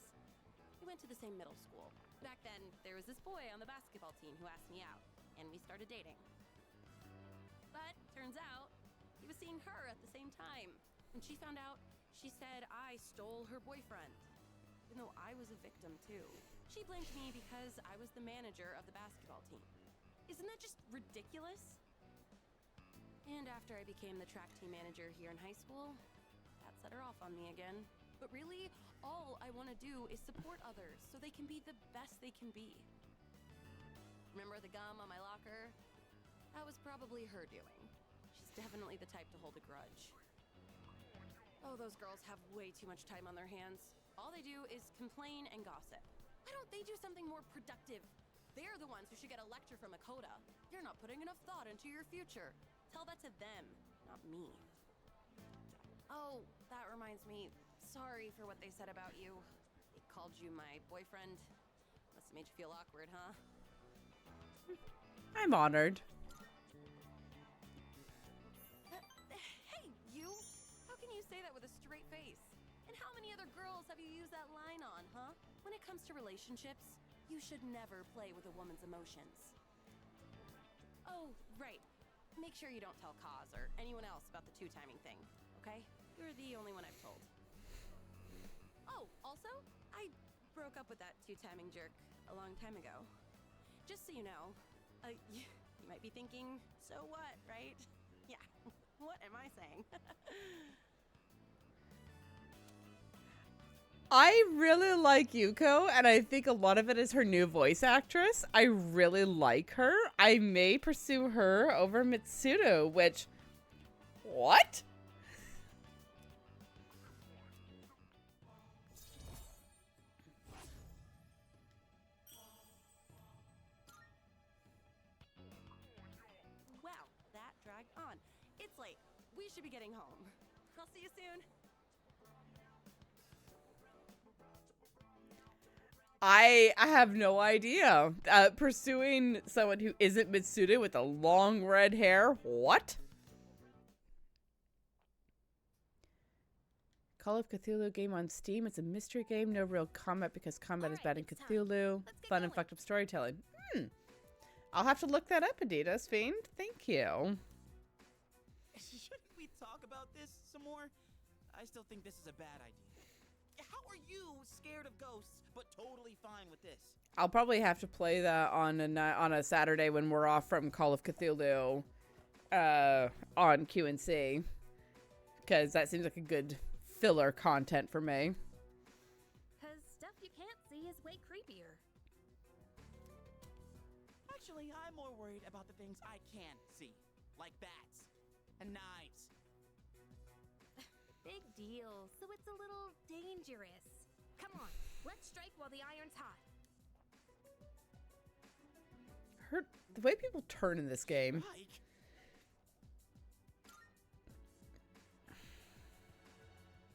we went to the same middle school. Back then, there was this boy on the basketball team who asked me out, and we started dating. But turns out, he was seeing her at the same time. When she found out, she said I stole her boyfriend, even though I was a victim too. She blamed me because I was the manager of the basketball team. Isn't that just ridiculous? And after I became the track team manager here in high school, that set her off on me again. But really, all I want to do is support others so they can be the best they can be. Remember the gum on my locker? That was probably her doing. She's definitely the type to hold a grudge. Oh, those girls have way too much time on their hands. All they do is complain and gossip. Why don't they do something more productive? They're the ones who should get a lecture from Akota. You're not putting enough thought into your future. Tell that to them, not me. Oh, that reminds me. Sorry for what they said about you. They called you my boyfriend. Must have made you feel awkward, huh? I'm honored. Hey, you! How can you say that with a straight face? And how many other girls have you used that line on, huh? When it comes to relationships, you should never play with a woman's emotions. Oh, right. Make sure you don't tell Kaz or anyone else about the two-timing thing, okay? You're the only one I've told. Oh, also, I broke up with that two-timing jerk a long time ago. Just so you know, you might be thinking, so what, right? Yeah, what am I saying? I really like Yuko, and I think a lot of it is her new voice actress. I really like her. I may pursue her over Mitsudo, which... What? Wow, that dragged on. It's late. We should be getting home. I'll see you soon. I have no idea. Pursuing someone who isn't Mitsuda with the long red hair? What? Call of Cthulhu game on Steam. It's a mystery game. No real combat because combat is bad in Cthulhu. Fun and fucked up storytelling. I'll have to look that up, Adidas Fiend. Thank you. Shouldn't we talk about this some more? I still think this is a bad idea. How are you scared of ghosts, but totally fine with this? I'll probably have to play that on a Saturday when we're off from Call of Cthulhu on QNC. Because that seems like a good filler content for me. Because stuff you can't see is way creepier. Actually, I'm more worried about the things I can see, like bats and knives. Big deal, so it's a little dangerous. Come on, let's strike while the iron's hot. The way people turn in this game.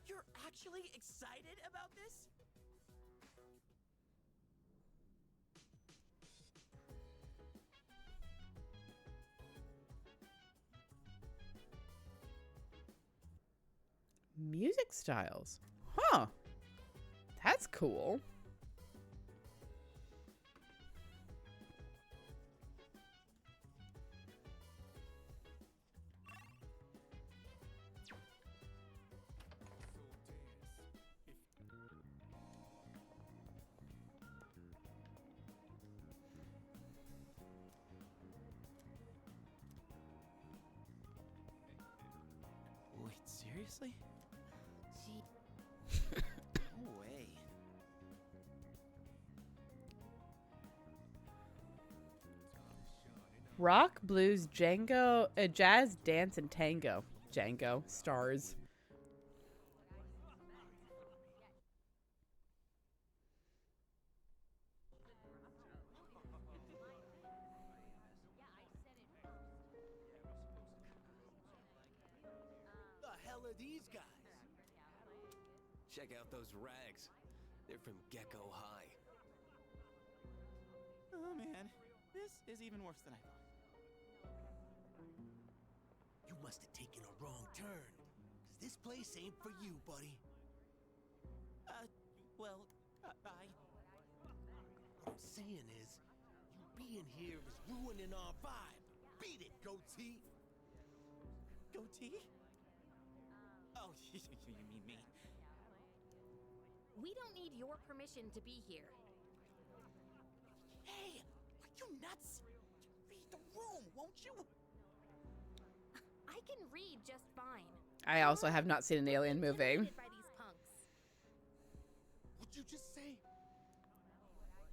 You're actually excited about this? Music styles. Huh. That's cool. Wait, seriously? No way. Rock, blues, Django, jazz, dance, and tango. Django, stars. hell are these guys? Check out those rags. They're from Gecko High. Oh man, this is even worse than I thought. You must have taken a wrong turn. 'Cause this place ain't for you, buddy. Well, What I'm saying is, you being here is ruining our vibe. Beat it, goatee. Goatee? Oh, you mean me? We don't need your permission to be here. Hey, are you nuts? Read the room, won't you? I can read just fine. I also have not seen an alien movie. By these punks. What'd you just say?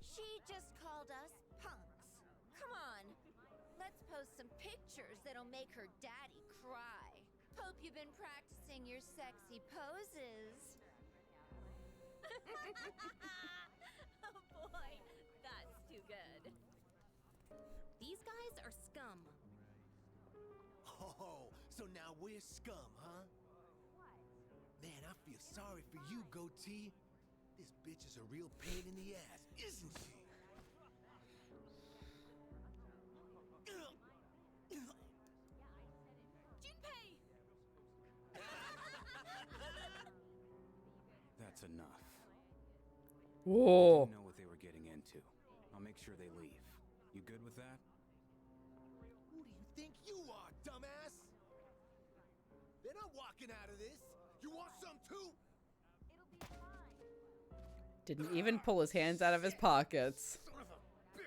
She just called us punks. Come on. Let's post some pictures that'll make her daddy cry. Hope you've been practicing your sexy poses. Oh boy, that's too good. These guys are scum. Oh, so now we're scum, huh? Man, I feel sorry for you, goatee. This bitch is a real pain in the ass, isn't she? Junpei! That's enough. Whoa. You know what they were getting into. I'll make sure they leave. You good with that? Who do you think you are, dumbass? They're not walking out of this. You want some too? Didn't even pull his hands out of his pockets. Son of a bitch!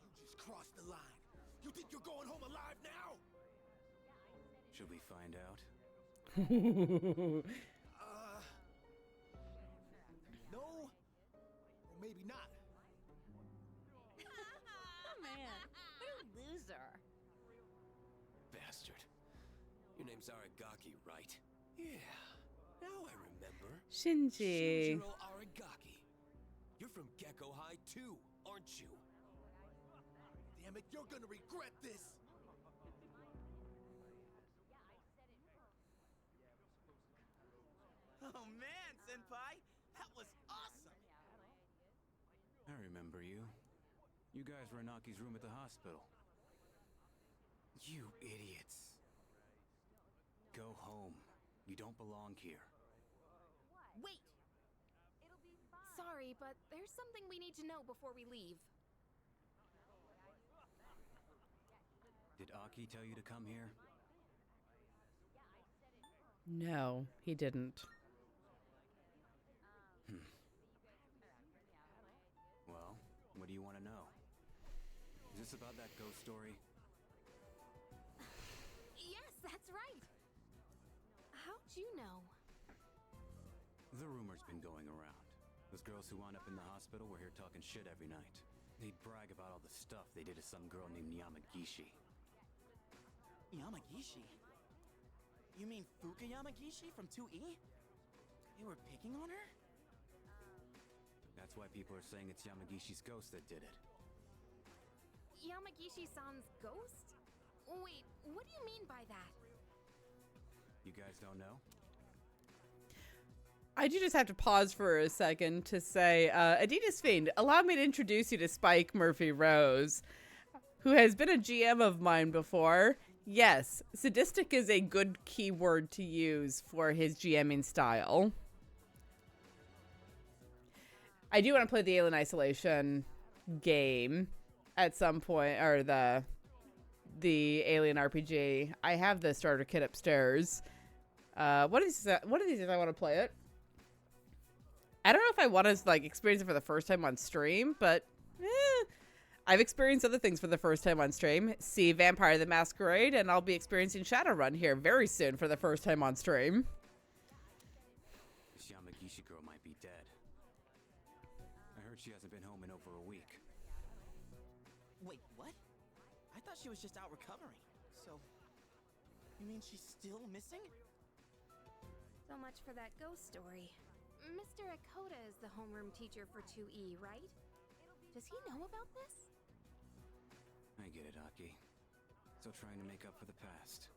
You just crossed the line. You think you're going home alive now? Should we find out? No. Or maybe not. Oh man, what a loser. Bastard. Your name's Aragaki, right? Yeah. Now I remember. Shinji. Shinjiro Aragaki. You're from Gecko High too, aren't you? Damn it, you're gonna regret this. Oh man, Senpai, that was awesome. I remember you. You guys were in Aki's room at the hospital. You idiots. Go home. You don't belong here. Wait! Sorry, but there's something we need to know before we leave. Did Aki tell you to come here? No, he didn't. Well, what do you want to know? Is this about that ghost story? Yes, that's right. How'd you know? The rumor's been going around. Those girls who wound up in the hospital were here talking shit every night. They'd brag about all the stuff they did to some girl named Yamagishi. Yamagishi? You mean Fuka Yamagishi from 2E? They were picking on her? That's why people are saying it's Yamagishi's ghost that did it. Yamagishi-san's ghost? Wait, what do you mean by that? You guys don't know? I do just have to pause for a second to say, Adidas Fiend, allow me to introduce you to Spike Murphy Rose, who has been a GM of mine before. Yes, sadistic is a good keyword to use for his GMing style. I do want to play the Alien Isolation game at some point, or the Alien RPG. I have the starter kit upstairs. One of these if I want to play it. I don't know if I want to like experience it for the first time on stream, but I've experienced other things for the first time on stream. See Vampire the Masquerade, and I'll be experiencing Shadowrun here very soon for the first time on stream. This Yamagishi girl might be dead. I heard she hasn't been home in over a week. Wait, what? I thought she was just out recovering. So, you mean she's still missing? So much for that ghost story. Mr. Akota is the homeroom teacher for 2E, right? Does he know about this? I get it, Aki. Still trying to make up for the past.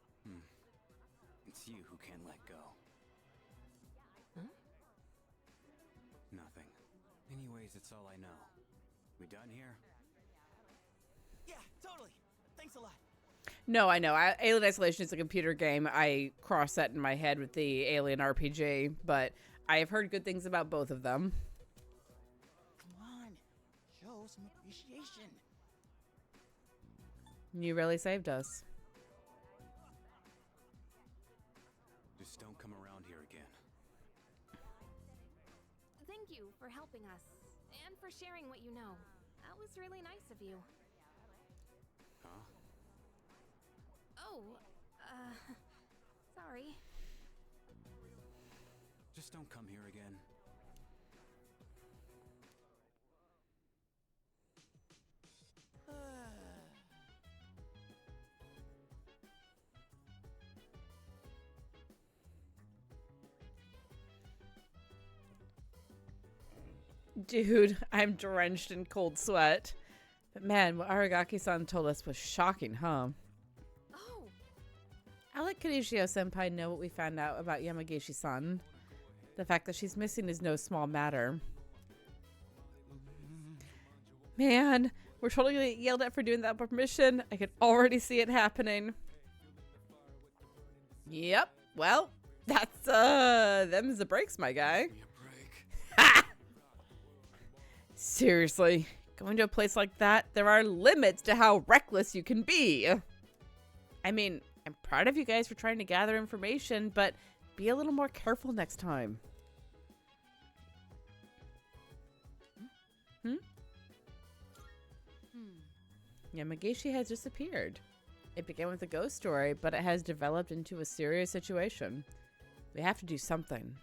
It's you who can't let go. Huh? Nothing. Anyways, it's all I know. We done here? Yeah, totally. Thanks a lot. No, I know. Alien Isolation is a computer game. I cross that in my head with the Alien RPG, but I have heard good things about both of them. Come on, show some appreciation. You really saved us. Just don't come around here again. Thank you for helping us and for sharing what you know. That was really nice of you. Huh? Oh, sorry. Just don't come here again. Dude, I'm drenched in cold sweat. But man, what Aragaki-san told us was shocking, huh? Oh. I'll let Kanishio-senpai know what we found out about Yamagishi-san. The fact that she's missing is no small matter. Man, we're totally gonna get yelled at for doing that without permission. I can already see it happening. Yep. Well, that's them's the breaks, my guy. Seriously, going to a place like that, there are limits to how reckless you can be. I mean, I'm proud of you guys for trying to gather information, but be a little more careful next time. Yamagishi has disappeared. It began with a ghost story, but it has developed into a serious situation. We have to do something.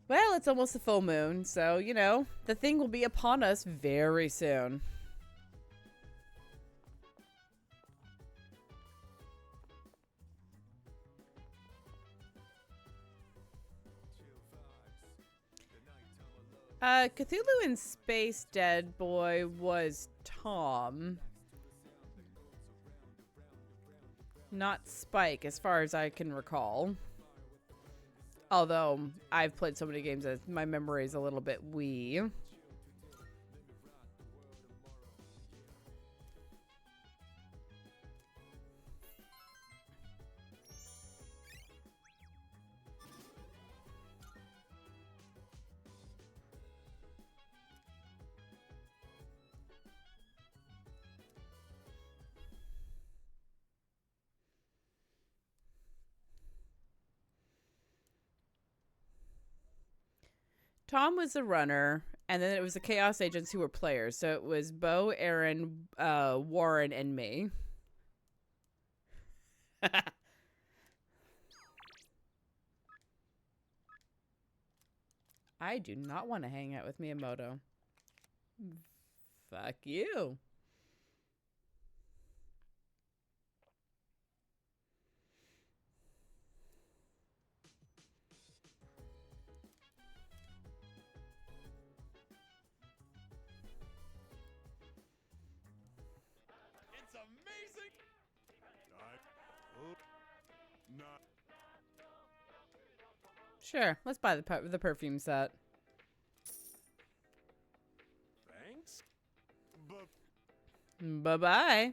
Well, it's almost a full moon, so, you know, the thing will be upon us very soon. Cthulhu in Space Dead Boy was Tom. Not Spike, as far as I can recall. Although, I've played so many games that my memory is a little bit wee. Tom was the runner, and then it was the Chaos Agents who were players. So it was Bo, Aaron, Warren, and me. I do not want to hang out with Miyamoto. Fuck you. It's amazing. Not. Sure, let's buy the perfume set. Thanks. Bye-bye.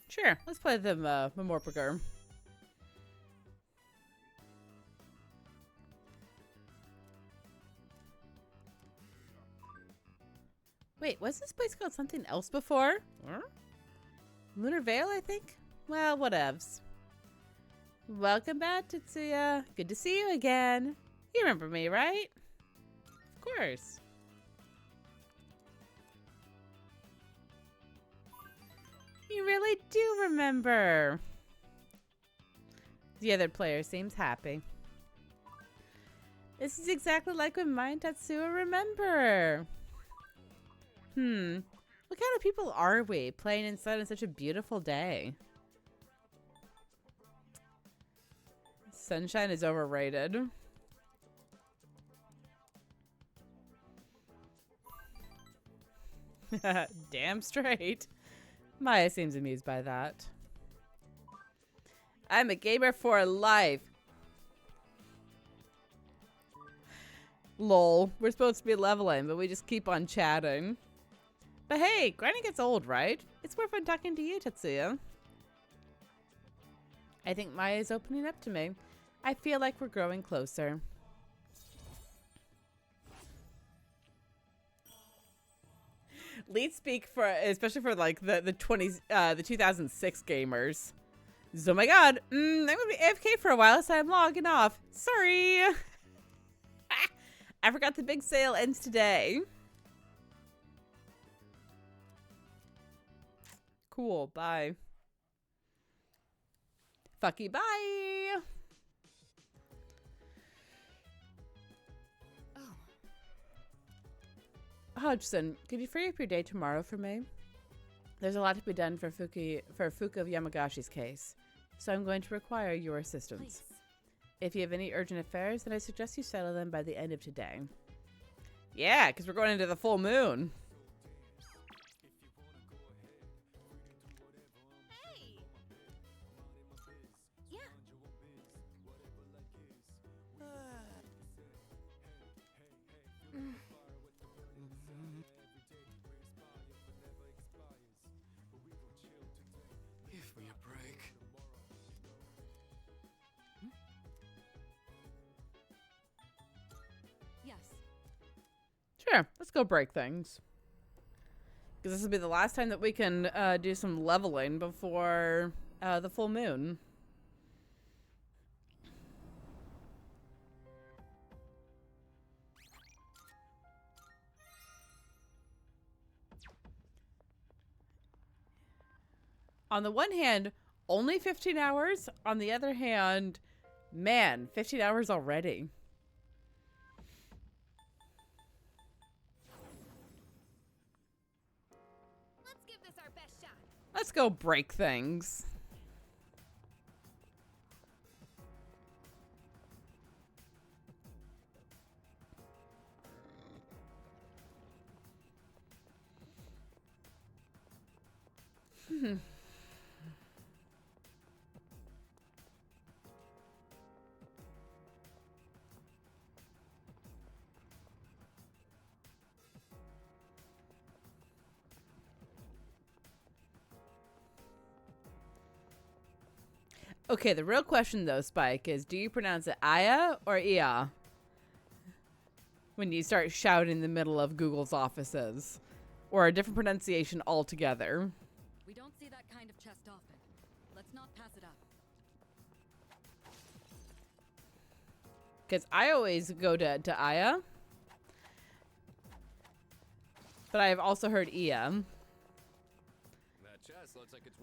Sure, let's play the Memorpager. Wait, was this place called something else before? Huh? Lunar Vale, I think? Well, whatevs. Welcome back, Tetsuya. Good to see you again. You remember me, right? Of course. You really do remember. The other player seems happy. This is exactly like when mine Tatsuya remember. What kind of people are we playing inside on such a beautiful day? Sunshine is overrated. Damn straight. Maya seems amused by that. I'm a gamer for life. Lol. We're supposed to be leveling, but we just keep on chatting. But hey, grinding gets old, right? It's more fun talking to you, Tetsuya. I think Maya is opening up to me. I feel like we're growing closer. Lead speak for, especially for like the 2006 gamers. Oh my god, I'm gonna be AFK for a while, so I'm logging off. Sorry. I forgot the big sale ends today. Cool, bye. Fucky, bye. Hodgson, could you free up your day tomorrow for me? There's a lot to be done for Fuka of Yamagashi's case, so I'm going to require your assistance. Please. If you have any urgent affairs, then I suggest you settle them by the end of today. Yeah, because we're going into the full moon. Hey! Yeah. Give me a break. Yes. Sure, let's go break things. Because this will be the last time that we can do some leveling before the full moon. On the one hand, only 15 hours. On the other hand, man, 15 hours already. Let's give this our best shot. Let's go break things. Okay, the real question though, Spike, is do you pronounce it Aya or Ia? When you start shouting in the middle of Google's offices. Or a different pronunciation altogether. We don't see that kind of chest often. Let's not pass it up. Because I always go to Aya. But I've also heard Ia. That chest looks like it's...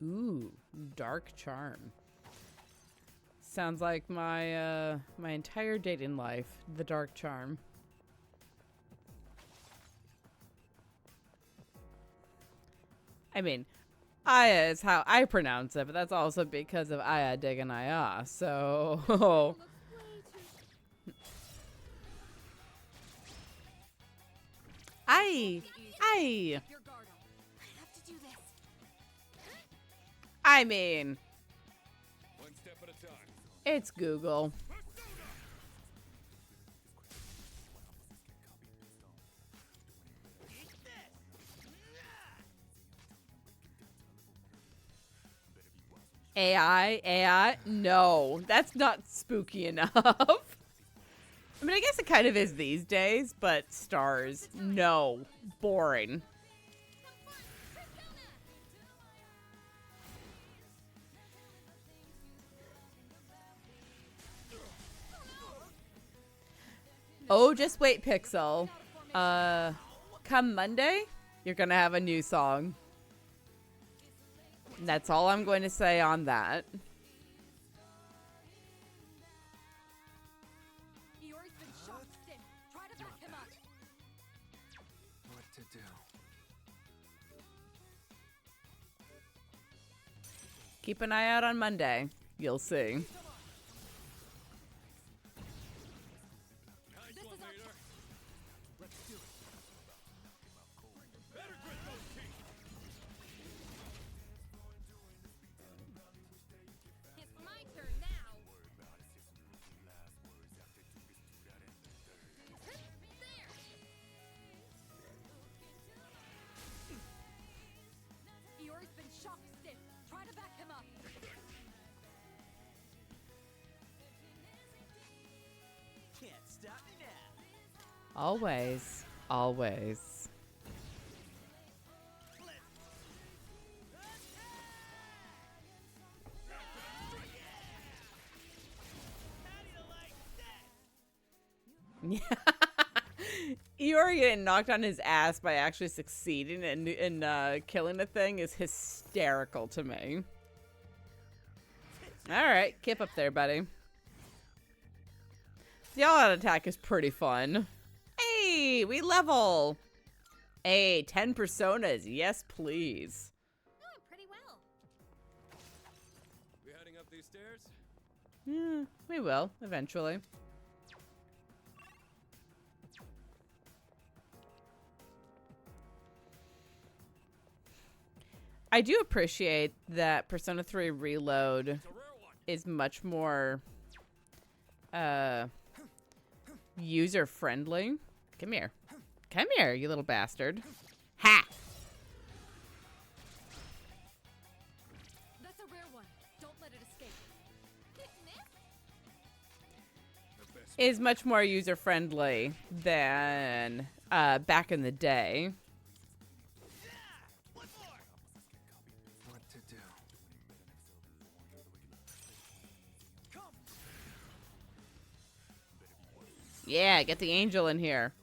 Ooh, Dark Charm. Sounds like my my entire dating life, the Dark Charm. I mean, Aya is how I pronounce it, but that's also because of Aya digging Aya, so... I have to do this. I mean, One step at a time. it's Google. AI, no, that's not spooky enough. I mean, I guess it kind of is these days, but stars, no, boring. Oh, just wait, Pixel. Come Monday, you're gonna have a new song. That's all I'm going to say on that. Iori's been shot, Stim. Try to back him up. What to do? Keep an eye out on Monday. You'll see. stop me now. Always. Always. Yeah. Eeyore getting knocked on his ass by actually succeeding in killing the thing is hysterical to me. Alright, keep up there, buddy. The all-out attack is pretty fun. Hey, we level! Hey, 10 personas. Yes, please. Oh, pretty well. We heading up these stairs? Yeah, we will, eventually. I do appreciate that Persona 3 Reload is much more user-friendly. Come here. Come here, you little bastard. Ha! That's a rare one. Don't let it escape. Is much more user-friendly than back in the day. What to do? Yeah, get the angel in here.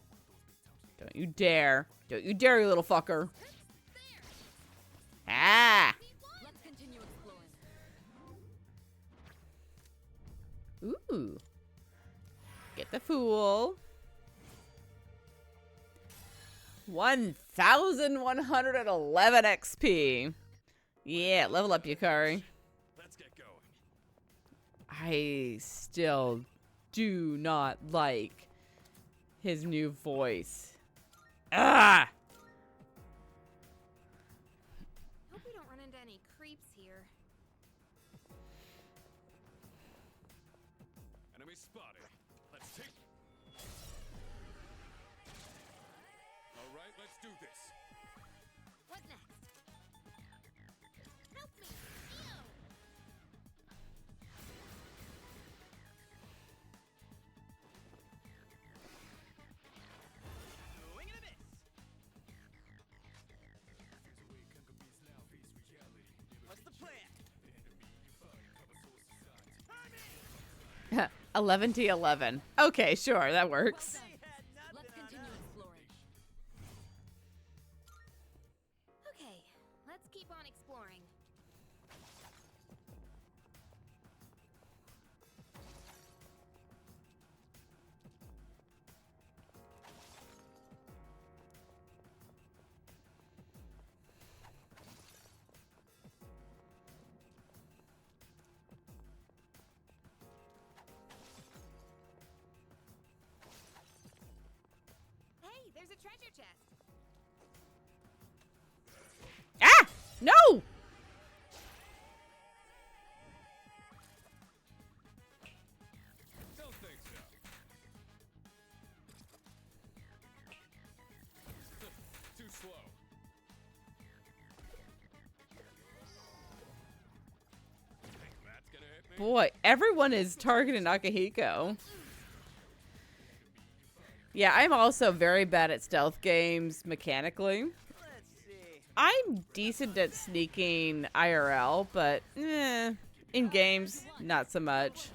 Don't you dare. Don't you dare, you little fucker. Ah! Let's continue exploring. Ooh. Get the fool. 1,111 XP. Yeah, level up, Yukari. Let's get going. I still do not like his new voice. Ah! Hope we don't run into any creeps here. Enemy spotted. Let's take. All right, let's do this. What next? Help me! Neo! Swing and a miss. What's the plan? 11 to 11. Okay, sure, that works. Let's continue exploring. Okay, let's keep on exploring. Hey, there's a treasure chest. Ah! No! Don't think so. Too slow. Think that's gonna hit me? Boy, everyone is targeting Akihiko. Yeah, I'm also very bad at stealth games mechanically. I'm decent at sneaking IRL, but in games, not so much.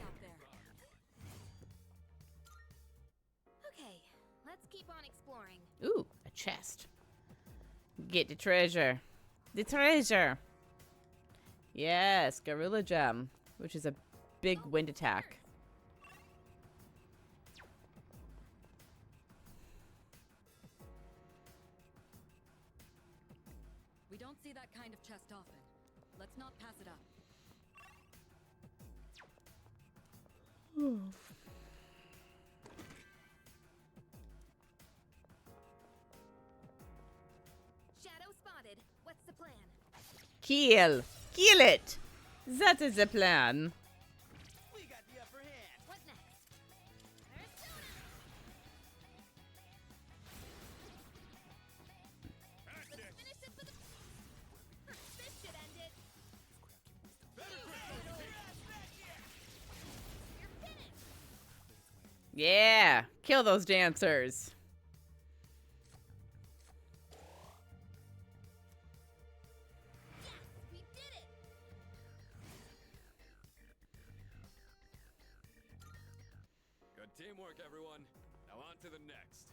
Okay, let's keep on exploring. Ooh, a chest. Get the treasure. The treasure. Yes, Gorilla Gem, which is a big wind attack. We don't see that kind of chest often. Let's not pass it up. Shadow spotted. What's the plan? Kill. Kill it. That is the plan. We got the upper hand. What next? Let's finish this with a... This should end it. You're finished. Yeah, kill those dancers. Good teamwork, everyone. Now on to the next.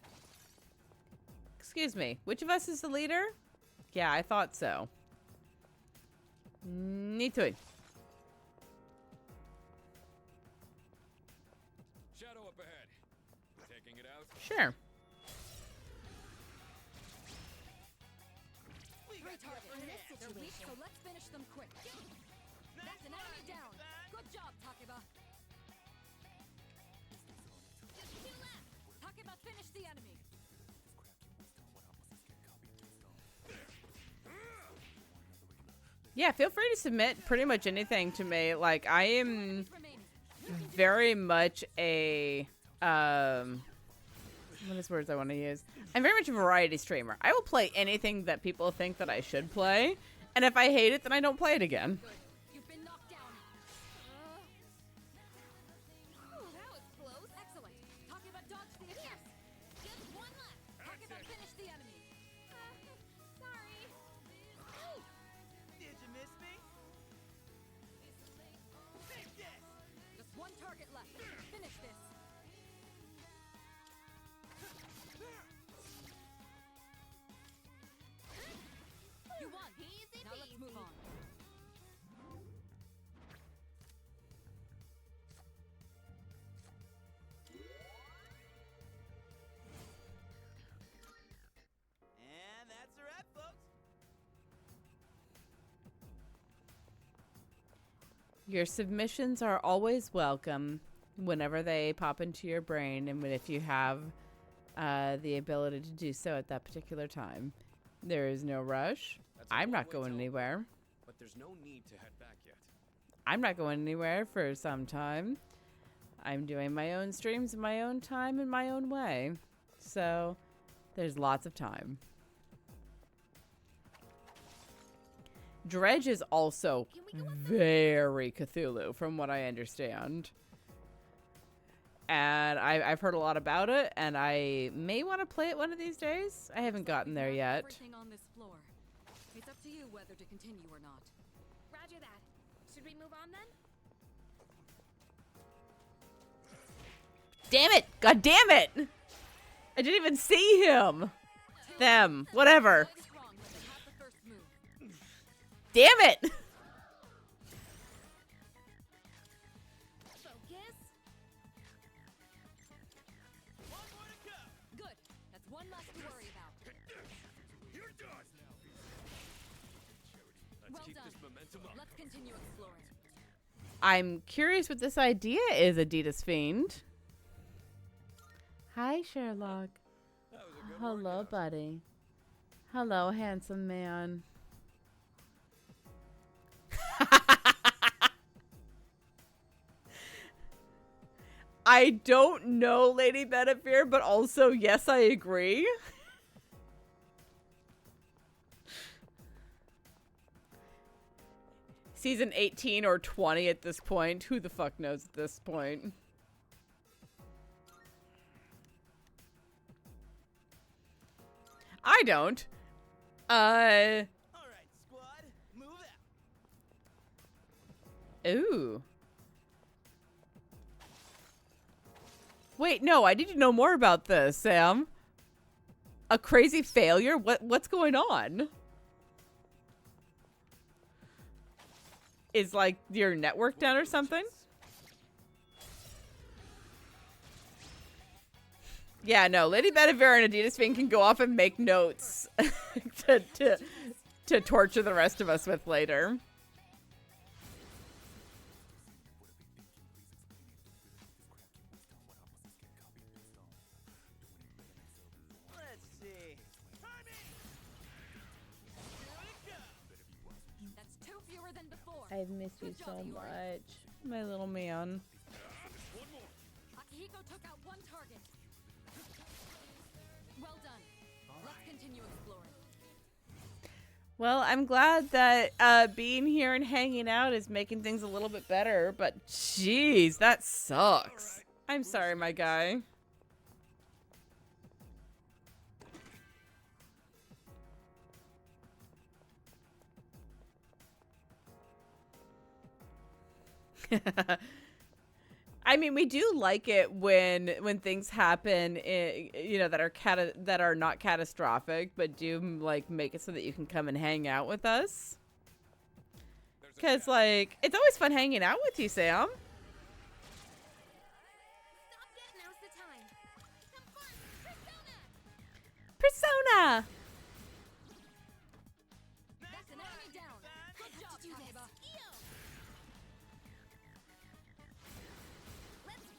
Excuse me, which of us is the leader? Yeah, I thought so. Nitui. Shadow up ahead. Taking it out? Sure. Three targets in this situation, so let's finish them quick. That's an enemy down. Good job, Takeba. Takeba, finish the enemy. Yeah, feel free to submit pretty much anything to me. Like, I am very much a, what is words I want to use? I'm very much a variety streamer. I will play anything that people think that I should play, and if I hate it, then I don't play it again. You've been knocked down. That was close. Excellent. Takeba, dodge the attack. Just one left. Takeba, finish the enemy. Sorry. Did you miss me? Take this. Just one target left. Finish this. You won. Easy now let's move on. And that's a wrap, folks. Your submissions are always welcome whenever they pop into your brain and if you have the ability to do so at that particular time. There is no rush. I'm not going anywhere. But there's no need to head back yet. I'm not going anywhere for some time. I'm doing my own streams in my own time in my own way. So there's lots of time. Dredge is also very Cthulhu from what I understand. And I've heard a lot about it, and I may want to play it one of these days. I haven't gotten there yet. Everything on this floor. It's up to you whether to continue or not. Roger that. Should we move on then? Damn it! God damn it! I didn't even see him. Them. Whatever. Damn it! Focus. One more to go. Good. That's one less to worry about. You're done. Let's Well keep done. this momentum up. Let's continue exploring. I'm curious what this idea is, Adidas Fiend. Hi, Sherlock. That was a good Hello, workout. buddy. Hello, handsome man. I don't know, Lady Benefir, but also, yes, I agree. Season 18 or 20 at this point. Who the fuck knows at this point? I don't. All right, squad, move out. Ooh. Wait, no, I need to know more about this, Sam. A crazy failure? What's going on? Is like your network down or something? Yeah, no, Lady Benevere and Adidas Fiend can go off and make notes to torture the rest of us with later. Let's see. That's two fewer than before. I've missed you Good so job, Iori. much, my little man. Akihiko took out one target. Well done. Let's continue exploring. Well, I'm glad that being here and hanging out is making things a little bit better, but jeez, that sucks. I'm sorry, my guy. I mean, we do like it when things happen, you know, that are not catastrophic, but do like make it so that you can come and hang out with us. Cause like it's always fun hanging out with you, Sam. Persona.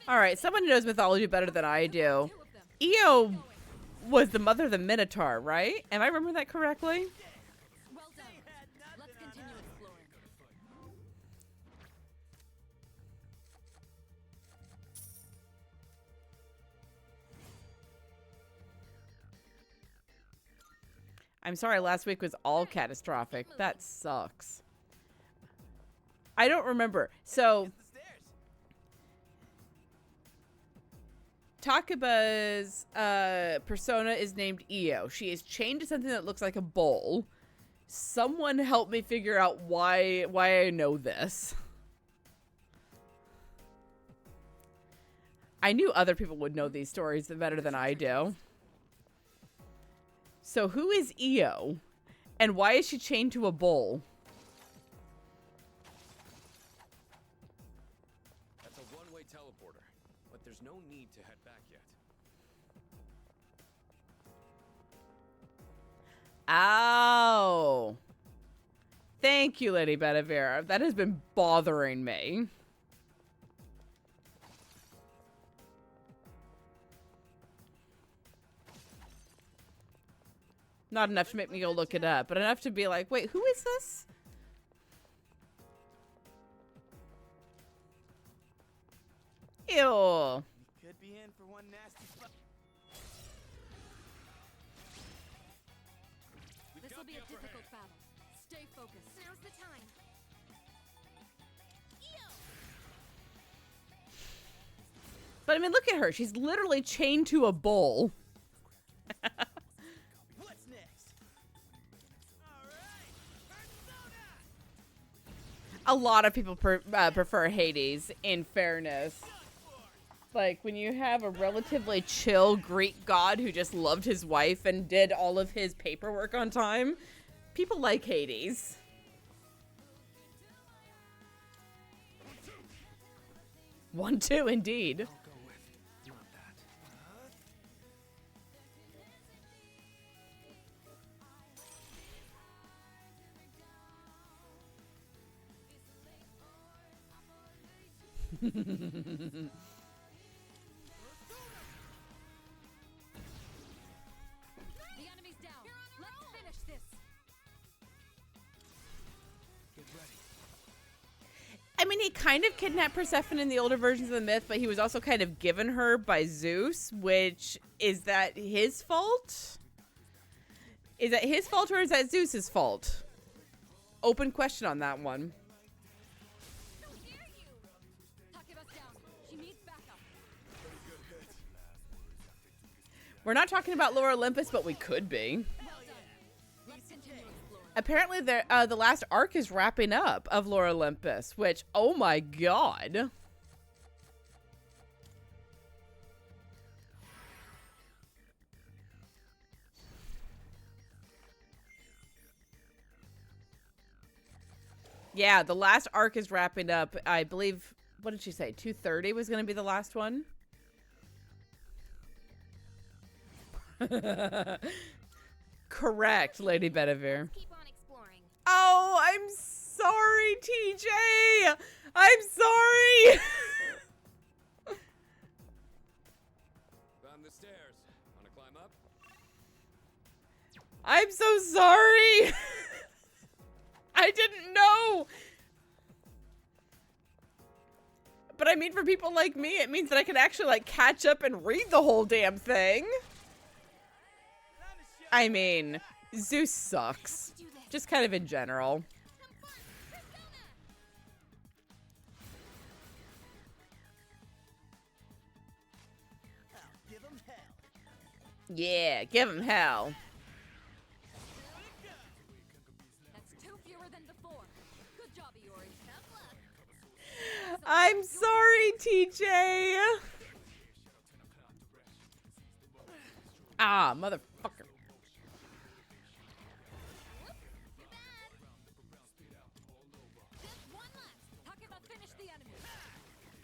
All right, someone knows mythology better than I do. Io was the mother of the Minotaur, right? Am I remembering that correctly? Well done. Let's continue exploring. I'm sorry, last week was all catastrophic. That sucks. I don't remember. So Takeba's persona is named Io. She is chained to something that looks like a bowl. Someone help me figure out why I know this. I knew other people would know these stories better than I do. So who is Io? And why is she chained to a bowl? That's a one-way teleporter, but there's no need to head back yet. Oh. Thank you, Lady Bedivere. That has been bothering me. Not enough to make me go look it up, but enough to be like, wait, who is this? Ew. Could be in for one nasty spot. This will be a difficult battle. Stay focused. Now's the time. But I mean, look at her. She's literally chained to a bowl. What's next? All right, Persona! A lot of people prefer Hades, in fairness. Like, when you have a relatively chill Greek god who just loved his wife and did all of his paperwork on time, people like Hades. 1-2, indeed. The enemy's down. Let's finish this. Get ready. I mean, he kind of kidnapped Persephone in the older versions of the myth, but he was also kind of given her by Zeus, which, is that his fault? Is that his fault or is that Zeus's fault? Open question on that one. She needs backup. We're not talking about Lower Olympus, but we could be. Let's continue exploring. Apparently, the last arc is wrapping up of Lower Olympus, which, oh my god. Yeah, the last arc is wrapping up. I believe, what did she say? 230 was going to be the last one? Correct, Lady Bedivere. Keep on exploring. Oh, I'm sorry, TJ. I'm sorry. Found the stairs. Wanna climb up? I'm so sorry. I didn't know. But I mean, for people like me, it means that I can actually, like, catch up and read the whole damn thing. I mean, Zeus sucks. Just kind of in general. Yeah, give him hell. That's 2 fewer than before. Good job, Iori. I'm sorry, TJ. Ah, motherfucker.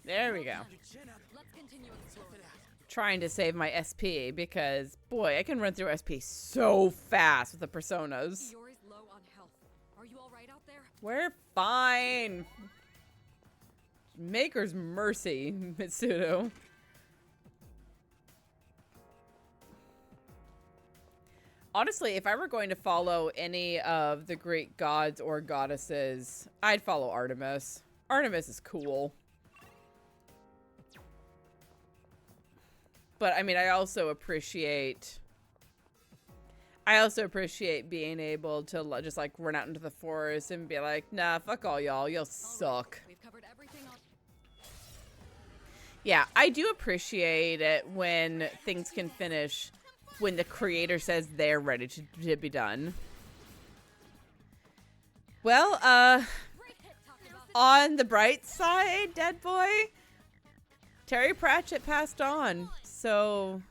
There we go. Let's continue and slow it out. Trying to save my SP because, boy, I can run through SP so fast with the personas. Iori's low on health. Are you all right out there? We're fine. Maker's mercy, Mitsudo. Honestly, if I were going to follow any of the Greek gods or goddesses, I'd follow Artemis. Artemis is cool. But I mean, I also appreciate being able to just like run out into the forest and be like, nah, fuck all y'all. Y'all suck. We've covered everything on. Yeah, I do appreciate it when things can finish when the creator says they're ready to be done. Well, on the bright side, Dead Boy, Terry Pratchett passed on. So,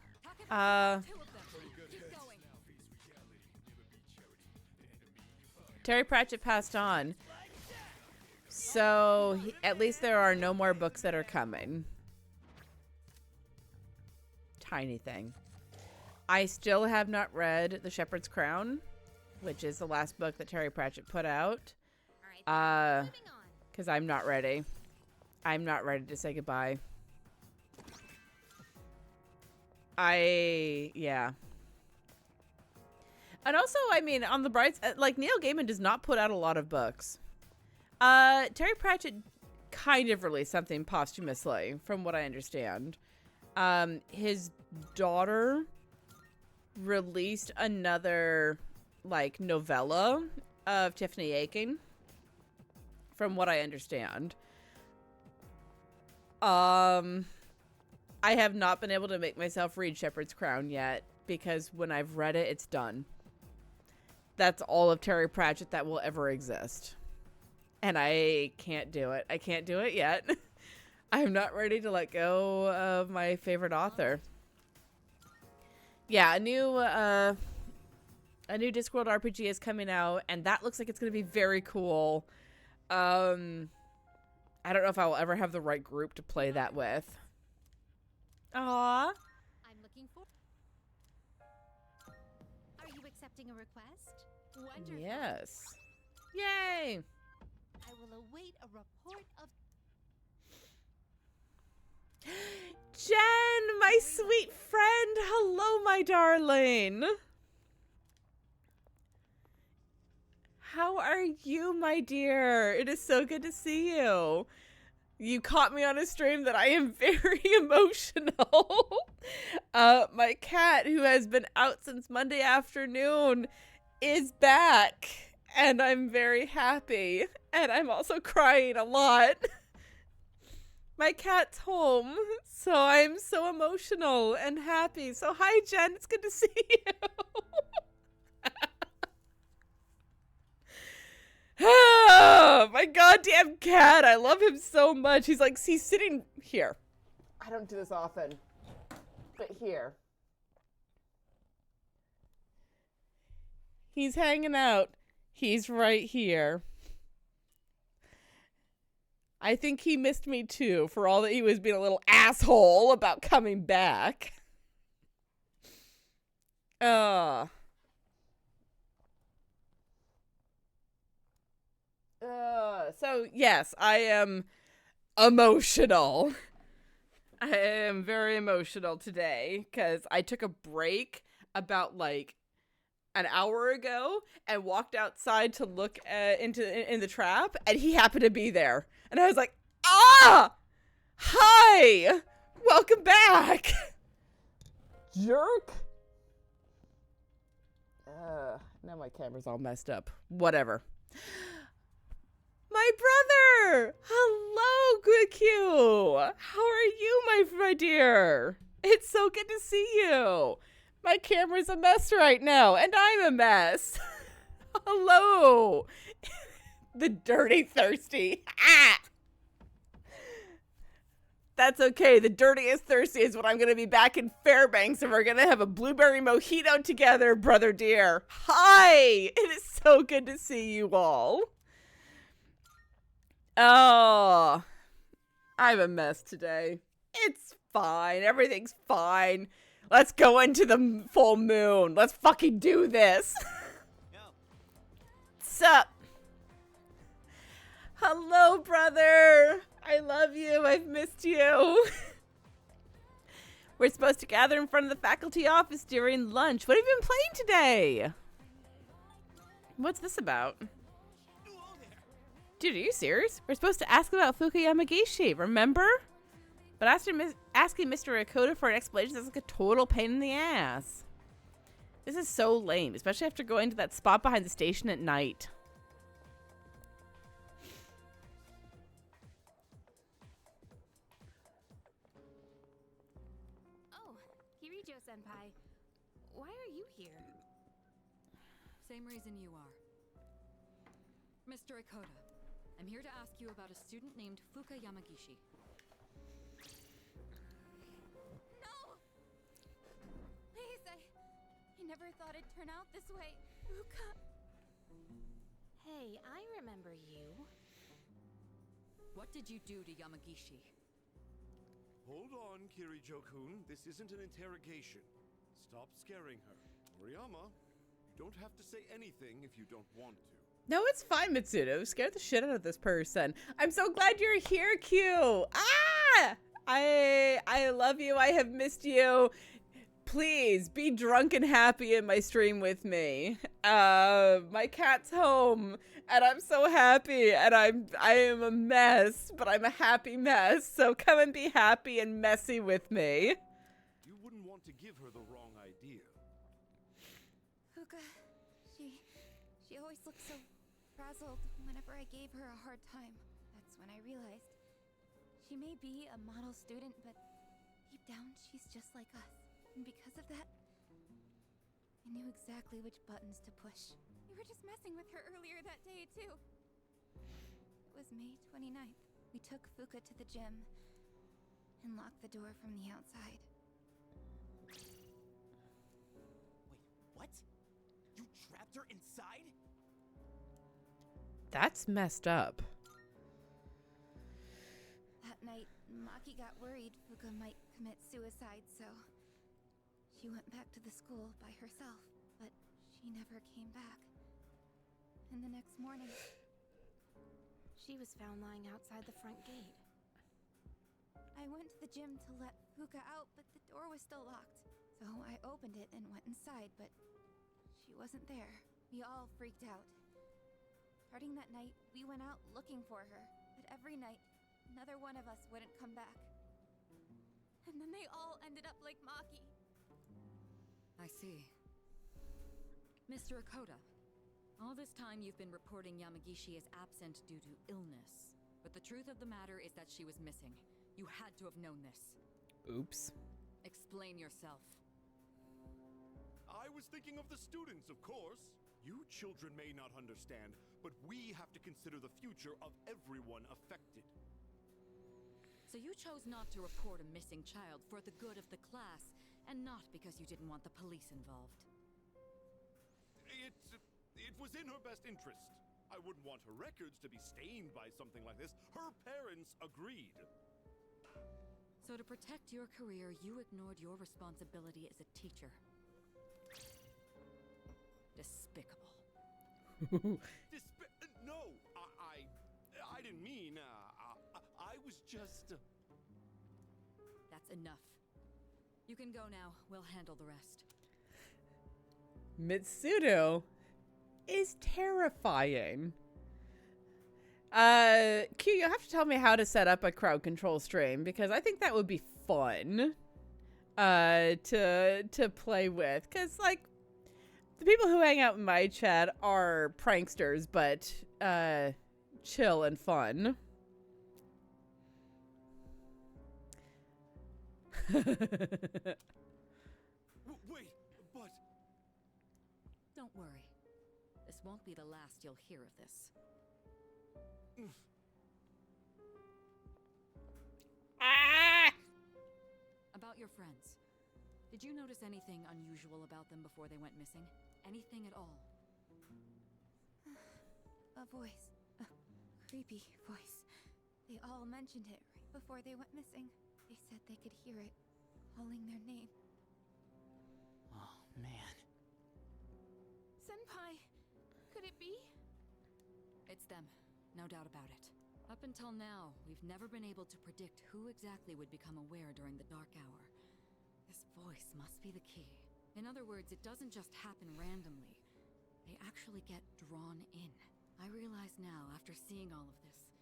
Terry Pratchett passed on. So, at least there are no more books that are coming. Tiny thing. I still have not read The Shepherd's Crown, which is the last book that Terry Pratchett put out. Because I'm not ready. I'm not ready to say goodbye. Yeah. And also, I mean, on the bright side, like, Neil Gaiman does not put out a lot of books. Terry Pratchett kind of released something posthumously, from what I understand. His daughter released another, like, novella of Tiffany Aching, from what I understand. I have not been able to make myself read Shepherd's Crown yet, because when I've read it, it's done. That's all of Terry Pratchett that will ever exist. And I can't do it. I can't do it yet. I'm not ready to let go of my favorite author. Yeah, a new Discworld RPG is coming out, and that looks like it's going to be very cool. I don't know if I will ever have the right group to play that with. Aww. I'm looking for. Are you accepting a request? Wonderful. Yes. Yay. I will await a report of. Jen, my sweet friend. Hello, my darling. How are you, my dear? It is so good to see you. You caught me on a stream that I am very emotional. My cat, who has been out since Monday afternoon, is back. And I'm very happy. And I'm also crying a lot. My cat's home. So I'm so emotional and happy. So hi, Jen. It's good to see you. Oh, my goddamn cat. I love him so much. He's sitting here. I don't do this often, but here. He's hanging out. He's right here. I think he missed me too, for all that he was being a little asshole about coming back. So yes, I am emotional. I am very emotional today because I took a break about like an hour ago and walked outside to look in the trap, and he happened to be there, and I was like, hi, welcome back, jerk. Now my camera's all messed up. Whatever. My brother! Hello, good Q! How are you, my dear? It's so good to see you. My camera's a mess right now, and I'm a mess. Hello. The dirty thirsty. Ah! That's okay. The dirtiest thirsty is when I'm going to be back in Fairbanks and we're going to have a blueberry mojito together, brother dear. Hi! It is so good to see you all. Oh, I'm a mess today. It's fine. Everything's fine. Let's go into the full moon. Let's fucking do this. Sup? Hello, brother. I love you. I've missed you. We're supposed to gather in front of the faculty office during lunch. What have you been playing today? What's this about? Dude, are you serious? We're supposed to ask about Fuka Yamagishi, remember? But asking Mr. Rakota for an explanation is like a total pain in the ass. This is so lame, especially after going to that spot behind the station at night. Oh, Kirijo-senpai. Why are you here? Same reason you are. Mr. Rakota, I'm here to ask you about a student named Fuka Yamagishi. I never thought it'd turn out this way. Fuka. Hey, I remember you. What did you do to Yamagishi? Hold on, Kirijo-kun. This isn't an interrogation. Stop scaring her. Moriyama, you don't have to say anything if you don't want to. No, it's fine, Mitsudo. Scared the shit out of this person. I'm so glad you're here, Q. Ah! I love you. I have missed you. Please be drunk and happy in my stream with me. My cat's home and I'm so happy and I am a mess, but I'm a happy mess. So come and be happy and messy with me. You wouldn't want to give her the wrong idea. Fuka, she always looked so frazzled whenever I gave her a hard time. That's when I realized she may be a model student, but deep down she's just like us. And because of that, I knew exactly which buttons to push. We were just messing with her earlier that day, too. It was May 29th. We took Fuka to the gym and locked the door from the outside. Wait, what? You trapped her inside? That's messed up. That night, Maki got worried Fuka might commit suicide, so she went back to the school by herself, but she never came back. And the next morning, She was found lying outside the front gate. I went to the gym to let Fuka out, but the door was still locked. So I opened it and went inside, but she wasn't there. We all freaked out. Starting that night, we went out looking for her, but every night, another one of us wouldn't come back. And then they all ended up like Maki. I see. Mr. Rakota, all this time you've been reporting Yamagishi as absent due to illness. But the truth of the matter is that she was missing. You had to have known this. Oops. Explain yourself. I was thinking of the students, of course. You children may not understand, but we have to consider the future of everyone affected. So you chose not to report a missing child for the good of the class, and not because you didn't want the police involved. It was in her best interest. I wouldn't want her records to be stained by something like this. Her parents agreed. So to protect your career, you ignored your responsibility as a teacher. Despicable. No, I didn't mean, I was just... That's enough. You can go now. We'll handle the rest. Mitsudo is terrifying. Q, you'll have to tell me how to set up a crowd control stream, because I think that would be fun to play with, because like the people who hang out in my chat are pranksters, but chill and fun. Wait, This won't be the last you'll hear of this. About your friends. Did you notice anything unusual about them before they went missing? Anything at all? A voice. A creepy voice. They all mentioned it right before they went missing. They said they could hear it, calling their name. Oh, man. Senpai, could it be? It's them, no doubt about it. Up until now, we've never been able to predict who exactly would become aware during the dark hour. This voice must be the key. In other words, it doesn't just happen randomly. They actually get drawn in. I realize now, after seeing all of this,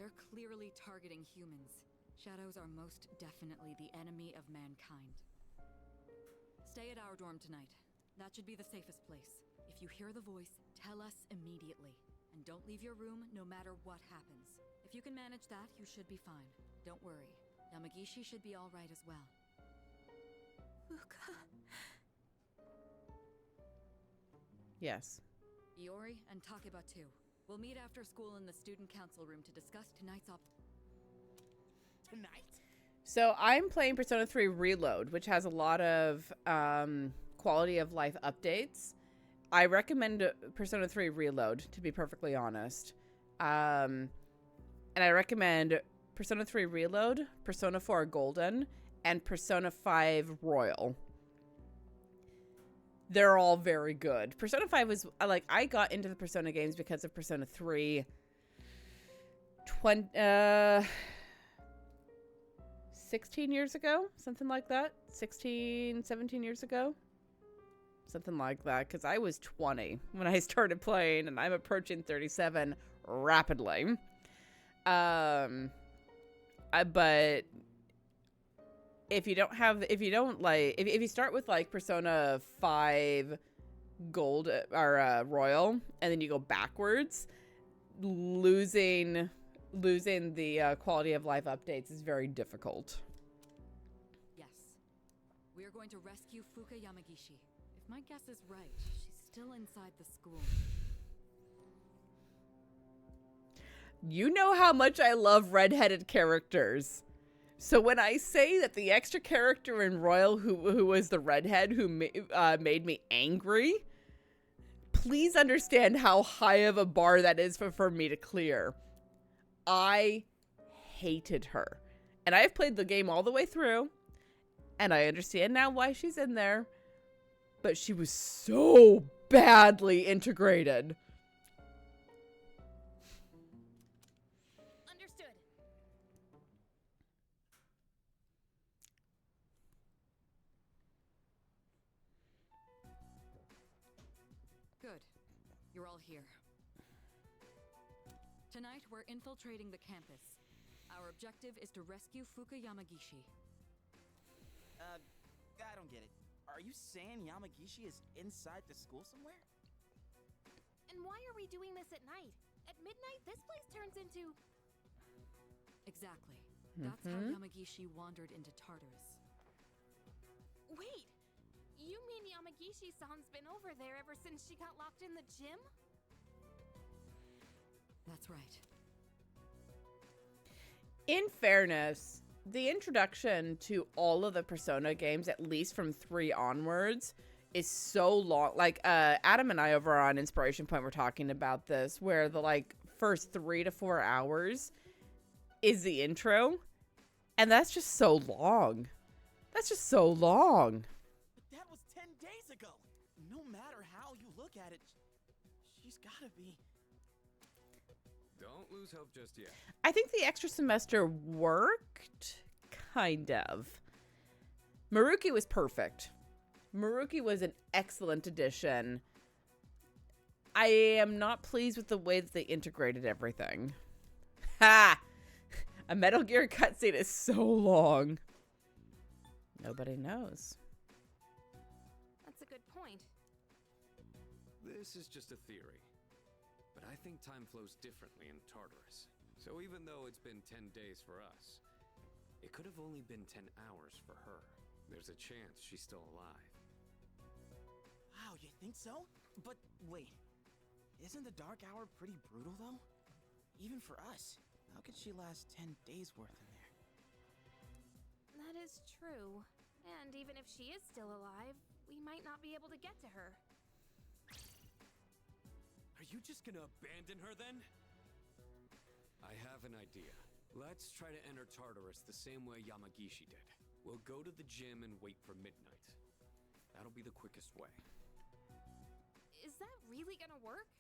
they're clearly targeting humans. Shadows are most definitely the enemy of mankind. Stay at our dorm tonight. That should be the safest place. If you hear the voice, tell us immediately. And don't leave your room no matter what happens. If you can manage that, you should be fine. Don't worry. Yamagishi should be all right as well. Fuka. Yes. Iori and Takeba too. We'll meet after school in the student council room to discuss tonight's Tonight? So I'm playing Persona 3 Reload, which has a lot of quality of life updates. I recommend Persona 3 Reload, to be perfectly honest. And I recommend Persona 3 Reload, Persona 4 Golden, and Persona 5 Royal. They're all very good. Persona 5 was, like, I got into the Persona games because of Persona 3 16 years ago, something like that. 16, 17 years ago. Something like that, because I was 20 when I started playing, and I'm approaching 37 rapidly. But if you start with like Persona 5 Gold or Royal, and then you go backwards, losing the quality of life updates is very difficult. Yes. We are going to rescue Fuka Yamagishi. If my guess is right, she's still inside the school. You know how much I love redheaded characters. So when I say that the extra character in Royal who was the redhead who made me angry, please understand how high of a bar that is for me to clear. I hated her. And I've played the game all the way through, and I understand now why she's in there. But she was so badly integrated. Understood. Good. You're all here. Tonight, we're infiltrating the campus. Our objective is to rescue Fuka Yamagishi. I don't get it. Are you saying Yamagishi is inside the school somewhere? And why are we doing this at night? At midnight, this place turns into... Exactly. That's how Yamagishi wandered into Tartarus. Wait! You mean Yamagishi-san's been over there ever since she got locked in the gym? That's right. In fairness, the introduction to all of the Persona games, at least from 3 onwards, is so long. Like, Adam and I over on Inspiration Point were talking about this, where the, like, first 3 to 4 hours is the intro, and that's just so long. That's just so long. But that was 10 days ago! No matter how you look at it, she's gotta be... Don't lose hope just yet. I think the extra semester worked, kind of. Maruki was perfect. Maruki was an excellent addition. I am not pleased with the way that they integrated everything. Ha! A Metal Gear cutscene is so long. Nobody knows. That's a good point. This is just a theory. But I think time flows differently in Tartarus. So even though it's been 10 days for us, it could have only been 10 hours for her. There's a chance she's still alive. Wow, you think so? But wait, Isn't the dark hour pretty brutal, though? Even for us. How could she last 10 days worth in there? That is true. And even if she is still alive, we might not be able to get to her. Are you just gonna abandon her then? I have an idea. Let's try to enter Tartarus the same way Yamagishi did. We'll go to the gym and wait for midnight. That'll be the quickest way. Is that really gonna work?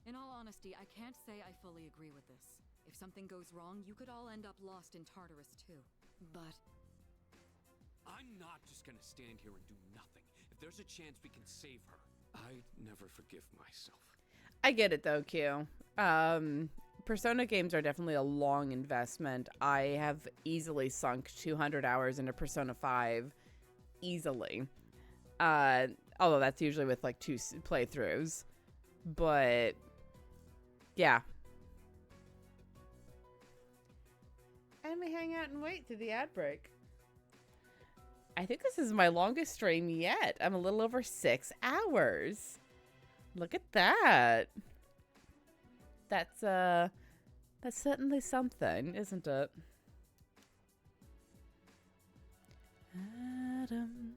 In all honesty, I can't say I fully agree with this. If something goes wrong, you could all end up lost in Tartarus too. But I'm not just gonna stand here and do nothing. If there's a chance we can save her, I never forgive myself. I get it though, Q. Persona games are definitely a long investment. I have easily sunk 200 hours into Persona 5. Easily. Although that's usually with like 2 playthroughs. But yeah. And we hang out and wait through the ad break. I think this is my longest stream yet. I'm a little over 6 hours. Look at that. That's certainly something, isn't it? Adam.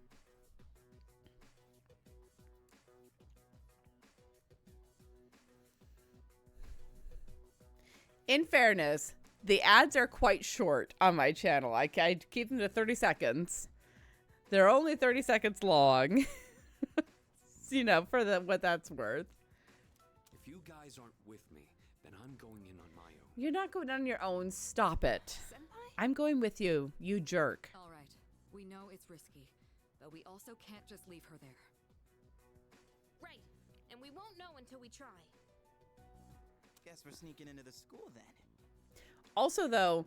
In fairness, the ads are quite short on my channel. I keep them to 30 seconds. They're only 30 seconds long. You know, for what that's worth. If you guys aren't with me, then I'm going in on my own. You're not going on your own. Stop it. Senpai? I'm going with you, you jerk. all right, we know it's risky, but we also can't just leave her there. Right. And we won't know until we try. Guess we're sneaking into the school then. Also, though,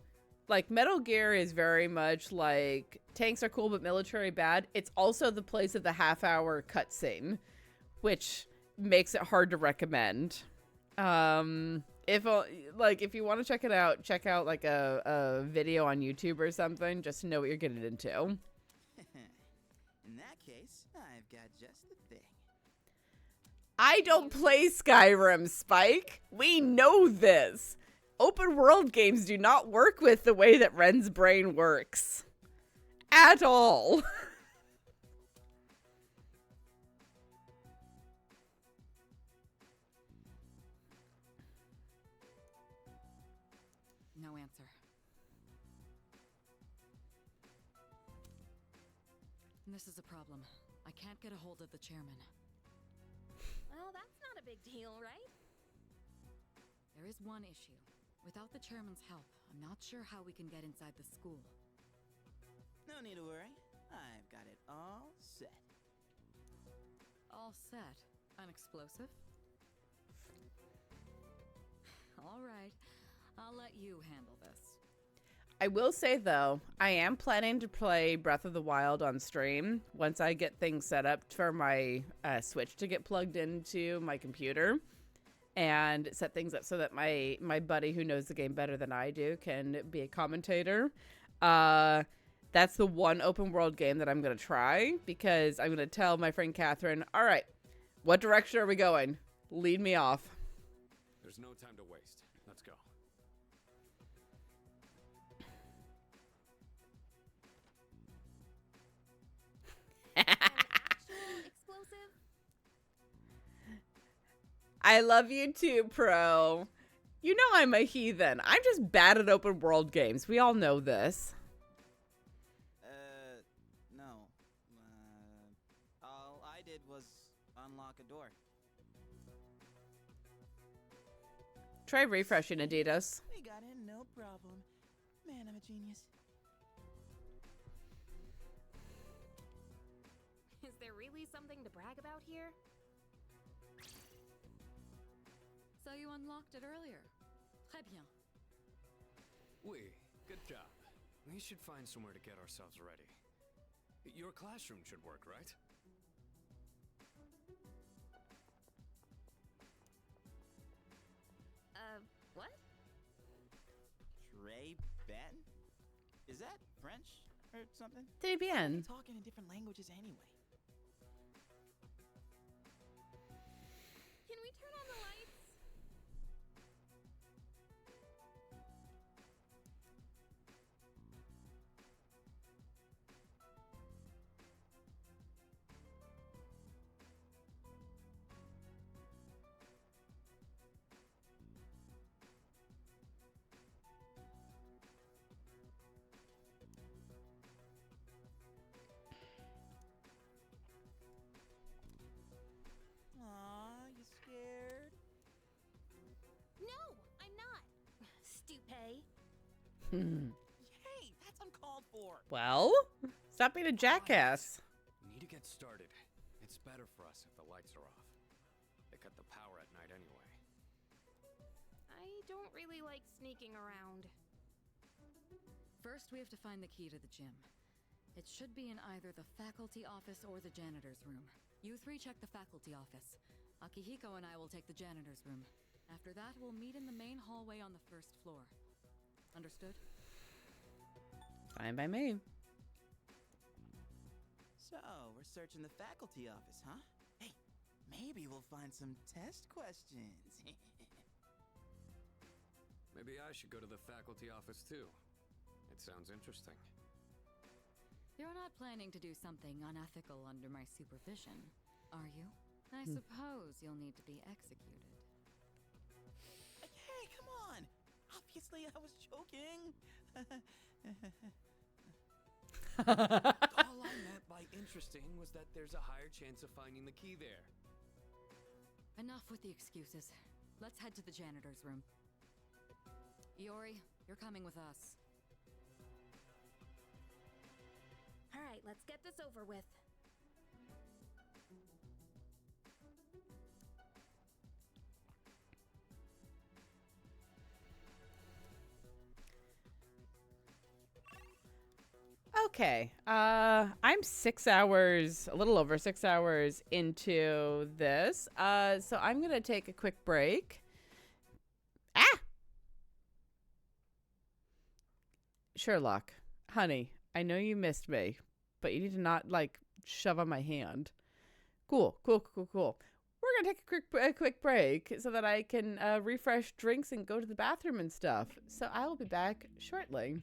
like, Metal Gear is very much like tanks are cool but military bad. It's also the place of the half-hour cutscene, which makes it hard to recommend. If you want to check it out, check out like a video on YouTube or something, just to know what you're getting into. In that case, I've got just the thing. I don't play Skyrim, Spike. We know this. Open world games do not work with the way that Ren's brain works. At all. No answer. This is a problem. I can't get a hold of the chairman. Well, that's not a big deal, right? There is one issue. Without the chairman's help, I'm not sure how we can get inside the school. No need to worry. I've got it all set. All set? Unexplosive? All right. I'll let you handle this. I will say, though, I am planning to play Breath of the Wild on stream once I get things set up for my Switch to get plugged into my computer and set things up so that my buddy who knows the game better than I do can be a commentator. That's the one open world game that I'm going to try because I'm going to tell my friend Catherine, all right, what direction are we going? Lead me off. There's no time to waste. Let's go. Explosive? I love you too, Pro. You know I'm a heathen. I'm just bad at open world games. We all know this. No. All I did was unlock a door. Try refreshing, Adidas. We got in, no problem. Man, I'm a genius. Is there really something to brag about here? So you unlocked it earlier. Très bien. Oui, good job. We should find somewhere to get ourselves ready. Your classroom should work, right? What? Trey Ben? Is that French or something? Très bien. They talking in different languages anyway. Can we Hey, that's uncalled for. Well, stop being a jackass. We need to get started. It's better for us if the lights are off. They cut the power at night anyway. I don't really like sneaking around. First, we have to find the key to the gym. It should be in either the faculty office or the janitor's room. You three check the faculty office. Akihiko and I will take the janitor's room. After that, we'll meet in the main hallway on the first floor. Understood? Fine by me. So, we're searching the faculty office, huh? Hey, maybe we'll find some test questions. Maybe I should go to the faculty office too. It sounds interesting. You're not planning to do something unethical under my supervision, are you? I suppose you'll need to be executed. Hey, come on! Obviously, I was joking. All I meant by interesting was that there's a higher chance of finding the key there. Enough with the excuses. Let's head to the janitor's room. Iori, you're coming with us. All right, let's get this over with. Okay. I'm 6 hours, a little over 6 hours into this. So I'm going to take a quick break. Ah! Sherlock, honey, I know you missed me, but you need to not, like, shove on my hand. Cool. We're going to take a quick break so that I can refresh drinks and go to the bathroom and stuff. So I will be back shortly.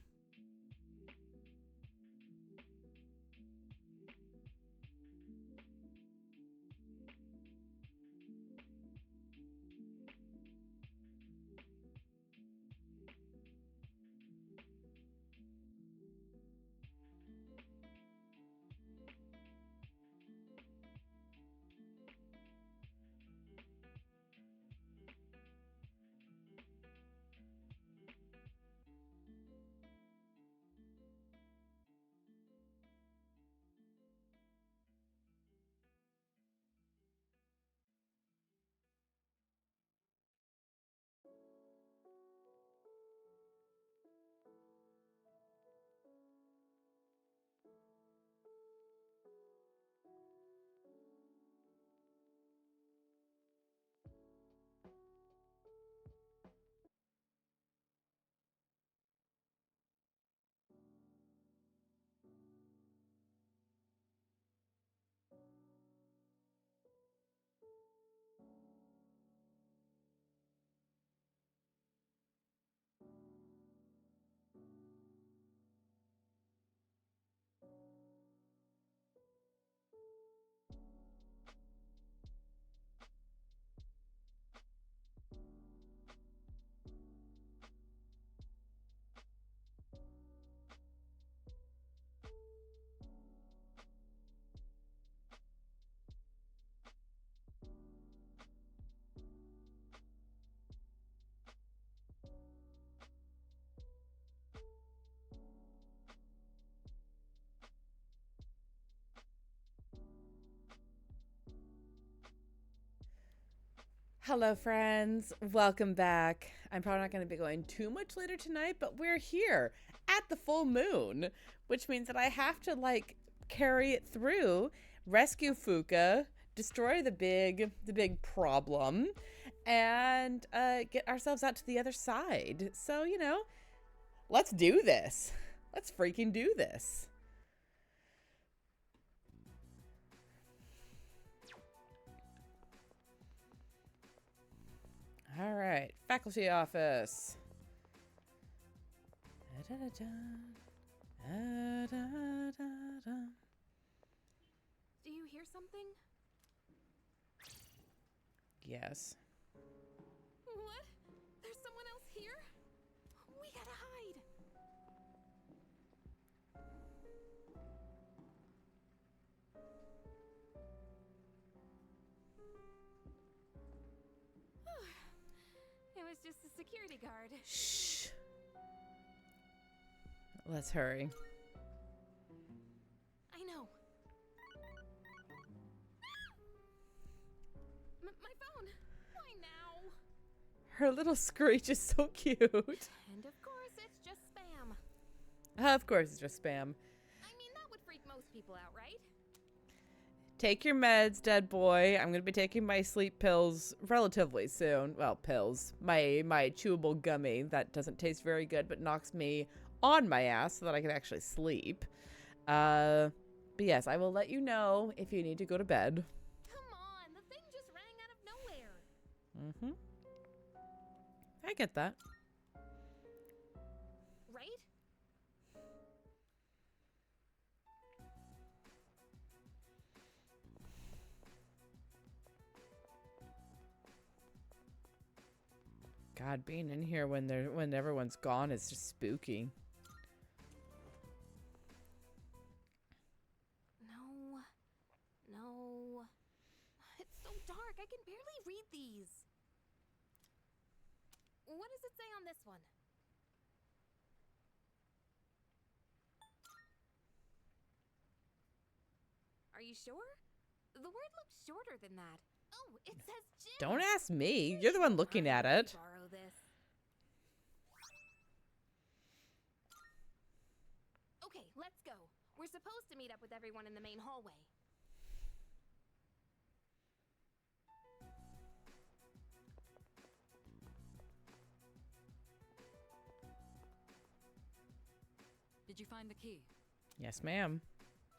Hello, friends. Welcome back. I'm probably not going to be going too much later tonight, but we're here at the full moon, which means that I have to, like, carry it through, rescue Fuka, destroy the big problem, and get ourselves out to the other side. So, you know, let's do this. Let's freaking do this. All right, faculty office. Do you hear something? Yes. What? There's someone else here? We gotta hide. It was just a security guard. Shh. Let's hurry. I know. My phone. Why now? Her little screech is so cute. And of course, it's just spam. Of course, it's just spam. I mean, that would freak most people out, right? Take your meds, dead boy. I'm gonna be taking my sleep pills relatively soon. Well, pills. My chewable gummy that doesn't taste very good, but knocks me on my ass so that I can actually sleep. But yes, I will let you know if you need to go to bed. Come on, the thing just rang out of nowhere. Mm-hmm. I get that. Right? God, being in here when everyone's gone is just spooky. No. It's so dark. I can barely read these. What does it say on this one? Are you sure? The word looks shorter than that. Oh, it says gym. Don't ask me. You're the one looking at it. Borrow this. Okay, let's go. We're supposed to meet up with everyone in the main hallway. Did you find the key? Yes, ma'am.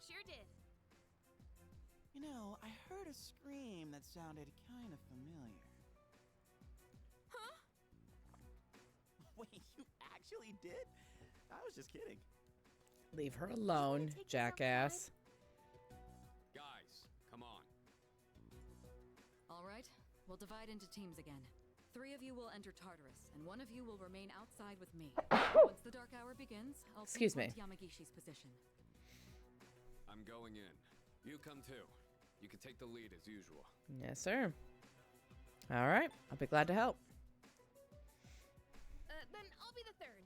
Sure did. You know, I heard a scream that sounded kind of familiar. Huh? Wait, you actually did? I was just kidding. Leave her alone, jackass. Guys, come on. All right, we'll divide into teams again. 3 of you will enter Tartarus, and 1 of you will remain outside with me. Once the dark hour begins, I'll pinpoint Yamagishi's position. I'm going in. You come too. You can take the lead as usual. Yes, sir. All right, I'll be glad to help. Then I'll be the third.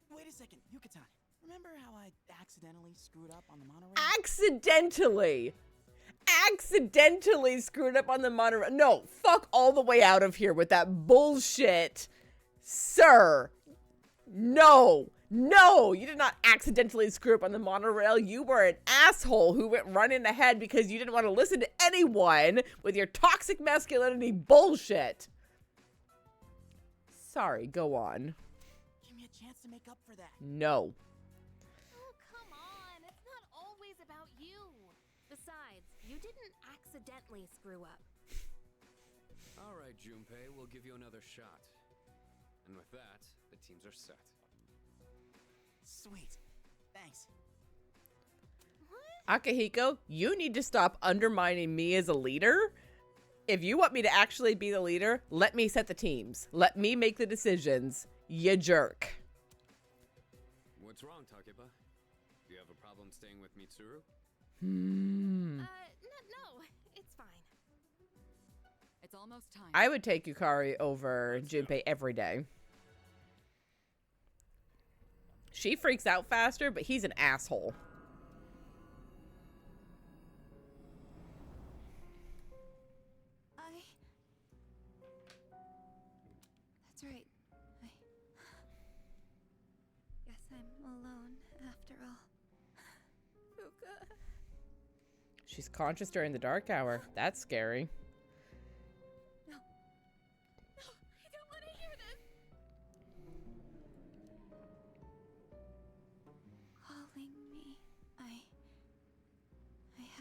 Wait a second, Yucatan. Remember how I accidentally screwed up on the monorail? Accidentally screwed up on the monorail. No, fuck all the way out of here with that bullshit. Sir. No, you did not accidentally screw up on the monorail. You were an asshole who went running ahead because you didn't want to listen to anyone with your toxic masculinity bullshit. Sorry, go on. Give me a chance to make up for that. No. Oh, come on. It's not always about you. Besides, you didn't accidentally screw up. All right, Junpei, we'll give you another shot. And with that, the teams are set. Sweet. Thanks. What? Akihiko, you need to stop undermining me as a leader. If you want me to actually be the leader, let me set the teams. Let me make the decisions. You jerk. What's wrong, Takeba? Do you have a problem staying with Mitsuru? No, it's fine. It's almost time. I would take Yukari over Junpei every day. She freaks out faster, but he's an asshole. That's right. Guess I'm alone after all. Fuka. She's conscious during the dark hour. That's scary. No, I don't want to hear this. Calling me. I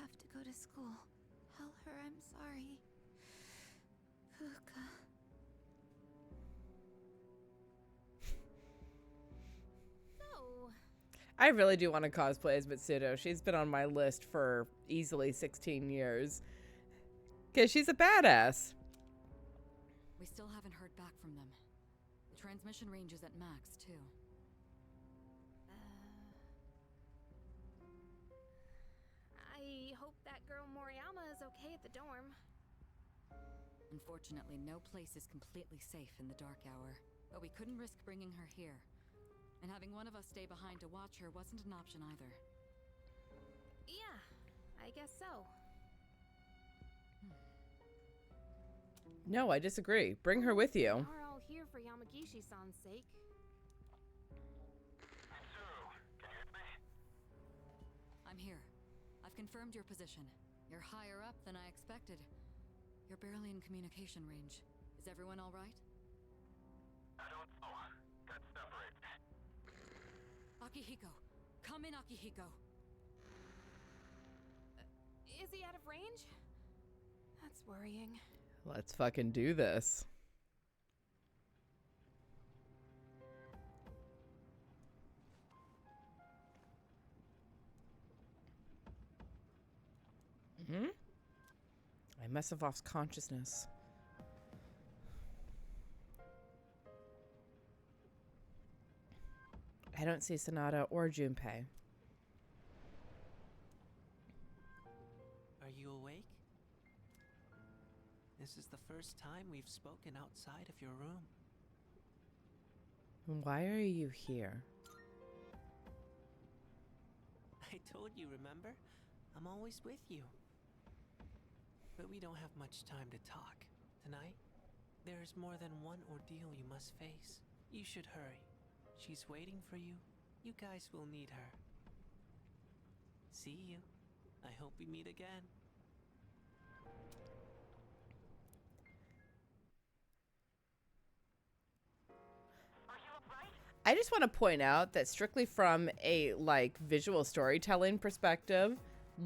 have to go to school. Tell her I'm sorry. Fuka. So, I really do want to cosplay as Mitsudo. She's been on my list for easily 16 years. Because she's a badass. We still haven't heard back from them. The transmission range is at max, too. I hope that girl Moriyama is okay at the dorm. Unfortunately, no place is completely safe in the dark hour. But we couldn't risk bringing her here. And having one of us stay behind to watch her wasn't an option either. Yeah, I guess so. No, I disagree. Bring her with you. We're all here for Yamagishi-san's sake. I'm here. I've confirmed your position. You're higher up than I expected. You're barely in communication range. Is everyone all right? I don't know. Got separated. Akihiko. Come in, Akihiko. Is he out of range? That's worrying. Let's fucking do this. I must have lost consciousness. I don't see Sonata or Junpei. Are you awake? This is the first time we've spoken outside of your room. Why are you here? I told you, remember? I'm always with you. But we don't have much time to talk. Tonight, there is more than one ordeal you must face. You should hurry. She's waiting for you. You guys will need her. See you. I hope we meet again. I just want to point out that strictly from a visual storytelling perspective,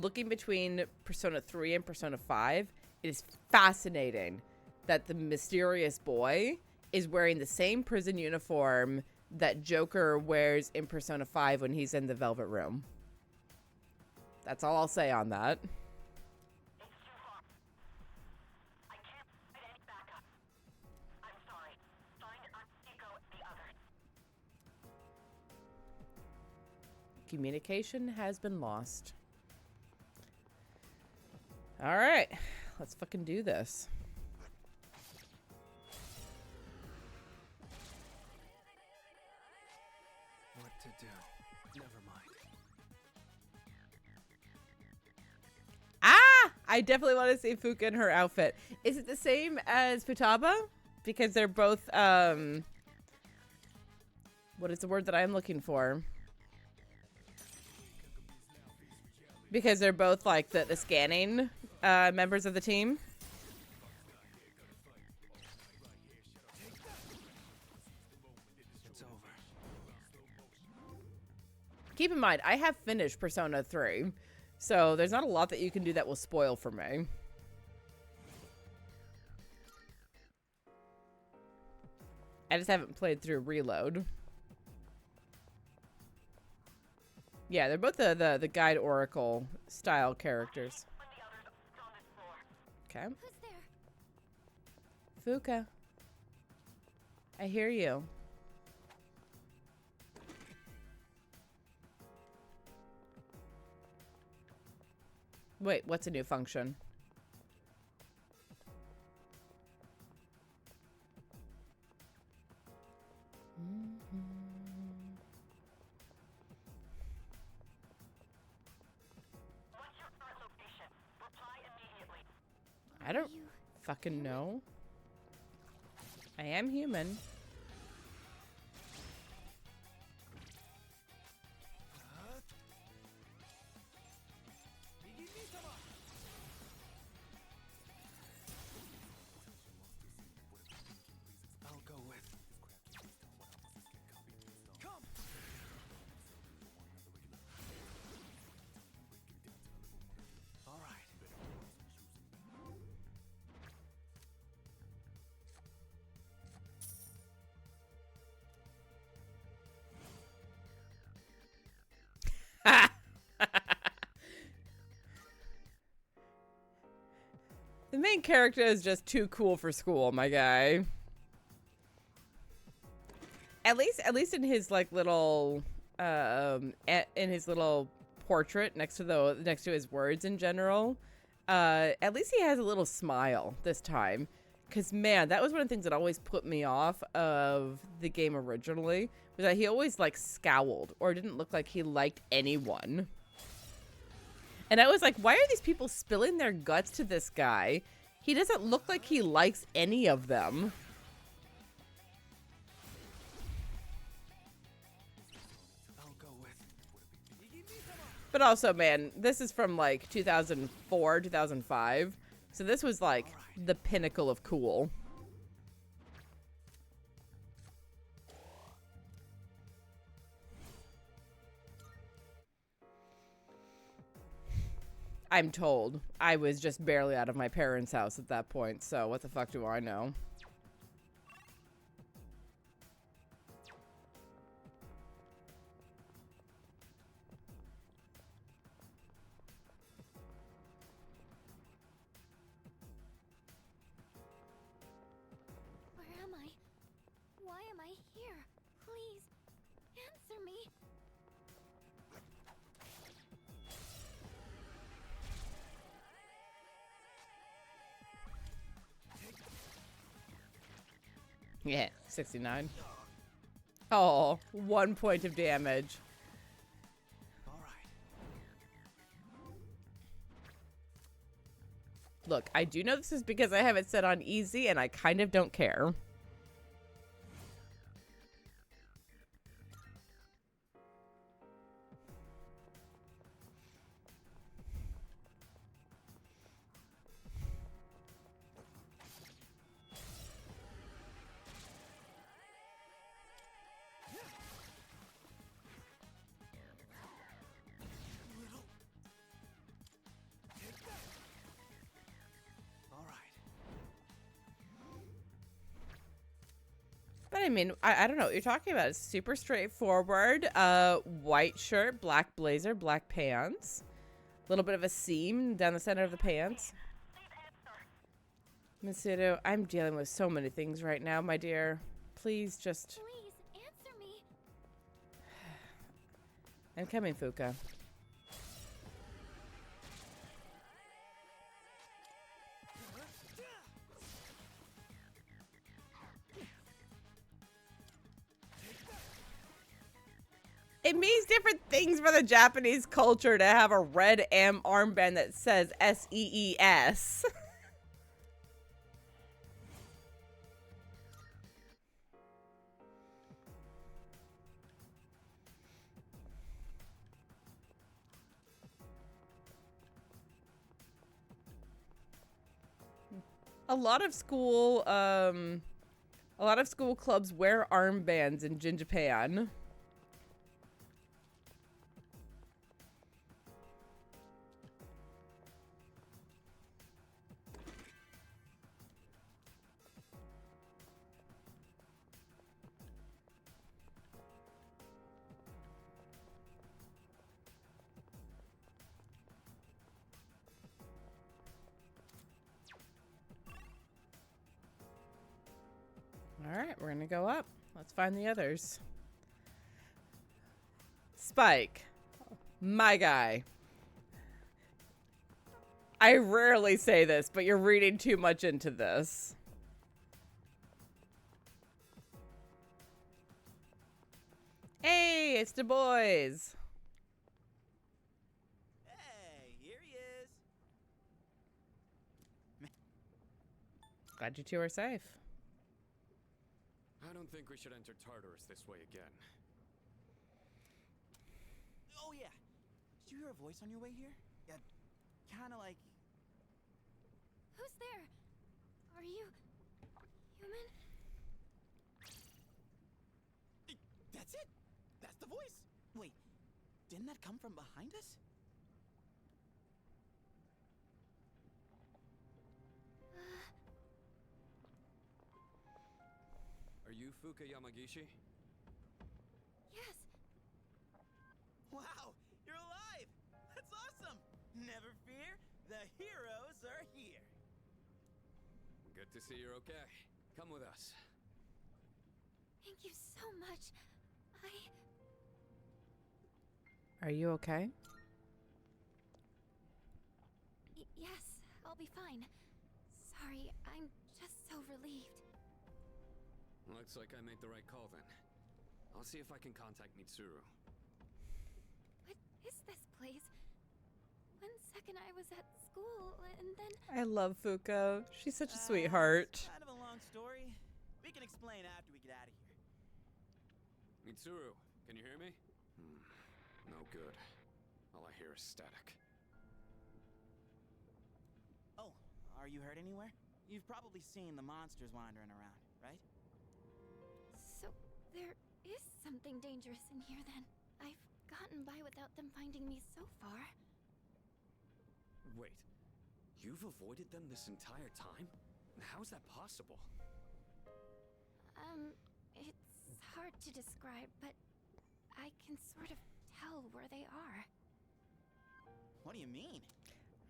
looking between Persona 3 and Persona 5, it is fascinating that the mysterious boy is wearing the same prison uniform that Joker wears in Persona 5 when he's in the Velvet Room. That's all I'll say on that. Communication has been lost. All right, let's fucking do this. What to do? Never mind. Ah! I definitely want to see Fuka in her outfit. Is it the same as Futaba? Because they're both, what is the word that I'm looking for? Because they're both like the scanning members of the team. It's over. Keep in mind, I have finished Persona 3, so there's not a lot that you can do that will spoil for me. I just haven't played through Reload. Yeah, they're both the Guide Oracle style characters. Okay. Who's there? Fuka. I hear you. Wait, what's a new function? I don't fucking know. I am human. I'll go with. Come. All right. The main character is just too cool for school, my guy. At least in his like little in his little portrait next to his words in general, at least he has a little smile this time. Because, man, that was one of the things that always put me off of the game originally. Was that he always, like, scowled. Or didn't look like he liked anyone. And I was like, why are these people spilling their guts to this guy? He doesn't look like he likes any of them. But also, man, this is from, like, 2004, 2005. So this was, like, the pinnacle of cool. I'm told. I was just barely out of my parents' house at that point, so what the fuck do I know? Where am I? Why am I here? Please, answer me. Yeah, 69. Oh, 1 point of damage. Look, I do know this is because I have it set on easy, and I kind of don't care. But I mean, I don't know what you're talking about. It's super straightforward. White shirt, black blazer, black pants. A little bit of a seam down the center of the pants. Masudo, I'm dealing with so many things right now, my dear. Please just... Please, answer me. I'm coming, Fuka. It means different things for the Japanese culture to have a red armband that says SEES. A lot of school clubs wear armbands in Japan. Alright, we're gonna go up. Let's find the others. Spike. My guy. I rarely say this, but you're reading too much into this. Hey, it's the boys. Hey, here he is. Glad you two are safe. I don't think we should enter Tartarus this way again. Oh yeah. Did you hear a voice on your way here? Yeah, kind of like... Who's there? Are you human? That's it. That's the voice. Wait, didn't that come from behind us? Are you Fuka Yamagishi? Yes. Wow, you're alive! That's awesome! Never fear, the heroes are here. Good to see you're okay. Come with us. Thank you so much. Are you okay? Yes, I'll be fine. Sorry, I'm just so relieved. Looks like I made the right call then. I'll see if I can contact Mitsuru. What is this place? One second I was at school, and then... I love Fuko. She's such a sweetheart. It's kind of a long story. We can explain after we get out of here. Mitsuru, can you hear me? No good. All I hear is static. Oh, are you hurt anywhere? You've probably seen the monsters wandering around, right? So, there is something dangerous in here then. I've gotten by without them finding me so far. Wait, you've avoided them this entire time? How is that possible? It's hard to describe, but I can sort of tell where they are. What do you mean?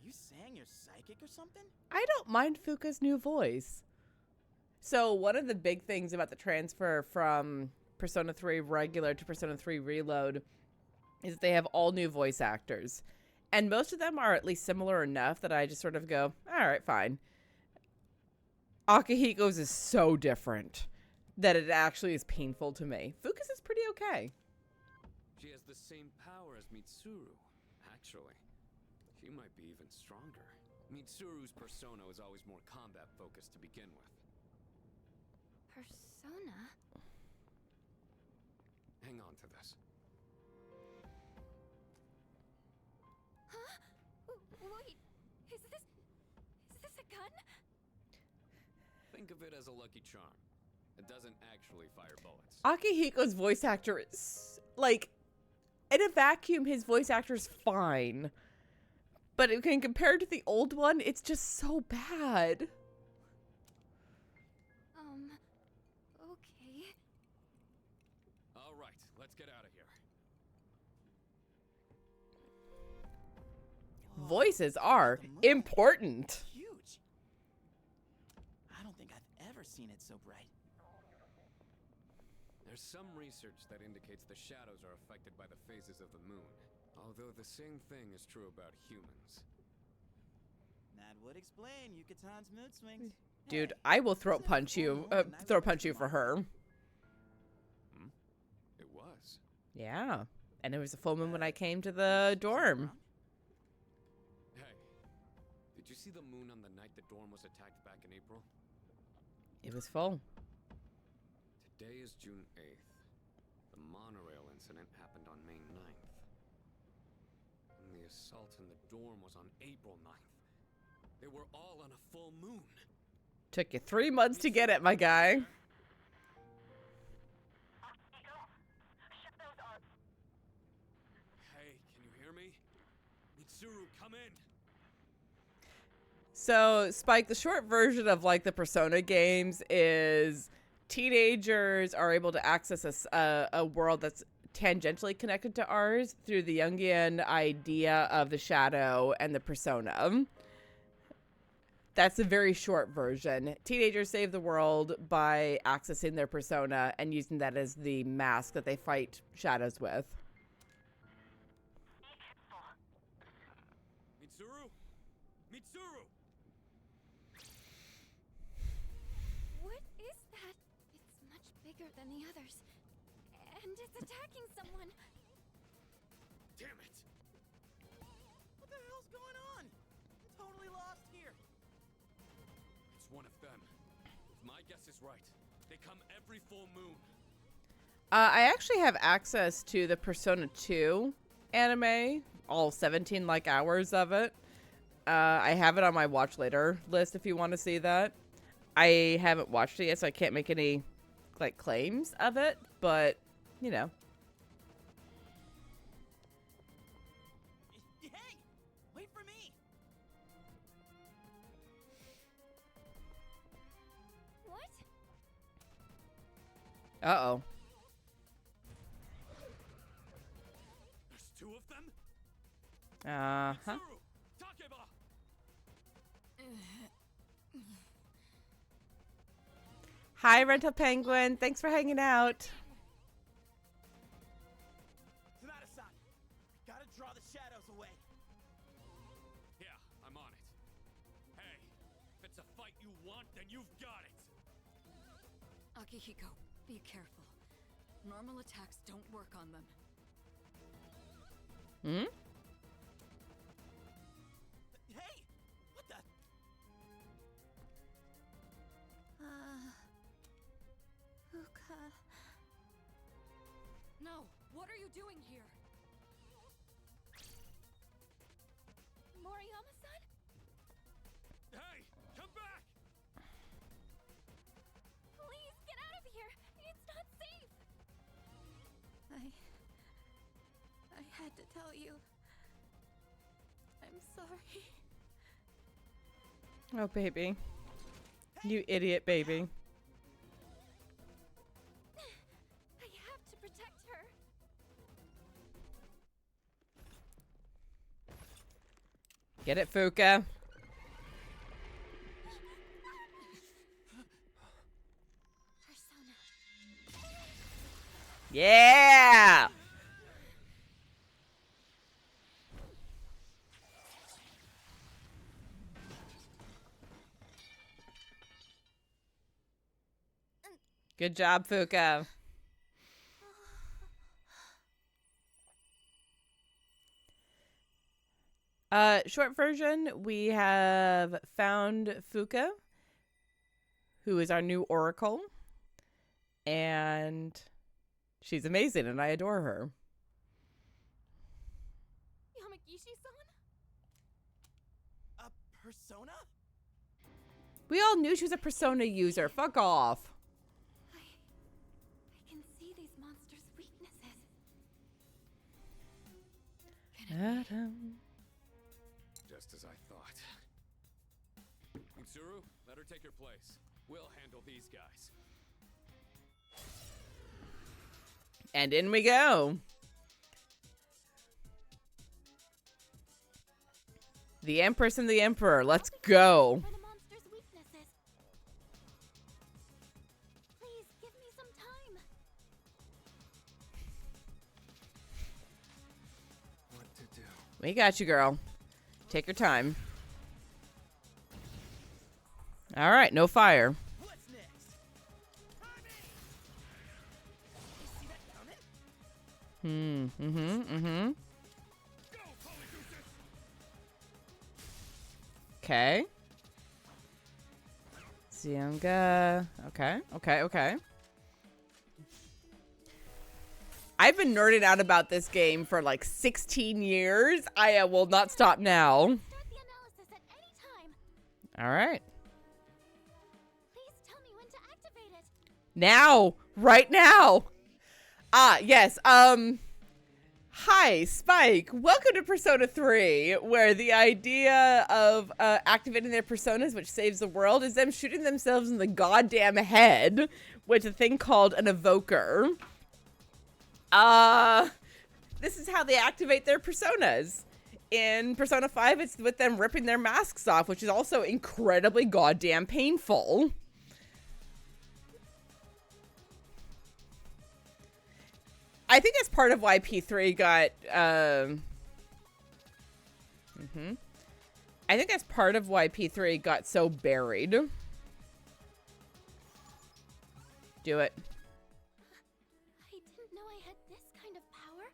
Are you saying you're psychic or something? I don't mind Fuka's new voice. So one of the big things about the transfer from Persona 3 regular to Persona 3 Reload is that they have all new voice actors. And most of them are at least similar enough that I just sort of go, all right, fine. Akihiko's is so different that it actually is painful to me. Fuka's is pretty okay. She has the same power as Mitsuru, actually. She might be even stronger. Mitsuru's persona was always more combat-focused to begin with. Persona? Hang on to this. Huh? Wait, is this a gun? Think of it as a lucky charm. It doesn't actually fire bullets. Akihiko's voice actor is, like, in a vacuum, his voice actor's fine. But it can compare to the old one, it's just so bad. Okay. All right, let's get out of here. Voices are important. Huge. I don't think I've ever seen it so bright. There's some research that indicates the shadows are affected by the phases of the moon. Although the same thing is true about humans. That would explain Yukatan's mood swings. Dude, I will throat punch you for her. It was. Yeah. And it was a full moon when I came to the dorm. Hey, did you see the moon on the night the dorm was attacked back in April? It was full. Today is June 8th. The monorail incident happened on May 9th. And the assault in the dorm was on April 9th. They were all on a full moon. Took you 3 months to get it, my guy. Hey, can you hear me? Mitsuru, come in. So, Spike, the short version of, like, the Persona games is teenagers are able to access a world that's tangentially connected to ours through the Jungian idea of the shadow and the persona. That's a very short version. Teenagers save the world by accessing their persona and using that as the mask that they fight shadows with. Mitsuru! Mitsuru! What is that? It's much bigger than the others. And it's attacking someone. Damn it! What the hell's going on? I'm totally lost here. It's one of them. If my guess is right, they come every full moon. I actually have access to the Persona 2 anime, all 17 like hours of it. I have it on my watch later list if you want to see that. I haven't watched it yet, so I can't make any like claims of it, but you know. Hey, wait for me. What? Uh-oh. There's two of them? Uh-huh. Mitsuru! Takeba! Hi, Rental Penguin. Thanks for hanging out. Sonata-san, gotta draw the shadows away. Yeah, I'm on it. Hey, if it's a fight you want, then you've got it. Akihiko, be careful. Normal attacks don't work on them. Hmm? Hey! What the? Fuka. No, what are you doing here? Moriyama-san? Hey! Come back! Please, get out of here! It's not safe! I had to tell you. I'm sorry. Oh, baby. You idiot baby. I have to protect her. Get it, Fuka. Persona. Yeah! Good job, Fuka. Short version, we have found Fuka, who is our new Oracle, and she's amazing, and I adore her. Yamagishi-san? A persona? We all knew she was a Persona user. Fuck off. I can see these monsters' weaknesses. Just as I thought. Mitsuru, let her take her place. We'll handle these guys. And in we go. The Empress and the Emperor. Let's go. For the monster's weaknesses. Please give me some time. What to do? We got you, girl. Take your time. All right, no fire. What's next? You see that coming? Okay. Zyunga. Okay. I've been nerding out about this game for like 16 years. I will not stop now. Start the analysis at any time. All right. Please tell me when to activate it. Now. Right now. Yes. Hi, Spike. Welcome to Persona 3, where the idea of activating their personas, which saves the world, is them shooting themselves in the goddamn head with a thing called an evoker. This is how they activate their personas. In Persona 5, it's with them ripping their masks off, which is also incredibly goddamn painful. I think that's part of why P3 got, I think that's part of why P3 got so buried. Do it. I didn't know I had this kind of power.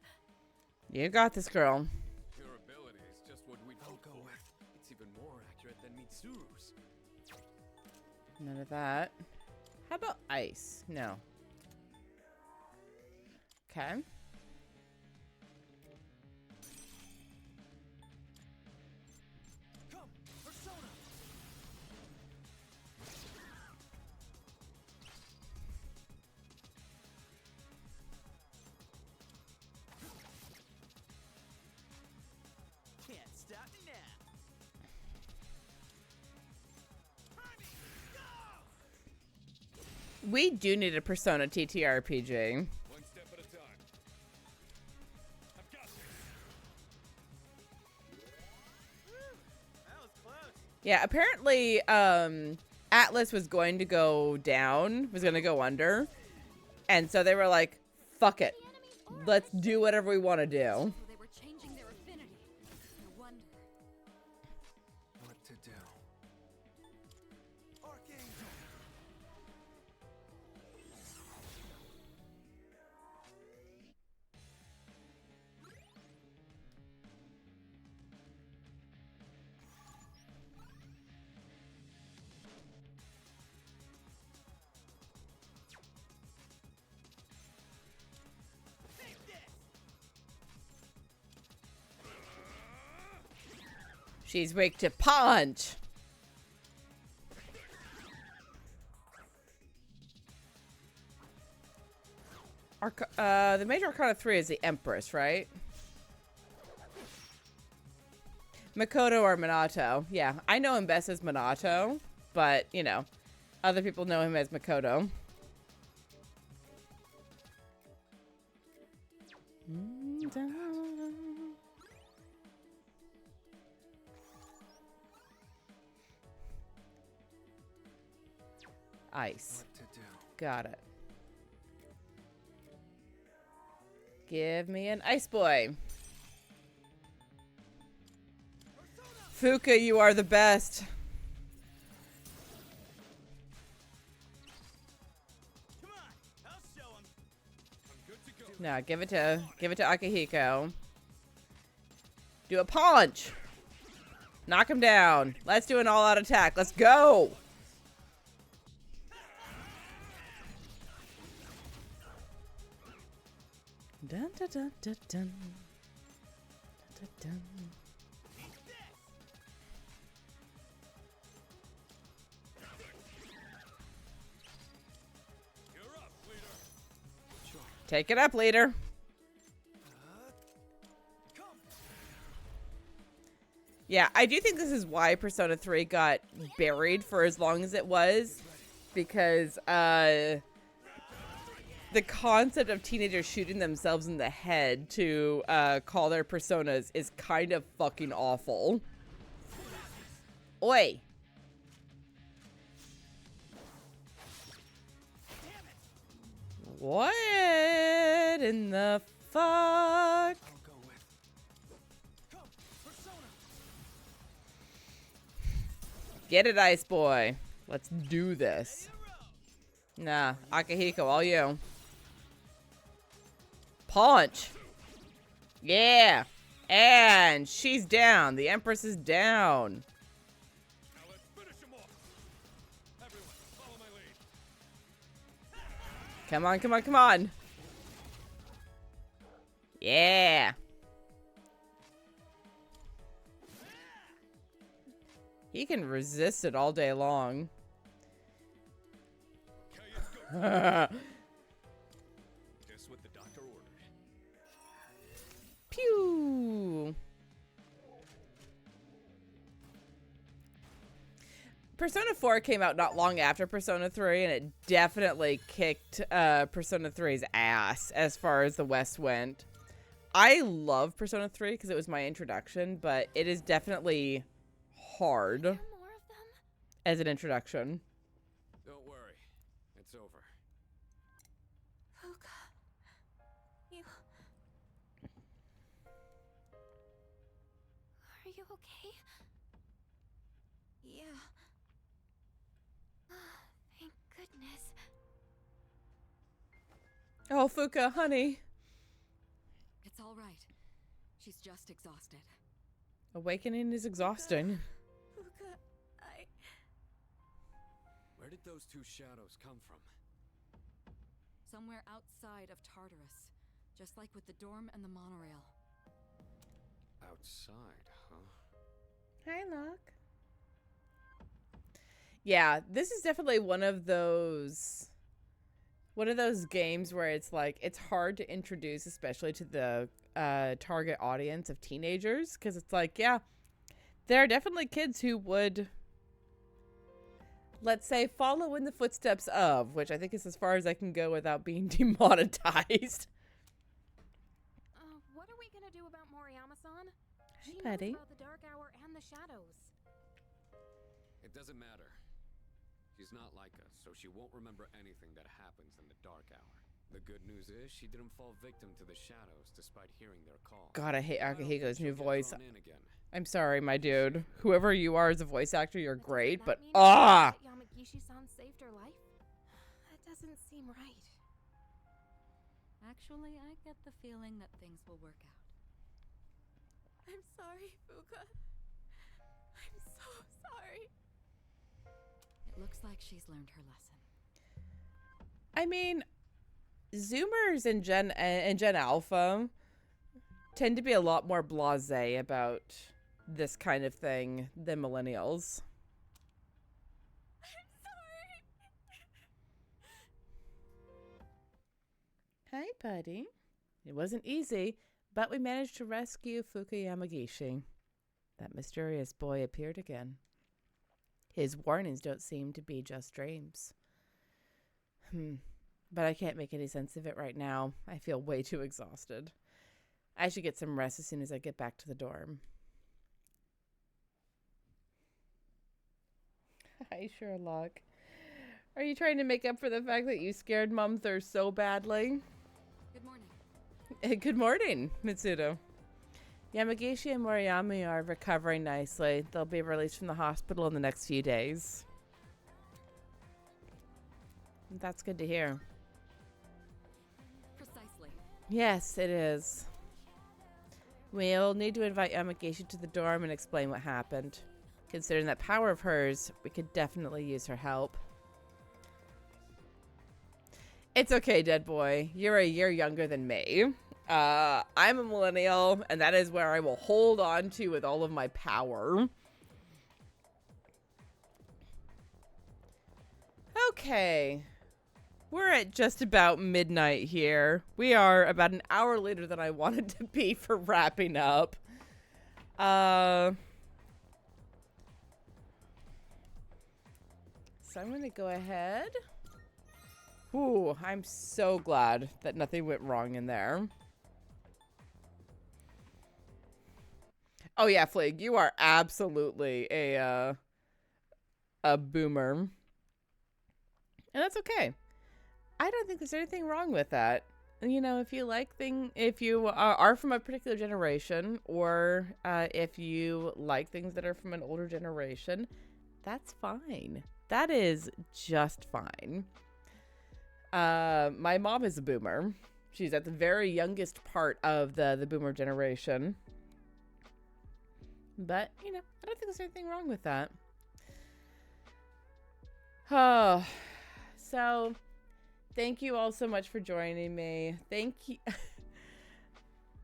You got this, girl. Your ability is just what we'd hope for. It's even more accurate than Mitsuru's. None of that. How about ice? No. Okay. Come, persona. Can't stop now. We do need a Persona TTRPG. One step at a time. I've got this. That was close. Yeah, apparently, Atlas was going to go down, was going to go under. And so they were like, fuck it. Let's do whatever we want to do. So they were changing their affinity. No wonder. What to do? She's weak to punch. The Major Arcana 3 is the Empress, right? Makoto or Minato. Yeah, I know him best as Minato, but, you know, other people know him as Makoto. Ice. Got it. Give me an ice boy. Fuka, you are the best. No, give it to Akihiko. Do a punch. Knock him down. Let's do an all-out attack. Let's go. Dun, dun, dun, dun, dun. Dun, dun. Take it up, leader. Yeah, I do think this is why Persona 3 got buried for as long as it was, because the concept of teenagers shooting themselves in the head to call their personas is kind of fucking awful. Oi. What in the fuck? Get it, Ice Boy. Let's do this. Nah, Akihiko, all you. Punch. Yeah. And she's down. The Empress is down. Come on, come on, come on. Yeah. He can resist it all day long. Guess what the doctor ordered. Pew. Persona 4 came out not long after Persona 3, and it definitely kicked Persona 3's ass as far as the West went. I love Persona 3 because it was my introduction, but it is definitely hard as an introduction. Don't worry. It's over. Fuka, you... Are you okay? Yeah. Thank goodness. Oh, Fuka, honey. It's all right. She's just exhausted. Awakening is exhausting. Fuka, Where did those two shadows come from? Somewhere outside of Tartarus. Just like with the dorm and the monorail. Outside, huh? Hi, Locke. Yeah, this is definitely one of those games where it's like, it's hard to introduce, especially to the target audience of teenagers, because it's like, yeah, there are definitely kids who would, let's say, follow in the footsteps of, which I think is as far as I can go without being demonetized. What are we gonna do about Moriyama-san? She knows buddy. about the dark hour and the shadows. It doesn't matter. She's not like us, so she won't remember anything that happens in the dark hour. The good news is she didn't fall victim to the shadows despite hearing their call. God, I hate Akihiko's new voice. Again. I'm sorry, my dude. Whoever you are as a voice actor, you're great, but Yamagishi-san saved her life? That doesn't seem right. Actually, I get the feeling that things will work out. I'm sorry, Fuka. I'm so sorry. It looks like she's learned her lesson. I mean, Zoomers and Gen Alpha tend to be a lot more blasé about this kind of thing than millennials. I'm sorry. Hi, buddy. It wasn't easy, but we managed to rescue Fuka Yamagishi. That mysterious boy appeared again. His warnings don't seem to be just dreams. But I can't make any sense of it right now. I feel way too exhausted. I should get some rest as soon as I get back to the dorm. Hi, Sherlock. Are you trying to make up for the fact that you scared Mom Thirst so badly? Good morning. Good morning, Mitsudo. Yamagishi and Moriyami are recovering nicely. They'll be released from the hospital in the next few days. That's good to hear. Precisely. Yes, it is. We'll need to invite Yamagishi to the dorm and explain what happened. Considering that power of hers, we could definitely use her help. It's okay, dead boy. You're a year younger than me. I'm a millennial, and that is where I will hold on to with all of my power. Okay. We're at just about midnight here. We are about an hour later than I wanted to be for wrapping up. So I'm going to go ahead. Ooh, I'm so glad that nothing went wrong in there. Oh yeah, Flig, you are absolutely a boomer. And that's okay. I don't think there's anything wrong with that. You know, if you if you are from a particular generation, or if you like things that are from an older generation, that's fine. That is just fine. My mom is a boomer. She's at the very youngest part of the boomer generation. But, you know, I don't think there's anything wrong with that. Oh, so thank you all so much for joining me. Thank you.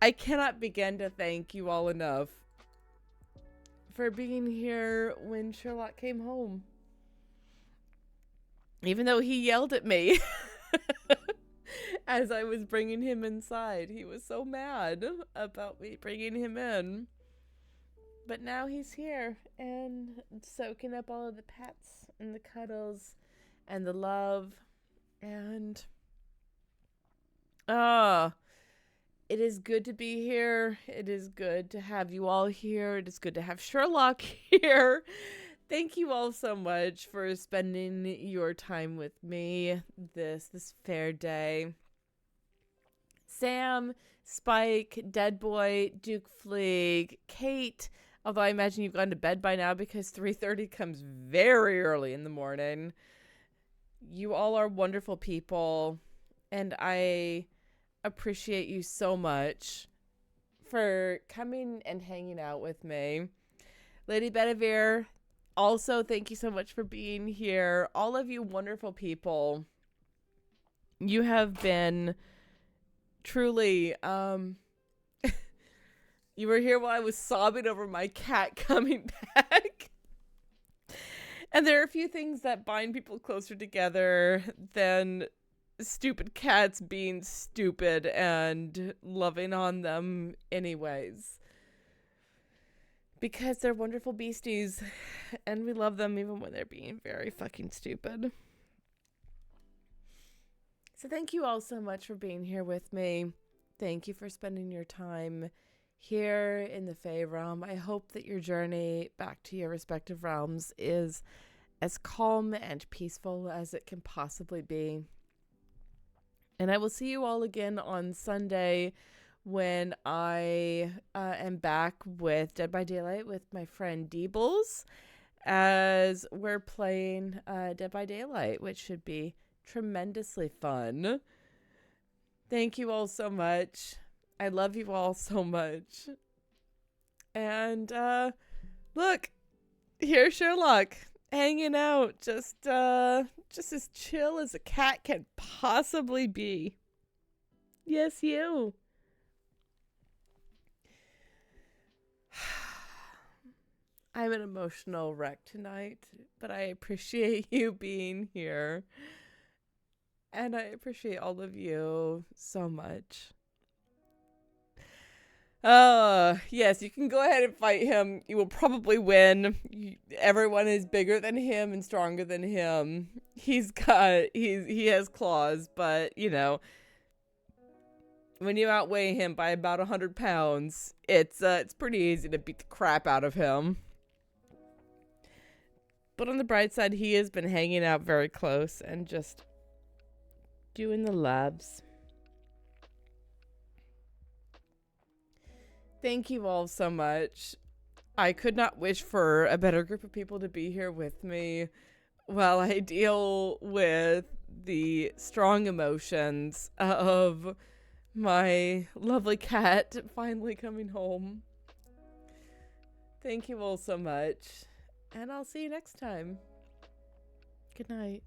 I cannot begin to thank you all enough for being here when Sherlock came home. Even though he yelled at me as I was bringing him inside. He was so mad about me bringing him in. But now he's here and soaking up all of the pets and the cuddles and the love. And it is good to be here. It is good to have you all here. It is good to have Sherlock here. Thank you all so much for spending your time with me this fair day. Sam, Spike, Dead Boy, Duke Fleeg, Kate, although I imagine you've gone to bed by now because 3:30 comes very early in the morning. You all are wonderful people, and I appreciate you so much for coming and hanging out with me. Lady Bedivere, also, thank you so much for being here. All of you wonderful people. You have been truly, you were here while I was sobbing over my cat coming back. And there are a few things that bind people closer together than stupid cats being stupid and loving on them anyways. Because they're wonderful beasties, and we love them even when they're being very fucking stupid. So thank you all so much for being here with me. Thank you for spending your time here in the Fae realm. I hope that your journey back to your respective realms is as calm and peaceful as it can possibly be. And I will see you all again on Sunday when I am back with Dead by Daylight with my friend Deebles, as we're playing Dead by Daylight, which should be tremendously fun. Thank you all so much. I love you all so much. And look, here's Sherlock hanging out, just as chill as a cat can possibly be. Yes, you. I'm an emotional wreck tonight, but I appreciate you being here. And I appreciate all of you so much. Yes, you can go ahead and fight him. You will probably win. Everyone is bigger than him and stronger than him. He has claws, but you know, when you outweigh him by about 100 pounds, it's pretty easy to beat the crap out of him. But on the bright side, he has been hanging out very close and just doing the labs. Thank you all so much. I could not wish for a better group of people to be here with me while I deal with the strong emotions of my lovely cat finally coming home. Thank you all so much, and I'll see you next time. Good night.